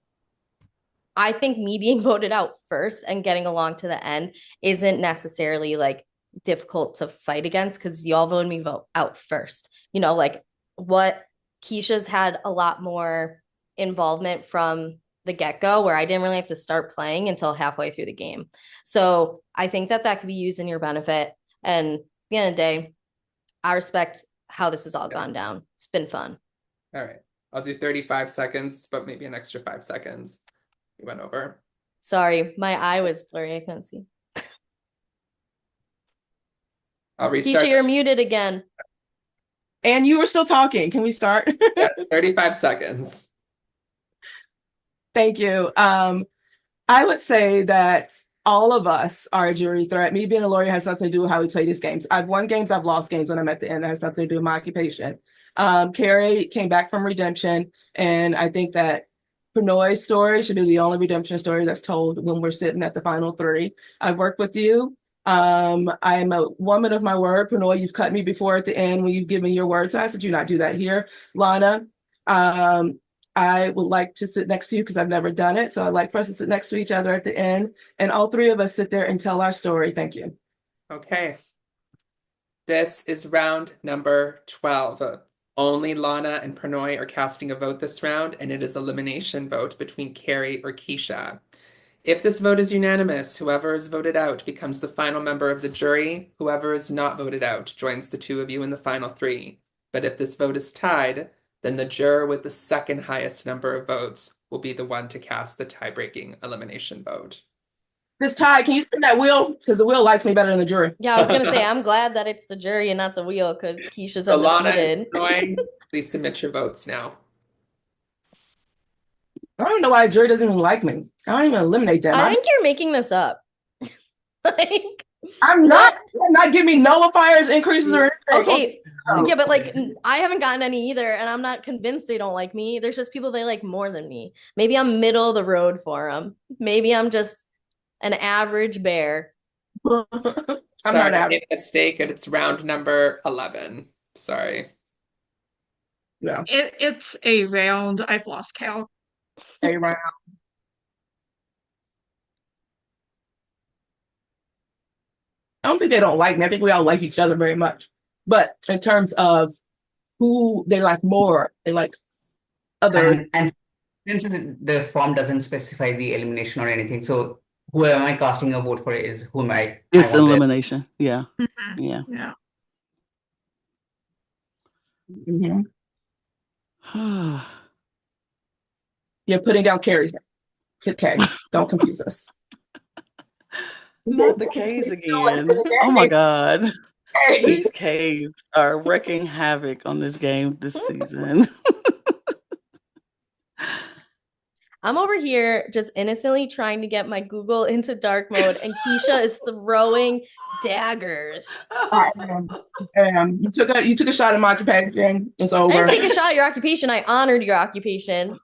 I think me being voted out first and getting along to the end isn't necessarily like difficult to fight against because y'all voted me vote out first. Like what Keisha's had a lot more involvement from the get-go where I didn't really have to start playing until halfway through the game. So I think that could be used in your benefit. And at the end of the day, I respect how this has all gone down. It's been fun. All right, I'll do 35 seconds, but maybe an extra 5 seconds. We went over. Sorry, my eye was blurry. I couldn't see. I'll restart. Keisha, you're muted again. And you were still talking. Can we start? Yes, 35 seconds. Thank you. I would say that all of us are a jury threat. Me being a lawyer has nothing to do with how we play these games. I've won games, I've lost games when I'm at the end. That has nothing to do with my occupation. Carrie came back from redemption, and I think that Pinoy's story should be the only redemption story that's told when we're sitting at the final three. I've worked with you. I am a woman of my word. Pinoy, you've cut me before at the end when you've given your word, so I ask that you not do that here. Lana, I would like to sit next to you because I've never done it. So I'd like for us to sit next to each other at the end, and all three of us sit there and tell our story. Thank you. Okay. This is round number 12. Only Lana and Pranoy are casting a vote this round, and it is elimination vote between Carrie or Keisha. If this vote is unanimous, whoever is voted out becomes the final member of the jury. Whoever is not voted out joins the two of you in the final three. But if this vote is tied, then the juror with the second highest number of votes will be the one to cast the tie-breaking elimination vote. Miss Ty, can you spin that wheel? Because the wheel likes me better than the jury. Yeah, I was gonna say I'm glad that it's the jury and not the wheel because Keisha's So Lana undefeated. and Pranoy, please submit your votes now. I don't know why the jury doesn't even like me. I don't even eliminate them. I think you're making this up. Like, I'm not giving me nullifiers, increases, or anything. okay. Yeah, but like I haven't gotten any either, and I'm not convinced they don't like me. There's just people they like more than me. Maybe I'm middle of the road for them. Maybe I'm just an average bear. I'm Sorry, not I average. made a mistake, and it's round number 11. Sorry. Yeah, It's a round. I've lost count. a round. I don't think they don't like me. I think we all like each other very much. But in terms of who they like more, they like other. And since the form doesn't specify the elimination or anything, so whoever am I casting a vote for is whom I It's want to. elimination. Yeah. Mhm. Yeah. Yeah. Mhm. You're putting down Carrie's name. Okay, don't confuse us. Not the K's again. Oh my God. These K's are wrecking havoc on this game this season. I'm over here just innocently trying to get my Google into dark mode, and Keisha is throwing daggers. You took a shot at my occupation. It's over. I didn't take a shot at your occupation. I honored your occupation.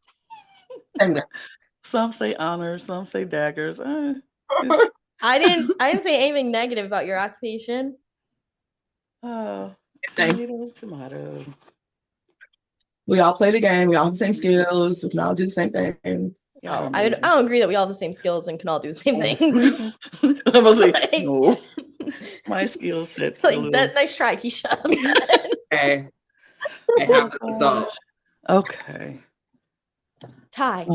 Some say honor, some say daggers. I didn't say anything negative about your occupation. Tomato, tomato. We all play the game. We all have the same skills. We can all do the same thing. No, I don't agree that we all have the same skills and can all do the same thing. I was like, no. My skill set's like that. Nice try, Keisha. Okay. I have the result. Okay. Tie.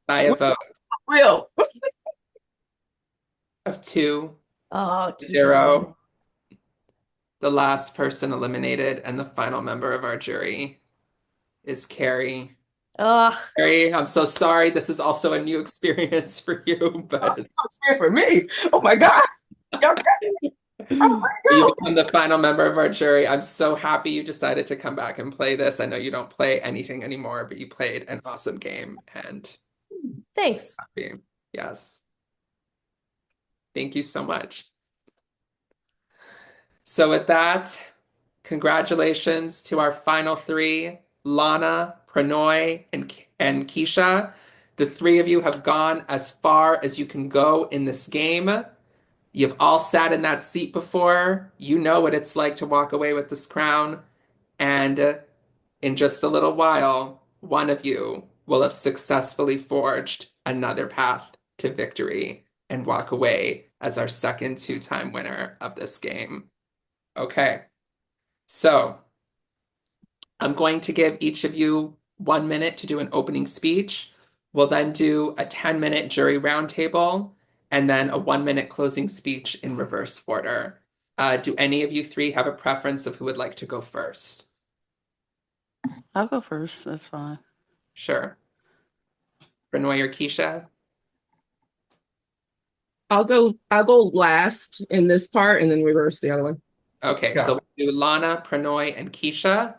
By a vote Will. of 2-0. Keisha's The last person eliminated and the final member of our jury is Carrie. Carrie, I'm so sorry. This is also a new experience for you, but it's for me. Oh my God. You become the final member of our jury. I'm so happy you decided to come back and play this. I know you don't play anything anymore, but you played an awesome game, and thanks. Yes. Thank you so much. So with that, congratulations to our final three, Lana, Pranoy, and Keisha. The three of you have gone as far as you can go in this game. You've all sat in that seat before. You know what it's like to walk away with this crown. And in just a little while, one of you will have successfully forged another path to victory and walk away as our second two-time winner of this game. Okay, so I'm going to give each of you 1 minute to do an opening speech. We'll then do a 10-minute jury roundtable and then a 1-minute closing speech in reverse order. Do any of you three have a preference of who would like to go first? I'll go first. That's fine. Sure. Renoy or Keisha? I'll go last in this part and then reverse the other one. Okay, Yeah. so we'll do Lana, Pranoy, and Keisha,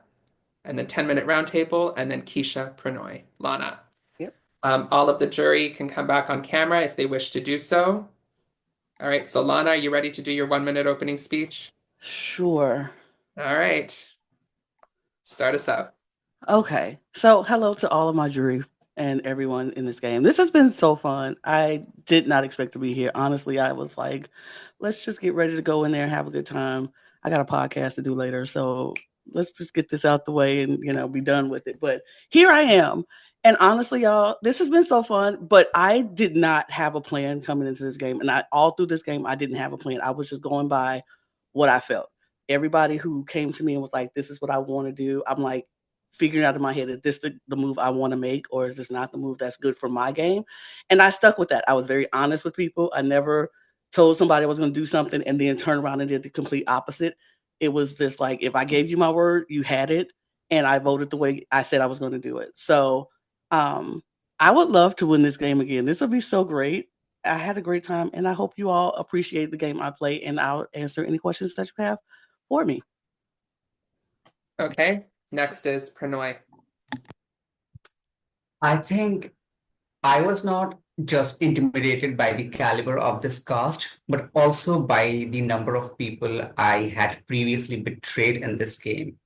and then 10-minute roundtable, and then Keisha, Pranoy, Lana. Yep. All of the jury can come back on camera if they wish to do so. All right, so Lana, are you ready to do your 1-minute opening speech? Sure. All right. Start us out. Okay. So hello to all of my jury and everyone in this game. This has been so fun. I did not expect to be here. Honestly, I was like, let's just get ready to go in there and have a good time. I got a podcast to do later, so let's just get this out the way and, be done with it. But here I am. And honestly, y'all, this has been so fun, but I did not have a plan coming into this game. And all through this game, I didn't have a plan. I was just going by what I felt. Everybody who came to me and was like, this is what I want to do, I'm like, figuring out in my head, is this the move I want to make, or is this not the move that's good for my game? And I stuck with that. I was very honest with people. I never told somebody I was going to do something and then turn around and did the complete opposite. It was just like, if I gave you my word, you had it, and I voted the way I said I was going to do it. So I would love to win this game again. This would be so great. I had a great time, and I hope you all appreciate the game I play, and I'll answer any questions that you have for me. Okay, next is Pranoy. I think I was not just intimidated by the caliber of this cast, but also by the number of people I had previously betrayed in this game.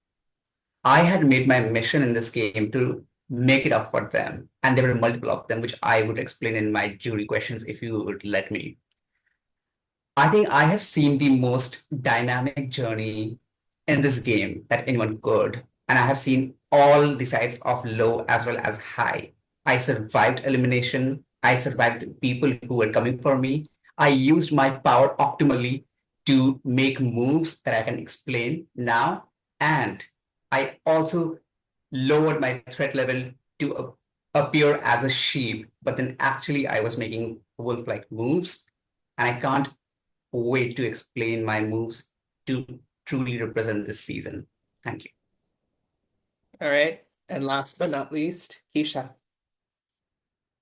I had made my mission in this game to make it up for them, and there were multiple of them, which I would explain in my jury questions if you would let me. I think I have seen the most dynamic journey in this game that anyone could, and I have seen all the sides of low as well as high. I survived elimination. I survived people who were coming for me. I used my power optimally to make moves that I can explain now, and I also lowered my threat level to appear as a sheep, but then actually I was making wolf-like moves, and I can't wait to explain my moves to truly represent this season. Thank you. All right, and last but not least, Keisha.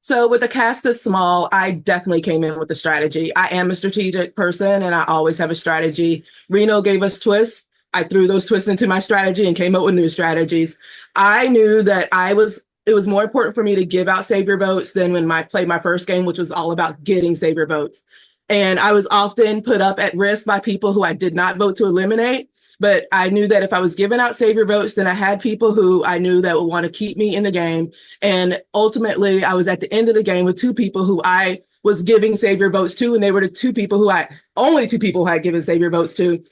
So with the cast this small, I definitely came in with a strategy. I am a strategic person and I always have a strategy. Reno gave us twists. I threw those twists into my strategy and came up with new strategies. I knew that it was more important for me to give out Savior votes than when I played my first game, which was all about getting Savior votes. And I was often put up at risk by people who I did not vote to eliminate. But I knew that if I was giving out Savior votes, then I had people who I knew that would want to keep me in the game. And ultimately, I was at the end of the game with two people who I was giving Savior votes to, and they were the only two people who I had given Savior votes to,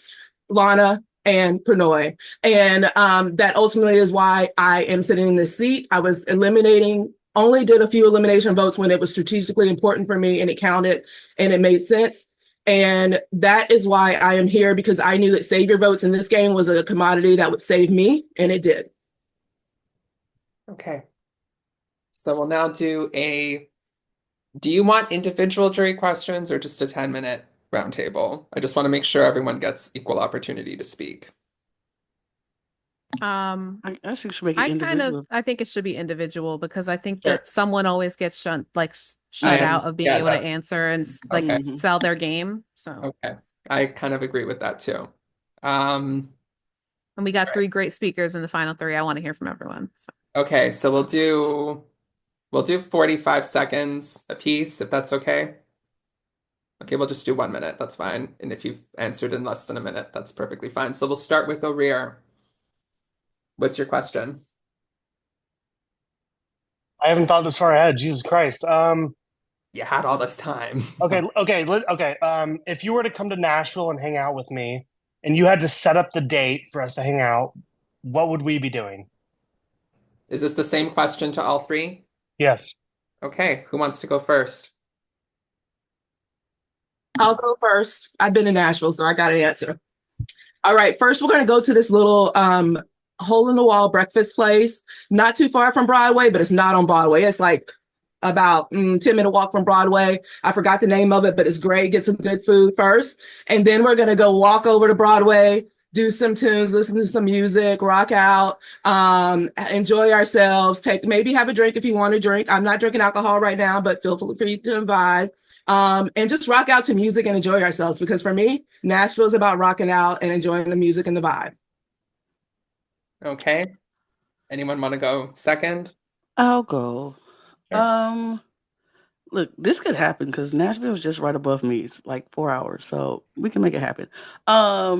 Lana and Pranoy. And that ultimately is why I am sitting in this seat. I was only did a few elimination votes when it was strategically important for me and it counted and it made sense. And that is why I am here, because I knew that Savior votes in this game was a commodity that would save me, and it did. Okay. So we'll now do you want individual jury questions or just a 10-minute roundtable? I just want to make sure everyone gets equal opportunity to speak. I guess you should make it individual. I think it should be individual, because I think Sure. that someone always gets shut out of being able to answer and sell their game. So Okay, I kind of agree with that too. And we got three great speakers in the final three. I want to hear from everyone. So. Okay, so we'll do 45 seconds a piece, if that's okay. Okay, we'll just do 1 minute. That's fine. And if you've answered in less than a minute, that's perfectly fine. So we'll start with O'Rear. What's your question? I haven't thought this far ahead. Jesus Christ. You had all this time. Okay. If you were to come to Nashville and hang out with me, and you had to set up the date for us to hang out, what would we be doing? Is this the same question to all three? Yes. Okay, who wants to go first? I'll go first. I've been to Nashville, so I got an answer. All right, first we're going to go to this little hole in the wall breakfast place, not too far from Broadway, but it's not on Broadway. It's like about 10-minute walk from Broadway. I forgot the name of it, but it's great. Get some good food first. And then we're going to go walk over to Broadway, do some tunes, listen to some music, rock out, enjoy ourselves, maybe have a drink if you want to drink. I'm not drinking alcohol right now, but feel free to invite. And just rock out to music and enjoy ourselves, because for me, Nashville is about rocking out and enjoying the music and the vibe. Okay. Anyone want to go second? I'll go. Sure. Look, this could happen because Nashville is just right above me. It's like 4 hours, so we can make it happen.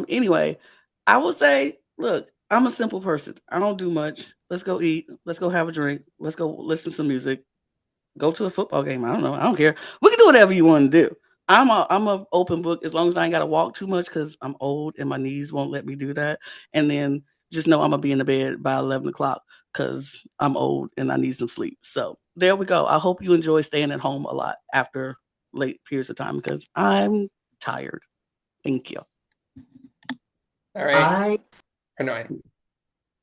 Anyway, I will say, look, I'm a simple person. I don't do much. Let's go eat. Let's go have a drink. Let's go listen to some music. Go to a football game. I don't know. I don't care. We can do whatever you want to do. I'm a open book as long as I ain't got to walk too much because I'm old and my knees won't let me do that. And then just know I'm gonna be in the bed by 11 o'clock because I'm old and I need some sleep. So there we go. I hope you enjoy staying at home a lot after late periods of time because I'm tired. Thank you. All right. I Prannoy.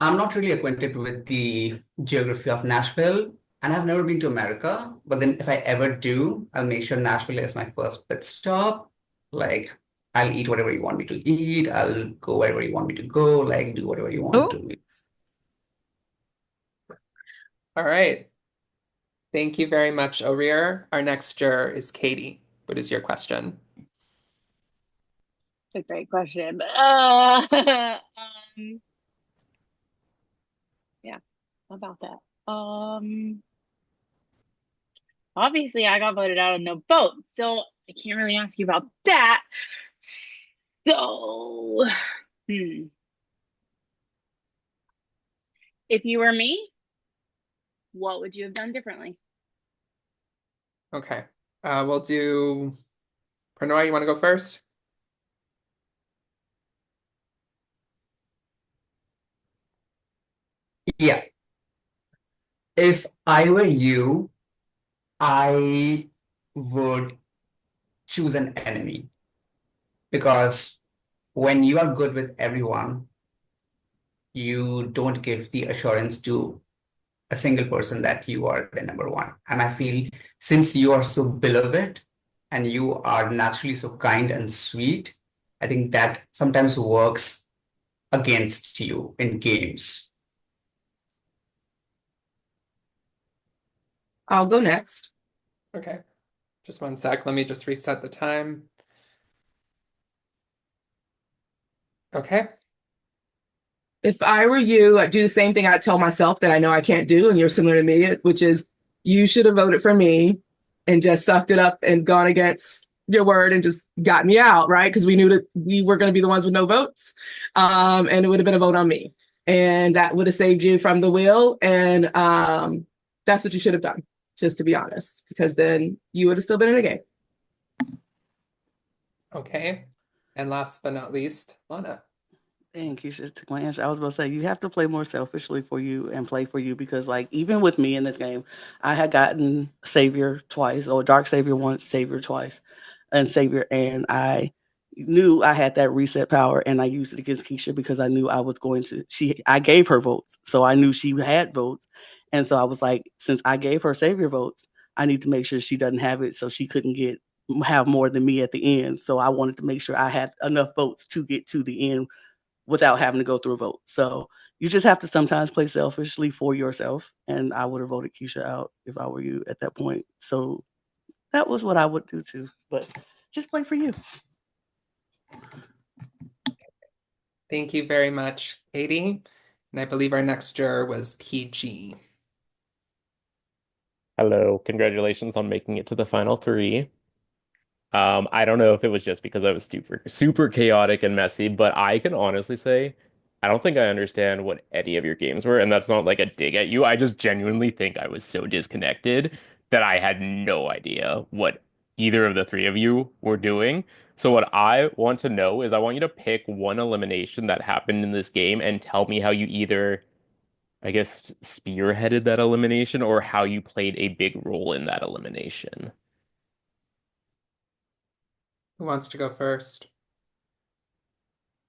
I'm not really acquainted with the geography of Nashville, and I've never been to America. But then, if I ever do, I'll make sure Nashville is my first pit stop. Like, I'll eat whatever you want me to eat. I'll go wherever you want me to go. Like, do whatever you want Oh, to. All right. Thank you very much, O'Rear. Our next juror is Katie. What is your question? It's a great question. Yeah, how about that? Obviously I got voted out on no vote, so I can't really ask you about that. So, if you were me, what would you have done differently? Okay. We'll do Prannoy, you want to go first? Yeah. If I were you, I would choose an enemy because when you are good with everyone, you don't give the assurance to a single person that you are the number one. And I feel since you are so beloved and you are naturally so kind and sweet, I think that sometimes works against you in games. I'll go next. Okay. Just one sec. Let me just reset the time. Okay. If I were you, I'd do the same thing I'd tell myself that I know I can't do, and you're similar to me, which is you should have voted for me and just sucked it up and gone against your word and just got me out, right? Because we knew that we were going to be the ones with no votes, and it would have been a vote on me, and that would have saved you from the wheel. And that's what you should have done, just to be honest, because then you would have still been in the game. Okay. And last but not least, Lana. Dang, Keisha took my answer. I was about to say you have to play more selfishly for you and play for you because, like, even with me in this game, I had gotten Savior twice or Dark Savior once, Savior twice, and Savior, and I knew I had that reset power, and I used it against Keisha because I knew I was going to. I gave her votes, so I knew she had votes, and so I was like, since I gave her Savior votes, I need to make sure she doesn't have it, so she couldn't have more than me at the end. So I wanted to make sure I had enough votes to get to the end without having to go through a vote. So you just have to sometimes play selfishly for yourself. And I would have voted Keisha out if I were you at that point. So that was what I would do too. But just play for you. Thank you very much, Katie. And I believe our next juror was PG. Hello, congratulations on making it to the final three. I don't know if it was just because I was super chaotic and messy, but I can honestly say I don't think I understand what any of your games were, and that's not like a dig at you. I just genuinely think I was so disconnected that I had no idea what either of the three of you were doing. So what I want to know is I want you to pick one elimination that happened in this game and tell me how you either, I guess, spearheaded that elimination or how you played a big role in that elimination. Who wants to go first?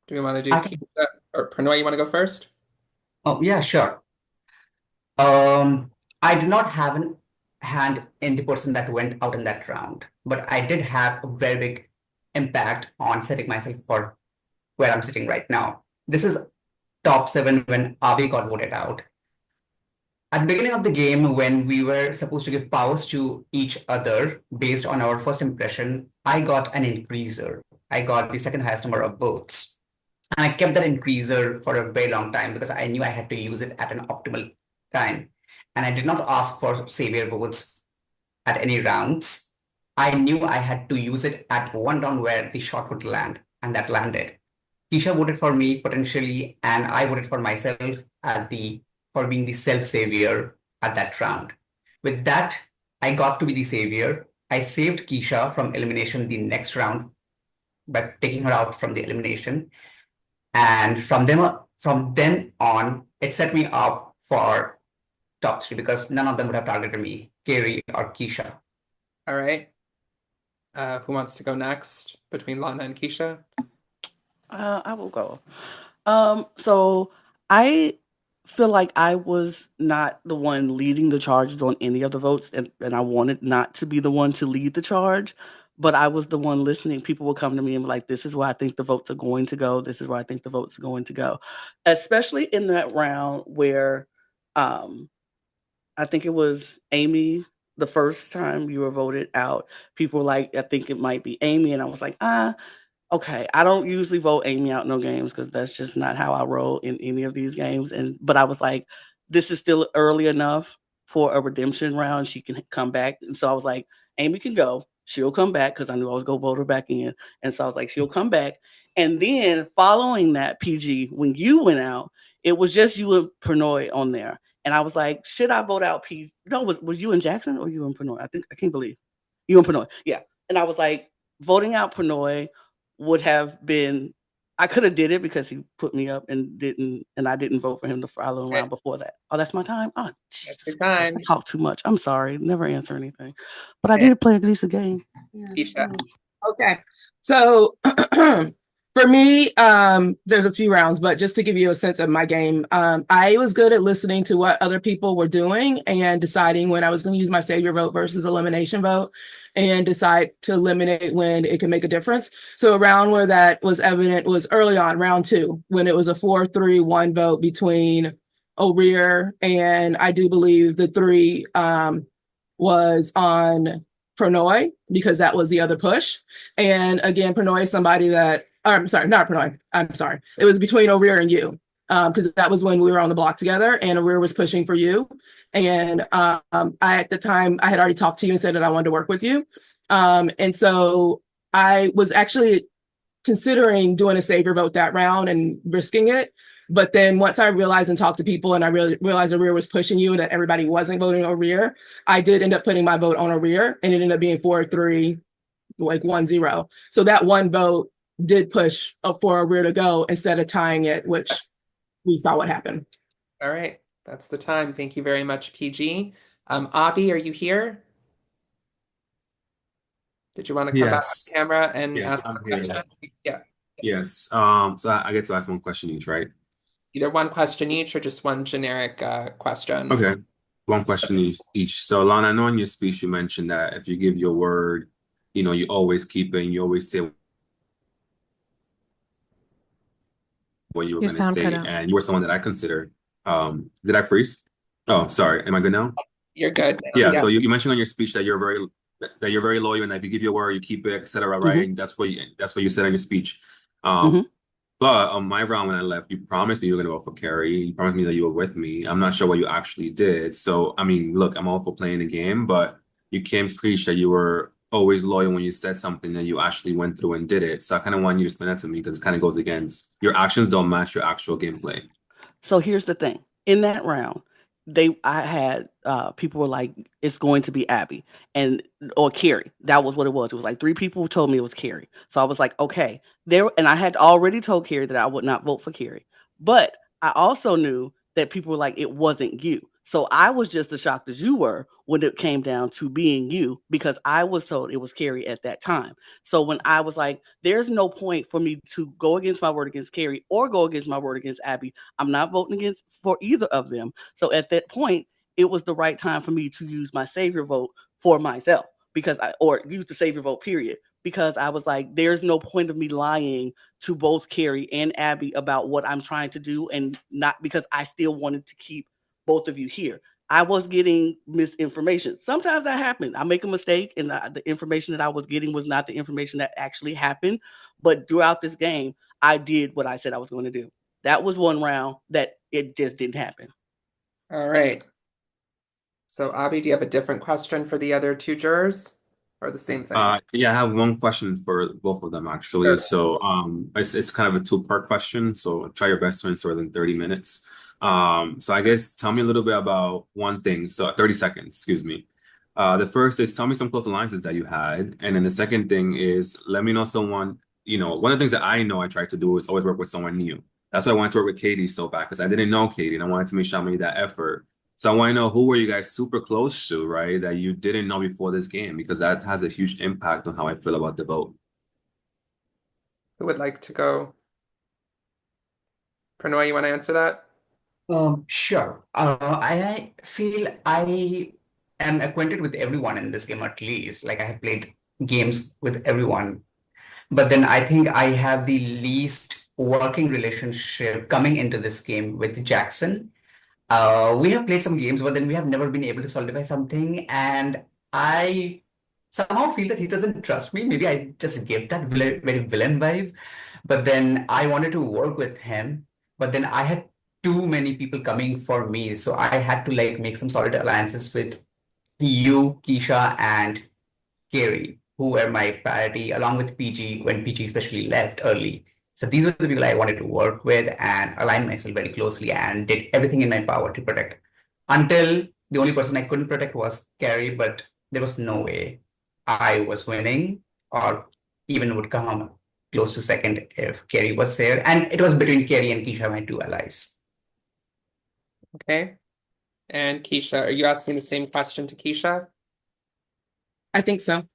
Do we want to do I can, Keisha or Prannoy? You want to go first? oh, yeah, sure. Um, I did not have an hand in the person that went out in that round, but I did have a very big impact on setting myself for where I'm sitting right now. This is top seven when Avi got voted out. At the beginning of the game, when we were supposed to give powers to each other based on our first impression, I got an increaser. I got the second highest number of votes. And I kept that increaser for a very long time because I knew I had to use it at an optimal time. And I did not ask for savior votes at any rounds. I knew I had to use it at one round where the shot would land, and that landed. Keisha voted for me potentially, and I voted for myself for being the self-savior at that round. With that, I got to be the savior. I saved Keisha from elimination the next round by taking her out from the elimination. And from then on, it set me up for top three because none of them would have targeted me, Carrie or Keisha. All right. Who wants to go next between Lana and Keisha? I will go. So I feel like I was not the one leading the charges on any of the votes, and I wanted not to be the one to lead the charge, but I was the one listening. People will come to me and be like, this is where I think the votes are going to go. This is where I think the votes are going to go. Especially in that round where I think it was Amy, the first time you were voted out. People were like, I think it might be Amy. And I was like, okay, I don't usually vote Amy out no games because that's just not how I roll in any of these games. But I was like, this is still early enough for a redemption round. She can come back. And so I was like, Amy can go. She'll come back because I knew I was gonna vote her back in. And so I was like, she'll come back. And then following that, PG, when you went out, it was just you and Pernod on there. And I was like, should I vote out PG? No, was you and Jackson or you and Pernod? I can't believe you and Pernod. Yeah. And I was like, voting out Pernod would have been I could have did it because he put me up and I didn't vote for him the following round before that. Oh, that's my time. Oh, Jesus Christ, I talk too much. I'm sorry. Never answer anything, but I did play a decent game. Keisha. Okay. So for me, there's a few rounds, but just to give you a sense of my game, I was good at listening to what other people were doing and deciding when I was going to use my savior vote versus elimination vote and decide to eliminate when it can make a difference. So a round where that was evident was early on, round 2, when it was a 4-3-1 vote between O'Rear and I do believe the 3 was on Prannoy because that was the other push. And again, Prannoy is somebody that, I'm sorry, not Prannoy. I'm sorry. It was between O'Rear and you because that was when we were on the block together and O'Rear was pushing for you. And at the time, I had already talked to you and said that I wanted to work with you. And so I was actually considering doing a savior vote that round and risking it. But then once I realized and talked to people and I really realized O'Rear was pushing you and that everybody wasn't voting O'Rear, I did end up putting my vote on O'Rear and it ended up being 4-3, like 1-0. So that one vote did push for O'Rear to go instead of tying it, which we saw what happened. All right. That's the time. Thank you very much, PG. Abby, are you here? Did you want to come back on Yes. camera and Yes, ask a I'm here. question? Yeah. Yes. So I get to ask one question each, right? Either one question each or just one generic question. Okay. One question each. So Lana, I know in your speech you mentioned that if you give your word, you always keep it and you always say what you were Your going to sound cut say. out. And you were someone that I consider. Did I freeze? Oh, sorry. Am I good now? You're good now. Yeah. So you mentioned on your speech that you're very loyal and that if you give your word, you keep it, etc. Right? And that's what you said in your speech. Mm-hmm. But on my round when I left, you promised me you were going to vote for Carrie. You promised me that you were with me. I'm not sure what you actually did. So, I mean, look, I'm all for playing the game, but you can't preach that you were always loyal when you said something and you actually went through and did it. So I kind of want you to explain that to me because it kind of goes against your actions don't match your actual gameplay. So here's the thing. In that round, I had people were like, it's going to be Abby or Carrie. That was what it was. It was like 3 people told me it was Carrie. So I was like, okay. And I had already told Carrie that I would not vote for Carrie. But I also knew that people were like, it wasn't you. So I was just as shocked as you were when it came down to being you because I was told it was Carrie at that time. So when I was like, there's no point for me to go against my word against Carrie or go against my word against Abby. I'm not voting against for either of them. So at that point, it was the right time for me to use my savior vote for myself or use the savior vote period because I was like, there's no point of me lying to both Carrie and Abby about what I'm trying to do and not because I still wanted to keep both of you here. I was getting misinformation. Sometimes that happens. I make a mistake and the information that I was getting was not the information that actually happened. But throughout this game, I did what I said I was going to do. That was one round that it just didn't happen. All right. So Abby, do you have a different question for the other 2 jurors? or the same thing? Yeah, I have one question for both of them actually. Sure. So, it's kind of a two-part question. So try your best to answer within 30 minutes. So I guess tell me a little bit about one thing. So 30 seconds, excuse me. The first is tell me some close alliances that you had, and then the second thing is let me know someone. One of the things that I know I try to do is always work with someone new. That's why I wanted to work with Katie so bad because I didn't know Katie, and I wanted to make sure I made that effort. So I want to know who were you guys super close to, right? That you didn't know before this game, because that has a huge impact on how I feel about the vote. Who would like to go? Prannoy, you want to answer that? Sure. I feel I am acquainted with everyone in this game at least. Like I have played games with everyone, but then I think I have the least working relationship coming into this game with Jackson. We have played some games, but then we have never been able to solidify something, and I somehow feel that he doesn't trust me. Maybe I just give that very villain vibe, but then I wanted to work with him, but then I had too many people coming for me, so I had to like make some solid alliances with you, Keisha, and Carey, who were my priority, along with PG when PG especially left early. So these were the people I wanted to work with and align myself very closely and did everything in my power to protect. Until the only person I couldn't protect was Carey, but there was no way I was winning or even would come close to second if Carey was there. And it was between Carey and Keisha, my two allies. Okay. And Keisha, are you asking the same question to Keisha? I think so.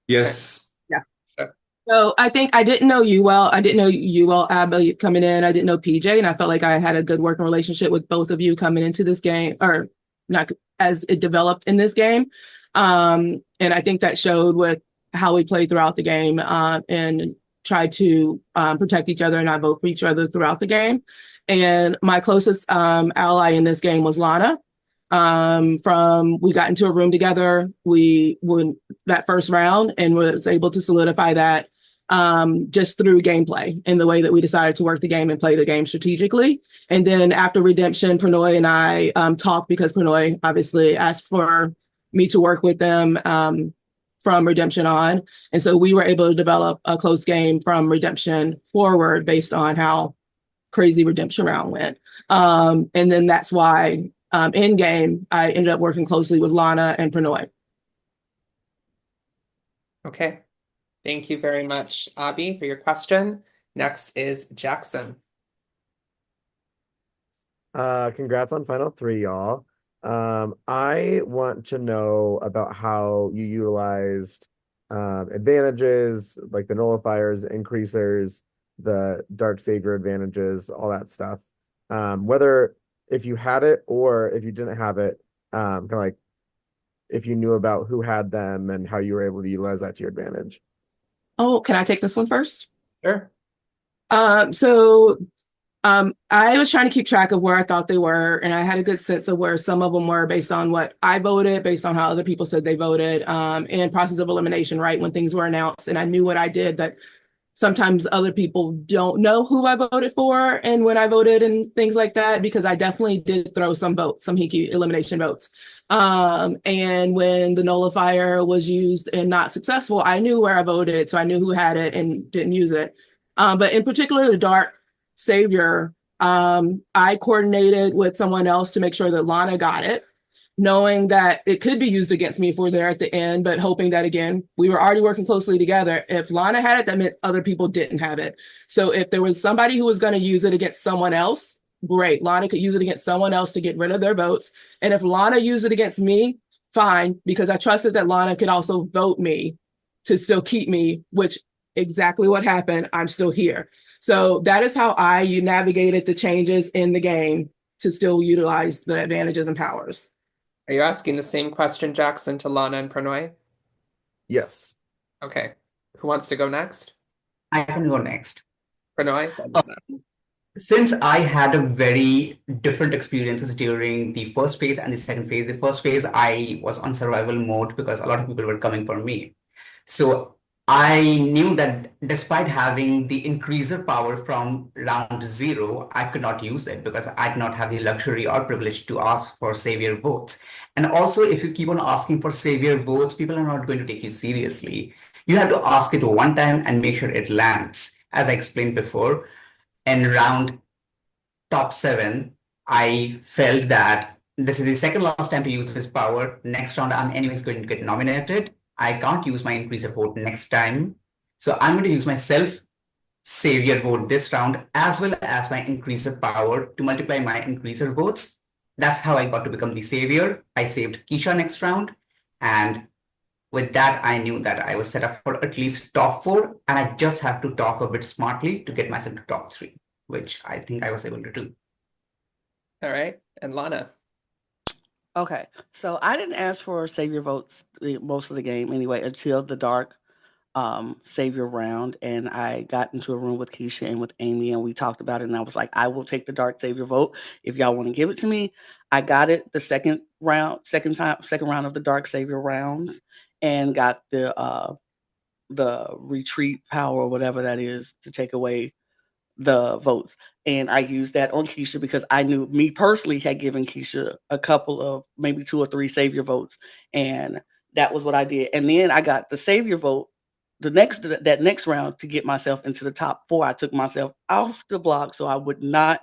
Yes. Yeah. Sure. So I think I didn't know you well. I didn't know you well, Abba, coming in. I didn't know PJ, and I felt like I had a good working relationship with both of you coming into this game, or not as it developed in this game. And I think that showed with how we played throughout the game, and tried to protect each other and not vote for each other throughout the game. And my closest ally in this game was Lana. From we got into a room together, we won that first round and was able to solidify that just through gameplay and the way that we decided to work the game and play the game strategically. And then after Redemption, Pranoy and I talked because Pranoy obviously asked for me to work with them from Redemption on. And so we were able to develop a close game from Redemption forward based on how crazy Redemption round went. And then that's why in game, I ended up working closely with Lana and Pranoy. Okay. Thank you very much, Abby, for your question. Next is Jackson. Congrats on Final Three, y'all. I want to know about how you utilized advantages like the nullifiers, the increasers, the Dark Savior advantages, all that stuff. Whether if you had it or if you didn't have it, kind of like if you knew about who had them and how you were able to utilize that to your advantage. Oh, can I take this one first? Sure. So I was trying to keep track of where I thought they were, and I had a good sense of where some of them were based on what I voted, based on how other people said they voted, and process of elimination, right, when things were announced. And I knew what I did that sometimes other people don't know who I voted for and when I voted and things like that, because I definitely did throw some votes, some hinky elimination votes. And when the nullifier was used and not successful, I knew where I voted, so I knew who had it and didn't use it. But in particular, the Dark Savior, I coordinated with someone else to make sure that Lana got it, knowing that it could be used against me if we're there at the end, but hoping that, again, we were already working closely together. If Lana had it, that meant other people didn't have it. So if there was somebody who was going to use it against someone else, great. Lana could use it against someone else to get rid of their votes. And if Lana used it against me, fine, because I trusted that Lana could also vote me to still keep me, which exactly what happened. I'm still here. So that is how I navigated the changes in the game to still utilize the advantages and powers. Are you asking the same question, Jackson, to Lana and Pranoy? Yes. Okay. Who wants to go next? I can go next. Pranoy? Since I had a very different experiences during the first phase and the second phase, I was on survival mode because a lot of people were coming for me. So I knew that despite having the increaser power from round zero, I could not use it because I did not have the luxury or privilege to ask for savior votes. And also, if you keep on asking for savior votes, people are not going to take you seriously. You have to ask it one time and make sure it lands. As I explained before, in round top seven, I felt that this is the second last time to use this power. Next round, I'm anyways going to get nominated. I can't use my increaser vote next time. So I'm going to use my self savior vote this round as well as my increaser power to multiply my increaser votes. That's how I got to become the savior. I saved Keisha next round. And with that, I knew that I was set up for at least top four. And I just have to talk a bit smartly to get myself to top three, which I think I was able to do. All right. And Lana. Okay, so I didn't ask for savior votes most of the game anyway until the dark savior round, and I got into a room with Keisha and with Amy, and we talked about it. And I was like, I will take the dark savior vote if y'all want to give it to me. I got it the second round of the dark savior rounds, and got the retreat power or whatever that is to take away the votes. And I used that on Keisha because I knew me personally had given Keisha a couple of maybe 2 or 3 savior votes. And that was what I did. And then I got the savior vote that next round to get myself into the top 4. I took myself off the block so I would not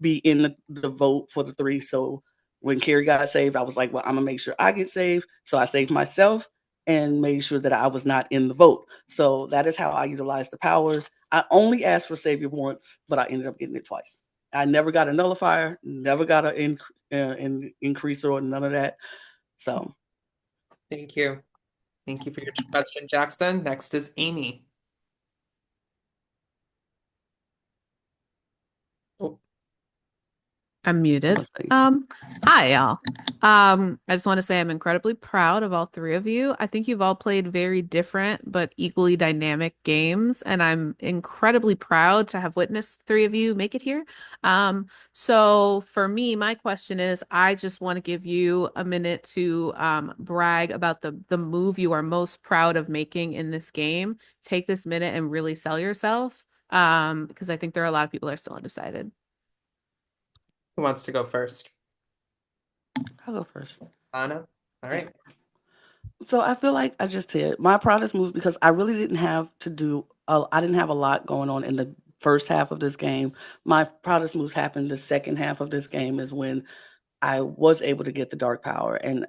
be in the vote for the 3. So when Carrie got saved, I was like, well, I'm gonna make sure I get saved. So I saved myself and made sure that I was not in the vote. So that is how I utilized the powers. I only asked for savior once, but I ended up getting it twice. I never got a nullifier, never got an increaser or none of that. So Thank you. Thank you for your question, Jackson. Next is Amy. Oh, I'm muted. Hi, y'all. I just want to say I'm incredibly proud of all 3 of you. I think you've all played very different but equally dynamic games, and I'm incredibly proud to have witnessed 3 of you make it here. So for me, my question is, I just want to give you a minute to brag about the move you are most proud of making in this game. Take this minute and really sell yourself, because I think there are a lot of people that are still undecided. who wants to go first? I'll go first. Anna? All right. So I feel like I just said my proudest move because I really didn't have to do. I didn't have a lot going on in the first half of this game. My proudest moves happened the second half of this game is when I was able to get the dark power and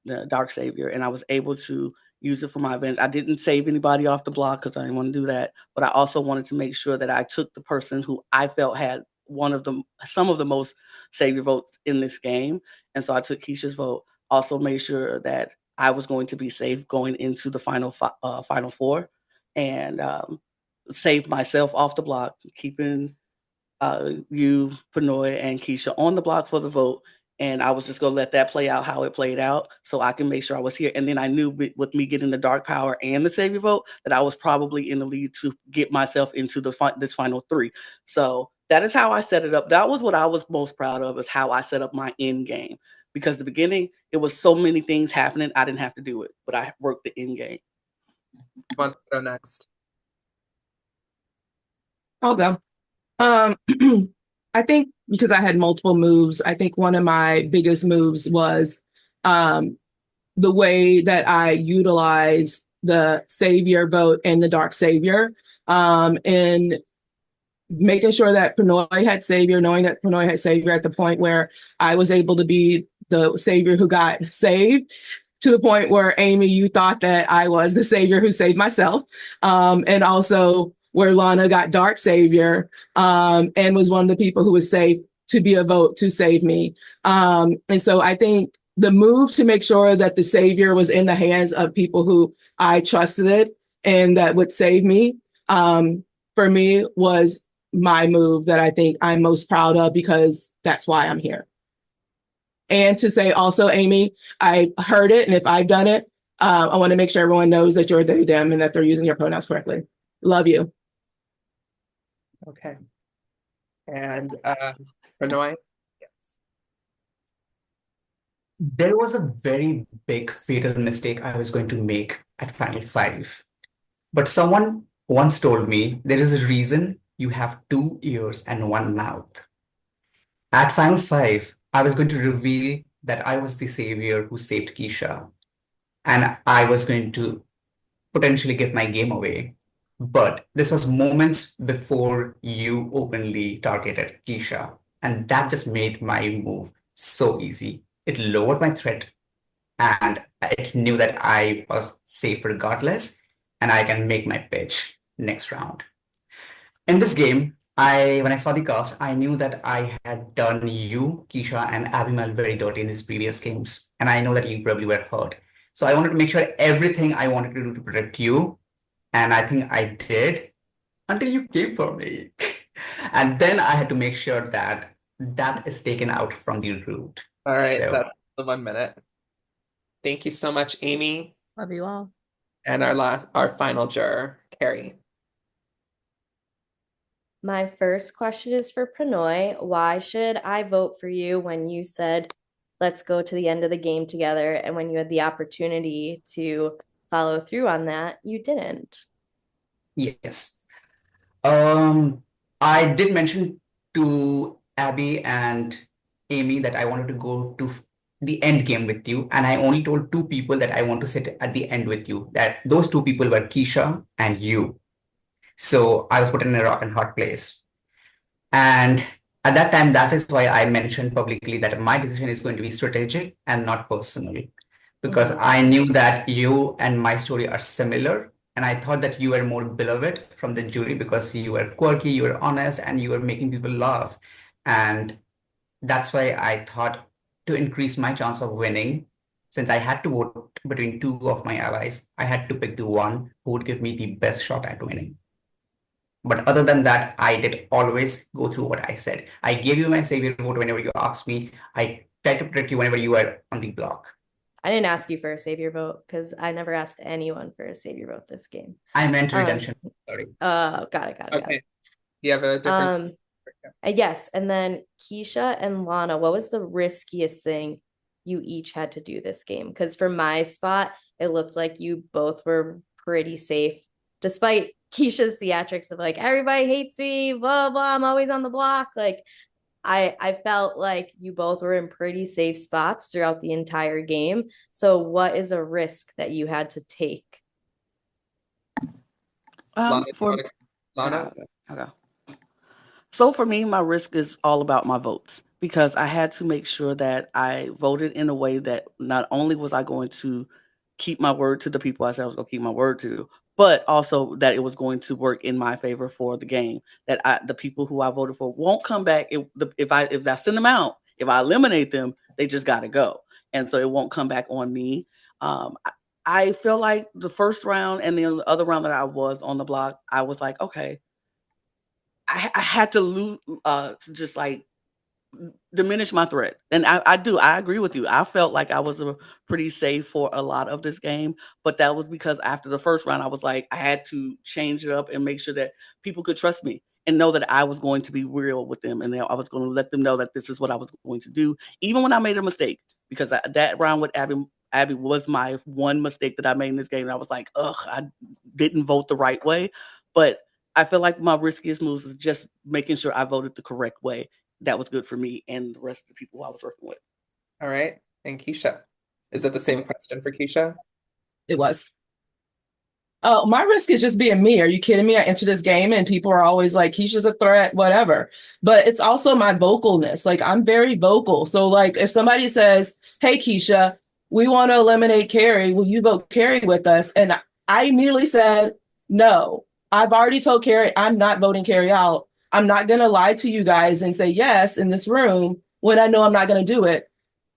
the dark savior, and I was able to use it for my advantage. I didn't save anybody off the block because I didn't want to do that, but I also wanted to make sure that I took the person who I felt had some of the most savior votes in this game, and so I took Keisha's vote. Also made sure that I was going to be safe going into the final 4, and saved myself off the block, keeping you, Pinoy, and Keisha on the block for the vote. And I was just going to let that play out how it played out so I can make sure I was here. And then I knew with me getting the dark power and the savior vote that I was probably in the lead to get myself into this final 3. So that is how I set it up. That was what I was most proud of, is how I set up my end game. Because the beginning, it was so many things happening, I didn't have to do it, but I worked the end game. Who wants to go next? I'll go. I think because I had multiple moves, I think one of my biggest moves was the way that I utilized the savior vote and the dark savior, and making sure that Pinoy had savior, knowing that Pinoy had savior at the point where I was able to be the savior who got saved, to the point where, Amy, you thought that I was the savior who saved myself. And also where Lana got dark savior, and was one of the people who was safe to be a vote to save me. And so I think the move to make sure that the savior was in the hands of people who I trusted and that would save me, for me, was my move that I think I'm most proud of, because that's why I'm here. And to say also, Amy, I heard it, and if I've done it, I want to make sure everyone knows that you're they, them, and that they're using your pronouns correctly. Love you. Okay. And Prannoy? There was a very big fatal mistake I was going to make at Final 5. But someone once told me there is a reason you have two ears and one mouth. At Final Five, I was going to reveal that I was the savior who saved Keisha, and I was going to potentially give my game away. But this was moments before you openly targeted Keisha, and that just made my move so easy. It lowered my threat, and it knew that I was safe regardless, and I can make my pitch next round. In this game, when I saw the cast, I knew that I had done you, Keisha, and Abimael very dirty in these previous games, and I know that you probably were hurt. So I wanted to make sure everything I wanted to do to protect you, and I think I did until you came for me. And then I had to make sure that that is taken out from the root. All right, So that's the 1 minute. Thank you so much, Amy. Love you all. And our final juror, Carrie. My first question is for Pranoy. Why should I vote for you when you said, let's go to the end of the game together? And when you had the opportunity to follow through on that, you didn't. yes. Um, I did mention to Abby and Amy that I wanted to go to the end game with you, and I only told two people that I want to sit at the end with you. That those two people were Keisha and you. So I was put in a rock and hard place. And at that time, that is why I mentioned publicly that my decision is going to be strategic and not personal, because I knew that you and my story are similar. And I thought that you were more beloved from the jury because you were quirky, you were honest, and you were making people laugh. And that's why I thought to increase my chance of winning, since I had to vote between two of my allies, I had to pick the one who would give me the best shot at winning. But other than that, I did always go through what I said. I gave you my savior vote whenever you asked me. I tried to protect you whenever you were on the block. I didn't ask you for a savior vote because I never asked anyone for a savior vote this game. I meant redemption. Sorry. Got it. Okay. You have a different. Yes, and then Keisha and Lana, what was the riskiest thing you each had to do this game? Because for my spot, it looked like you both were pretty safe, despite Keisha's theatrics of like, everybody hates me, blah, blah, I'm always on the block. Like, I felt like you both were in pretty safe spots throughout the entire game. So what is a risk that you had to take? Lana, For Lana? okay. So for me, my risk is all about my votes because I had to make sure that I voted in a way that not only was I going to keep my word to the people I said I was going to keep my word to, but also that it was going to work in my favor for the game. That the people who I voted for won't come back if I send them out. If I eliminate them, they just got to go, and so it won't come back on me. I feel like the first round and the other round that I was on the block, I was like, okay, I had to lose, just like diminish my threat. And I agree with you. I felt like I was pretty safe for a lot of this game, but that was because after the first round, I was like, I had to change it up and make sure that people could trust me and know that I was going to be real with them. And I was going to let them know that this is what I was going to do, even when I made a mistake, because that round with Abby was my one mistake that I made in this game. And I was like, ugh, I didn't vote the right way. But I feel like my riskiest moves is just making sure I voted the correct way. That was good for me and the rest of the people I was working with. All right. And Keisha, is it the same question for Keisha? It was. Oh, my risk is just being me. Are you kidding me? I enter this game and people are always like, Keisha's a threat, whatever. But it's also my vocalness. Like, I'm very vocal. So, like, if somebody says, hey, Keisha, we want to eliminate Carrie, will you vote Carrie with us? And I immediately said, no. I've already told Carrie I'm not voting Carrie out. I'm not going to lie to you guys and say yes in this room when I know I'm not going to do it.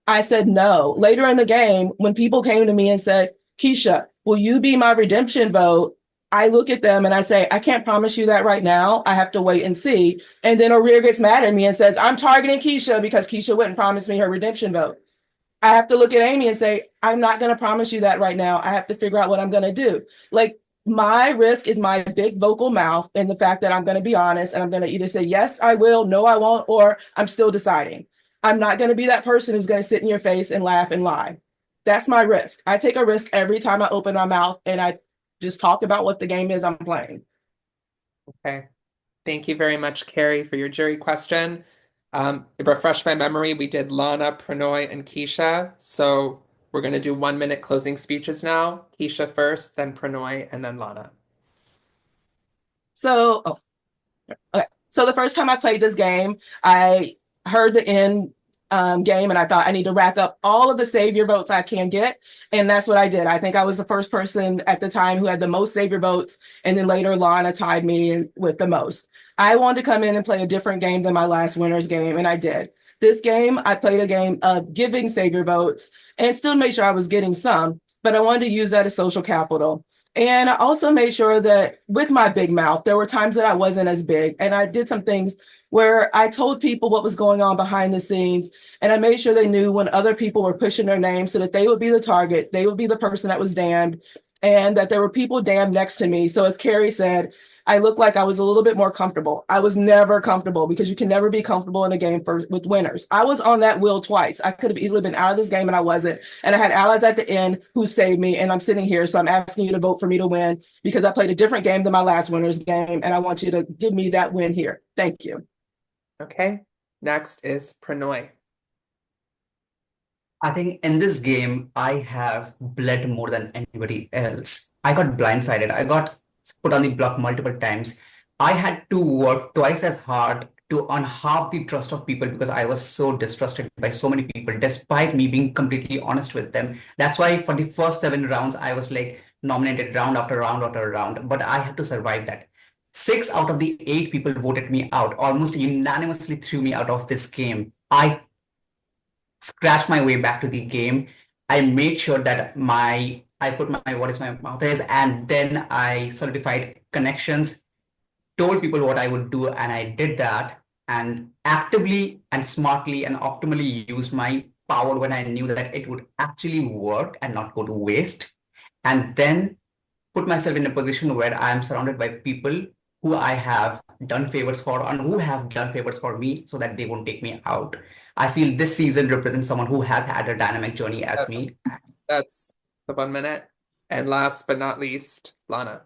I said no. Later in the game, when people came to me and said, Keisha, will you be my redemption vote? I look at them and I say, I can't promise you that right now. I have to wait and see. And then O'Rear gets mad at me and says, I'm targeting Keisha because Keisha wouldn't promise me her redemption vote. I have to look at Amy and say, I'm not going to promise you that right now. I have to figure out what I'm going to do. Like, my risk is my big vocal mouth and the fact that I'm going to be honest and I'm going to either say, yes, I will, no, I won't, or I'm still deciding. I'm not going to be that person who's going to sit in your face and laugh and lie. That's my risk. I take a risk every time I open my mouth and I just talk about what the game is I'm playing. Okay. Thank you very much, Carrie, for your jury question. Refresh my memory. We did Lana, Pranoy, and Keisha. So we're going to do 1 minute closing speeches now. Keisha first, then Pranoy, and then Lana. So, okay. So the first time I played this game, I heard the end game and I thought I need to rack up all of the savior votes I can get. And that's what I did. I think I was the first person at the time who had the most savior votes. And then later Lana tied me in with the most. I wanted to come in and play a different game than my last winner's game, and I did. This game, I played a game of giving savior votes and still made sure I was getting some, but I wanted to use that as social capital. And I also made sure that with my big mouth, there were times that I wasn't as big. And I did some things where I told people what was going on behind the scenes. And I made sure they knew when other people were pushing their name so that they would be the target, they would be the person that was damned, and that there were people damned next to me. So, as Carrie said, I looked like I was a little bit more comfortable. I was never comfortable because you can never be comfortable in a game with winners. I was on that wheel twice. I could have easily been out of this game and I wasn't. And I had allies at the end who saved me. And I'm sitting here. So I'm asking you to vote for me to win because I played a different game than my last winner's game. And I want you to give me that win here. Thank you. Okay. Next is Pranoy. I think in this game, I have bled more than anybody else. I got blindsided. I got put on the block multiple times. I had to work twice as hard to earn half the trust of people because I was so distrusted by so many people, despite me being completely honest with them. That's why for the first 7 rounds, I was like nominated round after round after round, but I had to survive that. 6 out of the 8 people voted me out, almost unanimously threw me out of this game. I scratched my way back to the game. I made sure that I put my what is my mouth is, and then I solidified connections, told people what I would do, and I did that, and actively and smartly and optimally used my power when I knew that it would actually work and not go to waste. And then put myself in a position where I am surrounded by people who I have done favors for and who have done favors for me so that they won't take me out. I feel this season represents someone who has had a dynamic journey as me. That's the 1 minute. And last but not least, Lana.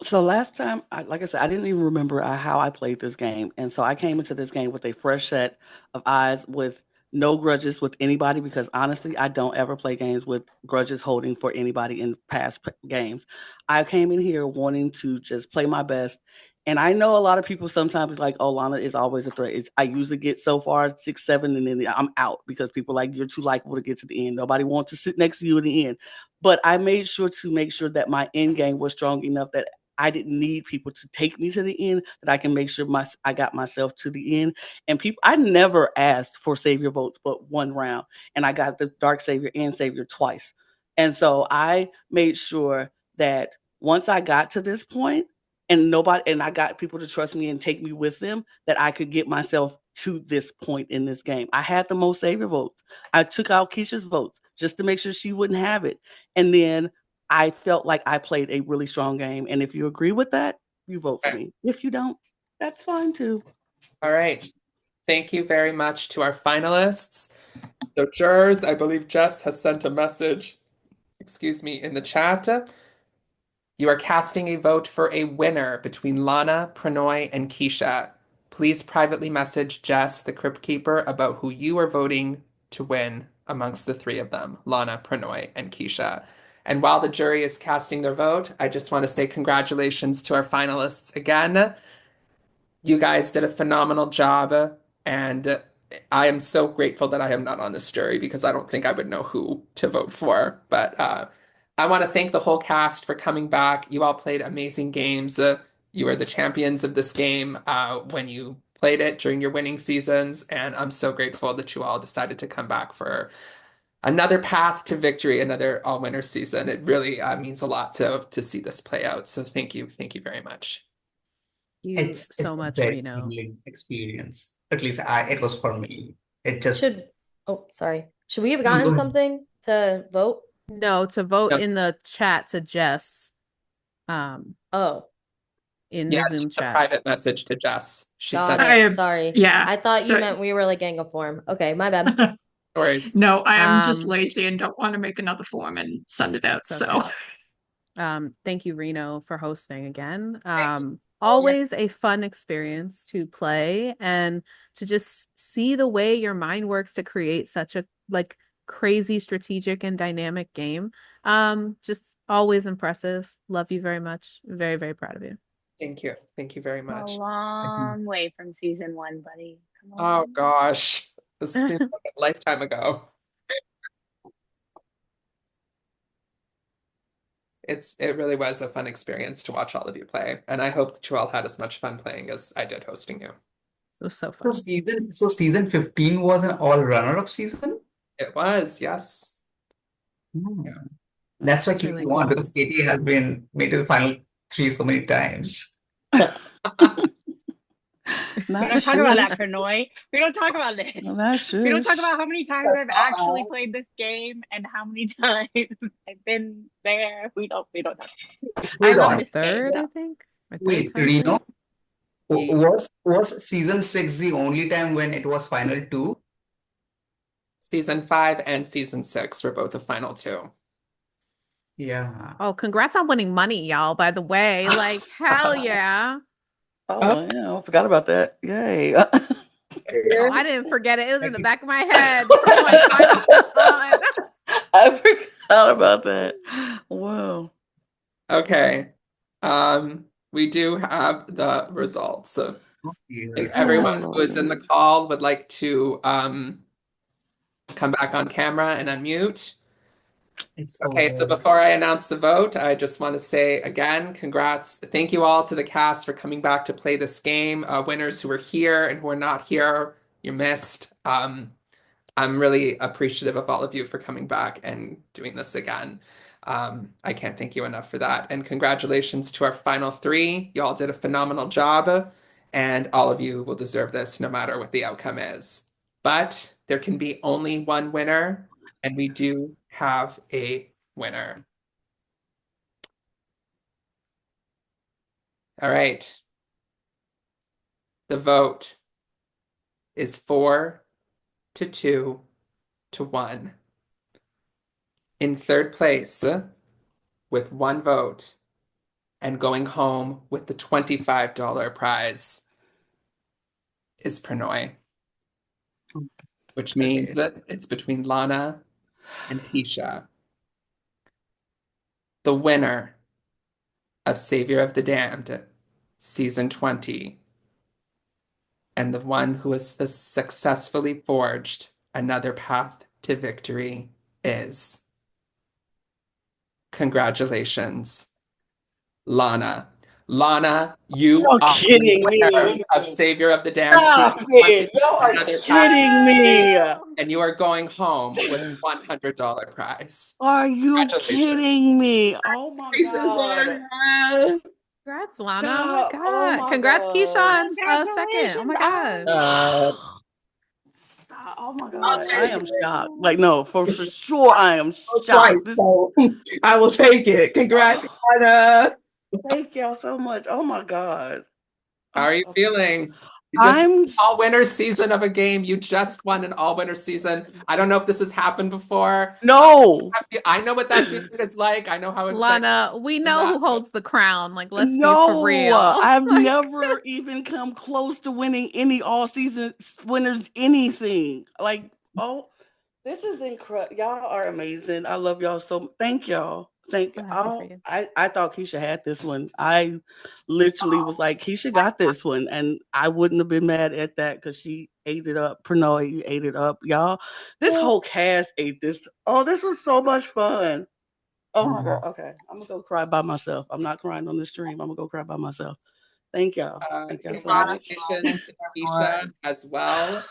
So last time, like I said, I didn't even remember how I played this game. And so I came into this game with a fresh set of eyes with no grudges with anybody because honestly, I don't ever play games with grudges holding for anybody in past games. I came in here wanting to just play my best. And I know a lot of people sometimes like, oh, Lana is always a threat. I usually get so far 6, 7, and then I'm out because people like you're too likable to get to the end. Nobody wants to sit next to you in the end. But I made sure to make sure that my end game was strong enough that I didn't need people to take me to the end, that I can make sure I got myself to the end. And people, I never asked for savior votes but one round, and I got the dark savior and savior twice. And so I made sure that once I got to this point, and I got people to trust me and take me with them, that I could get myself to this point in this game. I had the most savior votes. I took out Keisha's votes just to make sure she wouldn't have it. And then I felt like I played a really strong game. And if you agree with that, you vote for me. If you don't, that's fine too. All right. Thank you very much to our finalists. So, jurors, I believe Jess has sent a message, in the chat. You are casting a vote for a winner between Lana, Pranoy, and Keisha. Please privately message Jess, the Crypt Keeper, about who you are voting to win amongst the three of them, Lana, Pranoy, and Keisha. And while the jury is casting their vote, I just want to say congratulations to our finalists again. You guys did a phenomenal job, and I am so grateful that I am not on this jury because I don't think I would know who to vote for. But I want to thank the whole cast for coming back. You all played amazing games. You were the champions of this game when you played it during your winning seasons, and I'm so grateful that you all decided to come back for another path to victory, another all-winner season. It really means a lot to see this play out. So thank you very much. You so It's a much, very Reno. humbling experience. At least it was for me. It just Sorry. Should we have No, go gotten ahead. something to vote? No, to vote Yep. in the chat to Jess. Oh. In Yeah, the it's Zoom just a chat. private message to Jess. She Got sent it. it. Sorry. Yeah. I thought you So meant we were like gang of form. Okay, my bad. No worries. no, I am just Um, lazy and don't want to make another form and send it out. It's okay. So Thank you, Reno, for hosting again. Always a fun experience to play and to just see the way your mind works to create such a like crazy strategic and dynamic game. Just always impressive. Love you very much. Very, very proud of you. Thank you. Thank you very A much. long way from season one, buddy. Come Oh on. gosh. This feels like a lifetime ago. It really was a fun experience to watch all of you play, and I hope that you all had as much fun playing as I did hosting you. It was so So fun. season 15 was an all runner-up season? It was, yes. Hmm. Yeah. That's why It's Katie really won, cool. because Katie has been made to the final three so many times. We Not don't talk about sure. that, Prannoy. We don't talk about this. Well, that's We don't talk shush. about how many times I've actually played this game and how many times I've been there. We don't talk. I Hold love on. Our this game third, I though. think. Our third Wait, time Reno, playing. was season 6 the only time when it was final two? Season 5 and season 6 were both a final two. Yeah. Oh, congrats on winning money, y'all, by the way. Like, hell yeah. Oh, Oh, yeah, I forgot about that. Yay. Oh, I didn't forget it. It was in the back of my head. I'm like, finally on. I forgot about that. Wow. Okay. We do have the results. So if everyone who is in Oh, the call would like to come back on camera and unmute. It's Okay, so over. before I announce the vote, I just want to say again, congrats. Thank you all to the cast for coming back to play this game. Winners who are here and who are not here, you missed. I'm really appreciative of all of you for coming back and doing this again. I can't thank you enough for that. And congratulations to our final three. You all did a phenomenal job, and all of you will deserve this no matter what the outcome is. But there can be only one winner, and we do have a winner. All right. The vote is 4-2-1. In third place, with one vote, and going home with the $25 prize is Prannoy, which means okay. that it's between Lana and Keisha. The winner of Savior of the Damned, season 20, and the one who has successfully forged another path to victory is, congratulations, Lana. Lana, you Y'all are the kidding winner me. of Savior of the Damned Stop season it. 20, Y'all are another path to kidding victory, me. and you are going home with a $100 prize. Are you Congratulations. kidding me? Oh my Keisha's God. on. Congrats, Lana. Oh my Stop. Oh God. my Congrats, Keisha, God. on second. Oh Congratulations my God. on Stop. Oh my I'll God. I take am it. shocked. Like, no, for sure I am Twice, shocked. This, so I will take it. Congrats, oh, Anna. thank y'all so much. Oh my God. How are you Okay. feeling? You just won I'm an all-winners season of a game. You just won an all-winners season. I don't know if this has happened before. no. I know what that feeling is like. I know how excited Lana, we I'm know that. who holds the crown. Like, let's be for No, real. I've Like, never even come close to winning any all season winners anything. Like, oh, this is incredible. Y'all are amazing. I love y'all so. Thank y'all. Thank so happy for all. you. I thought Keisha had this one. I literally was like, Keisha got this one, and I wouldn't have been mad at that because she ate it up. Pranoy, you ate it up, y'all. This whole cast ate this. Oh, this was so much fun. Oh my God. Okay. I'm gonna go cry by myself. I'm not crying on the stream. I'm gonna go cry by myself. Thank y'all. Thank y'all so much. Congratulations to Keisha as well.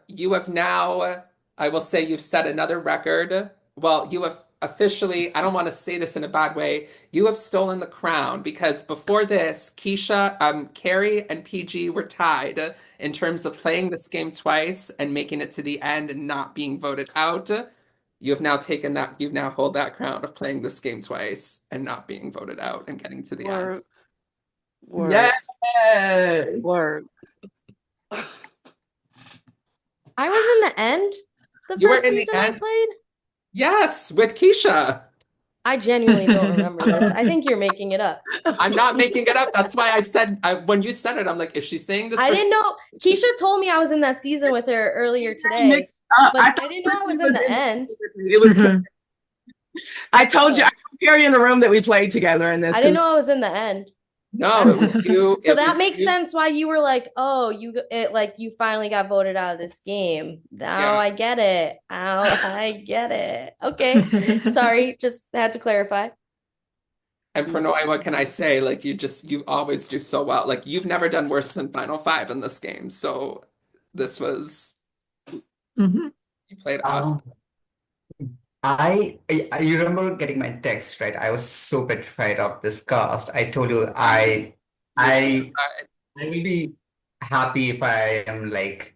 You have now, I will say, you've set another record. Well, you have officially, I don't want to say this in a bad way, you have stolen the crown because before this, Keisha, Carrie, and PG were tied in terms of playing this game twice and making it to the end and not being voted out. You have now taken that, you've now hold that crown of playing this game twice and not being voted out and getting to the end. Word. Word. Yes. Word. I was in the end the You were first in the season I end. played. Yes, with Keisha. I genuinely don't remember this. I think you're making it up. I'm not making it up. That's why I said when you said it, I'm like, is she saying this I for didn't know. Keisha told me I was in that season with her earlier today, Up. but I didn't know I was in the end. It was. I told you. I told Carrie in the room that we played together in this. I didn't know I was in the end. No, it was you. So It that was makes you. sense why you were like, oh, you finally got voted out of this game. Now Yeah. I get it. Now I get it. Okay. Sorry, just had to clarify. And Prannoy, what can I say? Like you always do so well. Like you've never done worse than Final Five in this game. So this was you played awesome. You remember getting my text, right? I was so petrified of this cast. I told you I will be happy if I am like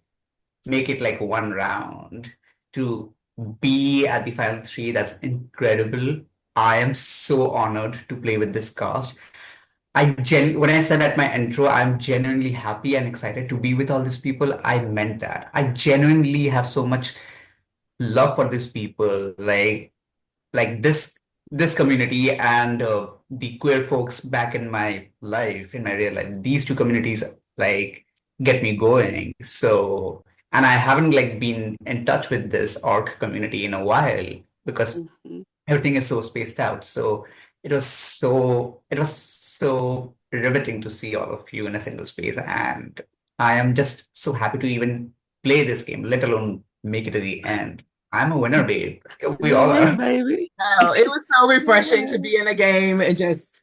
make it like one round to be at the final three. That's incredible. I am so honored to play with this cast. When I said at my intro, I'm genuinely happy and excited to be with all these people. I meant that. I genuinely have so much love for these people. Like this community and the queer folks back in my life, in my real life, these two communities like get me going. So, and I haven't like been in touch with this orc community in a while because everything is so spaced out. So it was so riveting to see all of you in a single space, and I am just so happy to even play this game, let alone make it to the end. I'm a winner, babe. We all Yeah, are. baby. No, it was so refreshing to be in a game and just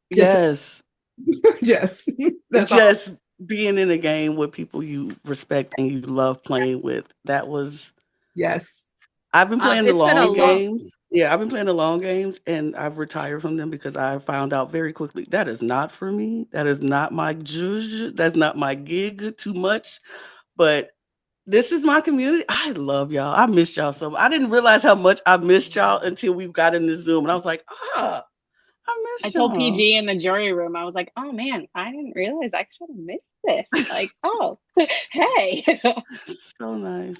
Yes. just that's all. Just being in a game with people you respect and you love playing with. That was Yes. I've been playing the It's been a long long games. Yeah, I've been playing the long games and I've retired from them because I found out very quickly that is not for me. That is not my juju. That's not my gig too much. But this is my community. I love y'all. I missed y'all so much. I didn't realize how much I missed y'all until we got in the Zoom. And I was like, I I missed told y'all. PG in the jury room, I was like, oh man, I didn't realize I should have missed this. Like, oh, hey. So nice.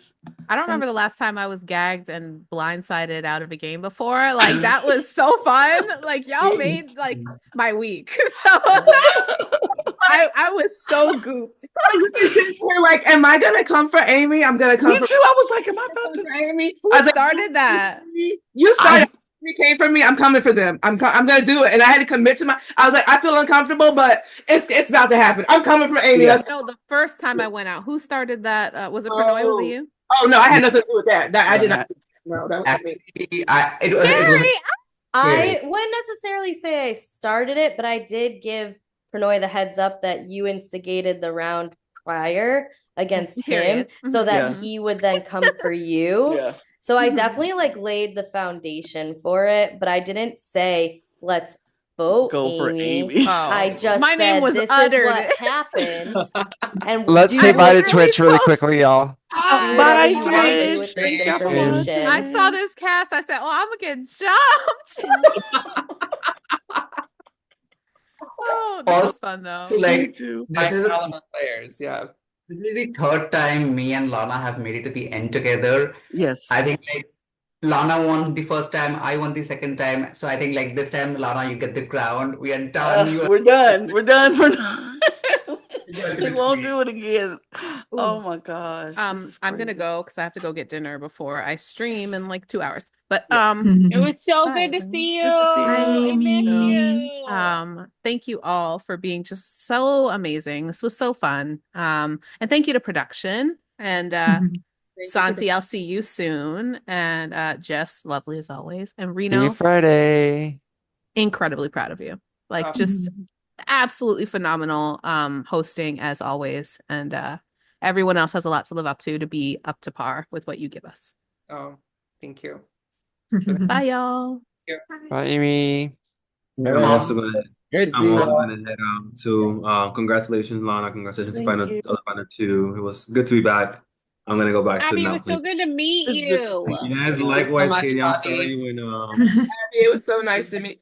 I don't remember the last time I was gagged and blindsided out of a game before. Like that was so fun. Like y'all made like my week. So I was so gooped. I was sitting here like, am I gonna come for Amy? I'm gonna come Me for too. I was like, am I about to Amy? Who started that? You started. You came for me. I'm coming for them. I'm gonna do it. And I had to commit to my. I was like, I feel uncomfortable, but it's about to happen. I'm coming for Amy. Yeah. No, the first time I went out, who started that? Was it Prannoy? Was it you? Oh no, I had nothing to do with that. I did not. No, that was actually, it was I wouldn't necessarily say I started it, but I did give Prannoy the heads up that you instigated the round prior against him so that he would then come for you. Yeah. So I definitely like laid the foundation for it, but I didn't say let's vote Go for Amy. I just My said name was this uttered. is what happened. And Let's do say bye to whatever Twitch really quickly, y'all. Bye, you want to do Twitch. with this Thank y'all for watching. information. I saw this cast. I said, "Oh, I'm gonna get jumped." Oh, this was fun though. So like High caliber players, yeah. This is the third time me and Lana have made it to the end together. Yes. I think like Lana won the first time, I won the second time. So I think like this time, Lana, you get the crown. We are done. We're done. We're done. We're done. We won't do it again. Oh my gosh. I'm gonna go because I have to go get dinner before I stream in like 2 hours. But It was so good to see you. I miss you. Thank you all for being just so amazing. This was so fun. And thank you to production and Santi, I'll see you soon. And Jess, lovely as always. And See you Reno, Friday. incredibly proud of you. Like just absolutely phenomenal hosting as always. And everyone else has a lot to live up to be up to par with what you give us. Oh, thank you. Bye, y'all. Bye, Amy. I'm also gonna. Great to I'm see also you. gonna head out too. Congratulations, Lana. Congratulations, Thank final you. final two. It was good to be back. I'm gonna go back to Abby, it not was so playing. good to meet you. Yes, Thank you so likewise, much, Katie. I'm Abby. sorry when it was so nice to meet.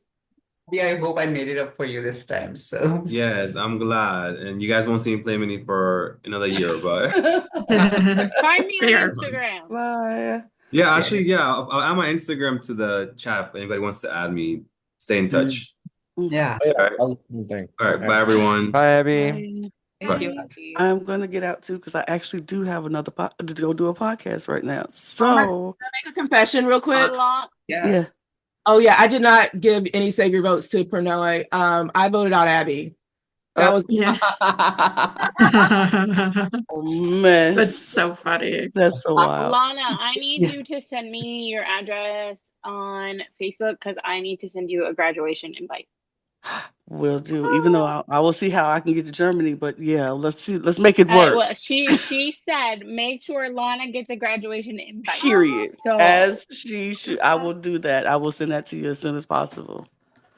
Yeah, I hope I made it up for you this time. So yes, I'm glad. And you guys won't see me play many for another year, but Find me on Fair. Instagram. Bye. Yeah, actually, yeah, I'll add my Instagram to the chat if anybody wants to add me. Stay in Mm. touch. Yeah. Oh, yeah, All right. I'll do the same thing. All right. All Bye, right. everyone. Bye, Abby. Bye. Thank Bye. you. Bye. I'm gonna get out too because I actually do have another to go do a podcast right now. Oh my, can So I make a confession real quick? Yeah. yeah. Oh yeah, I did not give any Savior votes to Pernod. I voted out Abby. That was Yeah. Oh mess. That's so funny. That's so wild. Lana, I need Yes, you to send me your address on Facebook because I need to send you a graduation invite. will do. Even though I will see how I can get to Germany, but yeah, let's see. Let's make it work. Well, she said make sure Lana gets a graduation invite. Period. So As she should. I will do that. I will send that to you as soon as possible.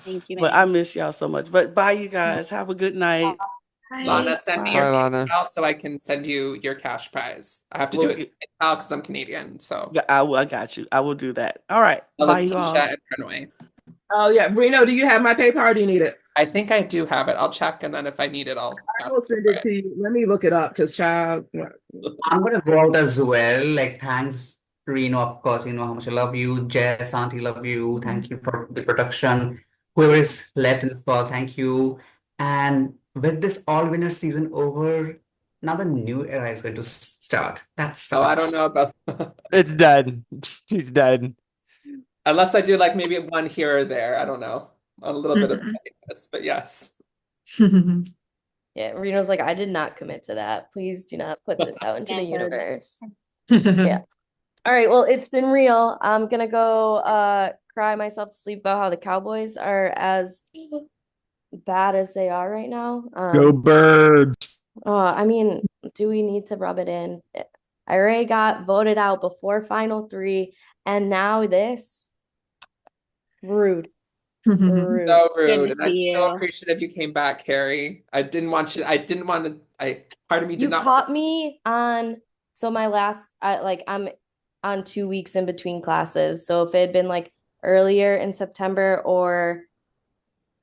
thank you, But I ma'am. miss y'all so much. But bye, you guys. Have a good night. Bye. Lana, send me Bye. your Bye, Lana. PayPal so I can send you your cash prize. I have to We'll do it get. PayPal because I'm Canadian, so I got you. I will do that. All right. that Bye, was you all. Keisha and Prannoy. Oh yeah, Reno, do you have my PayPal or do you need it? I think I do have it. I'll check, and then if I need it, I'll I ask will send for it to you. Let me look it up because child. I'm gonna go out as well. Like, thanks, Reno. Of course, you know how much I love you. Jess, Auntie, love you. Thank you for the production. Whoever is left in this call, thank you. And with this all-winner season over, now the new era is going to start. That Oh, I don't sucks. know about It's dead. He's dead. unless I do like maybe one here or there. I don't know. A little bit of pettiness, but yes. Yeah, Reno's like, I did not commit to that. Please do not put this out into the Yeah, heard. universe. Yeah. All right, well, it's been real. I'm gonna go cry myself to sleep about how the Cowboys are as bad as they are right now. Go birds. I mean, do we need to rub it in? I already got voted out before Final Three, and now this. Rude. Rude. So Good rude. to And I'm see so you. appreciative you came back, Carrie. I didn't want you, I didn't want to, part of me did You not. caught me on, so my last, I'm on 2 weeks in between classes. So if it had been like earlier in September or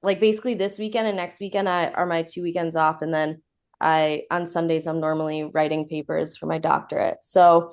like basically this weekend and next weekend are my 2 weekends off. And then on Sundays, I'm normally writing papers for my doctorate. So